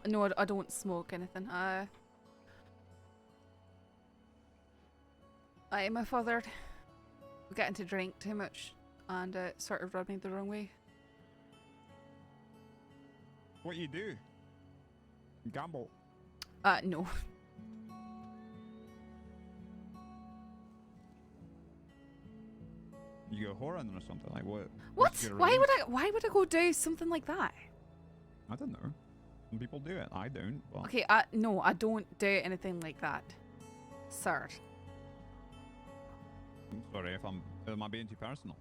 No, I don't smoke anything. My father got into drink too much and sort of rubbed me the wrong way. What you do? Gamble? No. You go whoring or something like what? What? Why would I go do something like that? I don't know. Some people do it. I don't. But... Okay, no, I don't do anything like that, sir. I'm sorry if am I being too personal?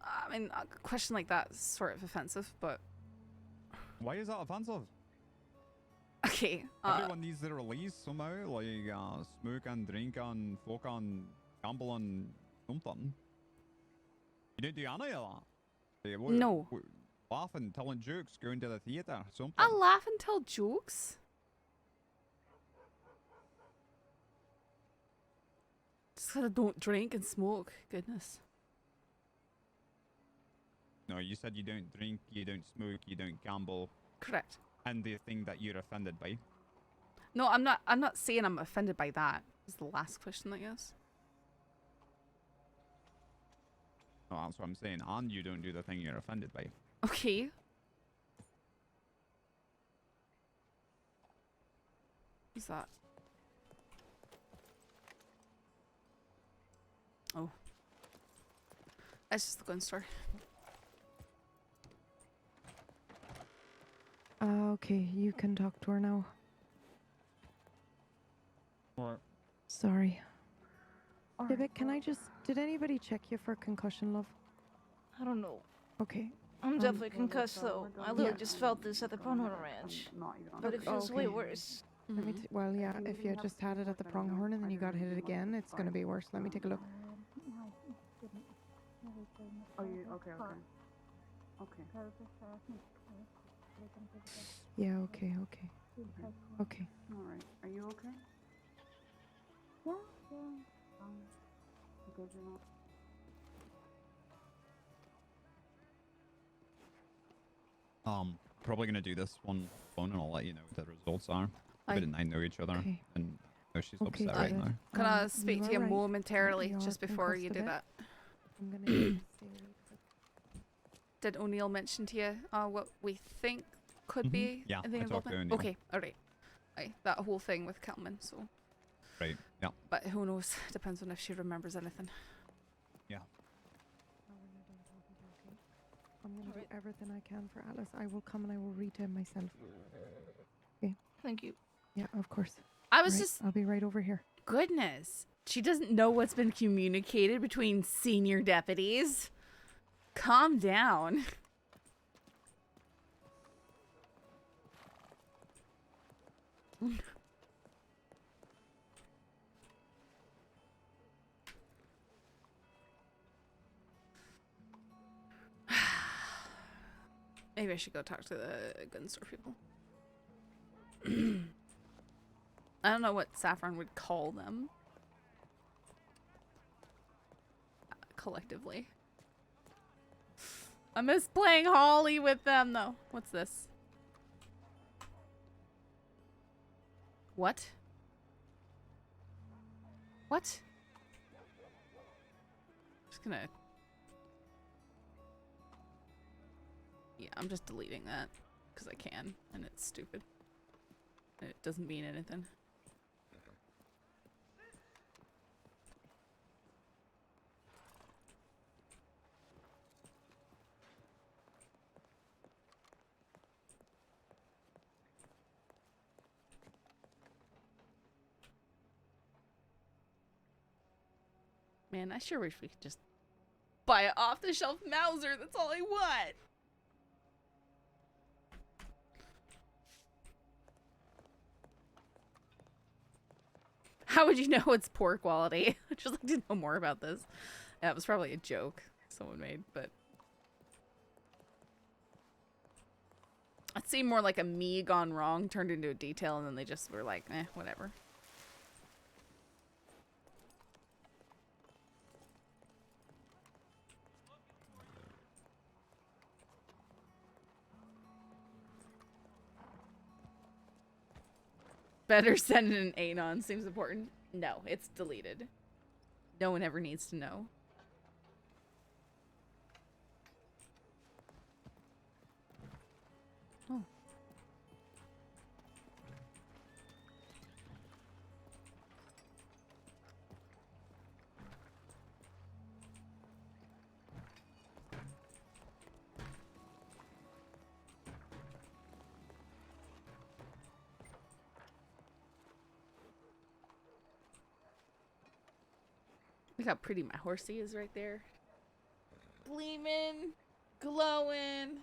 I mean, a question like that is sort of offensive, but... Why is that offensive? Okay, Everyone needs their release somehow, like smoke and drink and fuck and gamble and something. You don't do any of that? No. Laughing, telling jokes, going to the theatre, something. I laugh and tell jokes? Just because I don't drink and smoke. Goodness. No, you said you don't drink, you don't smoke, you don't gamble. Correct. And the thing that you're offended by. No, I'm not saying I'm offended by that. Is the last question, I guess. No, that's what I'm saying. And you don't do the thing you're offended by. Okay. Who's that? Oh. That's just the gun store. Okay, you can talk to her now. What? Sorry. Vivic, can I just... Did anybody check you for concussion, love? I don't know. Okay. I'm definitely concussed, though. I literally just felt this at the Pronghorn Ranch. But it feels way worse. Let me well, yeah, if you just had it at the Pronghorn and then you got hit it again, it's going to be worse. Let me take a look. Oh, you okay? Okay. Yeah, okay. Okay. All right. Are you okay? Yeah. Okay, you're not. Probably gonna do this one phone, and I'll let you know what the results are. David and I know each other, and no, she's upset right now. Can I speak to you momentarily, just before you do that? I'm gonna Did O'Neill mention to you what we think could be Yeah, in the I talked to involvement? O'Neill. Okay, alright. That whole thing with Kelman, so. Right, yeah. But who knows? Depends on if she remembers anything. Yeah. I'm going to do everything I can for Alice. I will come and I will read to him myself. Okay. Thank you. Yeah, of course. I was just... I'll be right over here. Goodness. She doesn't know what's been communicated between senior deputies. Calm down. Maybe I should go talk to the gun store people. I don't know what Saffron would call them. Collectively. I miss playing Holly with them, though. What's this? What? What? Just gonna... Yeah, I'm just deleting that. Because I can, and it's stupid. And it doesn't mean anything. Man, I sure wish we could just buy an off-the-shelf Mauser. That's all I want. How would you know it's poor quality? I'd just like to know more about this. Yeah, it was probably a joke someone made, but... It seemed more like a me gone wrong turned into a detail, and then they just were like, eh, whatever. Better send an anon seems important. No, it's deleted. No one ever needs to know. Oh. Look how pretty my horsey is right there. Gleaming, glowing.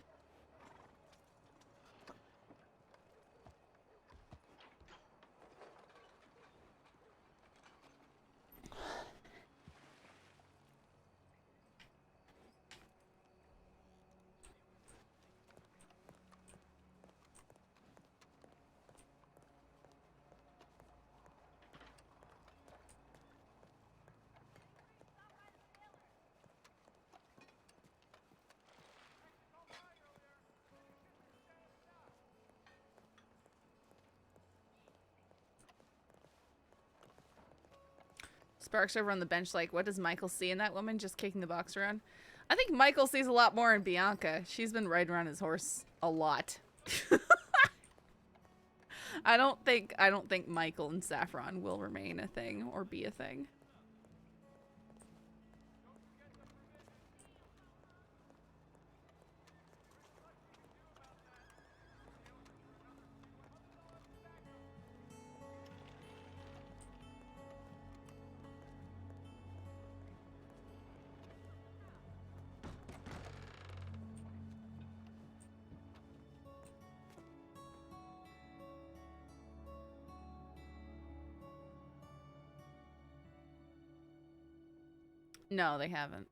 Sparks over on the bench like, what does Michael see in that woman just kicking the box around? I think Michael sees a lot more in Bianca. She's been riding around his horse a lot. I don't think Michael and Saffron will remain a thing or be a thing. No, they haven't.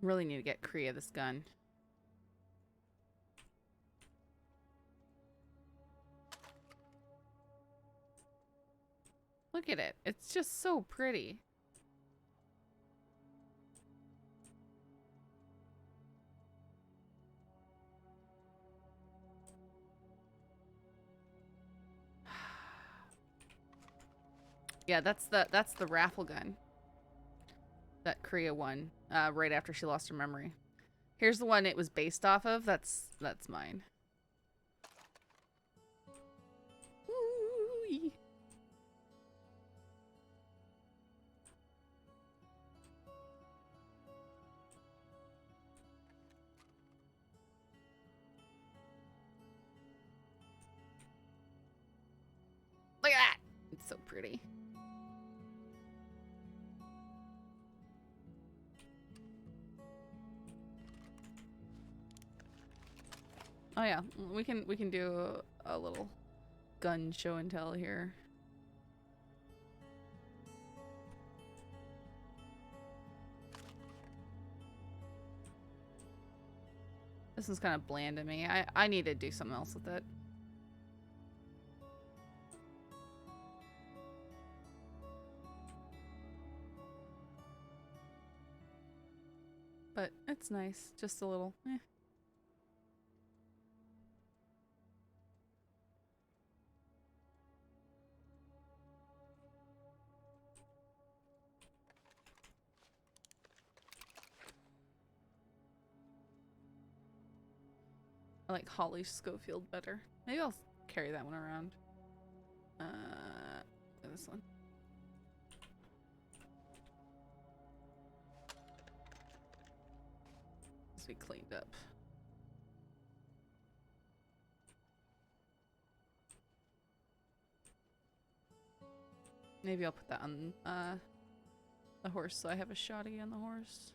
Really need to get Kriya this gun. Look at it. It's just so pretty. Yeah, that's the raffle gun that Kriya won right after she lost her memory. Here's the one it was based off of. That's mine. Ooh-y. Look at that! It's so pretty. Oh yeah, we can do a little gun show and tell here. This is kind of bland to me. I need to do something else with it. But it's nice, just a little. Eh. I like Holly Schofield better. Maybe I'll carry that one around. This one. This be cleaned up. Maybe I'll put that on the horse so I have a shotty on the horse.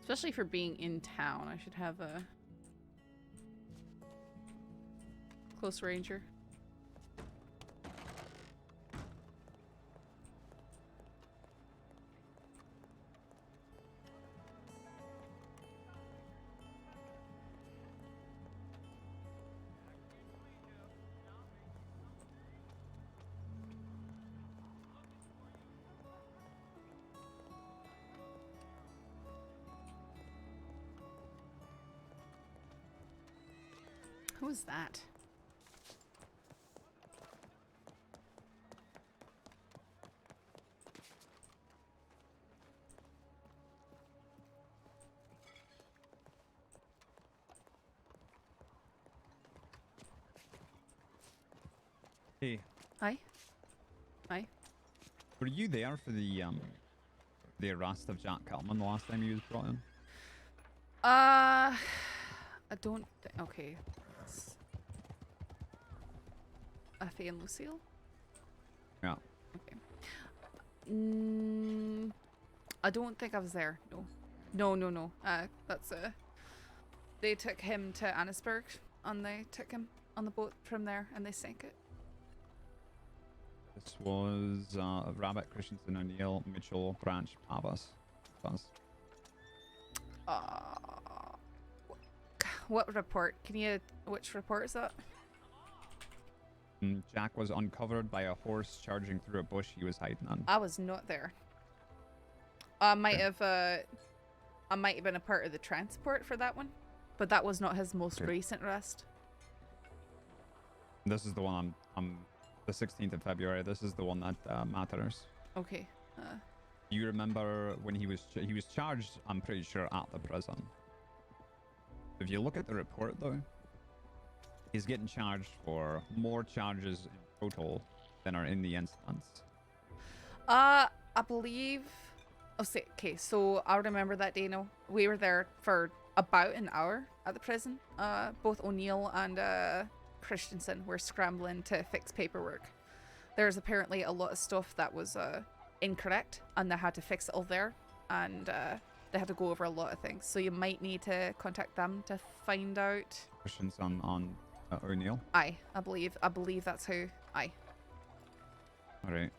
Especially for being in town, I should have a close ranger. Who is that? Hey. Hi. Hi. Were you there for the arrest of Jack Kelman the last time he was brought in? I don't. Okay. Effie and Lucille? Yeah. Okay. I don't think I was there. No. That's they took him to Annisburg and they took him on the boat from there and they sank it. This was Rabbit, Christensen, O'Neill, Mitchell, Branch, Pavas. What report? Which report is that? Jack was uncovered by a horse charging through a bush he was hiding in. I was not there. I might have been a part of the transport for that one, but that was not his most recent arrest. This is the one on the 16th of February. This is the one that matters. Okay. You remember when he was charged? I'm pretty sure at the prison. If you look at the report, though, he's getting charged for more charges in total than are in the instance. I believe. Okay, so I remember that day. No, we were there for about an hour at the prison. Both O'Neill and Christensen were scrambling to fix paperwork. There's apparently a lot of stuff that was incorrect, and they had to fix it all there. and they had to go over a lot of things. So you might need to contact them to find out. Questions on O'Neill. I believe that's who. Aye. All right.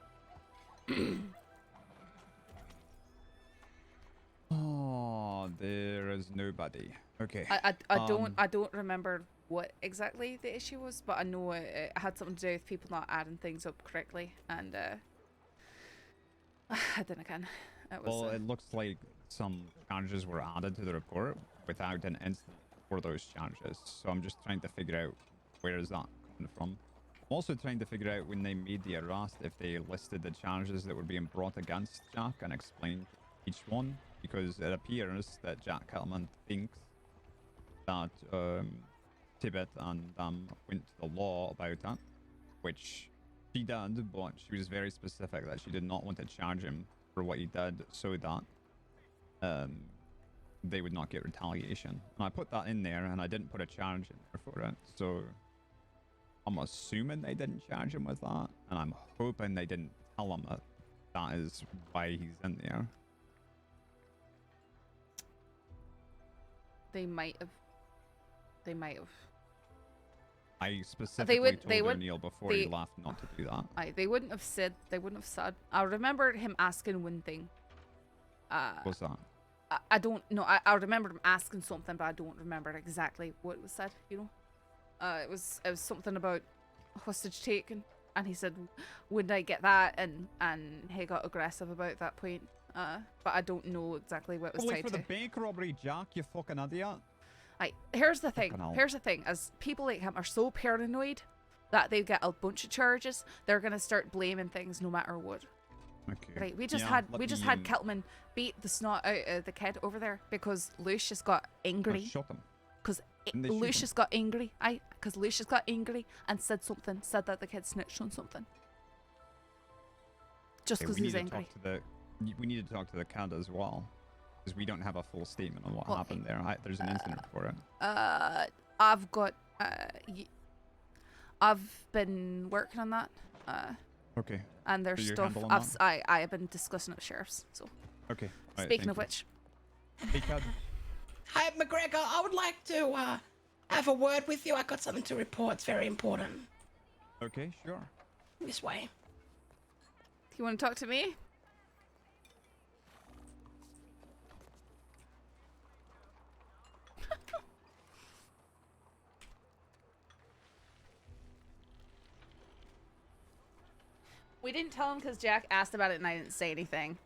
Oh, there is nobody. Okay. I don't remember what exactly the issue was, but I know it had something to do with people not adding things up correctly, and I didn't again. Well, it looks like some charges were added to the report without an incident for those charges. So I'm just trying to figure out where is that coming from. I'm also trying to figure out when they made the arrest if they listed the charges that were being brought against Jack and explained each one, because it appears that Jack Kettleman thinks that Tibbet and went to the law about it, which she did, but she was very specific that she did not want to charge him for what he did so that they would not get retaliation. And I put that in there, and I didn't put a charge in there for it, so I'm assuming they didn't charge him with that, and I'm hoping they didn't tell him that that is why he's in there. They might have. I specifically told would, O'Neill before he left not to do that. They wouldn't have said. I remember him asking one thing. What's that? I don't know. I remember him asking something, but I don't remember exactly what was said. You know, it was something about hostage taken, and he said, "Would I get that?" And he got aggressive about that point. But I don't know exactly what it was Only tied for to. the bank robbery, Jack, you fucking idiot. Here's the thing. As people like him are so paranoid that they get a bunch of charges, they're gonna start blaming things no matter what. Okay. Right, we just had Kettleman beat the snot out of the kid over there because Lucius got angry. Shot him. Because Lucius got angry. Because Lucius got angry and said that the kid snitched on something. Just because he's angry. We need to talk to the kid as well, because we don't have a full statement on what happened there. There's an incident report. I've got. I've been working on that. Okay. And there's So stuff I have been discussing it with sheriffs. So. Okay. Speaking of which. Hey, Cad. Hi, McGregor. I would like to have a word with you. I got something to report. It's very important. Okay, sure. This way. You want to talk to me? We didn't tell him because Jack asked about it and I didn't say anything.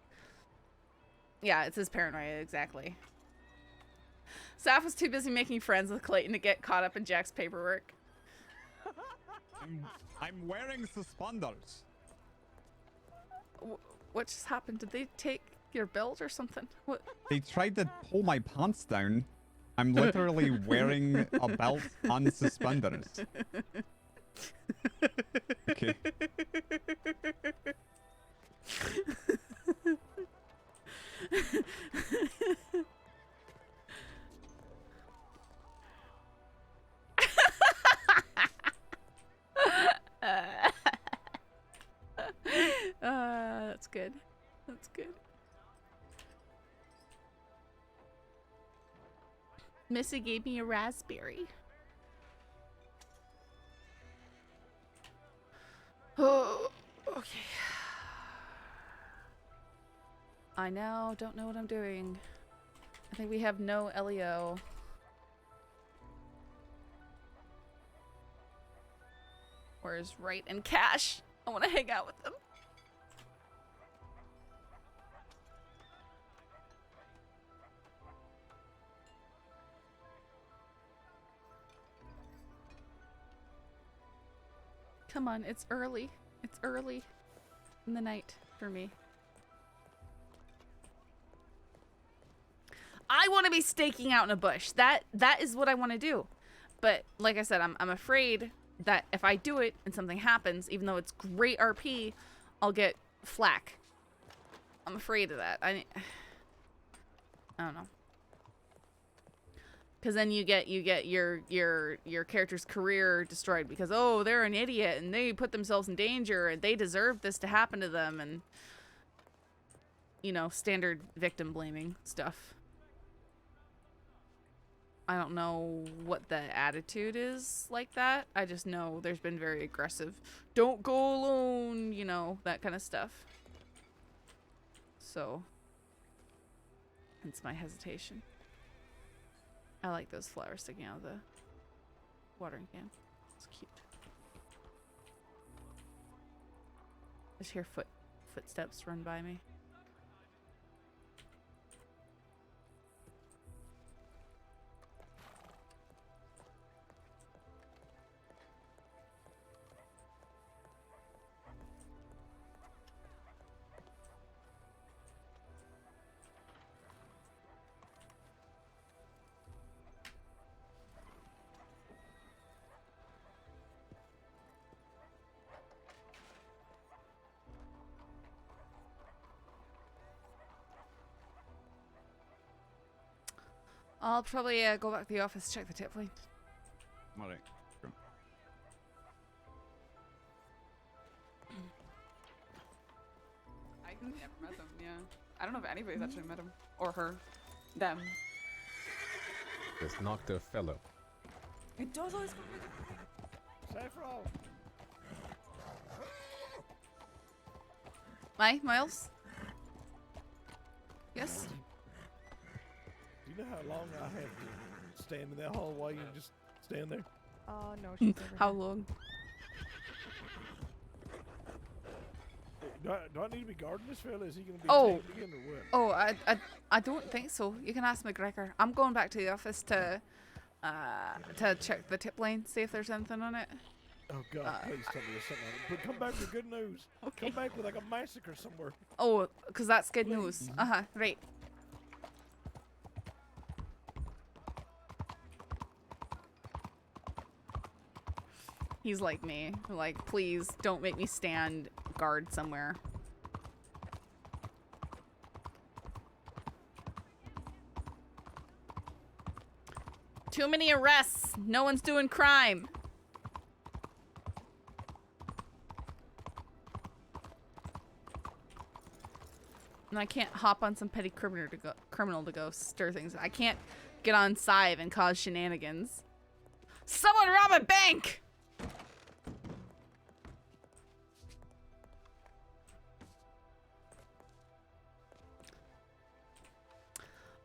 Yeah, it's his paranoia, exactly. Saf was too busy making friends with Clayton to get caught up in Jack's paperwork. I'm wearing suspenders. What just happened? Did they take your belt or something? What? They tried to pull my pants down. I'm literally wearing a belt and suspenders. Okay. That's good. That's good. Missy gave me a raspberry. Oh, okay. I now don't know what I'm doing. I think we have no LEO. Where's Wright and Cash? I want to hang out with them. Come on, it's early. It's early in the night for me. I want to be staking out in a bush. That is what I want to do. But like I said, I'm afraid that if I do it and something happens, even though it's great RP, I'll get flack. I'm afraid of that. I don't know. Because then you get your character's career destroyed because, oh, they're an idiot and they put themselves in danger and they deserve this to happen to them, and you know, standard victim blaming stuff. I don't know what the attitude is like that. I just know there's been very aggressive, don't go alone, you know, that kind of stuff. So, hence my hesitation. I like those flowers sticking out of the watering can. It's cute. Just hear footsteps run by me. I'll probably go back to the office, check the tip line. Alright. Sure. I've never met them, yeah. I don't know if anybody's actually met him. Or her. Them. This Nocte fellow. It does always come with Saffron! Miles? Yes? Do you know how long I have to stand in that hallway and just stand there? Oh, no, she's over How here. long? Do I need to be guarding this fella? Is he going to be Oh, tagged again or what? oh, I don't think so. You can ask McGregor. I'm going back to the office to check the tip line, see if there's anything on it. Oh God, please tell me there's something on it. But come back with good news. Okay. Come back with like a massacre somewhere. Oh, because that's good news. Uh-huh, right. He's like me. Like, please don't make me stand guard somewhere. Too many arrests. No one's doing crime. And I can't hop on some petty criminal to go stir things. I can't get on Sive and cause shenanigans. Someone rob a bank!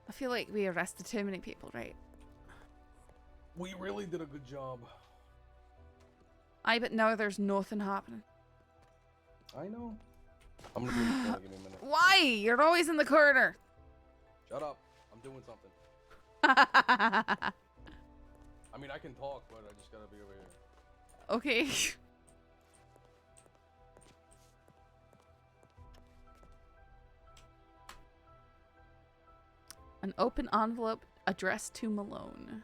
I feel like we arrested too many people, right? We really did a good job. Aye, but now there's nothing happening. I know. I'm gonna do this for give me a minute. Why? You're always in the corner. Shut up. I'm doing something. I mean, I can talk, but I just gotta be over here. Okay. An open envelope addressed to Malone.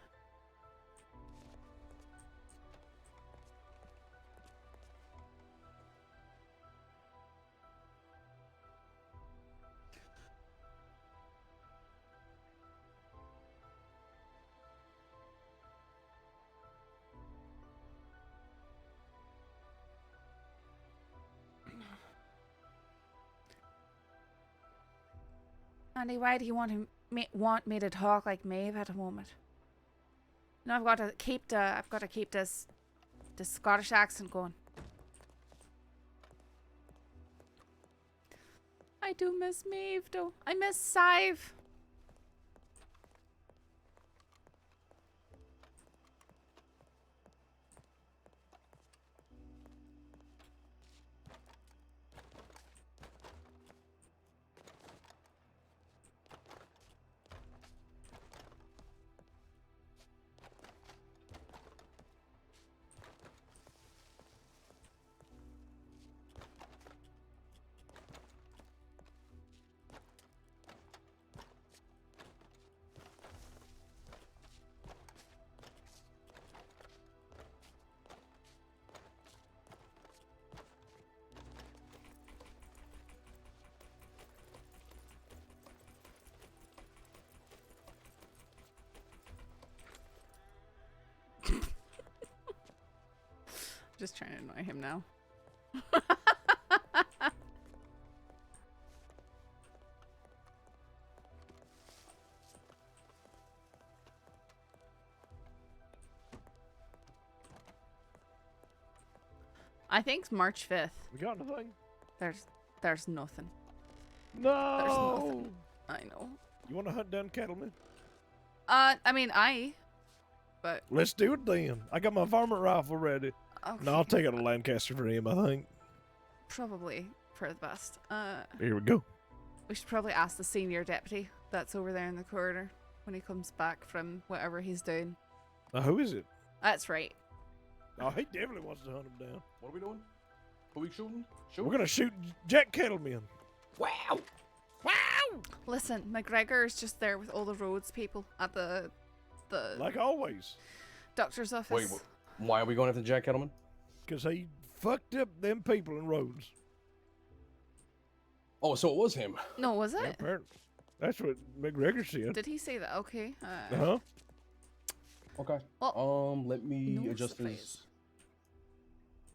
Andy, why do you want me to talk like Maeve at a moment? No, I've got to keep this Scottish accent going. I do miss Maeve, though. I miss Sive. Just trying to annoy him now. I think March 5th. We got anything? There's nothing. No. There's nothing. I know. You want to hunt down cattlemen? I mean, but Let's do it then. I got my varmint rifle ready. Okay. No, I'll take out a Lancaster for him, I think. probably for the best. Here we go. We should probably ask the senior deputy that's over there in the corridor when he comes back from whatever he's doing. Who is it? That's right. Oh, he definitely wants to hunt him down. What are we doing? Who are we shooting? We're gonna shoot Jack Kettleman. Wow! Listen, McGregor is just there with all the roads people at the Like always. doctor's office. Wait, why are we going after Jack Kettleman? Because he fucked up them people in roads. Oh, so it was him. No, was it? Apparently. That's what McGregor said. Did he say that? Okay. Uh-huh. Okay. Well, let me no adjust surprise.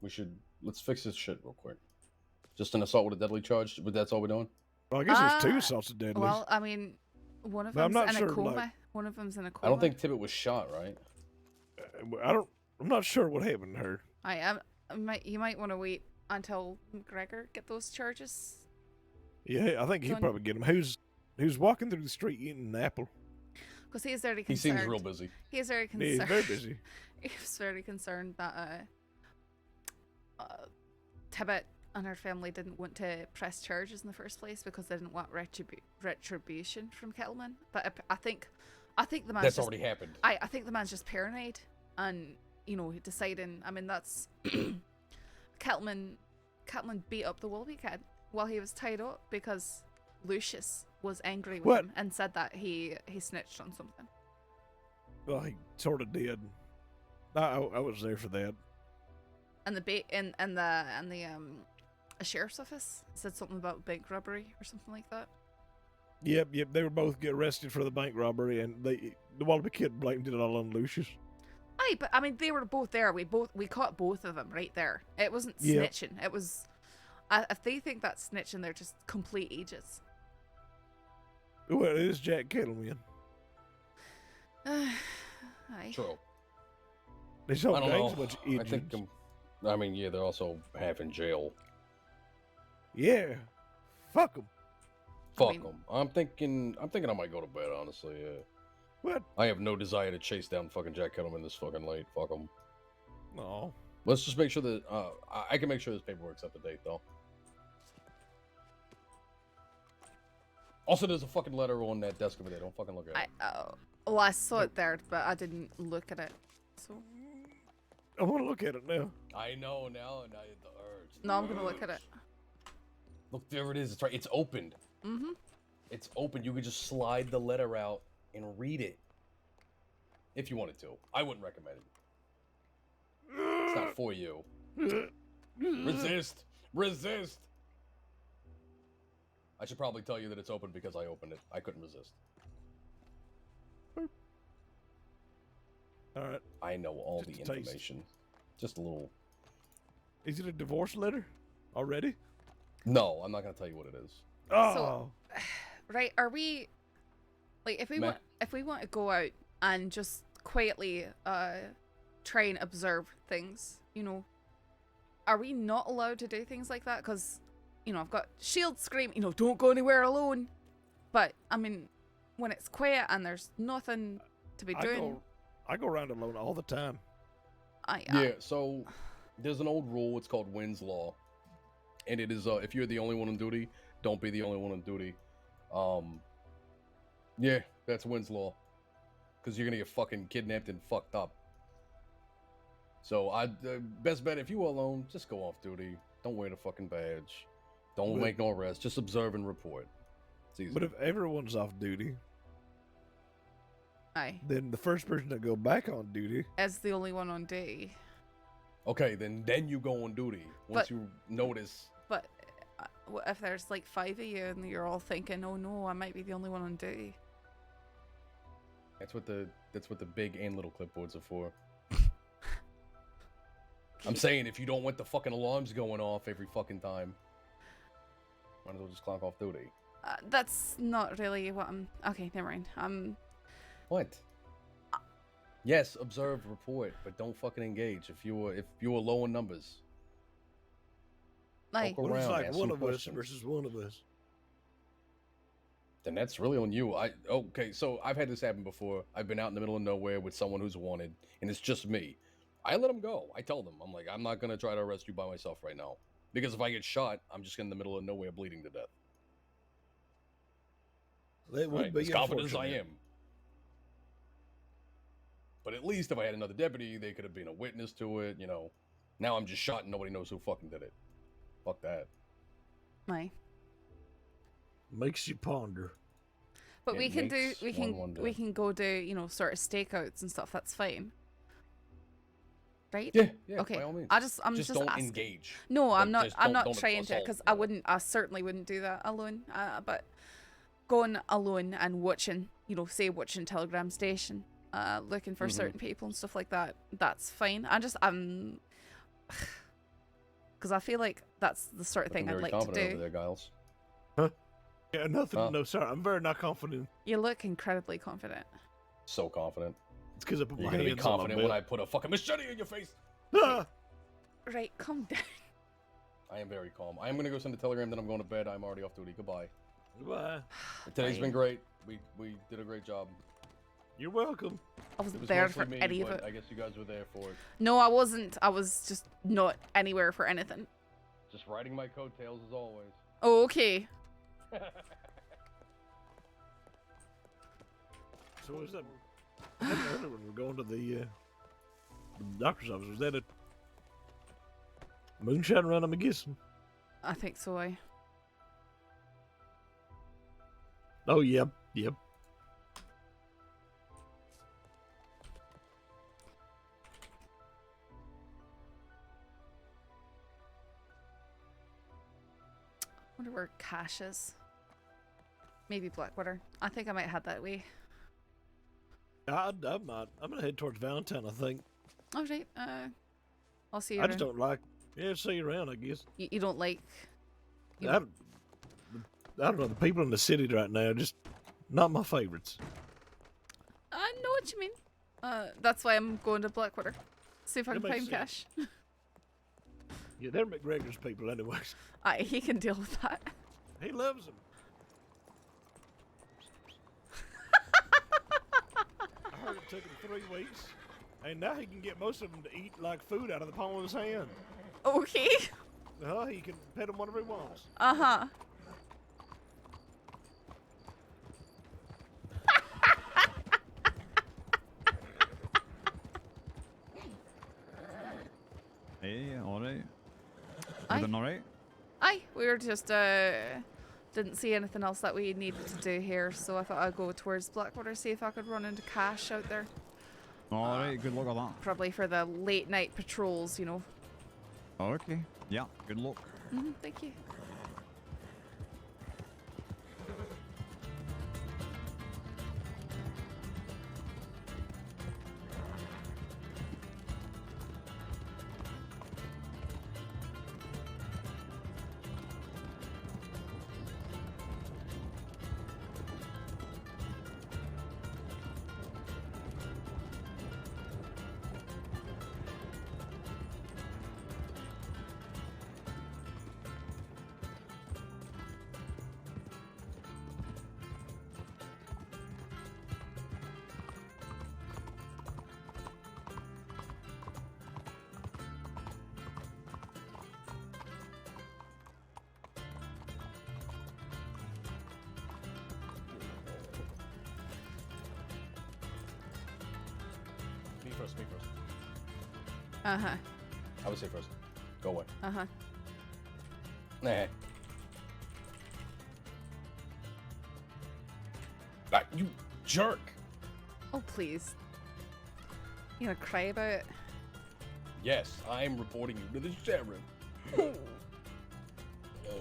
this. Let's fix this shit real quick. Just an assault with a deadly charge, but that's all we're doing? Well, I guess there's two assaults of deadly. Well, I mean, one of But I'm them's not in sure, a coma. like- One of them's in a coma. I don't think Tibbet was shot, right? I'm not sure what happened to her. You might want to wait until McGregor get those charges. Yeah, I think he'll Done. probably get him. Who's walking through the street eating an apple? Because he is very He concerned. seems real busy. He is very Yeah, concerned. he's very busy. He was very concerned that Tibbet and her family didn't want to press charges in the first place because they didn't want retribution from Kettleman. But I think the man's That's just, already happened. I think the man's just paranoid and deciding. I mean, that's Kettleman beat up the Wilby kid while he was tied up because Lucius was angry with him and said that he snitched on something. Well, he sort of did. I was there for that. And the sheriff's office said something about bank robbery or something like that. Yep. They were both get arrested for the bank robbery, and the Wallaby kid blamed it all on Lucius. Aye, but I mean, they were both there. We caught both of them right there. It wasn't Yep. snitching. It was. If they think that's snitching, they're just complete idiots. Well, it is Jack Kettleman. Aye. True. They saw I don't gangs know. a bunch of I idiots. think yeah, they're also half in jail. Yeah. Fuck them. Fuck them. I'm thinking I might go to bed, honestly. Yeah. What? I have no desire to chase down fucking Jack Kettleman this fucking late. Fuck him. No. Let's just make sure that I can make sure this paperwork's up to date though. Also, there's a fucking letter on that desk over there. Don't fucking look at it. I saw it there, but I didn't look at it. So. I want to look at it now. I know now, and I had the urge. No, I'm gonna look at it. Look, there it is. It's right. It's opened. Mm-hmm. It's open. You could just slide the letter out and read it. If you wanted to. I wouldn't recommend it. It's not for you. Resist. Resist. I should probably tell you that it's open because I opened it. I couldn't resist. All right. I know all Just the a taste. information. Just a little. Is it a divorce letter already? No, I'm not gonna tell you what it is. Oh. So, right? Are we like if we want to go out and just quietly try and observe things, are we not allowed to do things like that? Because I've got shield scream, don't go anywhere alone. But I mean, when it's quiet and there's nothing to be doing, I go around alone all the time. Yeah, so there's an old rule. It's called Wynn's Law, and it is if you're the only one on duty, don't be the only one on duty. Yeah, that's Wynn's Law, because you're gonna get fucking kidnapped and fucked up. So best bet if you are alone, just go off duty. Don't wear the fucking badge. Don't make no arrest. Just observe and report. It's easy. But if everyone's off duty, aye, then the first person to go back on duty as the only one on duty. Okay, then you go on duty once you notice. But what if there's like 5 of you and you're all thinking, "Oh no, I might be the only one on duty." That's what the big and little clipboards are for. I'm saying if you don't want the fucking alarms going off every fucking time, might as well just clock off duty. That's not really what I'm. Okay, never mind. What? Yes, observe, report, but don't fucking engage if you are low in numbers. Like, Poke What if it's around, like ask one some of us questions. versus one of us? Then that's really on you. Okay, so I've had this happen before. I've been out in the middle of nowhere with someone who's wanted, and it's just me. I let them go. I tell them, I'm like, I'm not gonna try to arrest you by myself right now, because if I get shot, I'm just in the middle of nowhere bleeding to death. That would Right, be as confident as I unfortunate. am. But at least if I had another deputy, they could have been a witness to it. You know, now I'm just shot and nobody knows who fucking did it. Fuck that. my. Makes you ponder. But It we can do, makes we one can, wonder. we can go do, you know, sort of stakeouts and stuff. That's fine. Right? Yeah, yeah. Okay. By all means. I'm just don't asking. engage. No, I'm Like, not. just I'm don't- not don't trying to, assault, because you I know. wouldn't. I certainly wouldn't do that alone. But going alone and watching, you know, say watching Telegram Station, looking for Mhm. certain people and stuff like that. That's fine. Because I feel like that's the sort of thing Looking I'd very like to confident do. over there, Giles. Huh? Yeah, nothing. Huh? No, sorry. I'm very not confident. You look incredibly confident. So confident. It's because I put You're my gonna be hands on my confident when I belt. put a fucking machete in your face. Ah! Right, calm down. I am very calm. I am gonna go send a telegram, then I'm going to bed. I'm already off duty. Goodbye. Goodbye. Today's been great. We did a great job. You're welcome. I wasn't It was there mostly for me, any of but it. I guess you guys were there for it. No, I wasn't. I was just not anywhere for anything. Just riding my coattails as always. Oh, okay. So was that? I hadn't heard of when we were going to the doctor's office. Was that a moonshine run? I'm guessing. I think so. Oh, yep, yep. Wonder where Cash is. Maybe Blackwater. I think I might head that way. I'm not. I'm gonna head towards Valentine. I think. All right. I'll see you. I just around. don't like. Yeah, see you around. I guess. You don't like. I don't know. The people in the city right now are just not my favorites. I know what you mean. That's why I'm going to Blackwater. See if I That can makes find Cash. Yeah, they're McGregor's people, anyways. He can deal with that. He loves them. I heard it took him 3 weeks, and now he can get most of them to eat like food out of the palm of his hand. Okay. He can pet them whenever he wants. Uh-huh. Hey, alright. Aye. Everything alright? Aye, we were just didn't see anything else that we needed to do here, so I thought I'd go towards Blackwater, see if I could run into Cash out there. Alright, good luck with that. Probably for the late night patrols, you know. Okay. Yeah, good luck. Thank you. Me first. Uh-huh. I would say first. Go away. Uh-huh. Nah. Ah, you jerk! Oh, please. You gonna cry about it? Yes, I'm reporting you to the sheriff. Oh. Oh.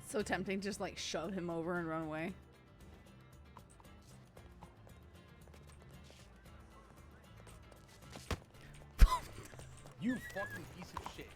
So tempting to just like shove him over and run away. You fucking piece of shit.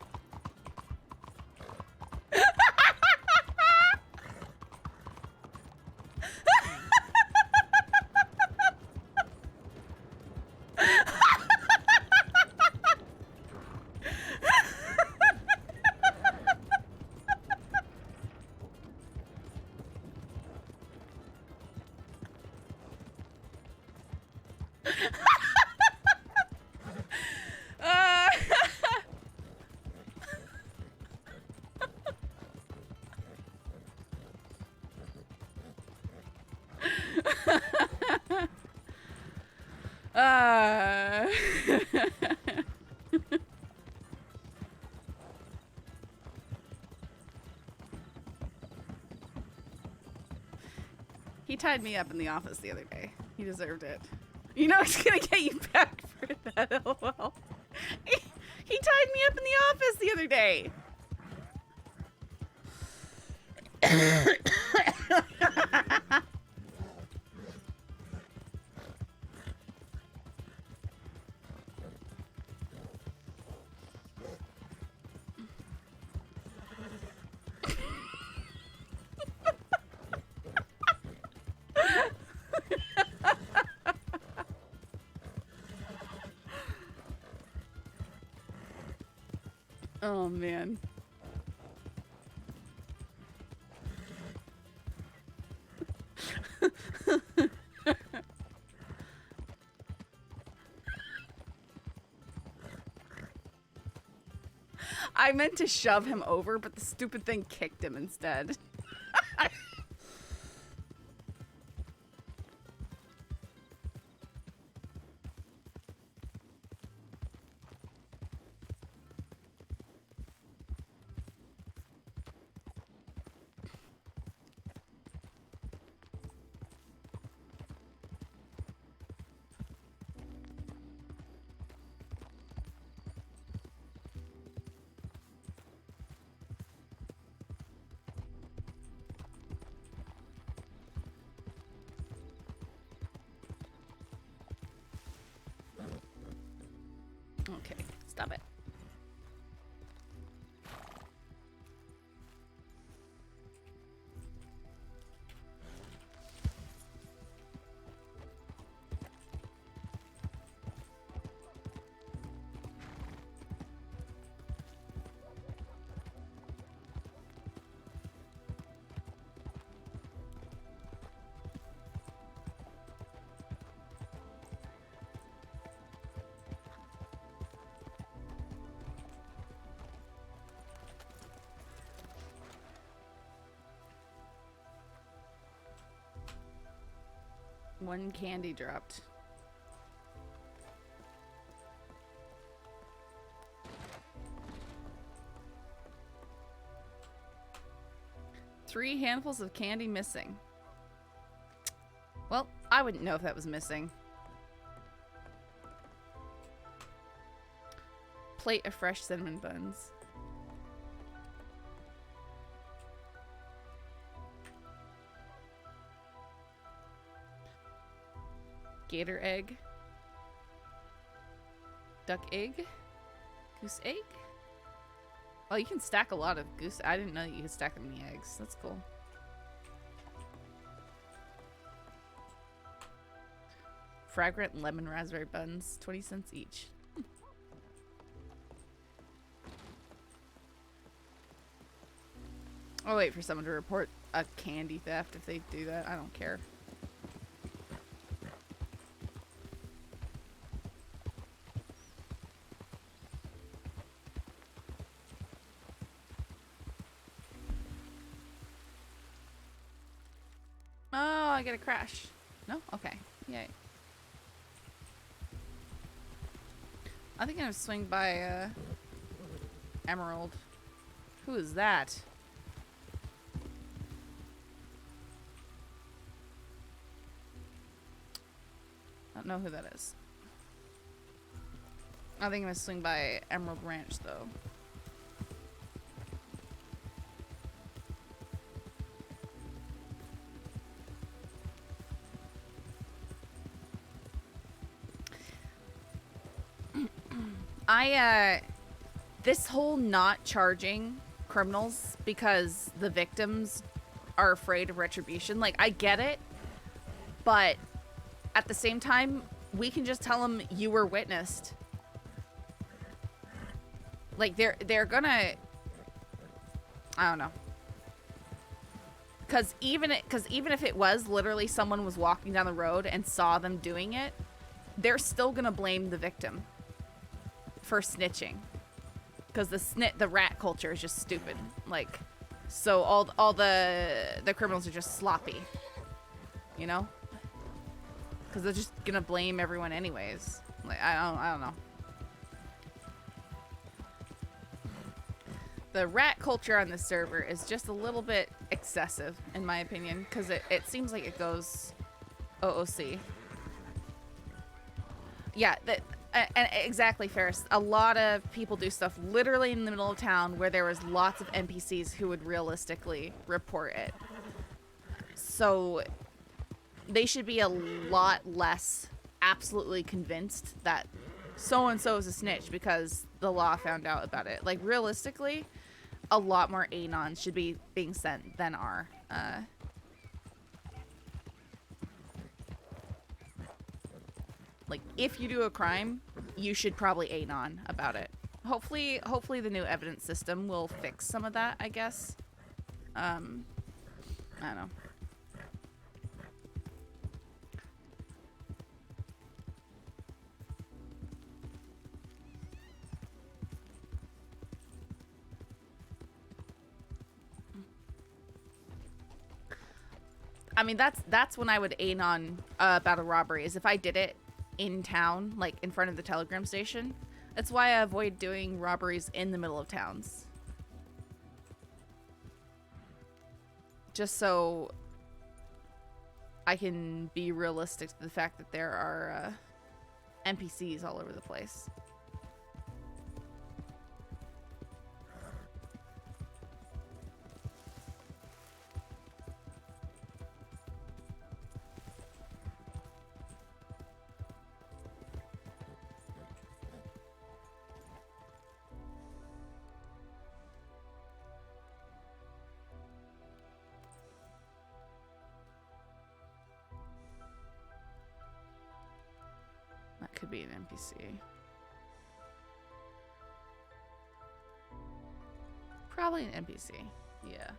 He tied me up in the office the other day. He deserved it. You know it's gonna get you back for that, lol. He tied me up in the office the other day. Oh man. I meant to shove him over, but the stupid thing kicked him instead. Okay, stop it. One candy dropped. Three handfuls of candy missing. Well, I wouldn't know if that was missing. Plate of fresh cinnamon buns. Gator egg. Duck egg. Goose egg. Oh, you can stack a lot of goose. I didn't know that you could stack that many eggs. That's cool. Fragrant lemon raspberry buns. 20 cents each. I'll wait for someone to report a candy theft if they do that. I don't care. Oh, I get a crash. No? Okay. Yay. I think I'm gonna swing by Emerald. Who is that? I don't know who that is. I think I'm gonna swing by Emerald Ranch though. This whole not charging criminals because the victims are afraid of retribution, like, I get it, but at the same time, we can just tell them you were witnessed. Like, they're gonna, I don't know. Because even if it was literally someone was walking down the road and saw them doing it, they're still gonna blame the victim for snitching. Because the rat culture is just stupid. Like, so all the criminals are just sloppy, you know? Because they're just gonna blame everyone anyways. Like, I don't know. The rat culture on this server is just a little bit excessive, in my opinion, because it seems like it goes OOC. Yeah, and exactly, Ferris. A lot of people do stuff literally in the middle of town where there was lots of NPCs who would realistically report it. So they should be a lot less absolutely convinced that so-and-so is a snitch because the law found out about it. Like, realistically, a lot more anons should be being sent than are. Like, if you do a crime, you should probably anon about it. Hopefully the new evidence system will fix some of that, I guess. I don't know. I mean, that's when I would anon about a robbery, is if I did it in town, like in front of the telegram station. That's why I avoid doing robberies in the middle of towns. Just so I can be realistic to the fact that there are NPCs all over the place. That could be an NPC. Probably an NPC. Yeah.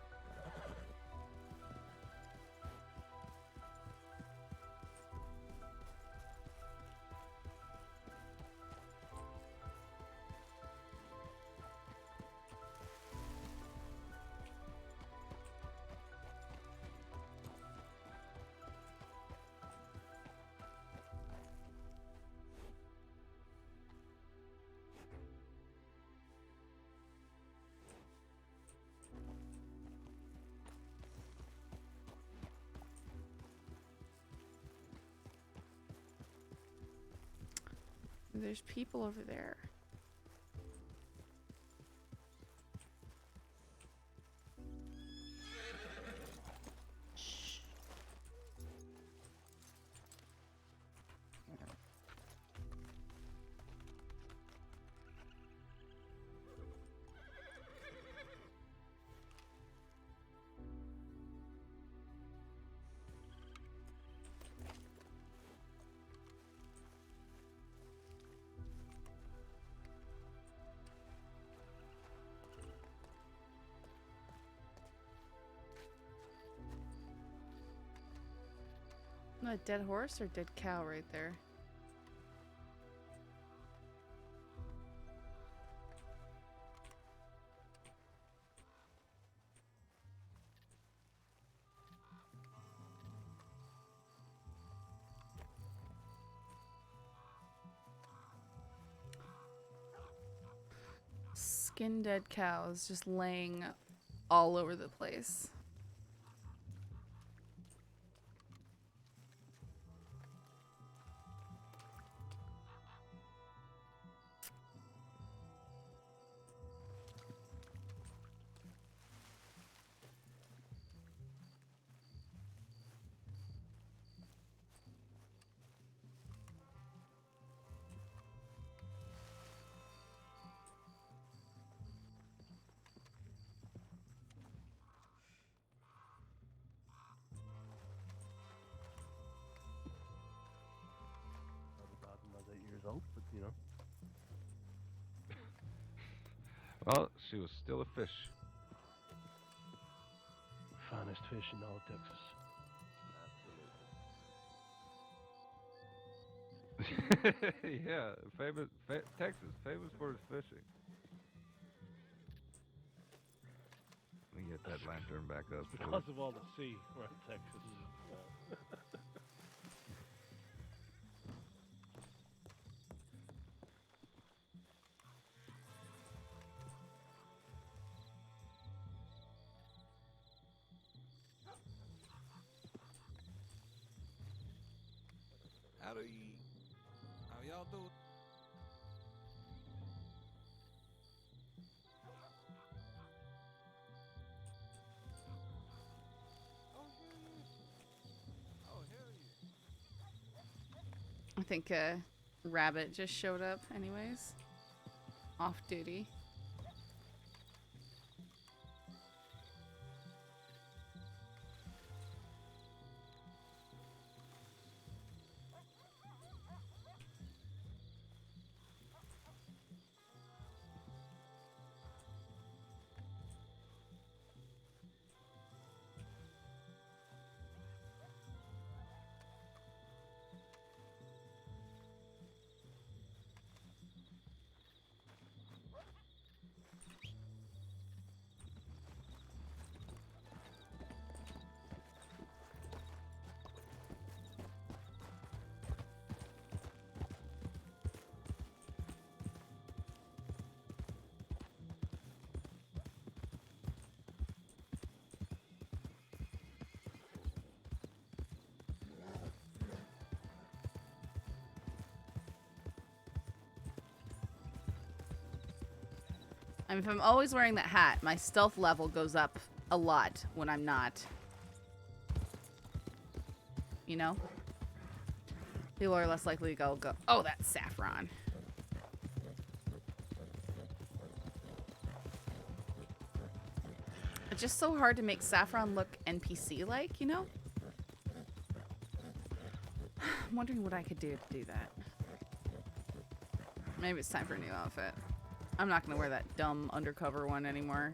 There's people over there. Shh. A dead horse or dead cow right there? Skin dead cows just laying all over the place. Well, she was still a fish. Finest fish in all of Texas. Yeah, famous Texas, famous for its fishing. Let me get that lantern back up. It's because of all the sea around Texas. How y'all doing? I think Rabbit just showed up anyways. Off duty. I mean, if I'm always wearing that hat, my stealth level goes up a lot when I'm not. You know? People are less likely to go, oh, that's Saffron. It's just so hard to make Saffron look NPC-like, you know? I'm wondering what I could do to do that. Maybe it's time for a new outfit. I'm not going to wear that dumb undercover one anymore.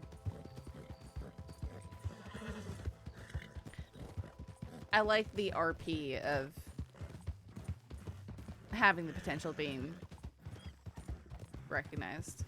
I like the RP of having the potential of being recognized.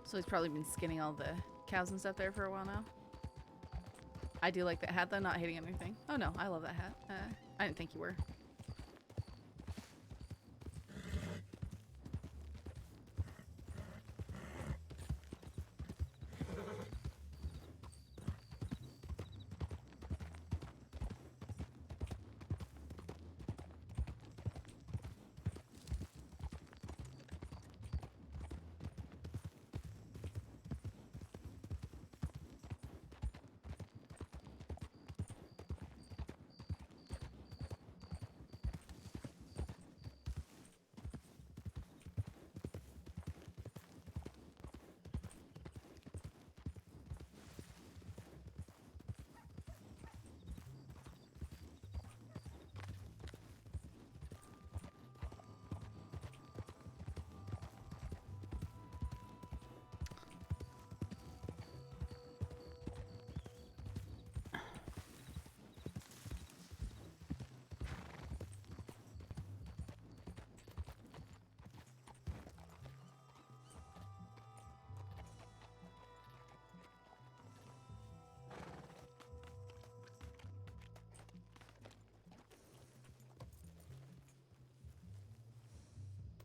So he's probably been skinning all the cows and stuff there for a while now. I do like that hat though, not hating anything. Oh no, I love that hat. I didn't think you were.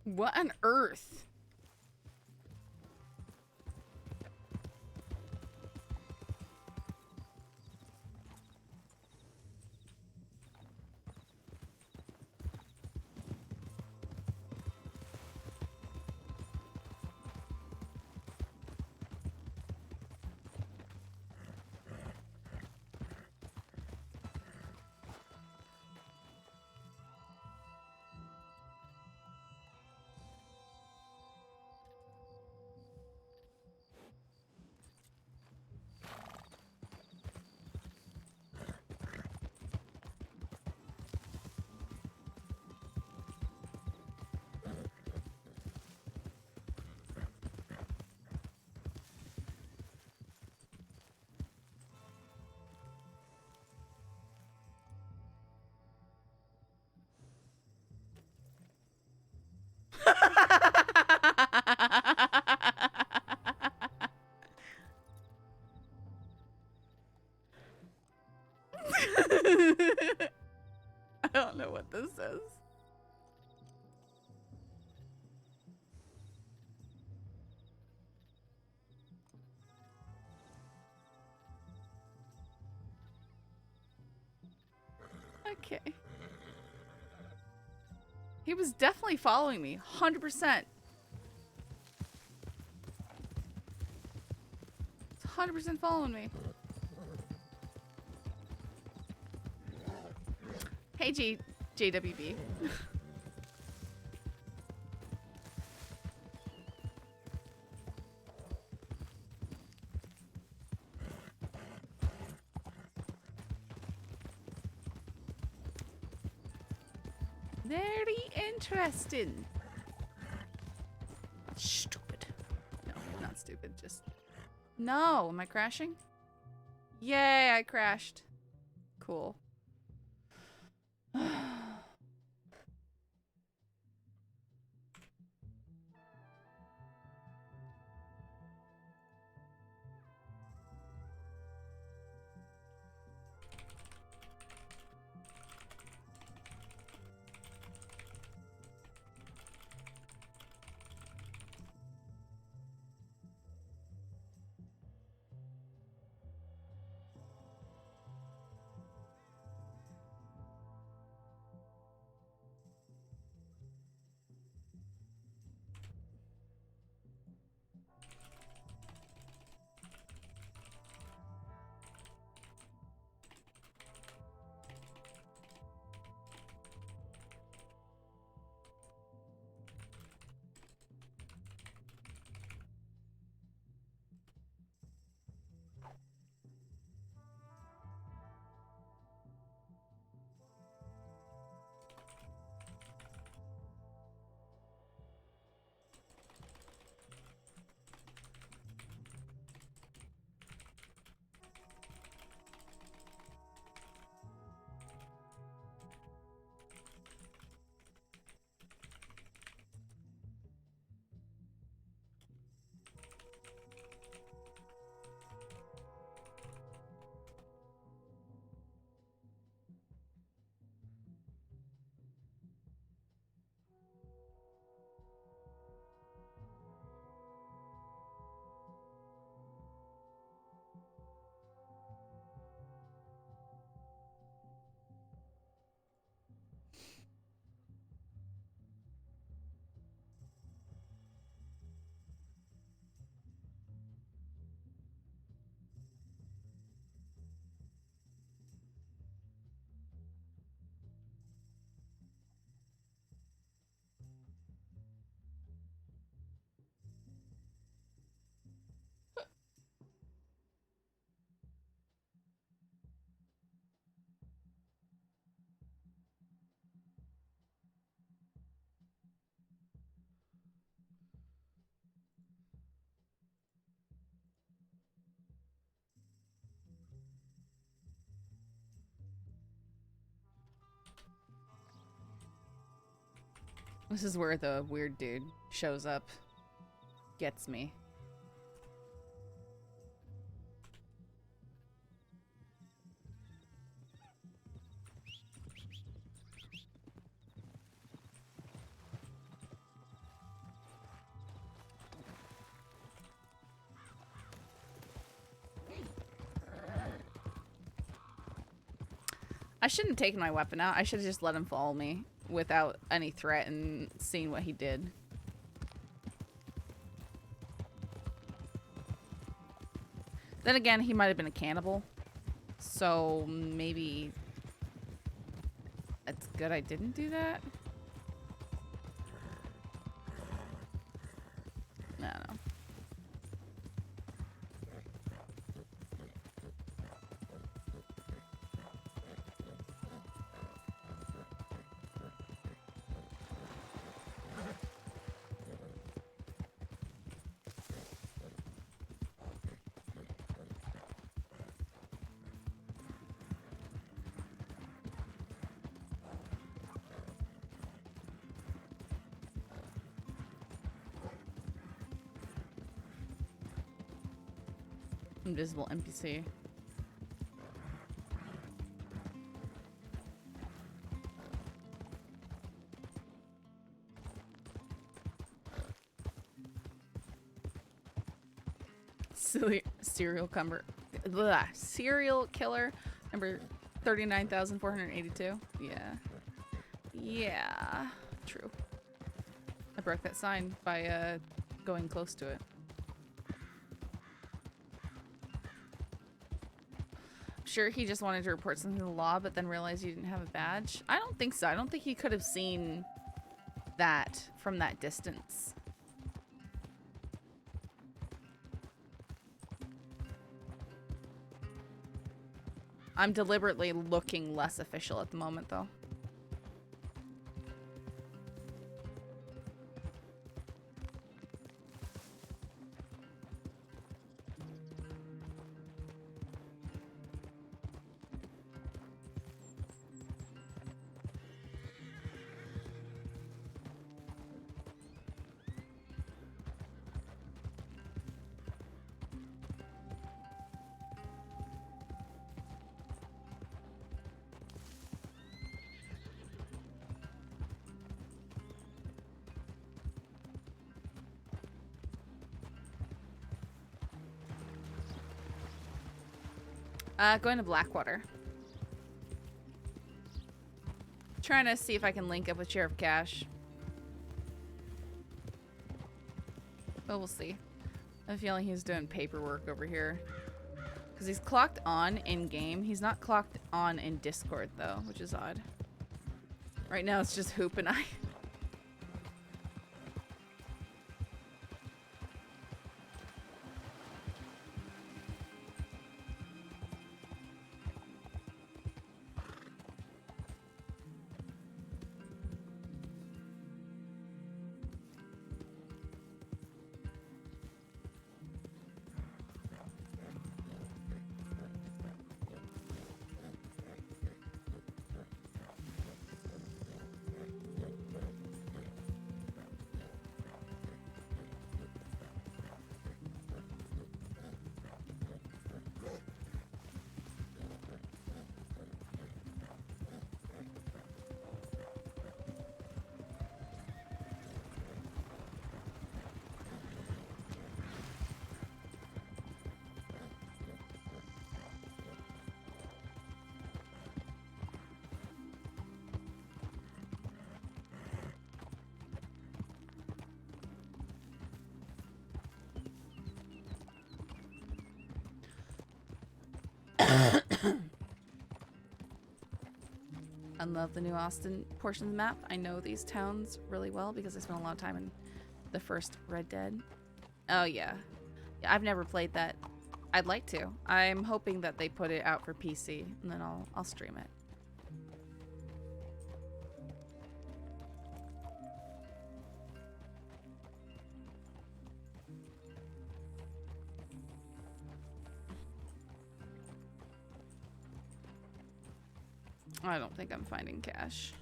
What on earth? I don't know what this is. Okay. He was definitely following me, 100%. It's 100% following me. Hey, JWB. Very interesting. Stupid. No, not stupid. Just. No, am I crashing? Yay, I crashed. Cool. This is where the weird dude shows up. Gets me. I shouldn't have taken my weapon out. I should have just let him follow me without any threat and seeing what he did. Then again, he might have been a cannibal. So maybe it's good I didn't do that. I don't know. Invisible NPC. Serial killer number 39,482. Yeah. Yeah. True. I broke that sign by going close to it. Sure, he just wanted to report something to the law, but then realized he didn't have a badge. I don't think so. I don't think he could have seen that from that distance. I'm deliberately looking less official at the moment, though. Going to Blackwater. Trying to see if I can link up with Sheriff Cash. But we'll see. I have a feeling he's doing paperwork over here. Because he's clocked on in-game. He's not clocked on in Discord, though, which is odd. Right now, it's just Hoop and I. I love the new Austin portion of the map. I know these towns really well because I spent a lot of time in the first Red Dead. Oh yeah. I've never played that. I'd like to. I'm hoping that they put it out for PC and then I'll stream it. I don't think I'm finding cash.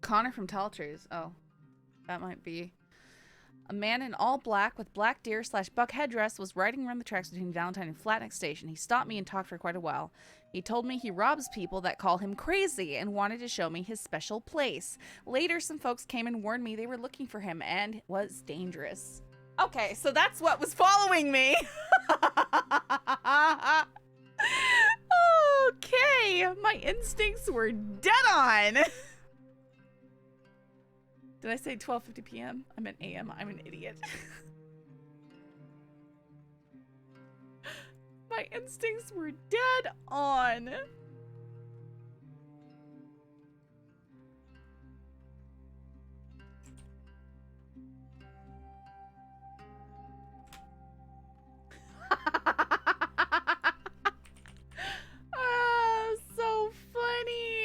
Connor from Tall Trees. Oh, that might be. A man in all black with black deer / buck headdress was riding around the tracks between Valentine and Flatneck Station. He stopped me and talked for quite a while. He told me he robs people that call him crazy and wanted to show me his special place. Later, some folks came and warned me they were looking for him and was dangerous. Okay, so that's what was following me. Okay, my instincts were dead on. Did I say 12:50 p.m.? I meant a.m. I'm an idiot. My instincts were dead on. So funny.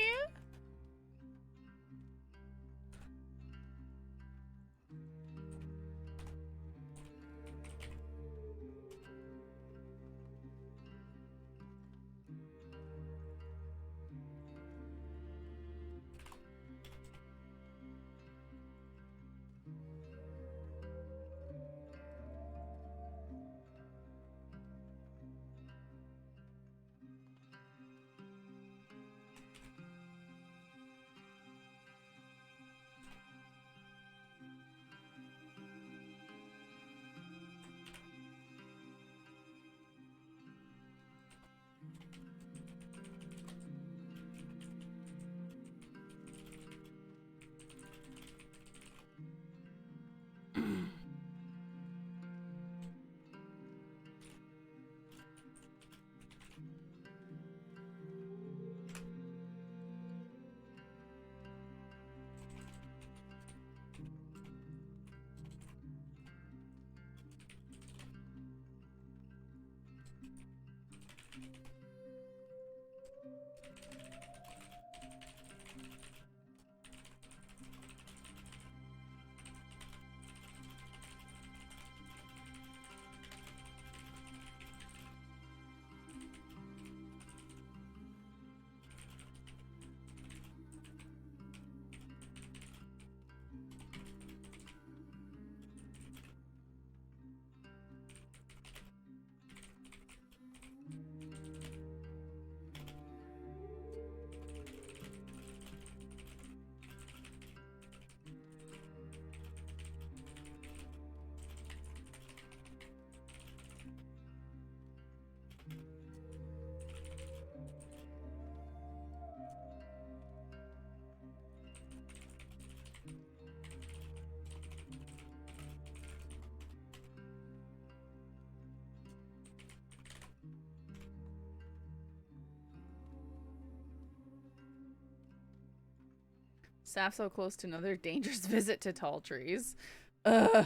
Staff so close to another dangerous visit to tall trees. Ugh.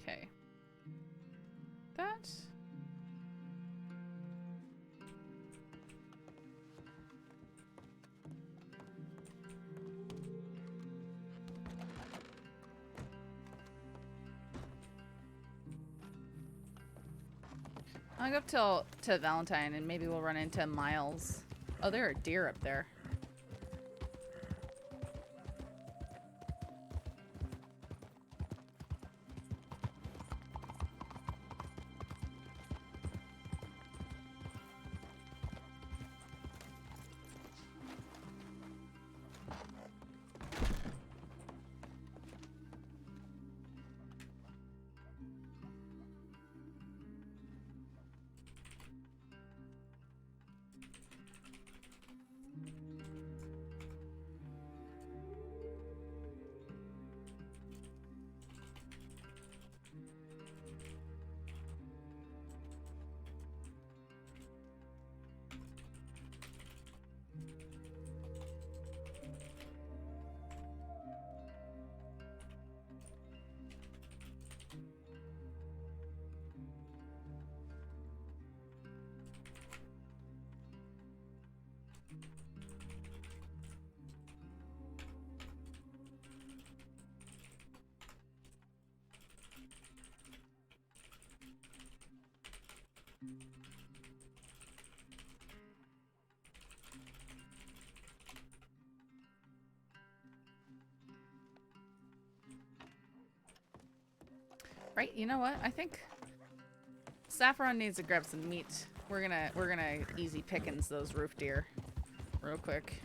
Okay. That. I'll go up to Valentine and maybe we'll run into Miles. Oh, there are deer up there. Right, you know what? I think Saffron needs to grab some meat. We're gonna easy pickings those roof deer real quick.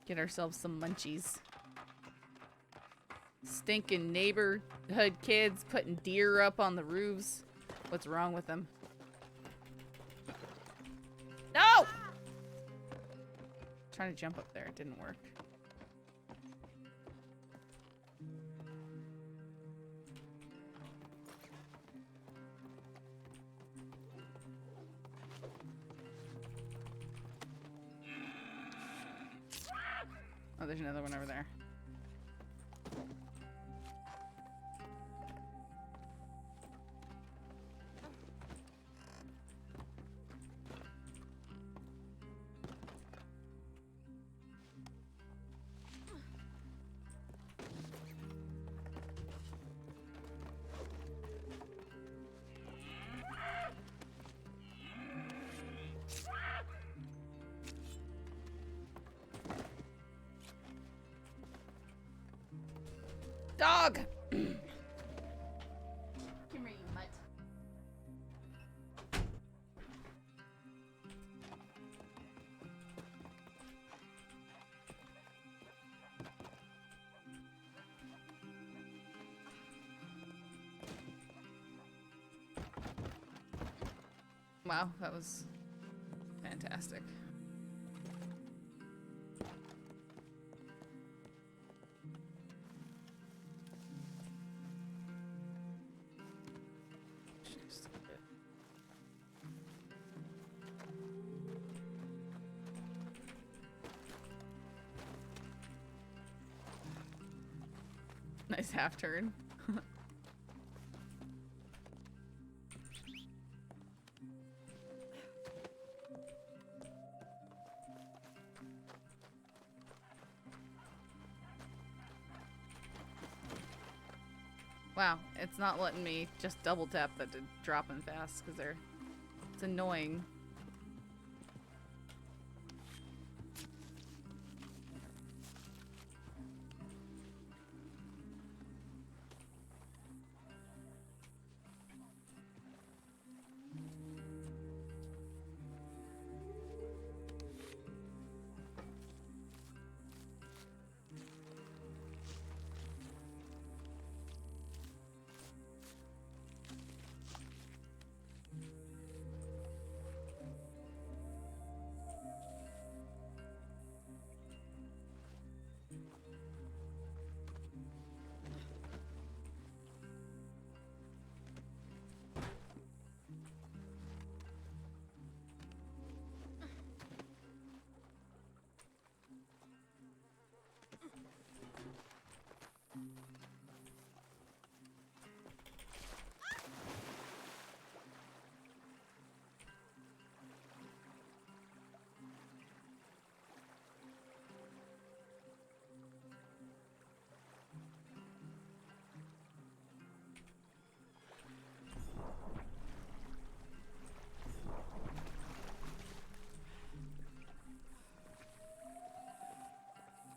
Get ourselves some munchies. Stinking neighborhood kids putting deer up on the roofs. What's wrong with them? No! Trying to jump up there, it didn't work. Oh, there's another one over there. Dog! Come here, you mutt. Wow, that was fantastic. Nice half turn. Wow, it's not letting me just double tap that to drop them fast because it's annoying.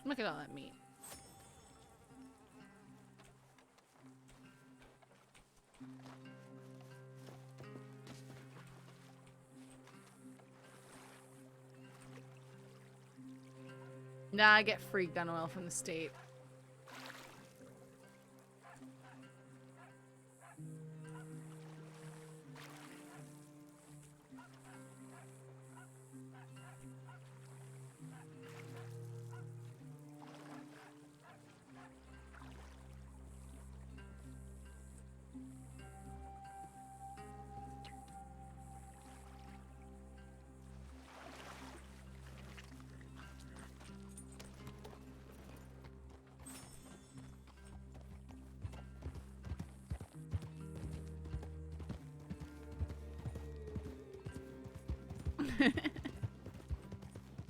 Look at all that meat. Nah, I get free gun oil from the state.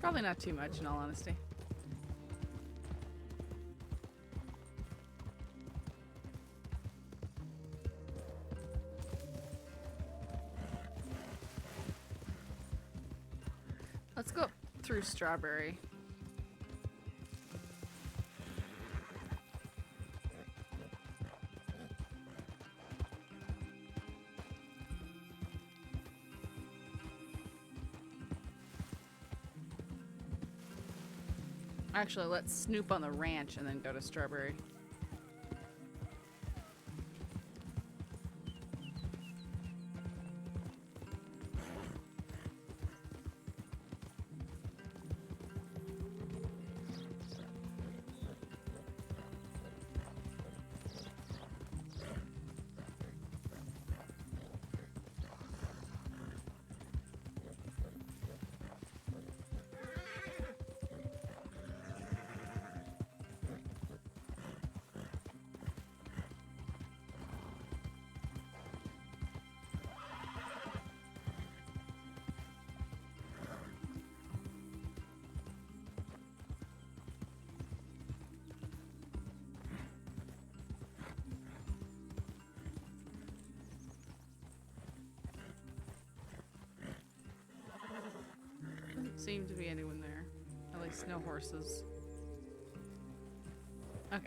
Probably not too much, in all honesty. Let's go through Strawberry. Actually, let's snoop on the ranch and then go to Strawberry. Doesn't seem to be anyone there. At least no horses. Okay.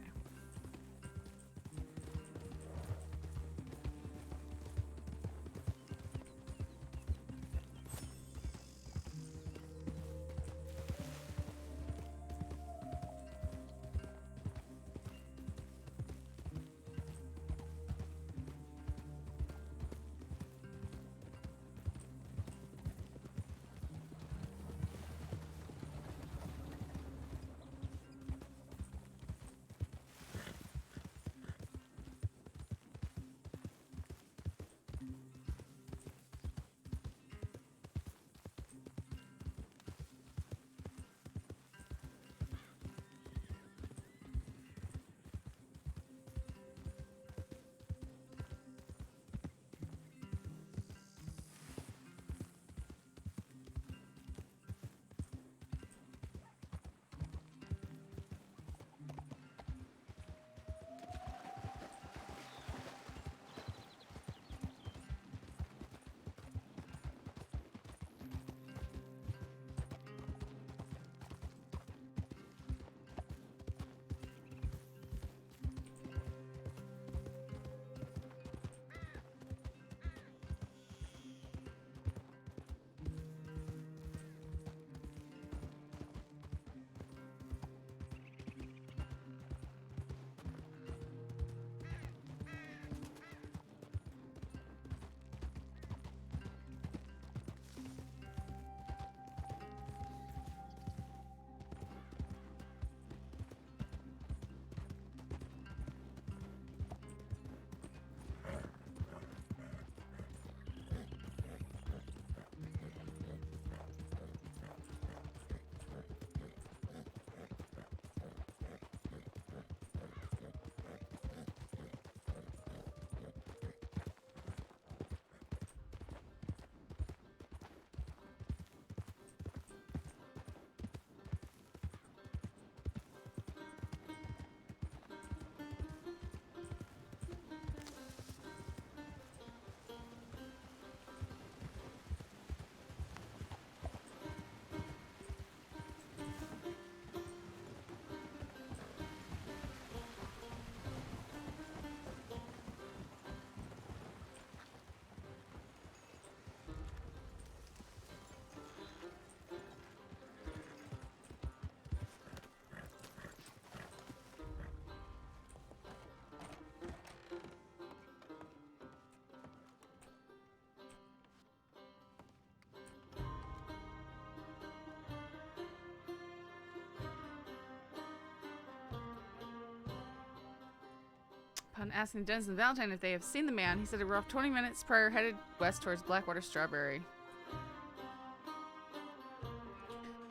Upon asking Dennis and Valentine if they have seen the man, he said they were off 20 minutes prior, headed west towards Blackwater Strawberry.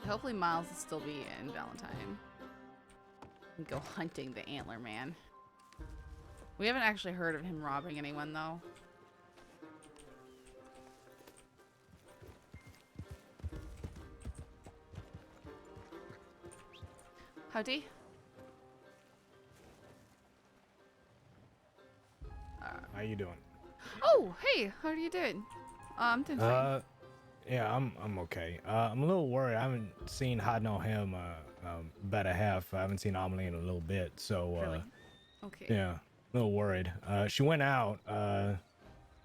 Hopefully Miles will still be in Valentine. And go hunting the Antler Man. We haven't actually heard of him robbing anyone, though. Howdy. How you doing? Oh, hey, how are you doing? I'm doing fine. Yeah, I'm okay. I'm a little worried. I haven't seen Hot No Him about a half. I haven't seen Amelie in a little bit, so Really? Okay. yeah, a little worried. She went out.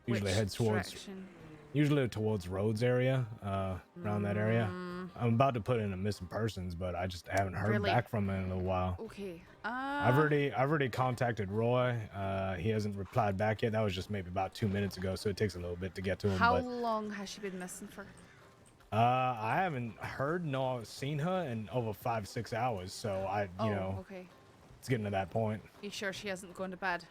Usually Which heads towards direction? usually towards Rhodes area, around that area. I'm about to put in a missing persons, but I just haven't heard Really? back from her in a little while. Okay. I've already contacted Roy. He hasn't replied back yet. That was just maybe about 2 minutes ago, so it takes a little bit to get to him. How but long has she been missing for? I haven't heard nor seen her in over 5-6 hours, so you know, okay. it's getting to that point. You sure she hasn't gone to bed?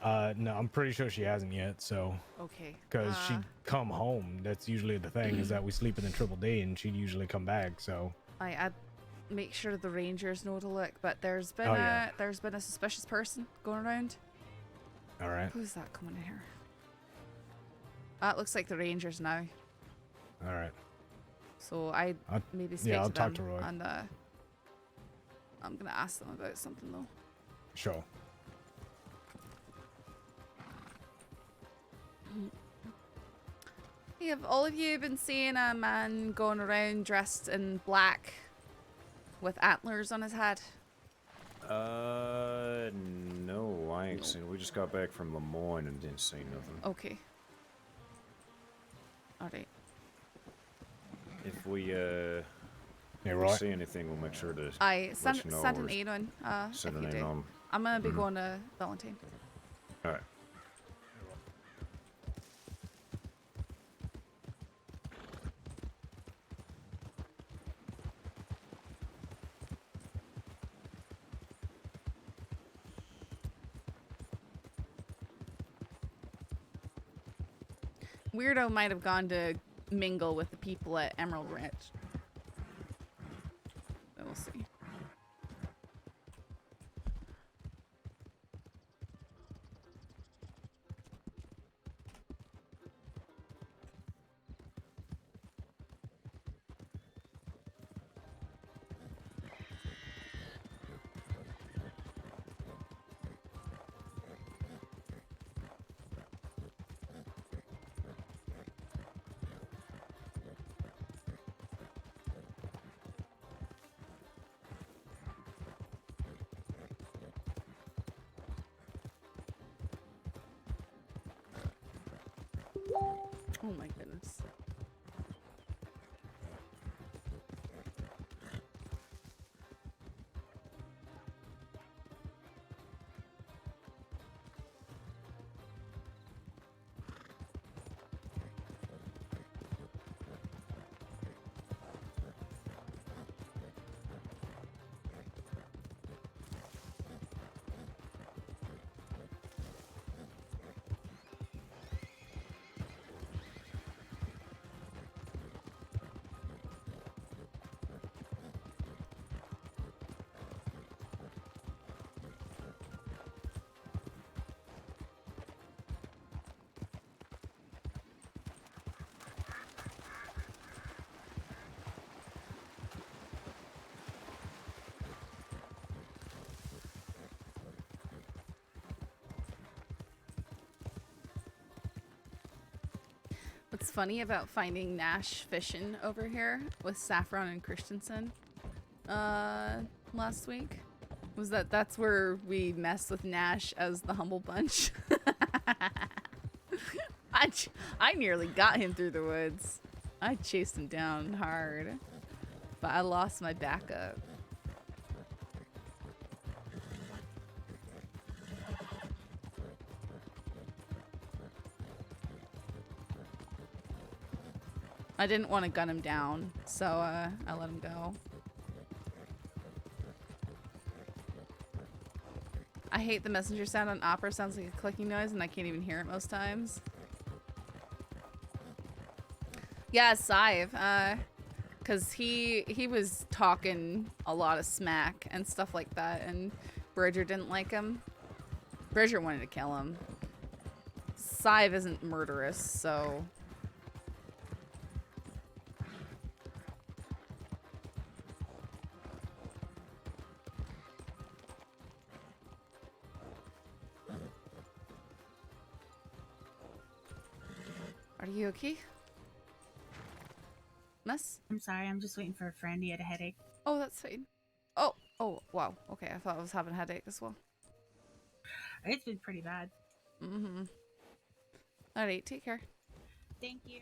No, I'm pretty sure she hasn't yet. So Okay. because she'd come home. That's usually the thing is that we sleep in the Triple D, and she'd usually come back. So I'd make sure the Rangers know to look, but there's been there's been a suspicious person going around. all right, Who's that coming in here? It looks like the Rangers now. all right. So I'll maybe speak I'll to talk them, to Roy. and I'm gonna ask them about something though. Sure. Have all of you been seeing a man going around dressed in black with antlers on his head? No, I ain't seen. We just got back from Lemoyne and didn't see nothing. Okay. Alright. If we Roy? see anything, we'll make sure to I let sent you know an or aid on send if an you aid do. on. I'm gonna be Mhm. going to Valentine. All right. Weirdo might have gone to mingle with the people at Emerald Ranch. We'll see. Oh my goodness. What's funny about finding Nash fishing over here with Saffron and Christensen last week was that that's where we messed with Nash as the Humble Bunch. I nearly got him through the woods. I chased him down hard, but I lost my backup. I didn't want to gun him down, so I let him go. I hate the messenger sound on opera. Sounds like a clicking noise, and I can't even hear it most times. Yeah, Sive. Cause he was talking a lot of smack and stuff like that, and Bridger didn't like him. Bridger wanted to kill him. Sive isn't murderous, so. Are you okay? Miss? I'm sorry, I'm just waiting for a friend. He had a headache. Oh, that's fine. Oh, wow. Okay, I thought I was having a headache as well. It's been pretty bad. Mm-hmm. Alright, take care. Thank you.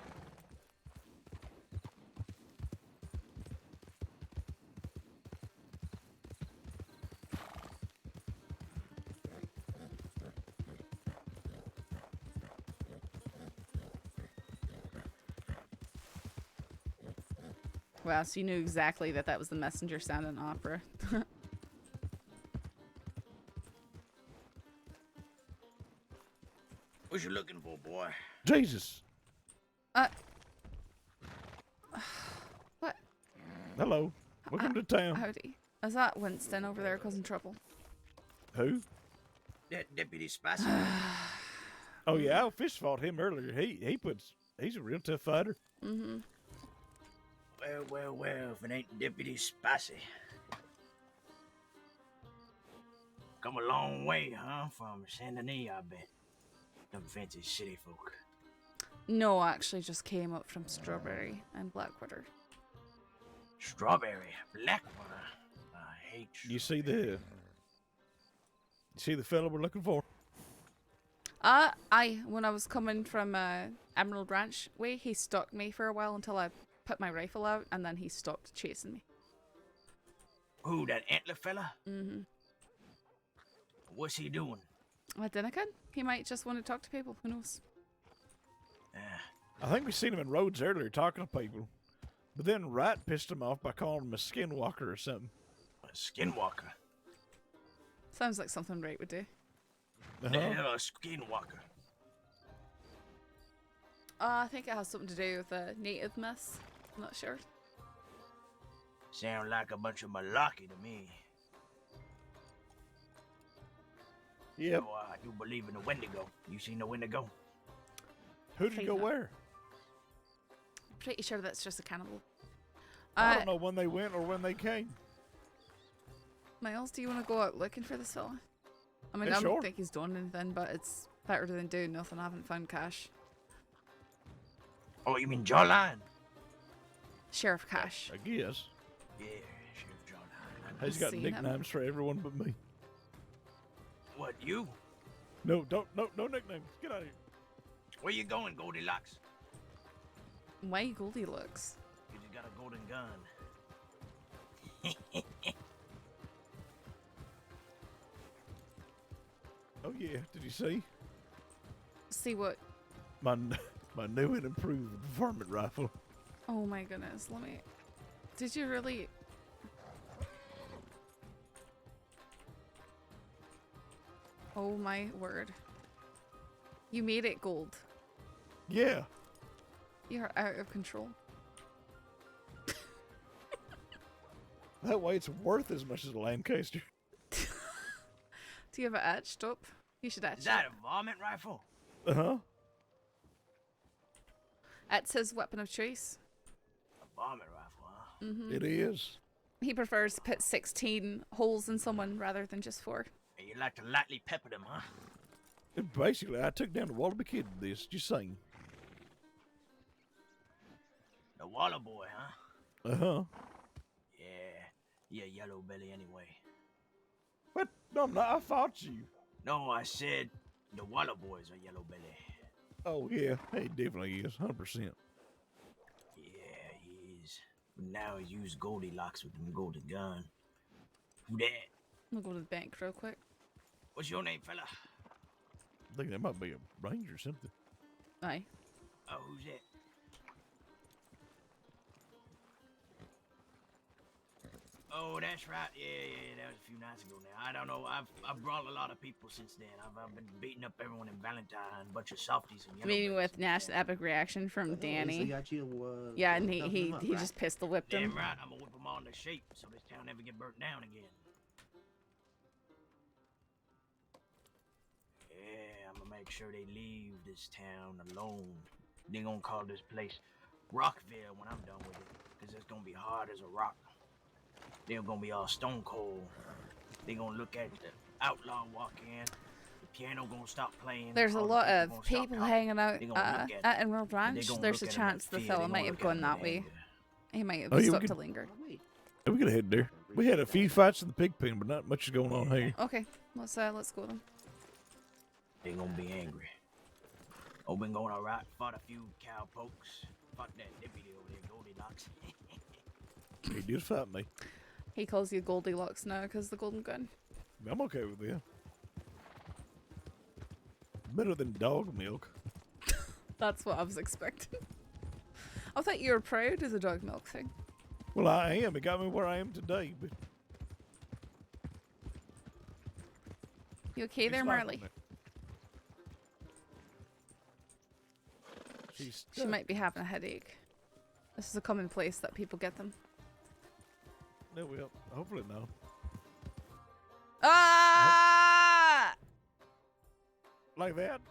Wow, so you knew exactly that was the messenger sound in opera. What you looking for, boy? Jesus. What? Hello. Welcome to town. Howdy. Is that Winston over there causing trouble? Who? That Deputy Spicy. Oh yeah, Al Fish fought him earlier. He's a real tough fighter. Mm-hmm. Well, if it ain't Deputy Spicy. Come a long way, huh? From Saint Denis, I bet. Them fancy city folk. No, I actually just came up from Strawberry and Blackwater. Strawberry, Blackwater. I hate You see the fellow we're looking for? When I was coming from Emerald Ranch way, he stalked me for a while until I put my rifle out, and then he stopped chasing me. Who, that antler fella? Mm-hmm. What's he doing? I dunno. He might just want to talk to people. Who knows? I think we seen him in Rhodes earlier talking to people. But then Wright pissed him off by calling him a skinwalker or something. A skinwalker? Sounds like something Wright would do. Yeah, a skinwalker. I think it has something to do with the native myths. I'm not sure. Sound like a bunch of malarkey to me. Yep. So, you believe in the Wendigo? You seen the Wendigo? Who did go where? Pretty sure that's just a cannibal. I don't know when they went or when they came. Miles, do you want to go out looking for this fella? I mean, Yeah, I don't sure. think he's done anything, but it's better than doing nothing. I haven't found Cash. Oh, you mean Jawline? Sheriff Cash. I guess. Yeah, Sheriff Jawline. He's got seen him. nicknames for everyone but me. What, you? No nicknames. Get out of here. Where you going, Goldilocks? Why Goldilocks? You just got a golden gun. Oh yeah, did you see? See what? My new and improved varmint rifle. Oh my goodness, let me... Did you really... Oh my word. You made it gold. Yeah. You're out of control. That way it's worth as much as a Lancaster. Do you have it etched up? You should etch Is that a varmint rifle? Uh-huh. It's his weapon of choice. A varmint rifle, huh? Mm-hmm. It is. He prefers to put 16 holes in someone rather than just 4. And you like to lightly pepper them, huh? Basically, I took down the Wallaby Kid with this, just saying. The Waller boy, huh? Uh-huh. Yeah, yellow belly anyway. What? No, I'm not. I fought you. No, I said the Waller boys are yellow belly. Oh, yeah. He definitely is. 100%. Yeah, he is. But now he's used Goldilocks with them golden gun. Who that? I'm gonna go to the bank real quick. What's your name, fella? I think that might be a ranger or something. Aye. Oh, who's that? Oh, that's right. Yeah, that was a few nights ago now. I don't know. I've brought a lot of people since then. I've been beating up everyone in Valentine, a bunch of softies and yellow. Meeting with Nash, the epic reaction from Danny. Yeah, and he just pistol whipped him. Damn right. I'm gonna whip them all into shape so this town never get burnt down again. Yeah, I'm gonna make sure they leave this town alone. They gonna call this place Rockville when I'm done with it, because it's gonna be hard as a rock. They're gonna be all stone cold. They gonna look at the outlaw walk in. The piano gonna stop playing. There's a lot of people hanging out at Emerald Ranch. There's a chance the fella might have gone that way. He might have stopped to linger. Yeah, we could head there. We had a few fights in the pig pen, but not much is going on here. Okay, let's go then. They gonna be angry. Oh, been going alright. Fought a few cow pokes. Fought that deputy over there, Goldilocks. He did fight me. He calls you Goldilocks now because the golden gun. I'm okay with that. Better than dog milk. That's what I was expecting. I thought you were proud of the dog milk thing. Well, I am. It got me where I am today. But you okay there, Marley? She might be having a headache. This is a commonplace that people get them. No, well, hopefully no. Ah! Like that?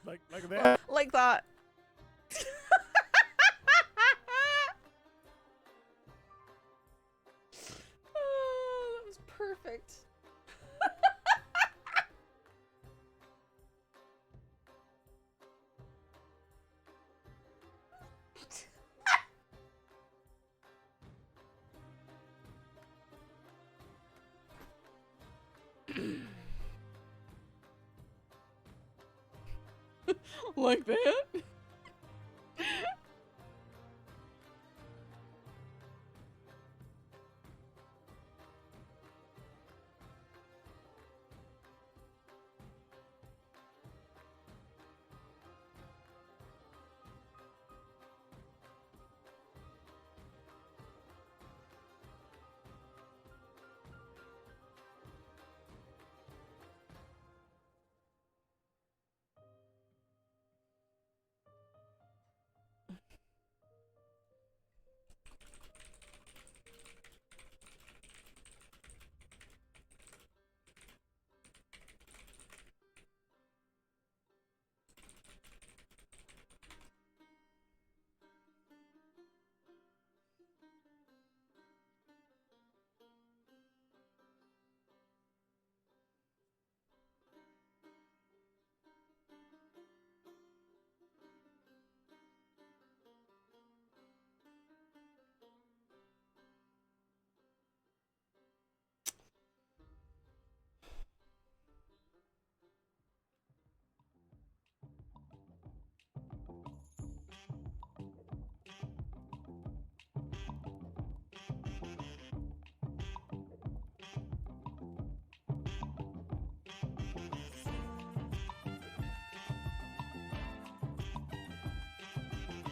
Like that? Like that. Oh, that was perfect. Like that?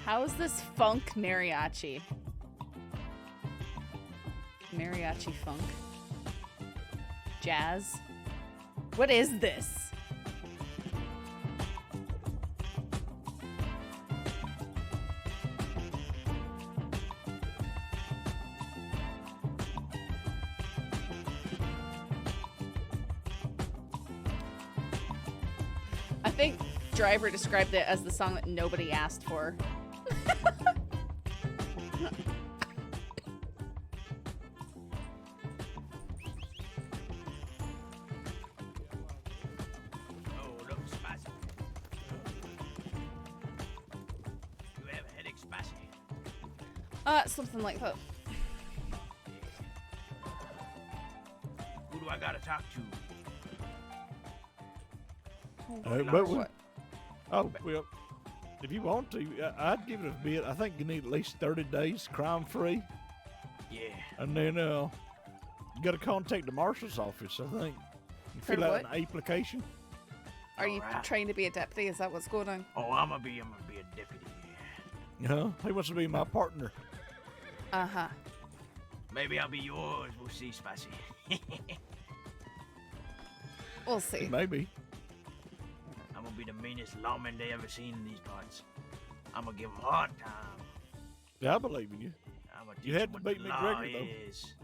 How is this funk mariachi? Mariachi funk? Jazz? What is this? I think Driver described it as the song that nobody asked for. Something like that. Who do I gotta talk to? Oh, well, if you want to, I'd give it a bit. I think you need at least 30 days crime-free. Yeah. And then you got to contact the marshal's office, I think. And fill out an application. Are you trying to be a deputy? Is that what's going on? Oh, I'm gonna be a deputy. He wants to be my partner. Uh-huh. Maybe I'll be yours. We'll see, Spicy. We'll see. Maybe. I'm gonna be the meanest lawman they ever seen in these parts. I'm gonna give them a hard time. Yeah, I believe in you. I'm gonna You teach had 'em to what beat the law McGregor, though. is.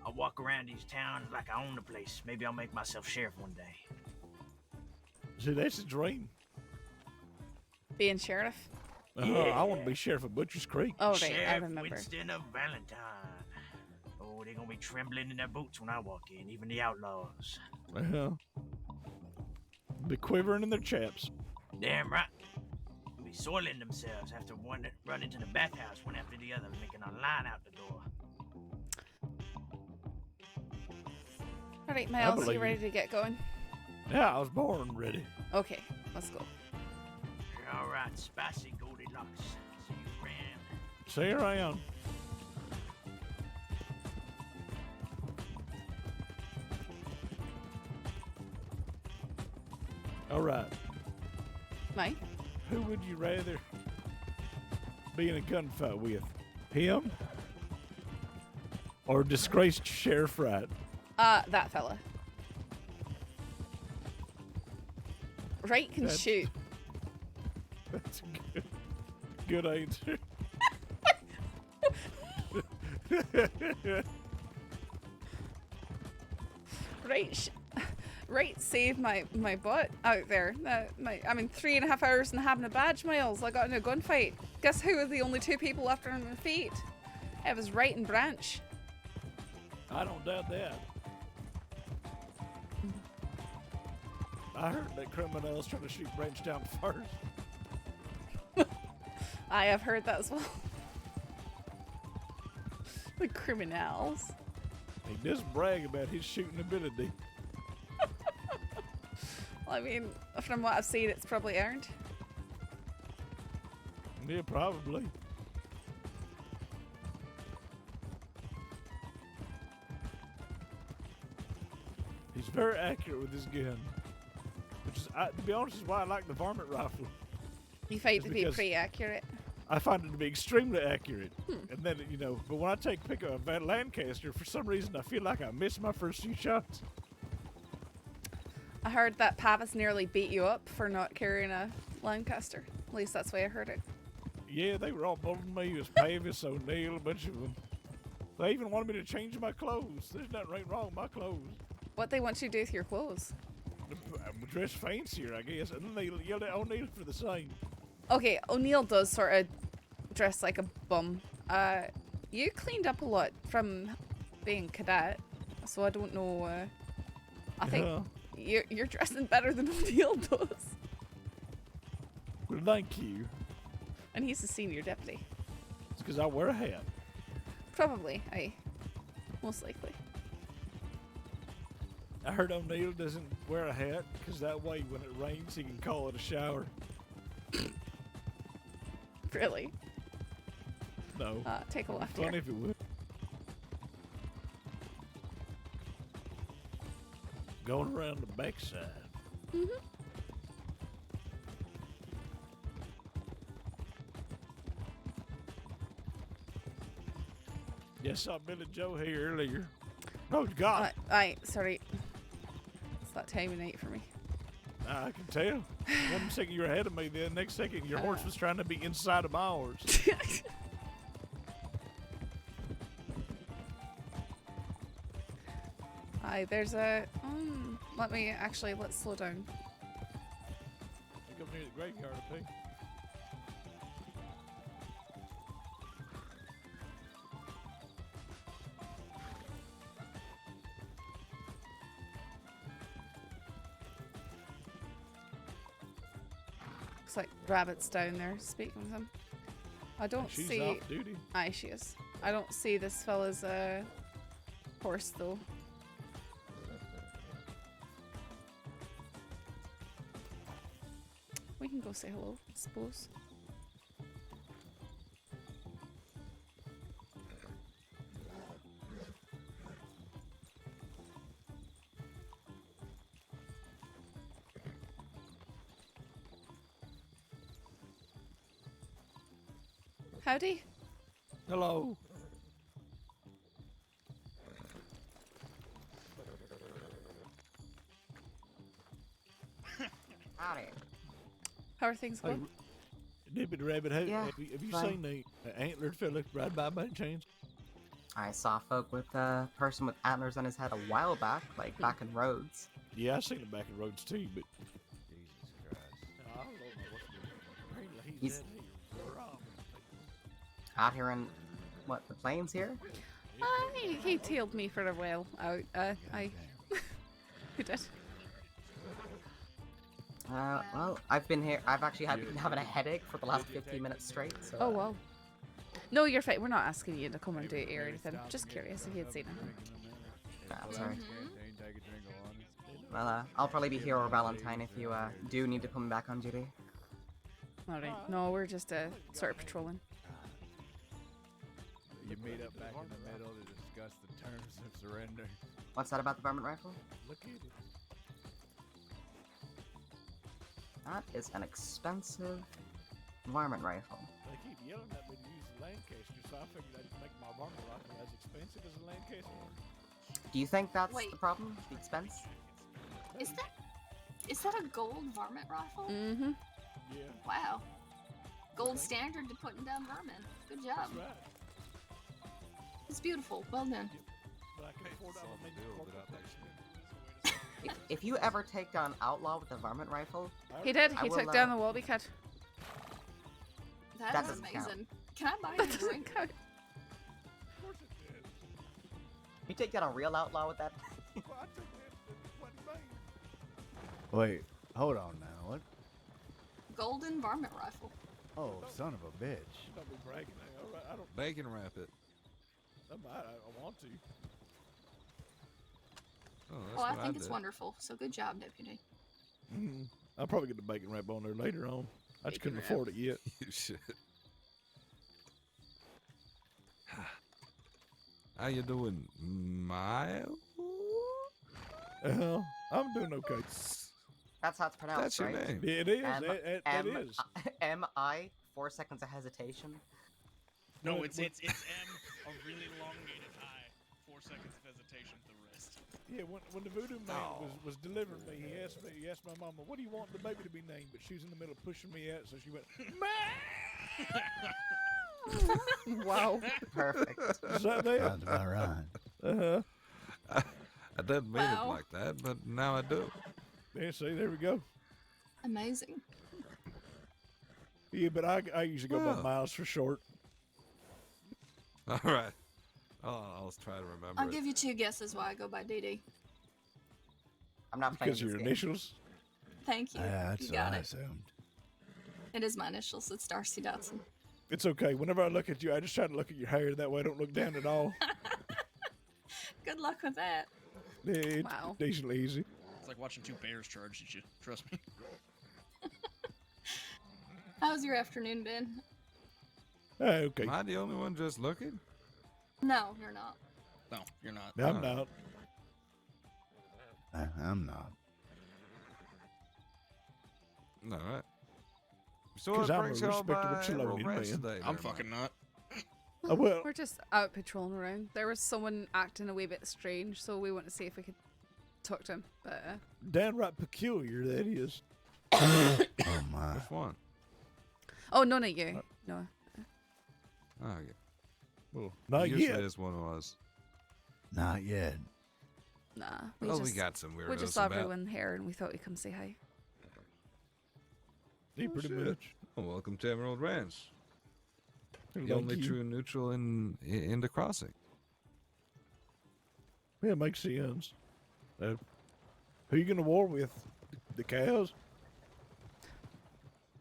I'll walk around these towns like I own the place. Maybe I'll make myself sheriff one day. See, that's a dream. Being sheriff? I want to be sheriff of Butcher's Creek. Oh, right, Sheriff I remember. Winston of Valentine. Oh, they're gonna be trembling in their boots when I walk in, even the outlaws. Be quivering in their chaps. Damn right. They'll be soiling themselves after one run into the bathhouse one after the other, making a line out the door. All right, Miles, believe you ready you. to get going? Yeah, I was born ready. Okay, let's go. All right, Spicy Goldilocks. See you around. See you around. All right. Mike? Who would you rather be in a gunfight with? Him? Or disgraced Sheriff Wright? That fella. Wright can That's- shoot. That's a good answer. Right saved my butt out there. I mean, 3.5 hours and having a badge, Miles. I got in a gunfight. Guess who were the only two people left on their feet? It was Wright and Branch. I don't doubt that. I heard that criminals trying to shoot Branch down first. I have heard that as well. The criminals. He does brag about his shooting ability. I mean, from what I've seen, it's probably earned. Yeah, probably. He's very accurate with his gun. Which is, to be honest, is why I like the varmint rifle. You find it It's to be because pretty accurate. I find it to be extremely accurate. And then, but when I pick up a Lancaster, for some reason I feel like I missed my first few shots. I heard that Pavis nearly beat you up for not carrying a Lancaster. At least that's the way I heard it. Yeah, they were all bullying me. It was Pavis, O'Neill, a bunch of them. They even wanted me to change my clothes. There's nothing right wrong with my clothes. What they want you to do with your clothes? Dress fancier, I guess. And then they yelled at O'Neill for the same. Okay, O'Neill does sort of dress like a bum. You cleaned up a lot from being cadet, so I don't know. I think you're dressing better than O'Neill does. Well, thank you. And he's the senior deputy. It's because I wear a hat. Probably, most likely. I heard O'Neill doesn't wear a hat because that way when it rains he can call it a shower. Really? No. Take a left Funny here. if it would. Going around the backside. Mm-hmm. Yes, I saw Billy Joe here earlier. Oh, God. Sorry. It's that time of night for me. I can tell. One second you're ahead of me, the next second your horse was trying to be inside of my horse. There's a... let's slow down. Go near the graveyard, I think. Looks like Rabbit's down there speaking with him. I don't She's see... off duty. Aye, she is. I don't see this fella's horse, though. We can go say hello, I suppose. Howdy. Hello. Howdy. How are things going? Deputy Rabbit, have Yeah, you fine. seen the antlered fella ride by any chance? I saw folk with a person with antlers on his head a while back, like back in Rhodes. Yeah, I seen him back in Rhodes too, but He's out here in, what, the plains here? He tailed me for a while out. Who did? Well, I've been here. I've actually been having a headache for the last 15 minutes straight. So, Oh wow. No, you're fine. We're not asking you to come and do it or anything. Just curious if you had seen him. I'm sorry. Well, I'll probably be here over Valentine if you do need to come back on duty. Alright. No, we're just sort of patrolling. You meet up back in the middle to discuss the terms of surrender. What's that about the varmint rifle? Look at it. That is an expensive varmint rifle. They keep yelling at me to use the Lancaster, so I figured I'd make my varmint rifle as expensive as a Lancaster. Do you think that's Wait. the problem? The expense? Is that a gold varmint rifle? Mm-hmm. Yeah. Wow. Gold standard to putting down vermin. Good job. That's right. It's beautiful. Well done. But I can afford to make If you ever take down Outlaw with a varmint rifle, He did. I He will, took down the Wallaby cat. That That is doesn't count. amazing. Can I buy That you a doesn't drink? count. You take down a real Outlaw with that? Wait, hold on now. What? Golden varmint rifle. Oh, son of a bitch. Don't be bragging. All right, I don't. Bacon wrap it. I want to. Oh, that's Oh, I what think it's did. wonderful. So good job, Deputy. Mm-hmm. I'll probably get the bacon wrap on there later on. I just couldn't afford it yet. You should. How you doing, Miles? I'm doing okay. That's how it's pronounced, That's your right? name. Yeah, it is. It is. M-I, 4 seconds of hesitation. No, it's M, a really elongated I, 4 seconds of hesitation, the rest. Yeah, when the voodoo man was delivering me, he asked my mama, "What do you want the baby to be named?" But she was in the middle of pushing me out, so she went, Wow. Perfect. Is that there? Sounds about right. Uh-huh. I didn't mean Wow. it like that, but now I do. Yeah, see, there we go. Amazing. Yeah, but I usually go by Well. miles for short. All right. I'll try to remember I'll it. give you 2 guesses why I go by DD. I'm not playing Because of this your game. initials? Thank you. That's You what got I it. assumed. It is my initials. It's Darcy Dotson. It's okay. Whenever I look at you, I just try to look at your hair. That way I don't look down at all. Good luck with that. Yeah, it's Wow. decently easy. It's like watching 2 bears charge at you. Trust me. How's your afternoon been? Okay. Am I the only one just looking? No, you're not. No, you're not. No, I'm not. I'm not. All right. So 'Cause what I'm a brings y'all respectable by Trelawney Roll Ranch man. today, I'm there, fucking not. Oh, well, We're just out patrolling around. There was someone acting a wee bit strange, so we want to see if we could talk to him. But downright peculiar, that is. Oh my. Which one? oh, none of you. No. Oh, yeah. Well, not Usually yet. is one of us. Not yet. Nah. Well, we just, got some we weirdos just saw about. everyone here, and we thought we'd come say hi. Yeah, pretty shit. much. Well, welcome to Emerald Ranch. The Thank only you. true neutral in the crossing. Yeah, it makes sense. Who you gonna war with? The cows?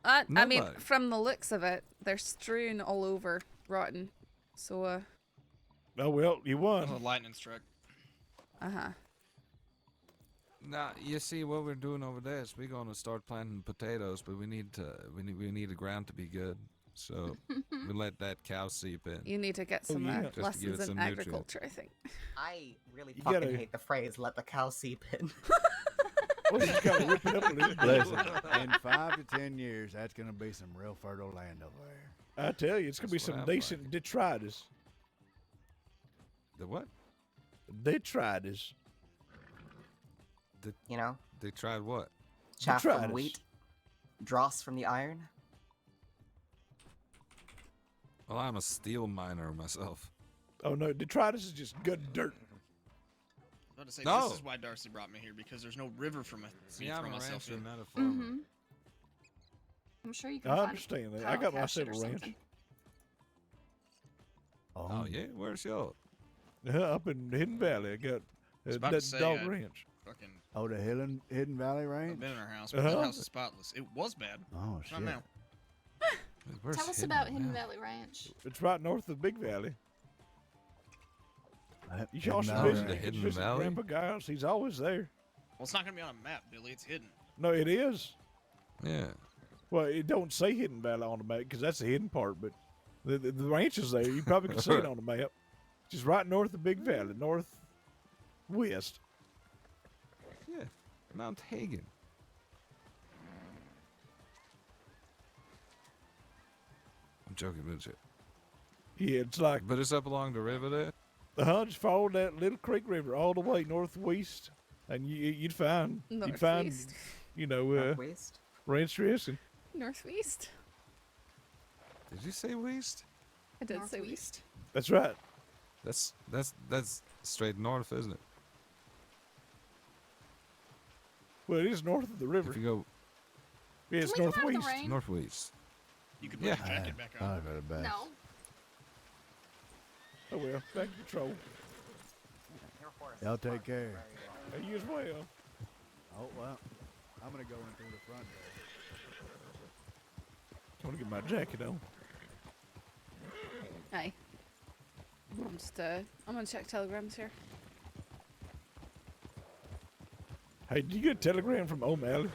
I mean, Nobody. from the looks of it, they're strewn all over, rotten. So, Oh well, you won. Oh, lightning struck. uh-huh. Now, you see, what we're doing over there is we're gonna start planting potatoes, but we need the ground to be good. So we let that cow seep in. You need to get some yeah. Just to give lessons it in some nutrients. agriculture, I think. I really You fucking gotta- hate the phrase "let the cow seep in." Well, you gotta rip it up a little bit. Listen, in 5 to 10 years, that's gonna be some real fertile land over there. I tell you, it's gonna be That's what some I'm decent detritus. The what? Detritus. You know, They tried what? chaff from Detritus. wheat. dross from the iron? Well, I'm a steel miner myself. Oh no, detritus is just good dirt. I was about to say, No. this is why Darcy brought me here, because there's no river for me to Yeah, I'm throw a myself rancher, in. not a farmer. Mm-hmm. I'm sure you can I find understand that. a I got cow cache it myself or a ranch. something. Oh yeah, where's yours? Up in Hidden Valley, I got was about that to say, dog I- ranch. Fucking, Oh, the Hidden Valley I've Ranch? been in our house, but that Uh-huh. house is spotless. It was bad. Oh, It's not shit. now. Tell us about Hidden Valley Ranch. It's right north of Big Valley. You Hidden y'all should Valley visit, Ranch. Hidden visit Valley? Grandpa Giles. He's always there. Well, it's not going to be on a map, Billy. It's hidden. No, it is. Yeah. Well, it don't say Hidden Valley on the map because that's the hidden part, but the ranch is there. You probably can see it on the map. Just right north of Big Valley, northwest. Yeah. Mount Hagen. I'm joking, but it's Yeah, it's like But it's up along the river there. just follow that Little Creek River all the way northwest, and you'd find Northwest? Northwest? ranch dressing. Northwest. Did you say west? I did say Northwest. west. That's right. That's straight north, isn't it? Well, it is north of the river. If you go Yeah, it's Can we come out of the northwest. rain? northwest. You can put Yeah. your jacket back on. I've had a bad. No. Oh well, back to patrol. Y'all take care. Hey, you as well. Oh, well. I'm going to go in through the front door. I want to get my jacket on. Aye. I'm gonna check telegrams here. Hey, did you get a telegram from O'Malley?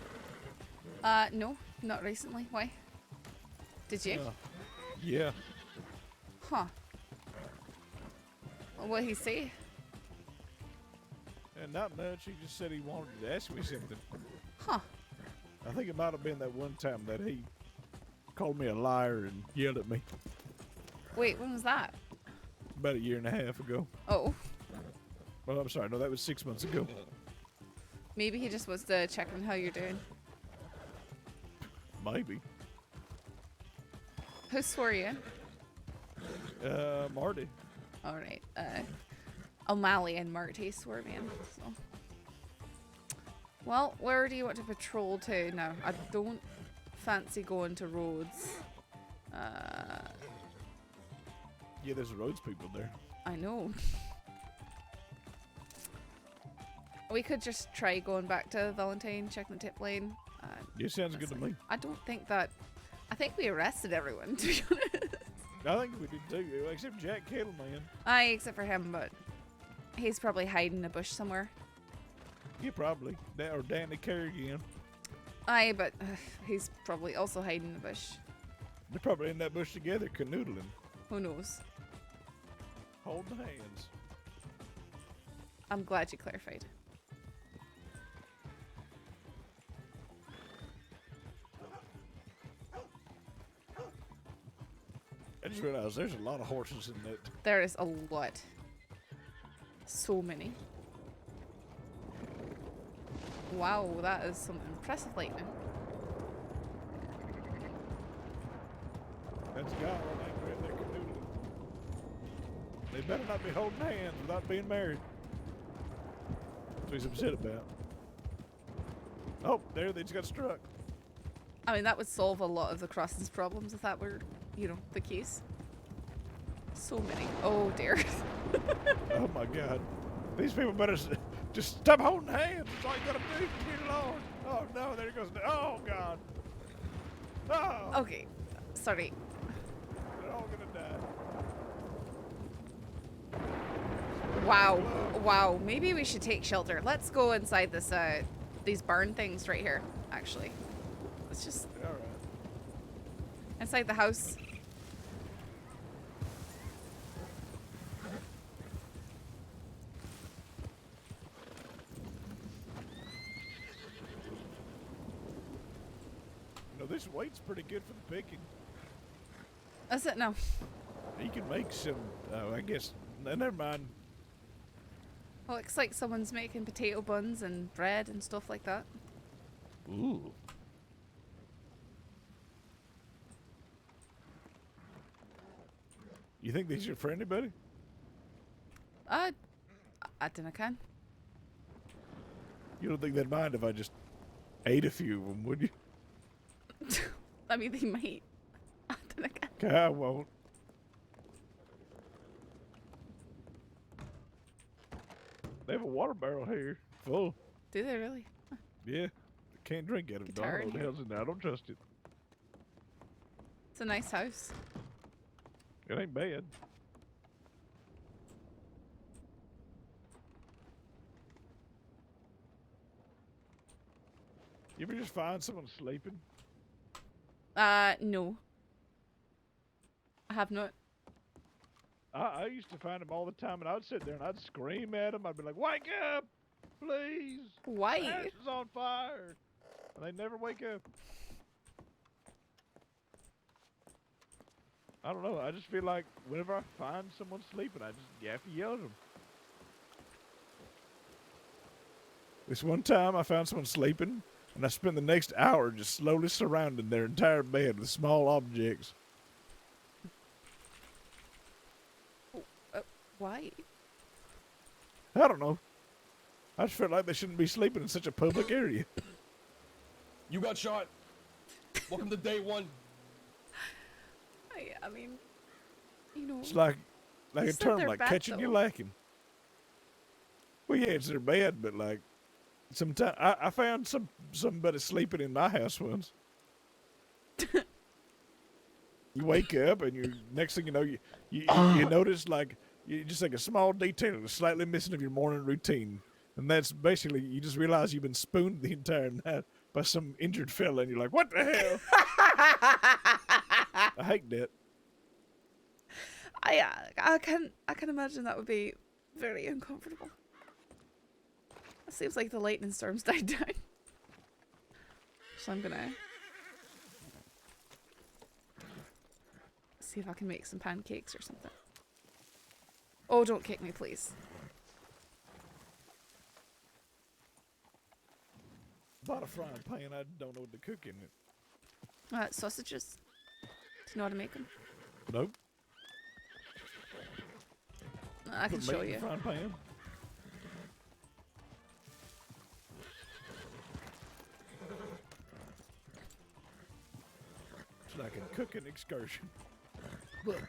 No, not recently. Why? Did you? Yeah. Huh. What'd he say? And not much. He just said he wanted to ask me something. Huh. I think it might have been that one time that he called me a liar and yelled at me Wait, when was that? about a year and a half ago. Oh, Well, I'm sorry. No, that was 6 months ago. maybe he just was checking how you're doing. Maybe. Who swore you? Marty. All right. O'Malley and Marty swore me in. So. Well, where do you want to patrol to now? I don't fancy going to Rhodes. Yeah, there's roads people there. I know. We could just try going back to Valentine, checking the tip lane. Yeah, sounds good to me. I don't think that. I think we arrested everyone, to be honest. I think we did too, except Jack Kettleman. Aye, except for him, but he's probably hiding in a bush somewhere. Yeah, probably. Or Danny Kerrigan. Aye, but he's probably also hiding in the bush. They're probably in that bush together, canoodling, Who knows? holding hands. I'm glad you clarified. I just realized there's a lot of horses in that. There is a lot. So many. Wow, that is some impressive lightning. That's God on that right there canoodling. They better not be holding hands without being married. That's what he's upset about. Oh, there they just got struck. I mean, that would solve a lot of the crossings problems if that were, the case. So many. Oh dear. Oh my God. These people better just stop holding hands. That's all you gotta do. Dear Lord. Oh no, there he goes. Oh God. Oh. Okay. Sorry. They're all gonna die. Wow. Wow. Maybe we should take shelter. Let's go inside this these barn things right here, actually. Let's just Alright. inside the house. This weight's pretty good for the picking. Is it? No. You can make some, I guess, never mind. Well, looks like someone's making potato buns and bread and stuff like that. Ooh. You think these are friendly, buddy? I think I can. You don't think they'd mind if I just ate a few of them, would you? I mean, they might. I think I can. Okay, I won't. They have a water barrel here, full. Do they really? Yeah, can't drink out of it. Guitar in What the here. hell's in there? I don't trust it. It's a nice house. It ain't bad. You ever just find someone sleeping? No. I have not. I used to find them all the time, and I'd sit there and I'd scream at them. I'd be like, "Wake up, please! Why? The house is on fire!" And they never wake up. I don't know. I just feel like whenever I find someone sleeping, I just have to yell at them. This one time, I found someone sleeping, and I spent the next hour just slowly surrounding their entire bed with small objects. Why? I don't know. I just felt like they shouldn't be sleeping in such a public area. You got shot. Welcome to day one. I mean, you know. It's like a It's not term their like bad, catching you though. lacking. Well, yeah, it's their bad, but like sometimes I found somebody sleeping in my house once. You wake up and you next thing you know you notice like you just like a small detail that's slightly missing of your morning routine, and that's basically you just realize you've been spooned the entire night by some injured fella, and you're like, "What the hell?" I hate that. I can imagine that would be very uncomfortable. It seems like the lightning storm's died down. So I'm gonna see if I can make some pancakes or something. Oh, don't kick me, please. Bought a frying pan. I don't know what to cook in it. Sausages. Do you know how to make them? Nope. I can Put show meat in you. the frying pan. It's like a cooking excursion. Look.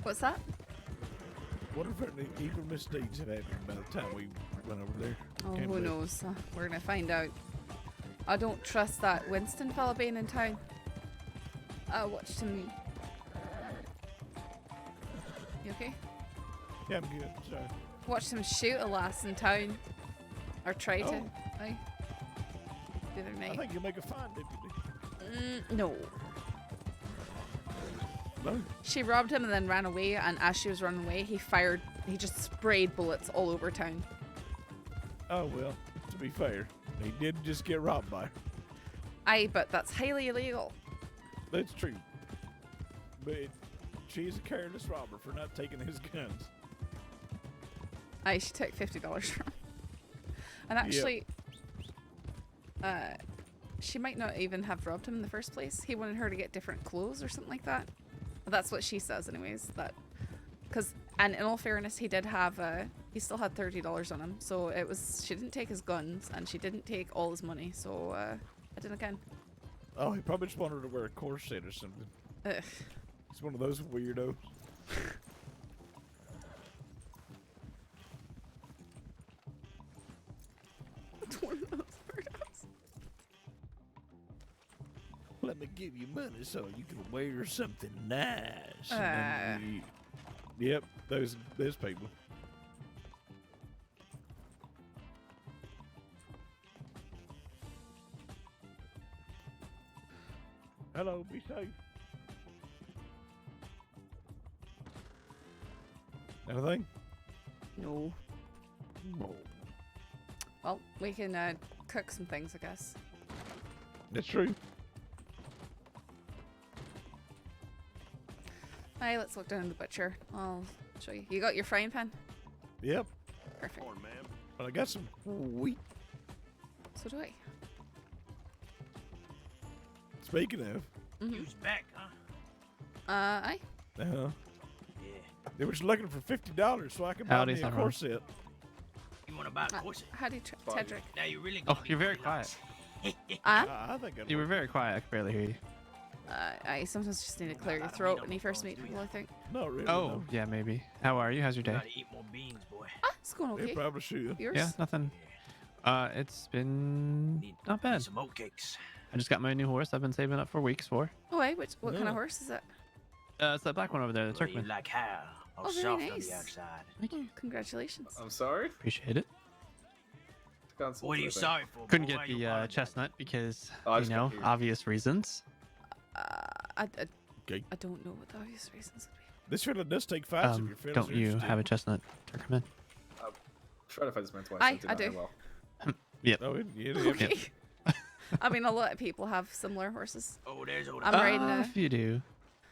What's that? What if any evil misdeeds had happened by the time we went over there? Oh, Can't who believe- knows? We're gonna find out. I don't trust that Winston fella being in town. I watched him. You okay? Yeah, I'm good. Sorry. Watched him shoot a lass in town. Or try to. Oh. Aye. The other I night. think you'll make a fine deputy. No. No. She robbed him and then ran away, and as she was running away, he just sprayed bullets all over town. Oh, well, to be fair, he did just get robbed by her. Aye, but that's highly illegal. That's true. But she's a careless robber for not taking his guns. Aye, she took $50 from him. And actually, she might not even have robbed him in the first place. He wanted her to get different clothes or something like that. But that's what she says anyways. And in all fairness, he did have, he still had $30 on him. So it was, she didn't take his guns and she didn't take all his money. So I did again. Oh, he probably just wanted her to wear a corset or something. Ugh. He's one of those weirdos. It's one of those weirdos. Let me give you money so you can wear something nice. And then yep, those people. Hello, be safe. Anything? No. No. Well, we can cook some things, I guess. That's true. Hey, let's look down in the butcher. I'll show you. You got your frying pan? Yep. Perfect. Well, I got some wheat. So do I. Speaking of. You's back, huh? Aye. Uh-huh. Yeah. They were just looking for $50 so I can buy Howdy, me a Saffron. corset. You want to buy a corset? How do you Tedrick? Now you really Oh, you're very quiet. I think You were very quiet. I could barely hear you. I sometimes just need to clear your throat when you first meet people, I think. No, really. Oh, no. yeah, maybe. How are you? How's your day? Gotta eat more beans, boy. It's going okay. They probably should. Yours? Yeah, nothing. It's been not bad. Some oatcakes. I just got my new horse. I've been saving up for weeks for. Oh, wait, what kind of horse is it? It's that black one over there, the Well, you Turkman. like how? Oh, All very soft on nice. the outside. Congratulations. I'm sorry. Appreciate it. What are you sorry for? Couldn't boy? get Why you the apologize? chestnut because Oh, I you just know got here. obvious reasons. I don't know what the obvious reasons would be. This fella does take fights if your fellas Don't are you interested. have a chestnut, Turkman? Try to find this man twice. I do. Well. Yep. Oh, yeah, Okay. I mean, a lot of people have similar horses. Oh, there's old. I'm riding a. If you do.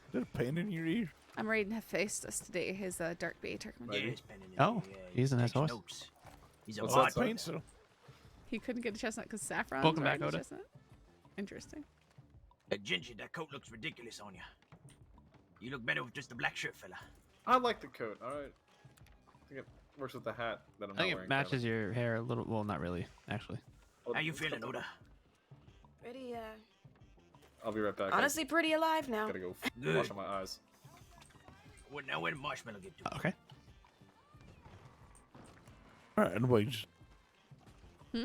Is there a pain in your ear? I'm riding Hephaestus today. His dark bay Turkman. Yeah, it's been in Oh, there, yeah, he's a nice takes horse. notes. He's a What's hard that, son? Pencil. He couldn't get a chestnut because Saffron. Welcome back, riding a Oda. chestnut. Interesting. Ginger, that coat looks ridiculous on you. You look better with just the black shirt, fella. I like the coat. All right. I think it works with the hat that I'm I not think wearing. it matches your hair a little. Well, not really, actually. How you feeling, Oda? Pretty, I'll be right back. honestly pretty alive now. Gotta go Good. wash my eyes. Now where did Marshmallow get to? Okay. All right, anyways. Hmm?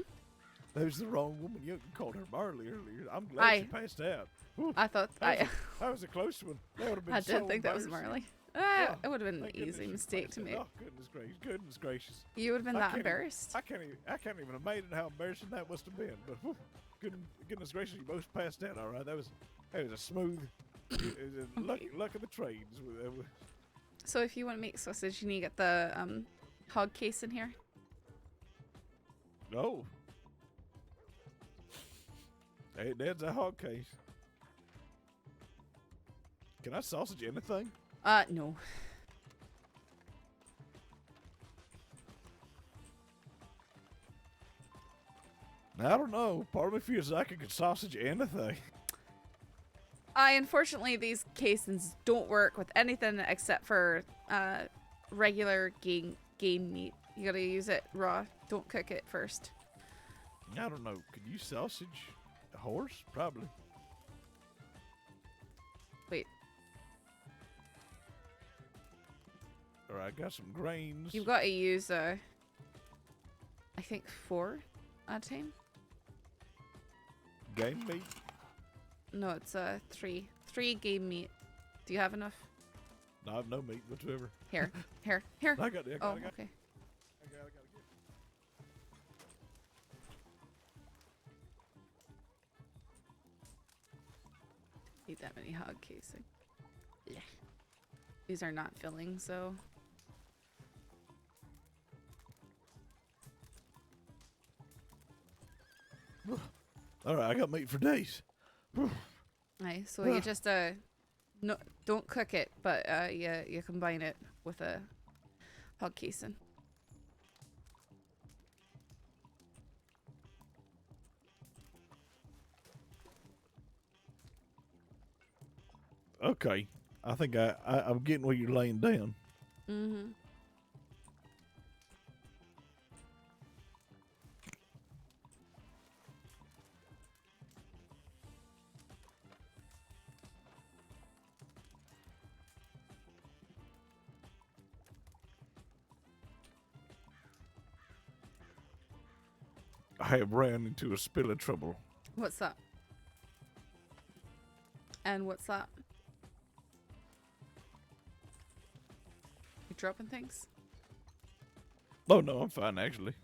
That was the wrong woman. You called her Marley earlier. I'm glad she passed out. Whew. I thought that was a close one. That would have been I so did think that was embarrassing. Marley. Oh, It would have been an thank goodness easy you mistake passed to out. make. Oh, goodness gracious. You would have been I that can't embarrassed. I can't even imagine how embarrassing that must have been. But whew, goodness gracious, you both passed out. All right, that was a smooth. It was a luck of the trades. So if you want to make sausage, you need to get the hog case in here. No. Hey, Dad's a hog case. Can I sausage anything? No. I don't know. Part of me feels like I could sausage anything. Unfortunately, these casings don't work with anything except for regular game meat. You gotta use it raw. Don't cook it first. I don't know. Could you sausage a horse? Probably. Wait. All right, got some grains. You've got to use I think 4 at a time. Game meat. No, it's 3. 3 game meat. Do you have enough? No, I have no meat whatsoever. Here. I got it. Oh, I got okay. Need that many hog casing. Yeah. These are not filling, so. All right, I got meat for days. Nice. So you just no, don't cook it, but you combine it with a hog casing. Okay. I think I'm getting where you're laying down. Mm-hmm. I have ran into a spill of trouble. What's that? And what's that? You dropping things? Oh, no, I'm fine, actually.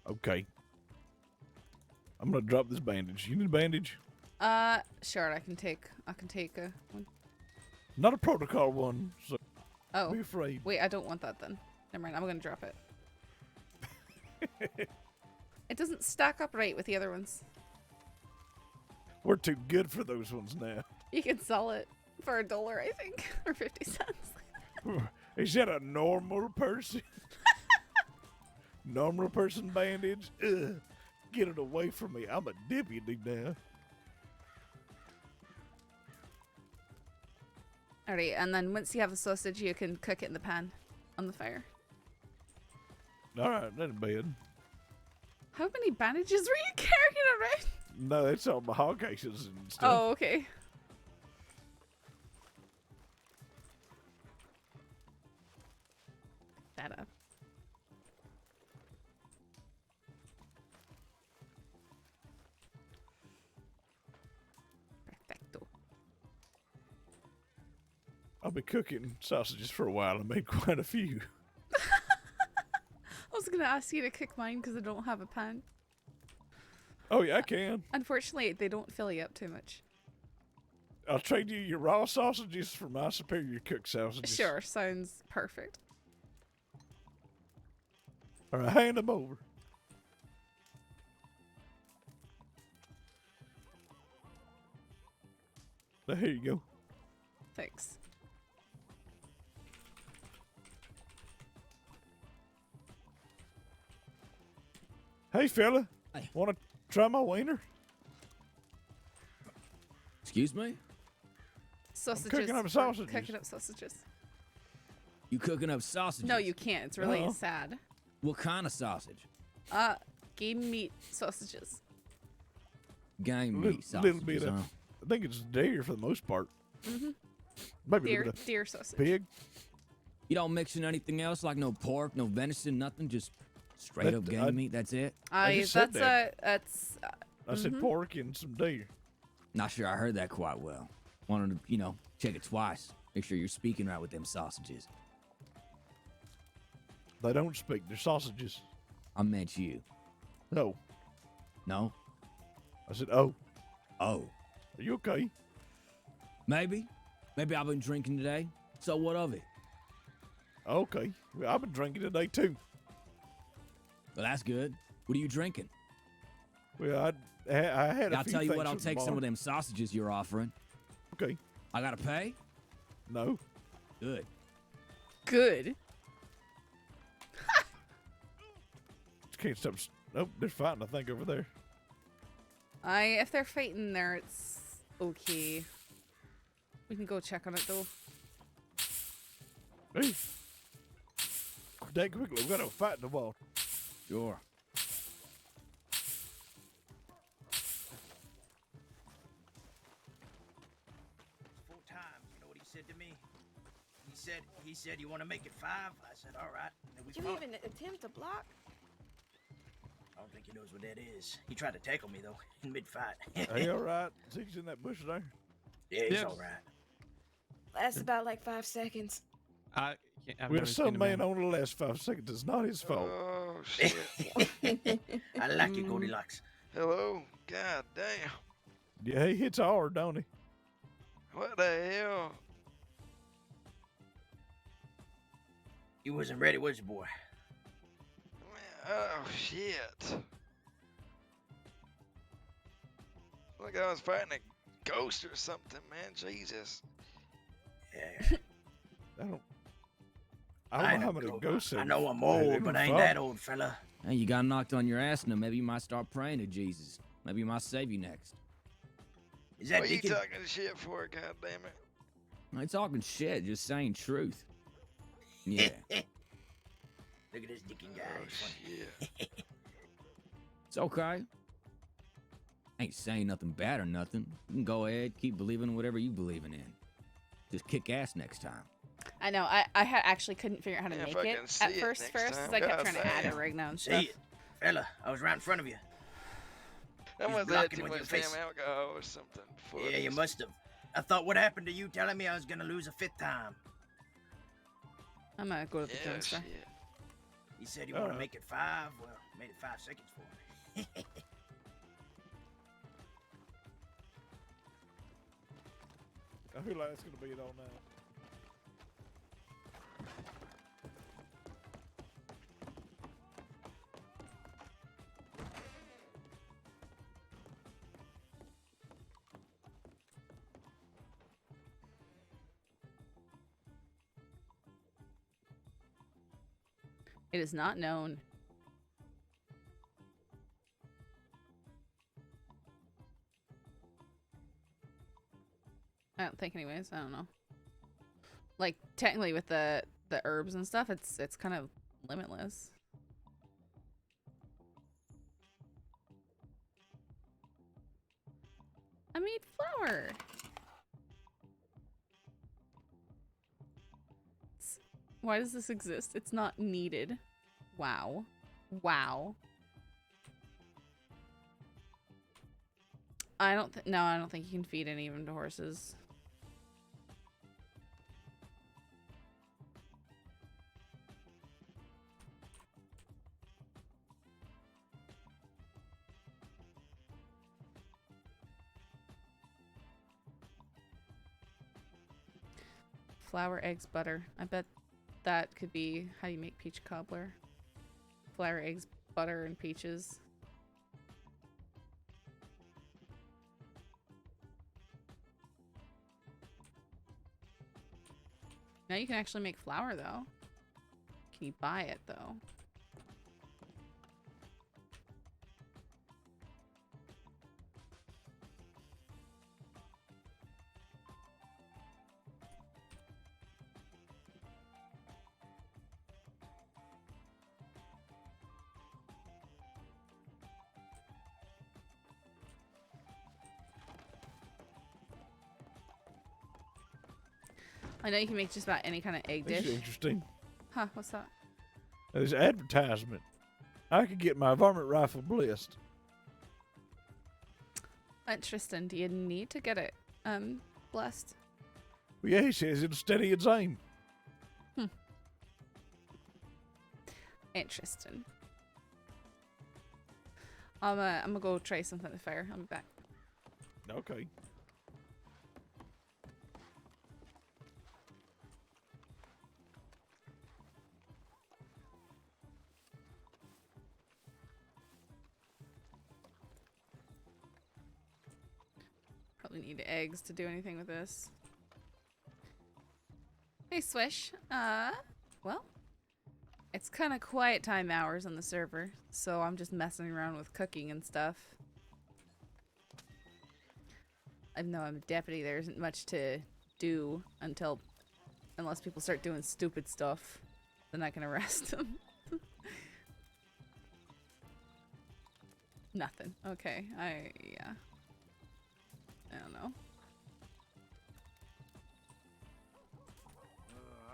Okay. I'm gonna drop this bandage. You need a bandage? Sure. I can take a one. Not a protocol one, so Oh. be afraid. Wait, I don't want that then. Never mind. I'm gonna drop it. It doesn't stack up right with the other ones. We're too good for those ones now. You can sell it for $1, I think, or 50 cents. Is that a normal person? Normal person bandage? Ugh. Get it away from me. I'm a deputy now. Alright, and then once you have a sausage, you can cook it in the pan on the fire. Alright, that's bad. How many bandages were you carrying around? No, that's all my hog cases and stuff. Oh, okay. That up. Perfecto. I'll be cooking sausages for a while. I made quite a few. I was gonna ask you to cook mine because I don't have a pan. Oh, yeah, I can. Unfortunately, they don't fill you up too much. I'll trade you your raw sausages for my superior cooked sausages. Sure, sounds perfect. All right, hand them over. There you go. Thanks. Hey, fella. Want to try my wiener? Excuse me? Sausages. cooking up We're sausages. Cooking up sausages. You cooking up sausages? No, you can't. It's really Uh-oh. sad. What kind of sausage? Game meat sausages. Game Little, meat sausages, little bit of, huh? I think it's deer for the most part. Mm-hmm. Maybe a little bit of Deer sausage. pig. You don't mix in anything else, like no pork, no venison, nothing, just straight up game meat, that's it? I just said that. That's I said mhm. pork and some deer. Not sure I heard that quite well. Wanted to, check it twice. Make sure you're speaking right with them sausages. They don't speak. They're sausages. I meant you. No. No? I said, oh. Oh. Are you okay? Maybe. Maybe I've been drinking today. So what of it? Okay. Well, I've been drinking today, too. Well, that's good. What are you drinking? Well, I had a I'll few tell you things what, I'll from the take some bar. of them sausages you're offering. Okay. I gotta pay? No. Good. Good. Can't stop. Nope, they're fighting, I think, over there. If they're fighting there, it's okay. We can go check on it though. Hey. Dang quickly, we got a fight in the wall. Sure. Full time. You know what he said to me? He said, you want to make it 5? I said, all right. And we Did you fought. even attempt to block? I don't think he knows what that is. He tried to tackle me, though, in mid-fight. Are you all right? He's in that bush there. Yeah, he's Yes. all right. Lasts about like 5 seconds. I've Well, never some seen a man only lasts 5 seconds. It's not his fault. Oh, shit. I like it, Goldilocks. Hello? God damn. Yeah, he hits hard, don't he? What the hell? You wasn't ready, was you, boy? Oh, shit. Like I was fighting a ghost or something, man. Jesus. Yeah. I don't know how many ghosts. I know I'm they old, didn't but I ain't fall. that old, fella. Hey, you got knocked on your ass now. Maybe you might start praying to Jesus. Maybe he might save you next. Is that what you talking shit for, goddammit? I ain't talking shit, just saying truth. Yeah. Look at this Deacon guy. It's okay. Ain't saying nothing bad or nothing. You can go ahead, keep believing in whatever you believing in. Just kick ass next time. I know. I actually couldn't figure out how to make it at first because I kept trying to add oregano and stuff. See it, fella. I was right in front of you. I He's must have had blocking too with much your damn face. alcohol or something. before Yeah, you this. must have. I thought what happened to you telling me I was gonna lose a fifth time. I'm gonna go to the film star. He said he wanted to make it 5. Well, made it 5 seconds for me. I feel like that's gonna be it all night. It is not known. I don't think, anyways. I don't know. Like technically, with the herbs and stuff, it's kind of limitless. I made flour. Why does this exist? It's not needed. Wow. Wow. I don't think you can feed any of them to horses. Flour, eggs, butter. I bet that could be how you make peach cobbler. Flour, eggs, butter, and peaches. Now you can actually make flour, though. Can you buy it, though? I know you can make just about any kind of egg This dish. is interesting. Huh, what's that? There's an advertisement. I could get my varmint rifle blessed. Interesting. Do you need to get it blessed? Well, yeah, he says it'll steady its aim. Interesting. I'm gonna go try something at the fire. I'll be back. Okay. Probably need eggs to do anything with this. Hey, Swish. Well, it's kind of quiet time hours on the server, so I'm just messing around with cooking and stuff. Even though I'm a deputy, there isn't much to do unless people start doing stupid stuff. Then I can arrest them. Nothing. Okay. Yeah. I don't know.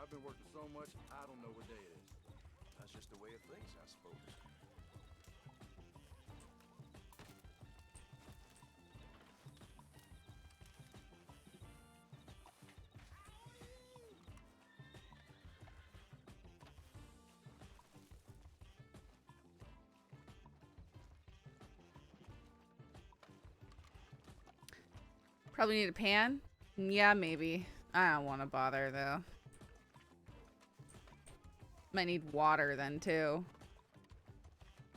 I've been working so much, I don't know what day it is. That's just the way of things, I suppose. Probably need a pan? Yeah, maybe. I don't want to bother, though. Might need water then, too.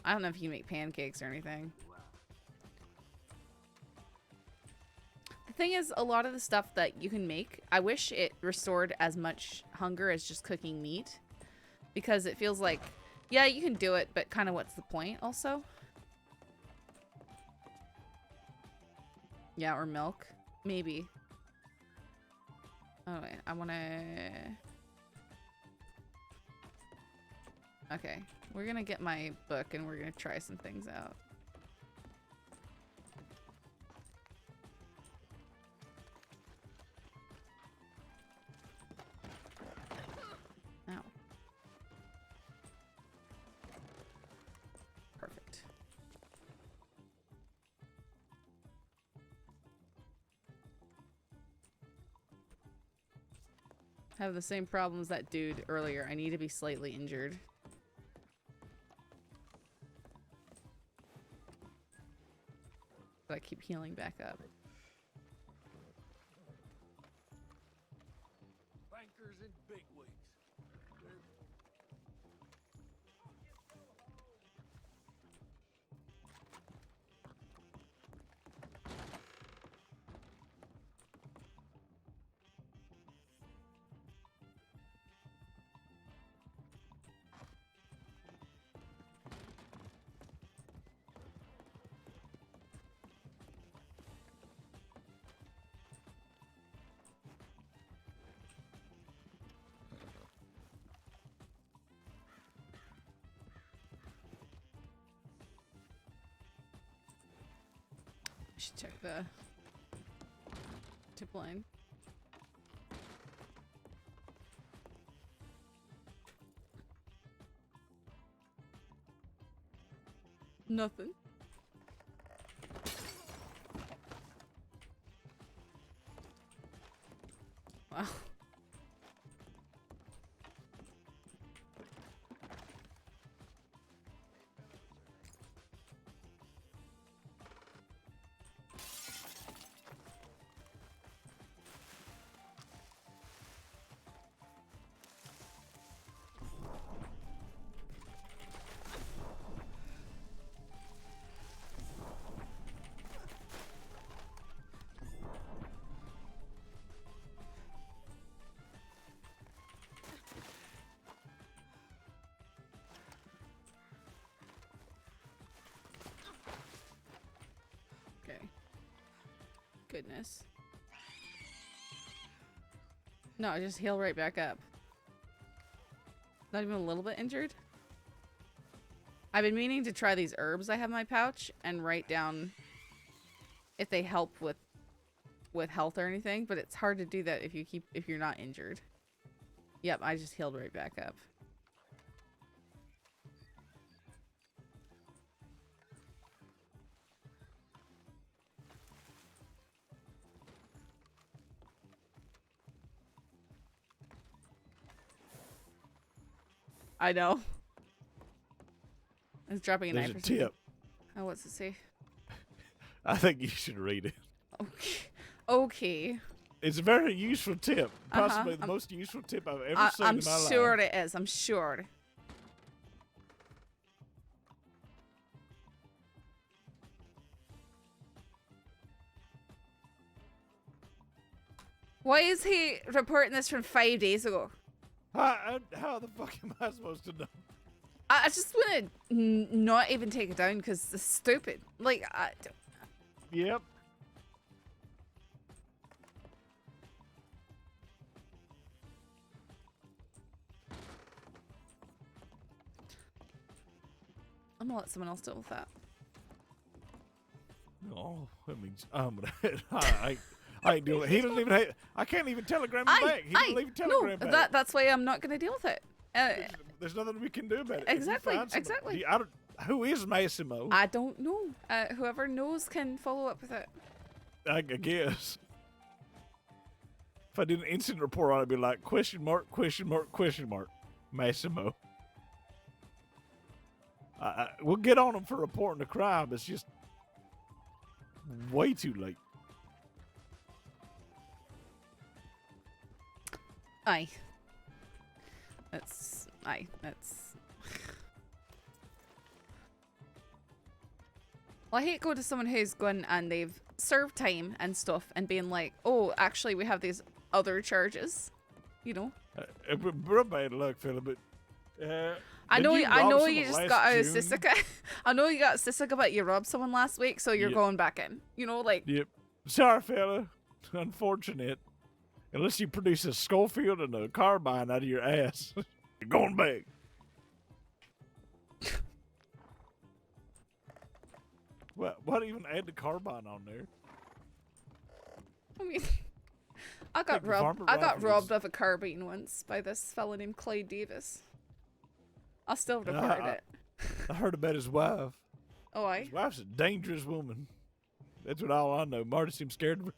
I don't know if you can make pancakes or anything. The thing is, a lot of the stuff that you can make, I wish it restored as much hunger as just cooking meat. Because it feels like Yeah, you can do it, but kind of what's the point also? Yeah, or milk. Maybe. Oh, wait. I want to... Okay. We're going to get my book and we're going to try some things out. Ow. Perfect. Have the same problems that dude earlier. I need to be slightly injured. But I keep healing back up. Bankers and bigwigs. Should check the tip line. Nothing. Wow. Okay. Goodness. No, I just heal right back up. Not even a little bit injured. I've been meaning to try these herbs I have in my pouch and write down if they help with health or anything, but it's hard to do that if you're not injured. Yep, I just healed right back up. I know. It's dropping a There's knife a or something. tip. Oh, what's it say? I think you should read it. Okay. Okay. It's a very useful tip. Possibly the most useful tip I've ever seen I'm in my life. sure it is. I'm sure. Why is he reporting this from 5 days ago? How the fuck am I supposed to know? I just want to not even take it down because it's stupid. Like, Yep. I'm gonna let someone else deal with that. Oh, that means I'm gonna. I ain't doing it. He doesn't even. I can't even telegram him back. He doesn't even telegram back. That's why I'm not gonna deal with it. There's nothing we can do about it. Exactly. Exactly. Who is Massimo? I don't know. Whoever knows can follow up with it. I guess. If I did an incident report on it, it'd be like question mark, question mark, question mark. Massimo. We'll get on him for reporting the crime. It's just way too late. Aye. That's. Well, I hate going to someone who's gone and they've served time and stuff and being like, oh, actually, we have these other charges. You know? Real bad luck, fella, but. I know. you I rob know someone you just last got out of June? Sisika. I know you got Sisika, but you robbed someone last week, so you're Yeah. going back in. You know, like. Yep. Sorry, fella. Unfortunate. Unless you produce a Schofield and a carbine out of your ass, you're going back. What even add the carbine on there? I mean, I got Like the robbed. farmer I got rifle robbed of a carbine once by this fella named Clyde Davis. I still reported it. I heard about his wife. Oh, I. His wife's a dangerous woman. That's what all I know. Marty seems scared of her.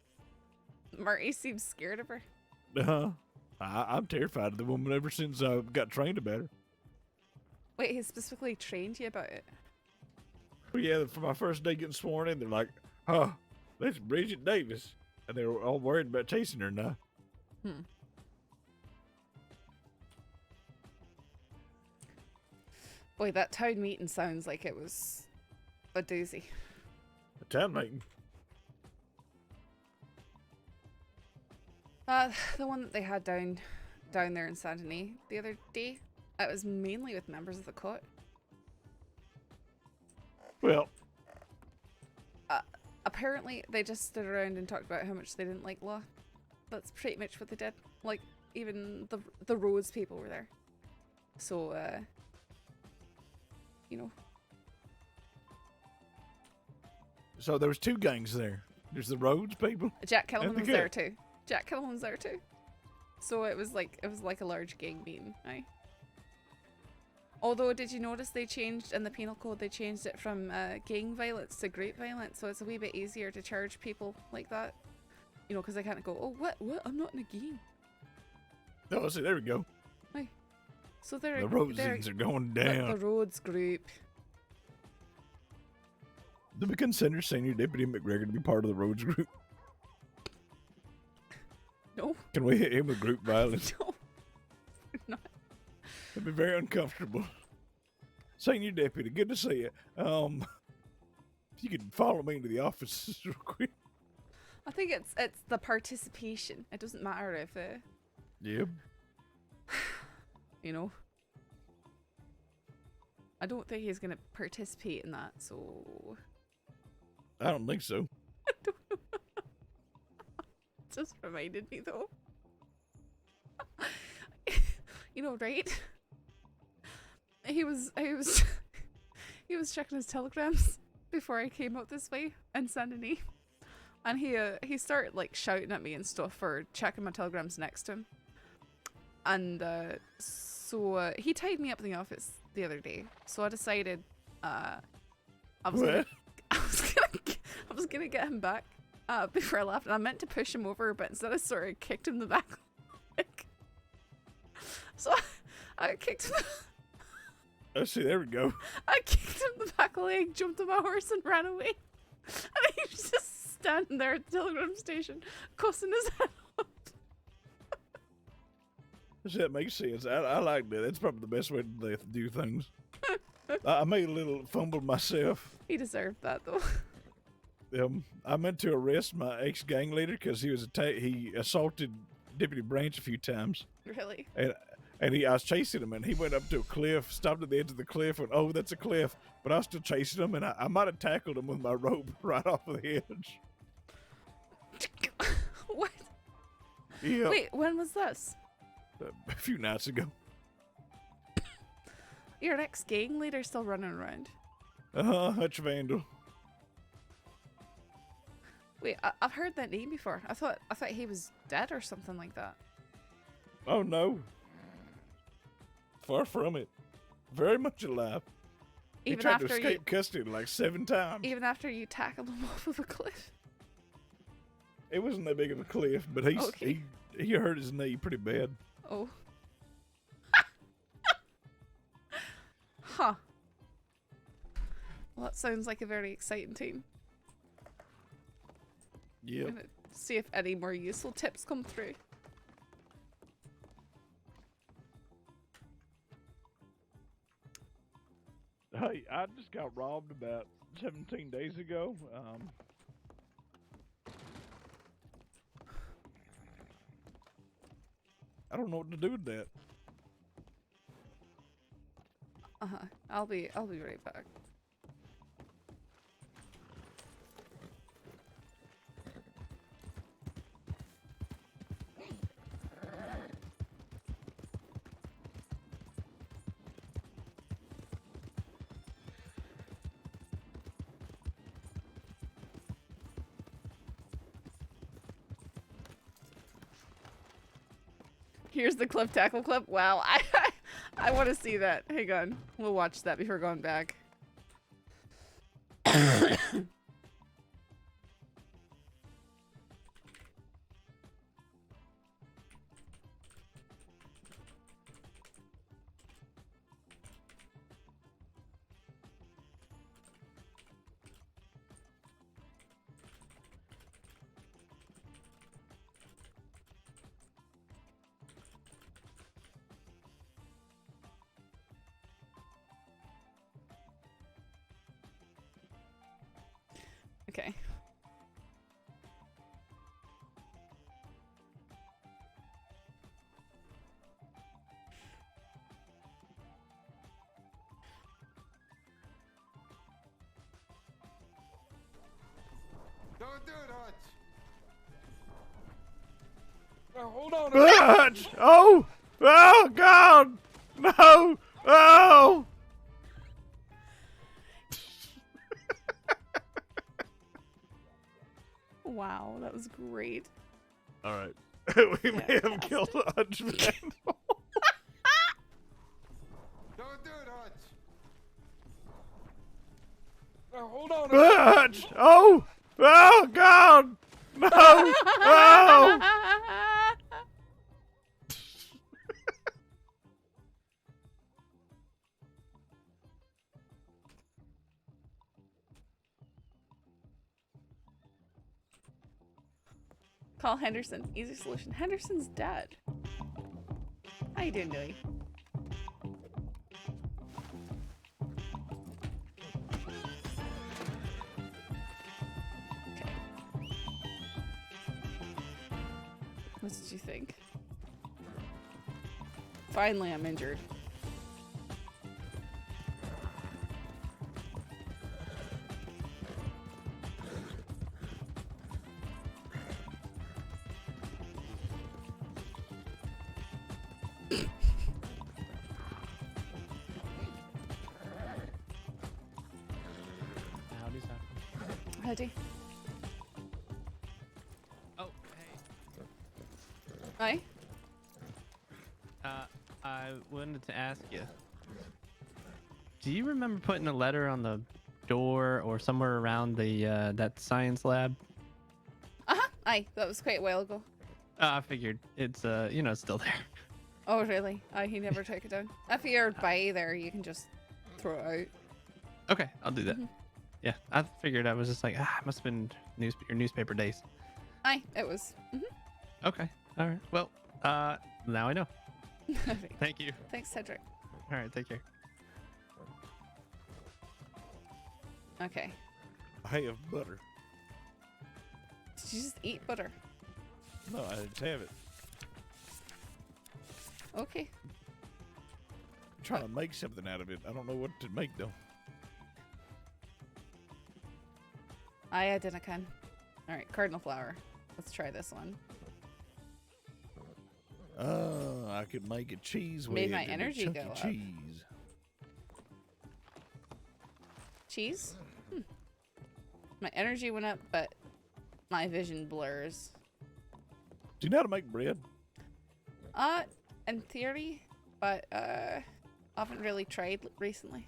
Marty seems scared of her. I'm terrified of the woman ever since I got trained about her. Wait, he specifically trained you about it? But yeah, for my first day getting sworn in, they're like, "Oh, that's Bridget Davis," and they were all worried about chasing her now. Boy, that town meeting sounds like it was a doozy. A town meeting. The one that they had down there in Saint Denis the other day, it was mainly with members of the court. Well, apparently they just stood around and talked about how much they didn't like law. That's pretty much what they did. Like, even the Rhodes people were there. So, you know. so there was two gangs there. There's the Rhodes people. Jack Kellerman and the was there Good. too. Jack Kellerman was there too. So it was like a large gang meeting, aye. Although, did you notice they changed in the penal code? They changed it from gang violence to group violence, so it's a wee bit easier to charge people like that. You know, because they can't go, "Oh, what? I'm not in a gang." Oh, see, there we go. Aye. So they're The Rhodesians are going down. The Rhodes group. Do we consider Senior Deputy McGregor to be part of the Rhodes group? No. Can we hit him with group violence? No. Not. It'd be very uncomfortable. Senior Deputy, good to see you. If you could follow me into the office real quick. I think it's the participation. It doesn't matter if Yep. you know. I don't think he's gonna participate in that, so I don't think so. just reminded me though. You know, right? He was he was checking his telegrams before I came out this way in Saint Denis. And he started like shouting at me and stuff for checking my telegrams next to him. And so he tied me up in the office the other day. So I decided I was gonna get him back before I left, and I meant to push him over, but instead I sort of kicked him in the back leg. So I kicked him. Oh, see, there we go. I kicked him in the back leg, jumped on my horse, and ran away. And he was just standing there at the telegram station, cussing his head off. That makes sense. I like that. That's probably the best way to do things. I made a little fumble myself. He deserved that, though. I meant to arrest my ex-gang leader because he assaulted Deputy Branch a few times. Really? And I was chasing him, and he went up to a cliff, stopped at the edge of the cliff, and oh, that's a cliff. But I was still chasing him, and I might have tackled him with my rope right off of the edge. What? Yeah. Wait, when was this? A few nights ago. Your ex-gang leader still running around? Hutch Vandal. Wait, I've heard that name before. I thought he was dead or something like that. Oh no. Far from it. Very much alive. He tried to escape custody like 7 times. Even after you tackled him off of a cliff? It wasn't that big of a cliff, but he hurt his knee pretty bad. Oh. Huh. Well, that sounds like a very exciting team. Yeah. I'm gonna see if any more useful tips come through. Hey, I just got robbed about 17 days ago. I don't know what to do with that. I'll be right back. Here's the clip tackle clip. Wow, I want to see that. Hang on, we'll watch that before going back. Okay. Don't do it, Hutch. Now, hold on. Hutch! Oh! Oh, God! No! Oh! Wow, that was great. All right. We may have killed Hutch Vandal. Don't do it, Hutch. Now, hold on. Hutch! Oh! Oh, God! No! Oh! Call Henderson. Easy solution. Henderson's dead. How you doing, Dewey? Okay. What did you think? Finally, I'm injured. Howdy, Saffron. Howdy. Oh, Hi. I wanted to ask you. Do you remember putting a letter on the door or somewhere around the that science lab? Aye, that was quite a while ago. I figured it's you know, it's still there. Oh, really? Aye, he never took it down. If you're by there, you can just throw it out. Okay, I'll do that. Yeah, I figured. I was just like, it must have been your newspaper days. Aye, it was. Okay, all right. Well, now I know. Thank you. Thanks, Cedric. All right, take care. Okay. I have butter. Did you just eat butter? No, I didn't have it. Okay. I'm trying to make something out of it. I don't know what to make, though. I didn't can. All right, cardinal flower. Let's try this one. I could make a cheese Made wedge my and a energy chunky go up. cheese. Cheese? My energy went up, but my vision blurs. Do you know how to make bread? In theory, but haven't really tried recently.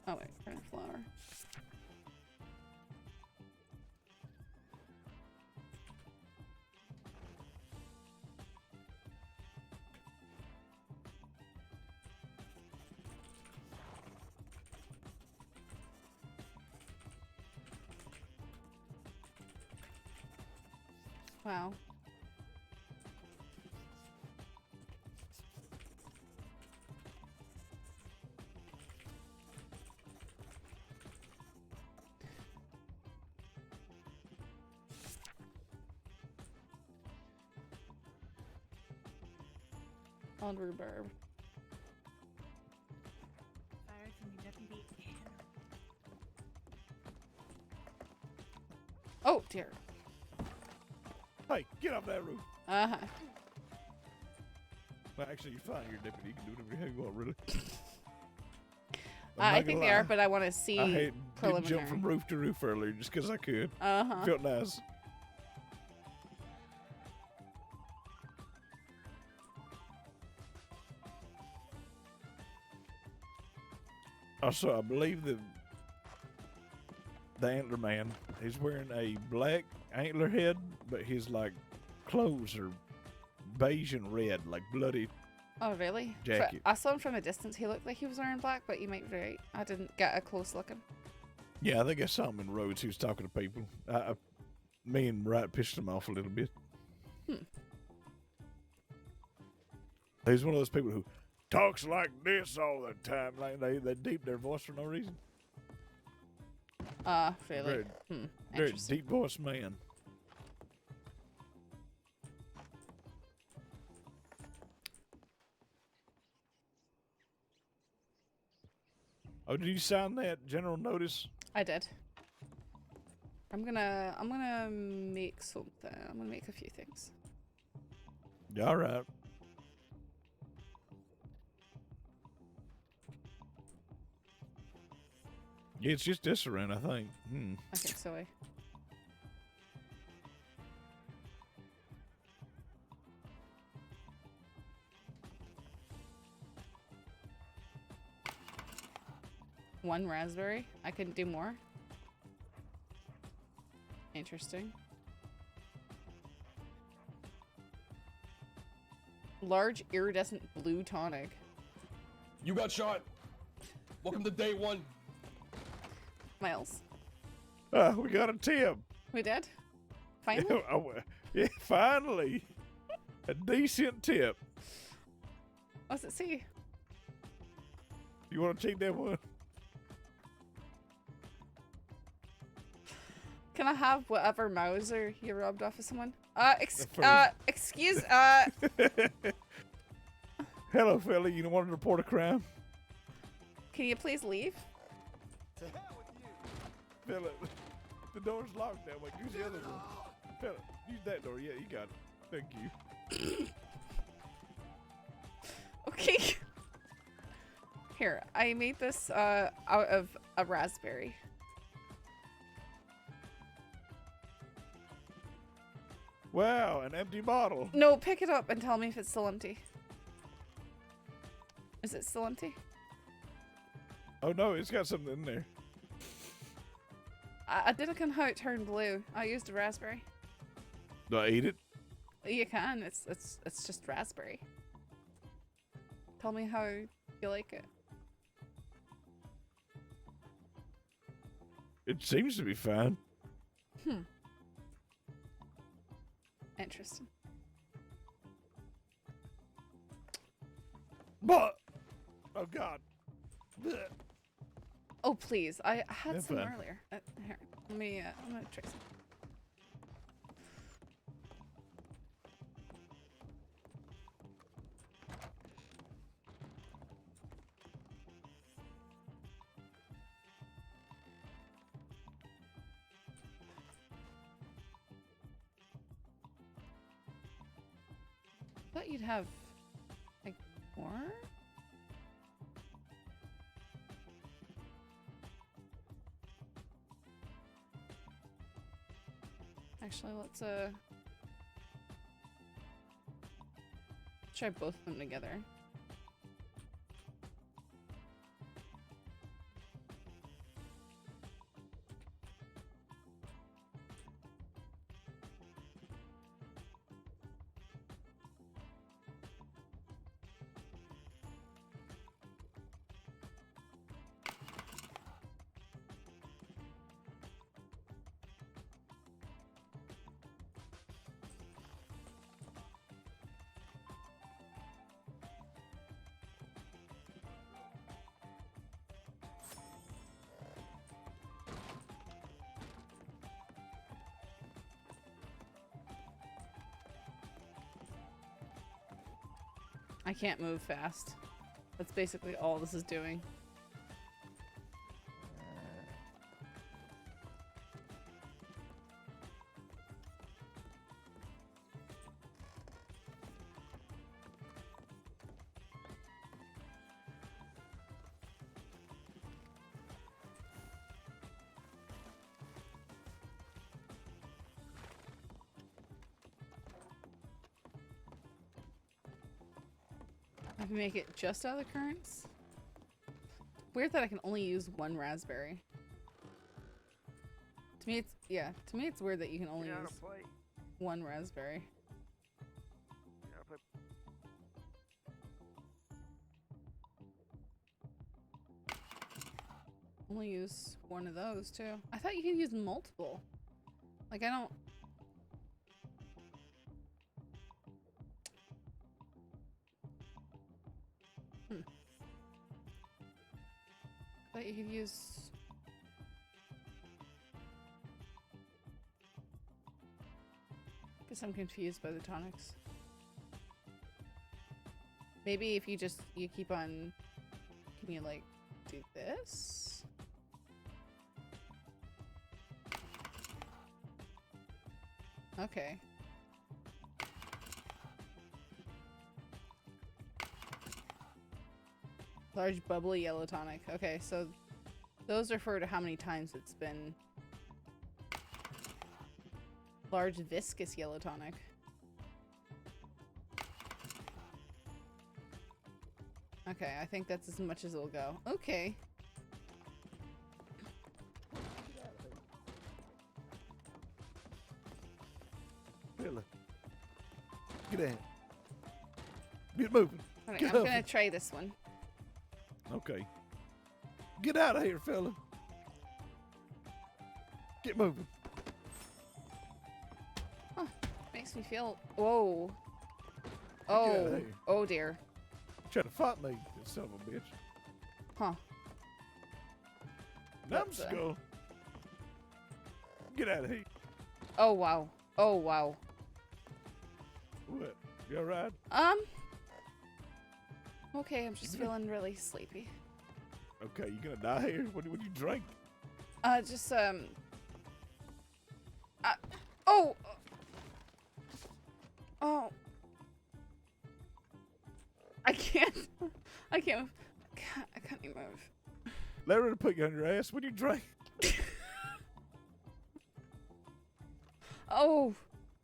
Oh wait, cardinal flower. Wow. On rhubarb. Fired from your deputy. Oh dear. Hey, get off that roof. Uh huh. Well, actually, you're fine. You're a deputy. You can do whatever the hell you want, really. I think they are, but I want to see I hate preliminary. jump from roof to roof earlier just because I could. Uh-huh. Felt nice. Also, I believe the antler man is wearing a black antler head, but his like clothes are beige and red, like bloody. Oh really? Jacket. I saw him from a distance. He looked like he was wearing black, but you might be right. I didn't get a close looking. Yeah, I think I saw him in Rhodes. He was talking to people. Me and Wright pissed him off a little bit. He's one of those people who talks like this all the time. Like they deep their voice for no reason. Really? Very deep voice man. Oh, did you sign that general notice? I did. I'm gonna make something. I'm gonna make a few things. Yeah, all right. Yeah, it's just this around, I think. I think so. One raspberry. I couldn't do more. Interesting. Large iridescent blue tonic. You got shot. Welcome to day one. Miles. We got a tip. We did? Finally? Yeah, finally. A decent tip. What's it say? You want to check that one? Can I have whatever Mauser you robbed off of someone? Excuse, Hello, fella. You don't want to report a crime? Can you please leave? Fella, the door's locked that way. Use the other one. Fella, use that door. Yeah, you got it. Thank you. Okay. Here, I made this out of a raspberry. Wow, an empty bottle. No, pick it up and tell me if it's still empty. Is it still empty? Oh no, it's got something in there. I didn't know how it turned blue. I used a raspberry. Do I eat it? You can. It's just raspberry. Tell me how you like it. It seems to be fine. Interesting. But oh god. Blech. Oh please, I had That's some fine. earlier. Here, let me. I'm gonna try some. Thought you'd have like more. Actually, let's try both of them together. I can't move fast. That's basically all this is doing. I can make it just out of the currents. Weird that I can only use one raspberry. To me, it's weird that you can only use one raspberry. Only use one of those too. I thought you could use multiple. Like I don't. Thought you could use. Guess I'm confused by the tonics. Maybe if you keep on. Can you like do this? Okay. Large bubbly yellow tonic. Okay, so those refer to how many times it's been. Large viscous yellow tonic. Okay, I think that's as much as it'll go. Okay. Really? Get in. Get moving. Alright, Get I'm up. gonna try this one. Okay. Get out of here, fella. Get moving. Huh. Makes me feel. Whoa. Get out Oh. of here. Oh dear. Try to fight me, you son of a bitch. Huh. Numbskull. Get out of here. Oh wow. Oh wow. What? You alright? Okay, I'm just feeling really sleepy. Okay, you gonna die here? What do you drink? Just oh. Oh. I can't. I can't move. I can't even move. Let her put you on your ass. What do you drink? Oh.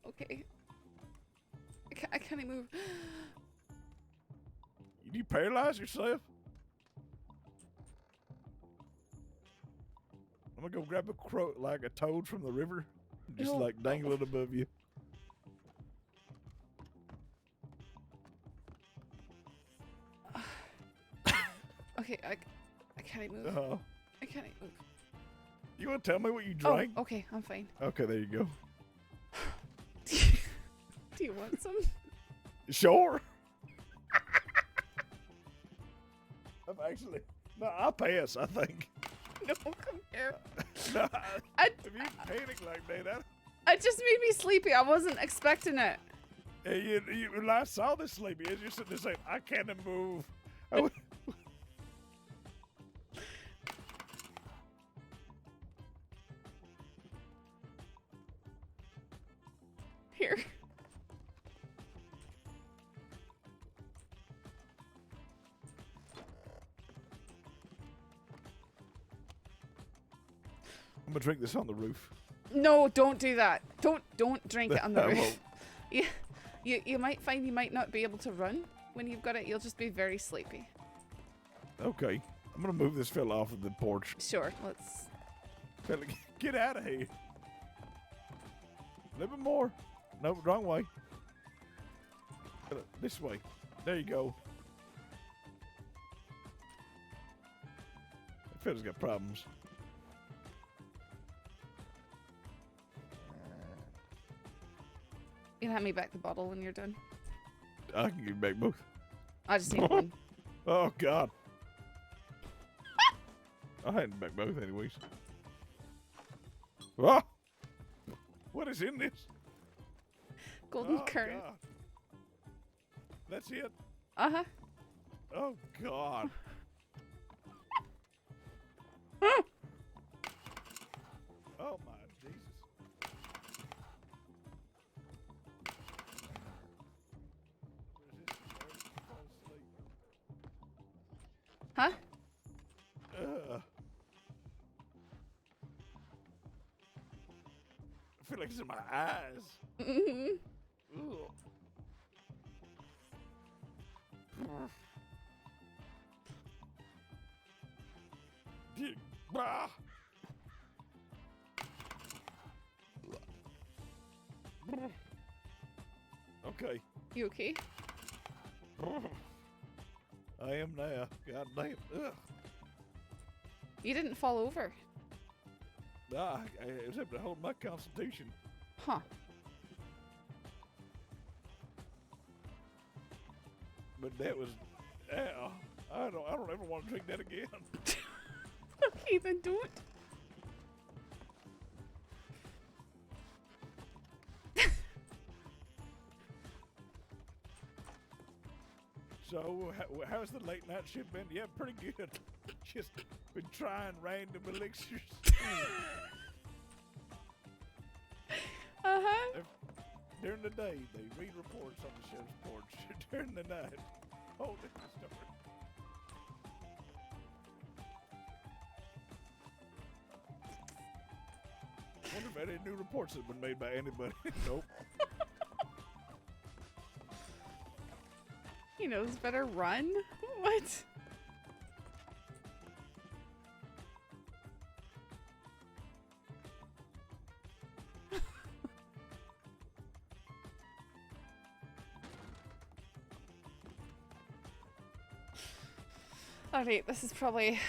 Okay. I can't even move. You paralyze yourself? I'm gonna go grab a crow, like a toad from the river, just No. like dangle it above you. Okay, I can't even move. Uh-huh. I can't even move. You want to tell me what you Oh, drank? okay, I'm fine. Okay, there you go. Do you want some? Sure. I'm actually, no, I'll pass, I think. No, come here. No, I- if you panic like that, It just made me sleepy. I wasn't expecting it. when I saw this sleepy, you're sitting there saying, I can't move. I would, Here. I'm gonna drink this on the roof. No, don't do that. Don't drink it on the I roof. won't. Yeah, you might find you might not be able to run when you've got it. You'll just be very sleepy. Okay, I'm gonna move this fella off of the porch. Sure, let's. Fella, get out of here. A little bit more. No, wrong way. Fella, this way. There you go. That fella's got problems. You can hand me back the bottle when you're done. I can give back both. I just need one. Oh, God. I had back both anyways. Oh! What is in this? Golden Oh, current. God. That's it. Uh-huh. Oh, God. Oh, my Jesus. Huh? I feel like it's in my eyes. Mm-hmm. Ugh. Bah. Okay. You okay? I am now. God damn. Ugh. You didn't fall over. I was able to hold my constitution. Huh. But that was, I don't ever want to drink that again. Okay, then don't. So, how's the late night shift been? Yeah, pretty good. Just been trying random elixirs. Uh-huh. During the day, they read reports on the sheriff's porch. During the night, holding the story. Wonder if any new reports have been made by anybody. Nope. He knows better run? What? Alright, this is probably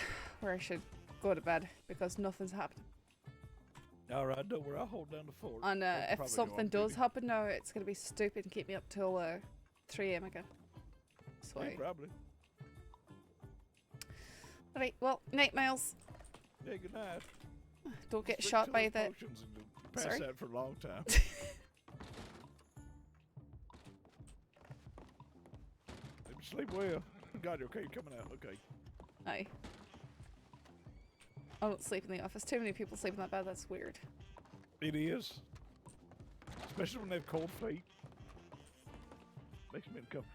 where I should go to bed because nothing's happening. Alright, don't worry, I'll hold down the fort. And I'll if probably go something on does duty. happen now, it's gonna be stupid and keep me up till 3 AM again. So Yeah, probably. Alright, well, night, Miles. Yeah, good night. Don't get Stick shot to by those the... potions and you'll pass Sorry? out for a long time. Maybe sleep well. God, you're okay. You're coming out. Okay. Aye. I don't sleep in the office. Too many people sleep in that bed. That's weird. It is. Especially when they have cold feet. Makes me uncomfortable.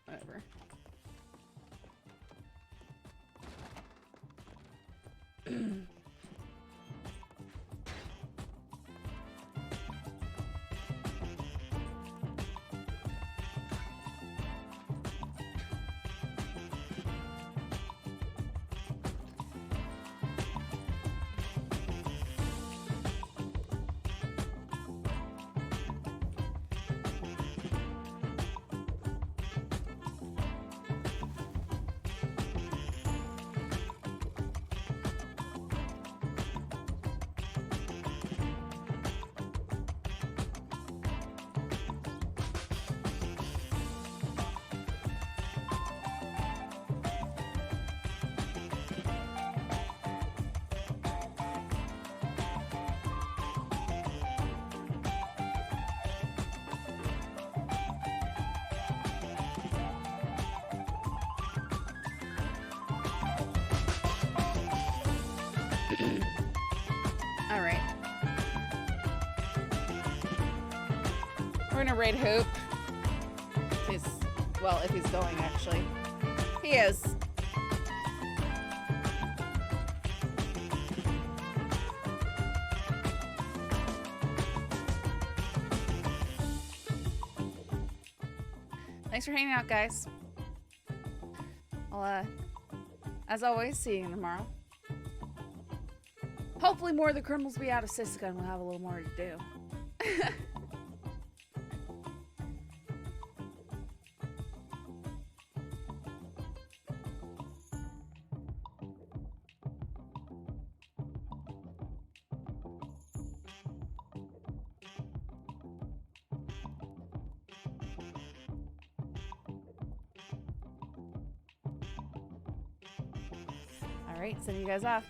Whatever. All right. We're gonna raid Hoop. Well, if he's going, actually. He is. Thanks for hanging out, guys. I'll, as always, see you tomorrow. Hopefully more of the criminals will be out of Siska and we'll have a little more to do. Alright, send you guys off.